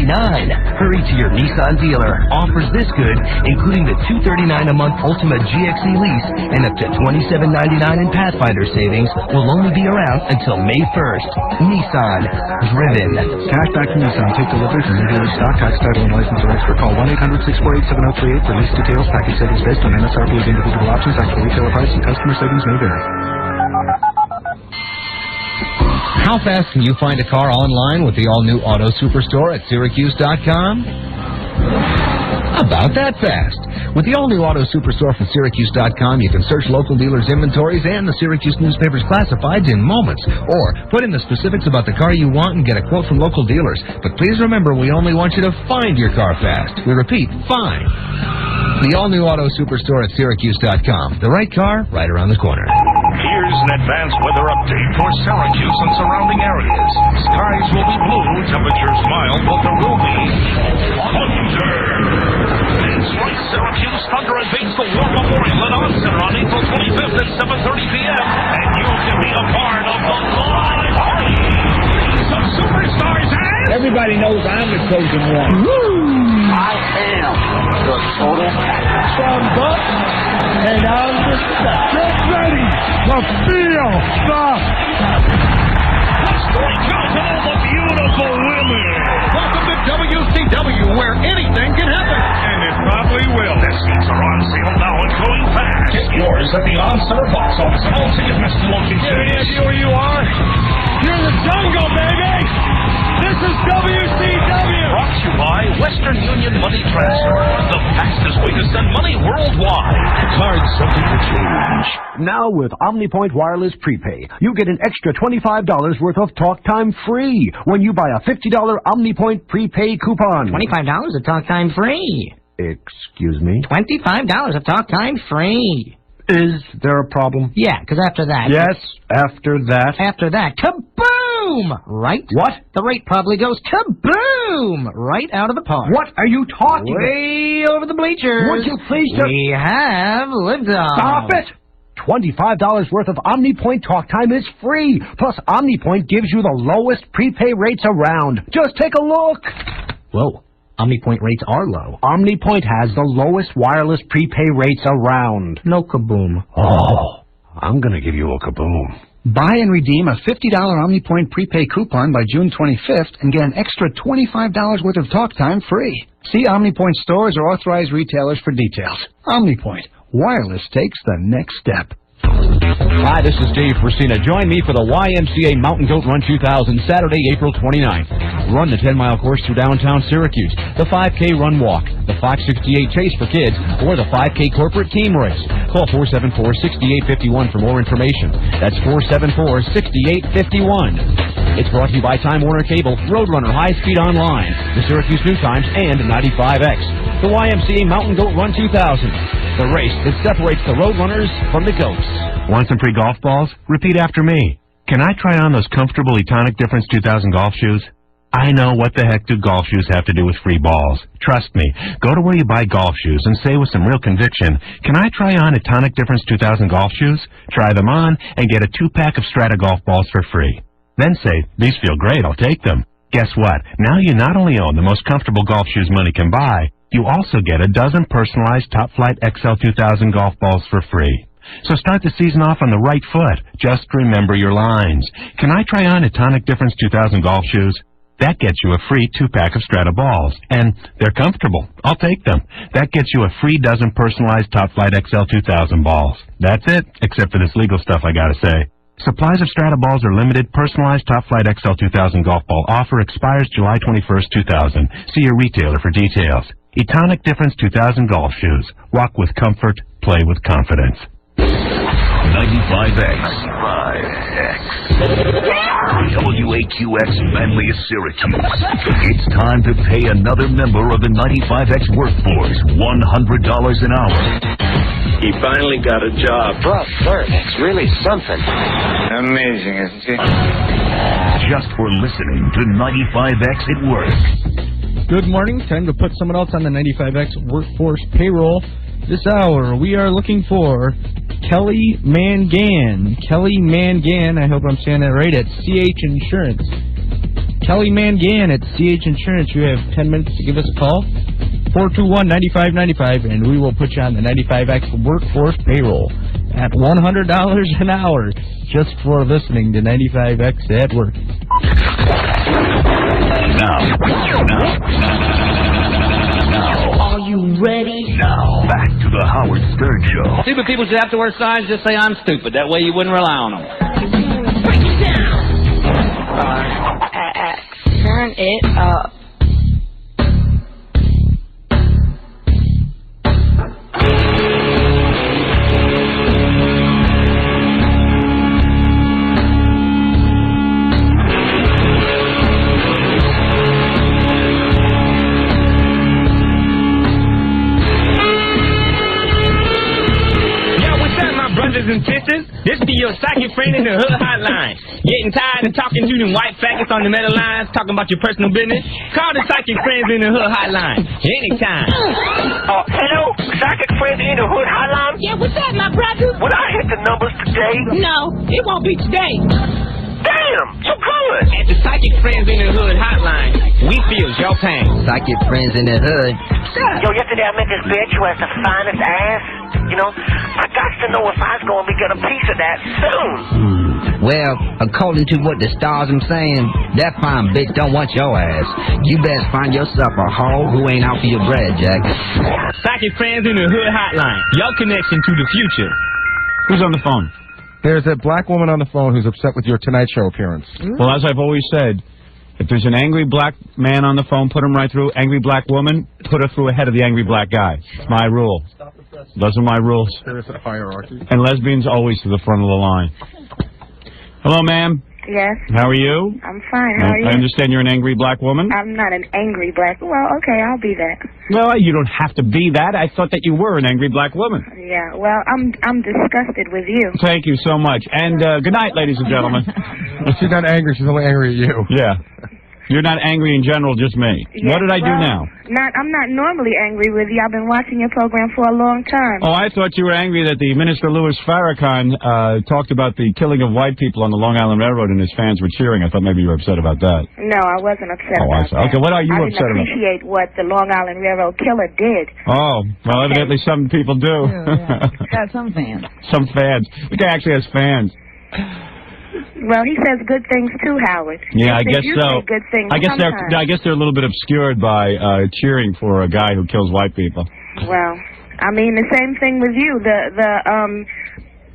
Hurry to your Nissan dealer. Offers this good, including the $239 a month Ultima GXE lease and up to $27.99 in Pathfinder savings, will only be around until May 1st. Nissan. Driven. Cashback from Nissan. Take delivery from your dealer's stock. Tax, title, and license or expert. Call 1-800-648-7038 for lease details. Package savings based on MSRP of individual options. Actual retailer price and customer savings may vary. How fast can you find a car online with the all-new Auto Superstore at Syracuse.com? About that fast. With the all-new Auto Superstore from Syracuse.com, you can search local dealers' inventories and the Syracuse newspaper's classifieds in moments. Or put in the specifics about the car you want and get a quote from local dealers. But please remember, we only want you to find your car fast. We repeat, find. The all-new Auto Superstore at Syracuse.com. The right car, right around the corner. Here's an advanced weather update for Syracuse and surrounding areas. Skies will be blue, temperatures mild, but there will be thunder. That's right, Syracuse Thunder invades the War Memorial at On Center on April 25th at 7:30 p.m. And you can be a part of the live party. Some superstars and... Everybody knows I'm the chosen one. I am the total package. From Buck, and I'm the stuff. Get ready to feel the... Let's break out to all the beautiful women. Welcome to WCW, where anything can happen. And it probably will. The seats are on sale now and going fast. Get yours at the On-Center box office and all Ticketmaster locations. Any idea where you are? You're in the jungle, baby! This is WCW! Brought to you by Western Union Money Transfer, the fastest way to send money worldwide. Cards subject to change. Now with OmniPoint Wireless Prepay, you get an extra $25 worth of talk time free when you buy a $50 OmniPoint Prepay coupon. $25 of talk time free. Excuse me? $25 of talk time free. Is there a problem? Yeah, because after that... Yes, after that... After that, kaboom! Right? What? The rate probably goes kaboom! Right out of the park. What are you talking about? Way over the bleachers. Would you please just... We have liftoff. Stop it! $25 worth of OmniPoint talk time is free. Plus, OmniPoint gives you the lowest prepay rates around. Just take a look. Whoa. OmniPoint rates are low. OmniPoint has the lowest wireless prepay rates around. No kaboom. Oh, I'm going to give you a kaboom. Buy and redeem a $50 OmniPoint prepay coupon by June 25th and get an extra $25 worth of talk time free. See OmniPoint stores or authorized retailers for details. OmniPoint. Wireless takes the next step. Hi, this is Dave Forcina. Join me for the YMCA Mountain Goat Run 2000, Saturday, April 29th. Run the 10-mile course through downtown Syracuse, the 5K Run Walk, the Fox 68 Chase for kids, or the 5K Corporate Team Race. Call 474-6851 for more information. That's 474-6851. It's brought to you by Time Warner Cable, Roadrunner High Speed Online, the Syracuse New Times, and 95X. The YMCA Mountain Goat Run 2000, the race that separates the Roadrunners from the goats. Want some free golf balls? Repeat after me. Can I try on those comfortable Etonic Difference 2000 golf shoes? I know, what the heck do golf shoes have to do with free balls? Trust me. Go to where you buy golf shoes and say with some real conviction, can I try on Etonic Difference 2000 golf shoes? Try them on and get a 2-pack of Strata golf balls for free. Then say, these feel great, I'll take them. Guess what? Now you not only own the most comfortable golf shoes money can buy, you also get a dozen personalized Top Flight XL 2000 golf balls for free. So start the season off on the right foot. Just remember your lines. Can I try on Etonic Difference 2000 golf shoes? That gets you a free 2-pack of Strata balls. And they're comfortable. I'll take them. That gets you a free dozen personalized Top Flight XL 2000 balls. That's it, except for this legal stuff I gotta say. Supplies of Strata balls are limited. Personalized Top Flight XL 2000 golf ball offer expires July 21st, 2000. See your retailer for details. Etonic Difference 2000 golf shoes. Walk with comfort, play with confidence. 95X. WAQX Manly Syracuse. It's time to pay another member of the 95X workforce $100 an hour. He finally got a job. Bro, Bert, that's really something. Amazing, isn't it? Just for listening to 95X at work. Good morning. Time to put someone else on the 95X workforce payroll. This hour, we are looking for Kelly Mangan. Kelly Mangan, I hope I'm saying that right, at CH Insurance. Kelly Mangan at CH Insurance. You have 10 minutes to give us a call. 421-9595, and we will put you on the 95X workforce payroll at $100 an hour just for listening to 95X at work. Now. Are you ready? Now, back to the Howard Stern Show. Stupid people should have to wear signs just say I'm stupid. That way you wouldn't rely on them. Break it down. Turn it up. And sisters, this be your psychic friend in the hood hotline. Getting tired of talking to them white faggots on the metal lines, talking about your personal business? Call the psychic friends in the hood hotline anytime. Hello, psychic friends in the hood hotline? Yeah, what's that, my brother? Would I hit the numbers today? No, it won't be today. Damn, so good. At the psychic friends in the hood hotline, we feel your pain. Psychic friends in the hood. Yo, yesterday I met this bitch who has the finest ass. You know, I got to know if I was going to get a piece of that soon. Well, according to what the stars are saying, that fine bitch don't want your ass. You best find yourself a hoe who ain't out for your bread, Jack. Psychic friends in the hood hotline, your connection to the future. Who's on the phone? There's a black woman on the phone who's upset with your Tonight Show appearance. Well, as I've always said, if there's an angry black man on the phone, put him right through. Angry black woman, put her through ahead of the angry black guy. It's my rule. Those are my rules. There is a hierarchy. And lesbians always to the front of the line. Hello, ma'am. Yes. How are you? I'm fine. How are you? I understand you're an angry black woman. I'm not an angry black. Well, okay, I'll be that. Well, you don't have to be that. I thought that you were an angry black woman. Yeah. Well, I'm disgusted with you. Thank you so much. And good night, ladies and gentlemen. She's not angry. She's only angry at you. Yeah. You're not angry in general, just me. Yes, what did I do now? I'm not normally angry with you. I've been watching your program for a long time. Oh, I thought you were angry that the Minister Louis Farrakhan talked about the killing of white people on the Long Island Railroad and his fans were cheering. I thought maybe you were upset about that. No, I wasn't upset about that. Okay, what are you upset about? I didn't appreciate what the Long Island Railroad killer did. Oh, well, evidently some people do. Yeah. Got some fans. Some fans. The guy actually has fans. Well, he says good things too, Howard. Yeah, I He guess says you so. say good things I guess sometimes. they're a little bit obscured by cheering for a guy who kills white people. Well, I mean, the same thing with you.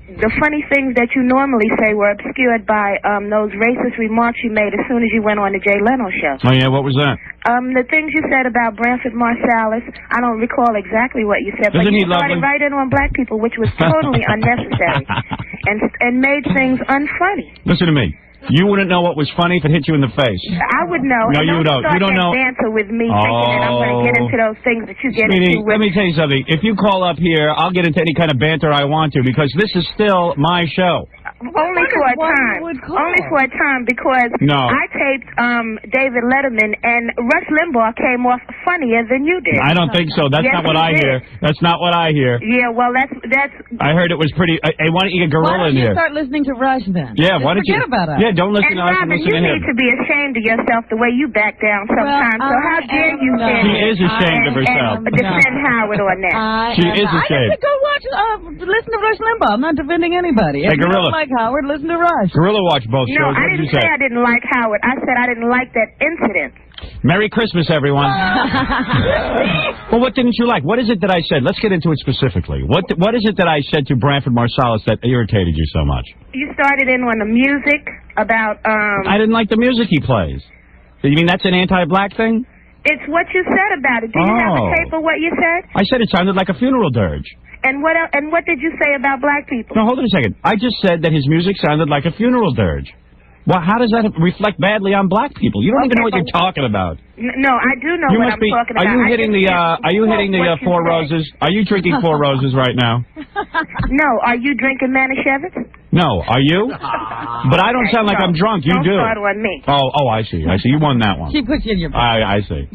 The funny things that you normally say were obscured by those racist remarks you made as soon as you went on the Jay Leno show. Oh, yeah, what was that? The things you said about Branford Marsalis, I don't recall exactly what you said, but Isn't he you started lovely? right in on black people, which was totally unnecessary and made things unfunny. Listen to me. You wouldn't know what was funny if it hit you in the face. I would know. No, and you don't. Start You don't that know. Dancer with me thinking that I'm going to get into those things that you get Sweetie, into. let me tell you something. If you call up here, I'll get into any kind of banter I want to because this is still my show. Only for a time. Only for a time because No. I taped David Letterman and Rush Limbaugh came off funnier than you did. I don't think so. That's Yes, not what he I did. hear. That's not what I hear. Yeah, well, that's. I heard it was pretty. Hey, why don't you get Why Gorilla don't in you here? start listening to Rush then? Yeah, why don't Forget you? about us. Yeah, don't listen And to us. Robin, Listen you to him. need to be ashamed of yourself the way you back down sometimes. so how dare you stand She is ashamed of herself. and defend Howard on that? She is I ashamed. have to go watch, listen to Rush Limbaugh. I'm not defending anybody. Hey, If you Gorilla. don't like Howard, listen to Rush. Gorilla watch both No, shows. I What did didn't you say I didn't like Howard. I said I didn't like that incident. Merry Christmas, everyone. Well, what didn't you like? What is it that I said? Let's get into it specifically. What is it that I said to Branford Marsalis that irritated you so much? You started in on the music about. I didn't like the music he plays. You mean that's an anti-black thing? It's what you said about it. Do you have Oh. a tape of what you said? I said it sounded like a funeral dirge. And what else, and what did you say about black people? No, hold on a second. I just said that his music sounded like a funeral dirge. Well, how does that reflect badly on black people? You don't even know what you're talking about. No, I do know You what must I'm be. talking Are about. you I hitting just the? can't Are you hitting the quote what you Four said. Roses? Are you drinking Four Roses right now? No, are you drinking Manischewitz? No, are you? But I don't sound like I'm drunk. You Don't do. start on me. Oh, I see. I see. You won that one. She put you in your I see.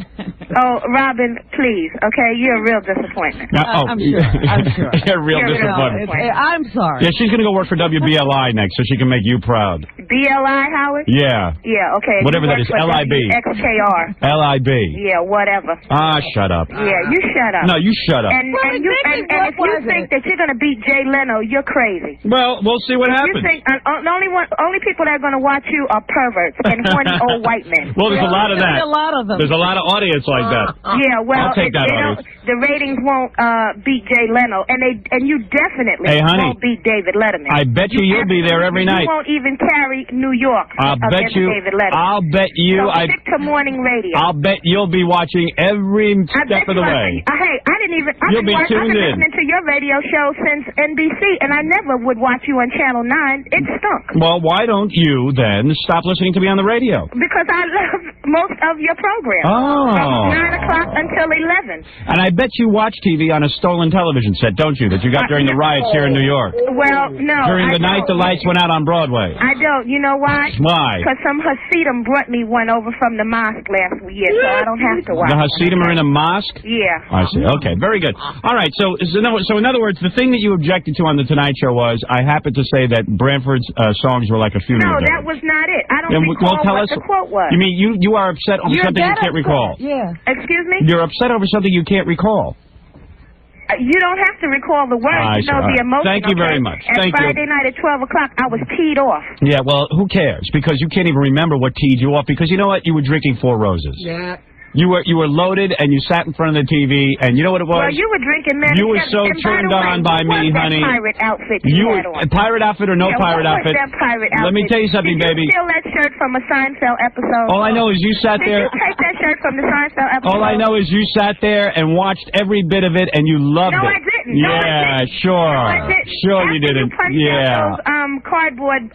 Oh, Robin, please, okay? You're a real disappointment. Now, I'm sure. I'm sure. You're a real You're a real disappointment. disappointment. I'm sorry. Yeah, she's going to go work for WBLI next so she can make you proud. BLI, Howard? Yeah. Yeah, okay. Whatever You that work is, for LIB. XKR. LIB. Yeah, whatever. Ah, shut up. Yeah, you shut up. No, you shut up. And if you think that you're going to beat Jay Leno, you're crazy. Well, we'll see what You happens. think the only people that are going to watch you are perverts and horny old white men. Well, there's a lot of that. There's a lot of them. There's a lot of audience like that. Yeah, well, I'll take that audience. the ratings won't beat Jay Leno, and you definitely Hey, honey, won't beat David Letterman. I bet you'll be there every night. You won't even carry New York I'll bet against you. David Letterman. I'll bet you. So stick to morning radio. I'll bet you'll be watching every step of the way. Hey, I didn't even. You'll be I've tuned been in. listening to your radio show since NBC, and I never would watch you on Channel 9. It stunk. Well, why don't you then stop listening to me on the radio? Because I love most of your programs. Oh. From 9 o'clock until 11. And I bet you watch TV on a stolen television set, don't you? That you got during the riots here in New York. Well, no. During I the night the don't. lights went out on Broadway. I don't. You know why? Why? Because some Hasidim brought me one over from the mosque last year, so I don't have to watch. The Hasidim are in a mosque? Yeah. I see. Okay, very good. All right, so in other words, the thing that you objected to on The Tonight Show was I happened to say that Branford's songs were like a funeral No, dirge. that was not it. I don't Then, recall well, tell what us, the quote was. You mean you are upset over You're something you that can't upset. recall? Yeah. Excuse me? You're upset over something you can't recall. You don't have to recall the words. I You see. know All the right. emotion. Thank you very okay? much. And Thank you. Friday night at 12 o'clock, I was teed off. Yeah, well, who cares? Because you can't even remember what teed you off. Because you know what? You were drinking Four Roses. Yeah. You were loaded, and you sat in front of the TV, and you know what it was? Well, you were drinking Manischewitz. You were so And by turned the way, on by what me, was that honey. pirate outfit You had were on? a pirate outfit or no Yeah, pirate what outfit? Was that pirate outfit? Let me tell you something, Did baby. you steal that shirt from a Seinfeld episode? All I know is you sat there. Did you take that shirt from the Seinfeld episode? All I know is you sat there and watched every bit of it, and you loved No, it. I didn't. No, I Yeah, didn't. sure. No, I didn't. Sure After you didn't. You punched Yeah. out those cardboard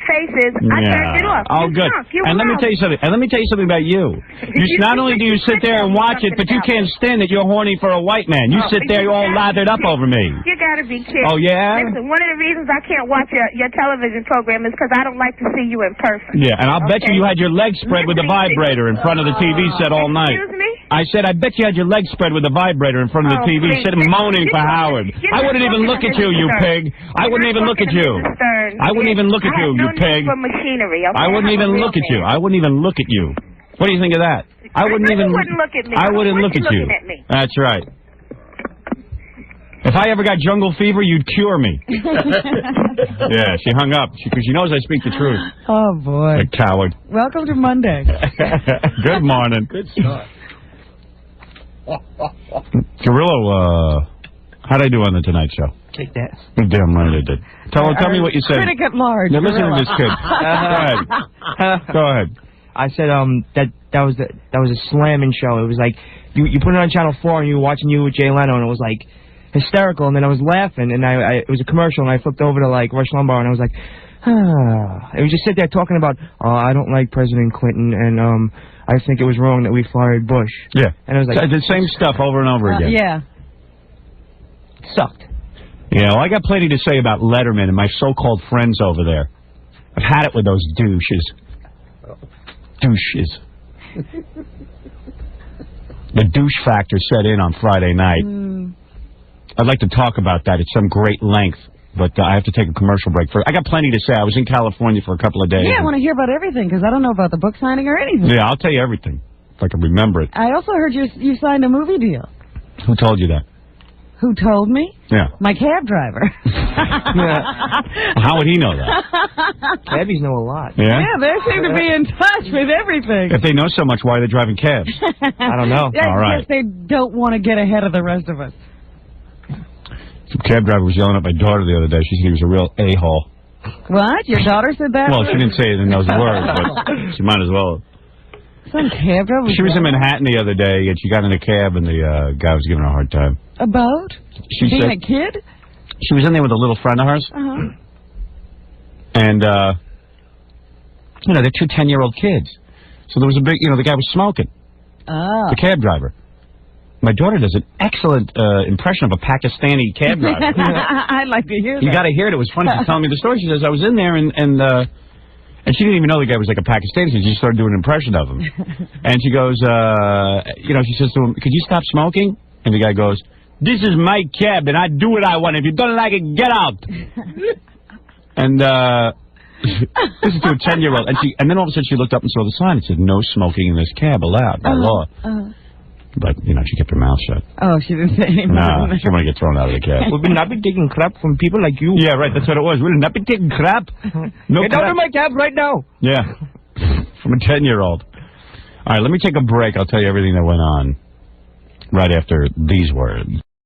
faces. I turned it off. Oh, You good. stunk. You And let me wrong. tell you something. And let me tell you something about you. Not only do you sit there and watch it, but you can't stand that you're horny for a white man. You sit there all lathered up over me. You gotta be kidding. Oh, yeah? Listen, one of the reasons I can't watch your television program is because I don't like to see you in person. Yeah, and I'll bet you had your legs spread with a vibrator in front of the TV set all night. Excuse me? I said, I bet you had your legs spread with a vibrator in front of the Oh, TV, please. sitting moaning for Howard. You're I wouldn't not even look talking at to you, you Mr. Stern. pig. I wouldn't You're even look at talking to you. Mr. Stern. I wouldn't even look at I you, have you no need pig. for machinery, okay? I wouldn't I'm a even real look at you. man. I wouldn't even look at you. What do you think of that? I wouldn't know you even. wouldn't look at me. I I don't wouldn't want look you at you. looking at me. That's right. If I ever got jungle fever, you'd cure me. Yeah, she hung up because she knows I speak the truth. Oh, boy. A coward. Welcome to Monday. Good morning. Good start. Gorillo, how'd I do on the Tonight Show? Take that. You're damn right I did. Tell me what you said. Critic at large. Now listen to this kid. Go ahead. I said that was a slamming show. It was like you put it on Channel 4 and you were watching you with Jay Leno, and it was like hysterical. And then I was laughing, and it was a commercial, and I flipped over to like Rush Limbaugh, and I was like, It was just sit there talking about, I don't like President Clinton, and I think it was wrong that we fired Bush. Yeah. And it was like the same stuff over and over again. Yeah. Sucked. Yeah, well, I got plenty to say about Letterman and my so-called friends over there. I've had it with those douches. The douche factor set in on Friday night. I'd like to talk about that at some great length, but I have to take a commercial break first. I got plenty to say. I was in California for a couple of days. Yeah, I want to hear about everything, because I don't know about the book signing or anything. Yeah, I'll tell you everything, if I can remember it. I also heard you signed a movie deal. Who told you that? Who told me? Yeah. My cab driver. How would he know that? Cabbies know a lot. Yeah? Yeah, they seem to be in touch with everything. If they know so much, why are they driving cabs? I don't know. Yeah, All right. I guess they don't want to get ahead of the rest of us. Some cab driver was yelling at my daughter the other day. She said he was a real a-hole. What? Your daughter said that? Well, she didn't say it in those words, but she might as well. Some cab driver? She was in Manhattan the other day, and she got in a cab, and the guy was giving her a hard time. About? She Being said, a kid? She was in there with a little friend of hers, Uh-huh. and, they're two 10-year-old kids. So there was a big, the guy was smoking. Oh. The cab driver. My daughter does an excellent impression of a Pakistani cab driver. I'd like to hear that. You got to hear it. It was funny. She's telling me the story. She says, I was in there, and she didn't even know the guy was like a Pakistani. She just started doing an impression of him. And she goes, she says to him, could you stop smoking? And the guy goes, this is my cab, and I do what I want. If you don't like it, get out. And this is to a 10-year-old. And then all of a sudden she looked up and saw the sign. It said, no smoking in this cab allowed by law. But, she kept her mouth shut. Oh, she didn't say anything. No, she didn't want to get thrown out of the cab. We will not be taking crap from people like you. Yeah, right, that's what it was. We'll not be taking crap. No Get crap. out of my cab right now. Yeah, from a 10-year-old. All right, let me take a break. I'll tell you everything that went on right after these words.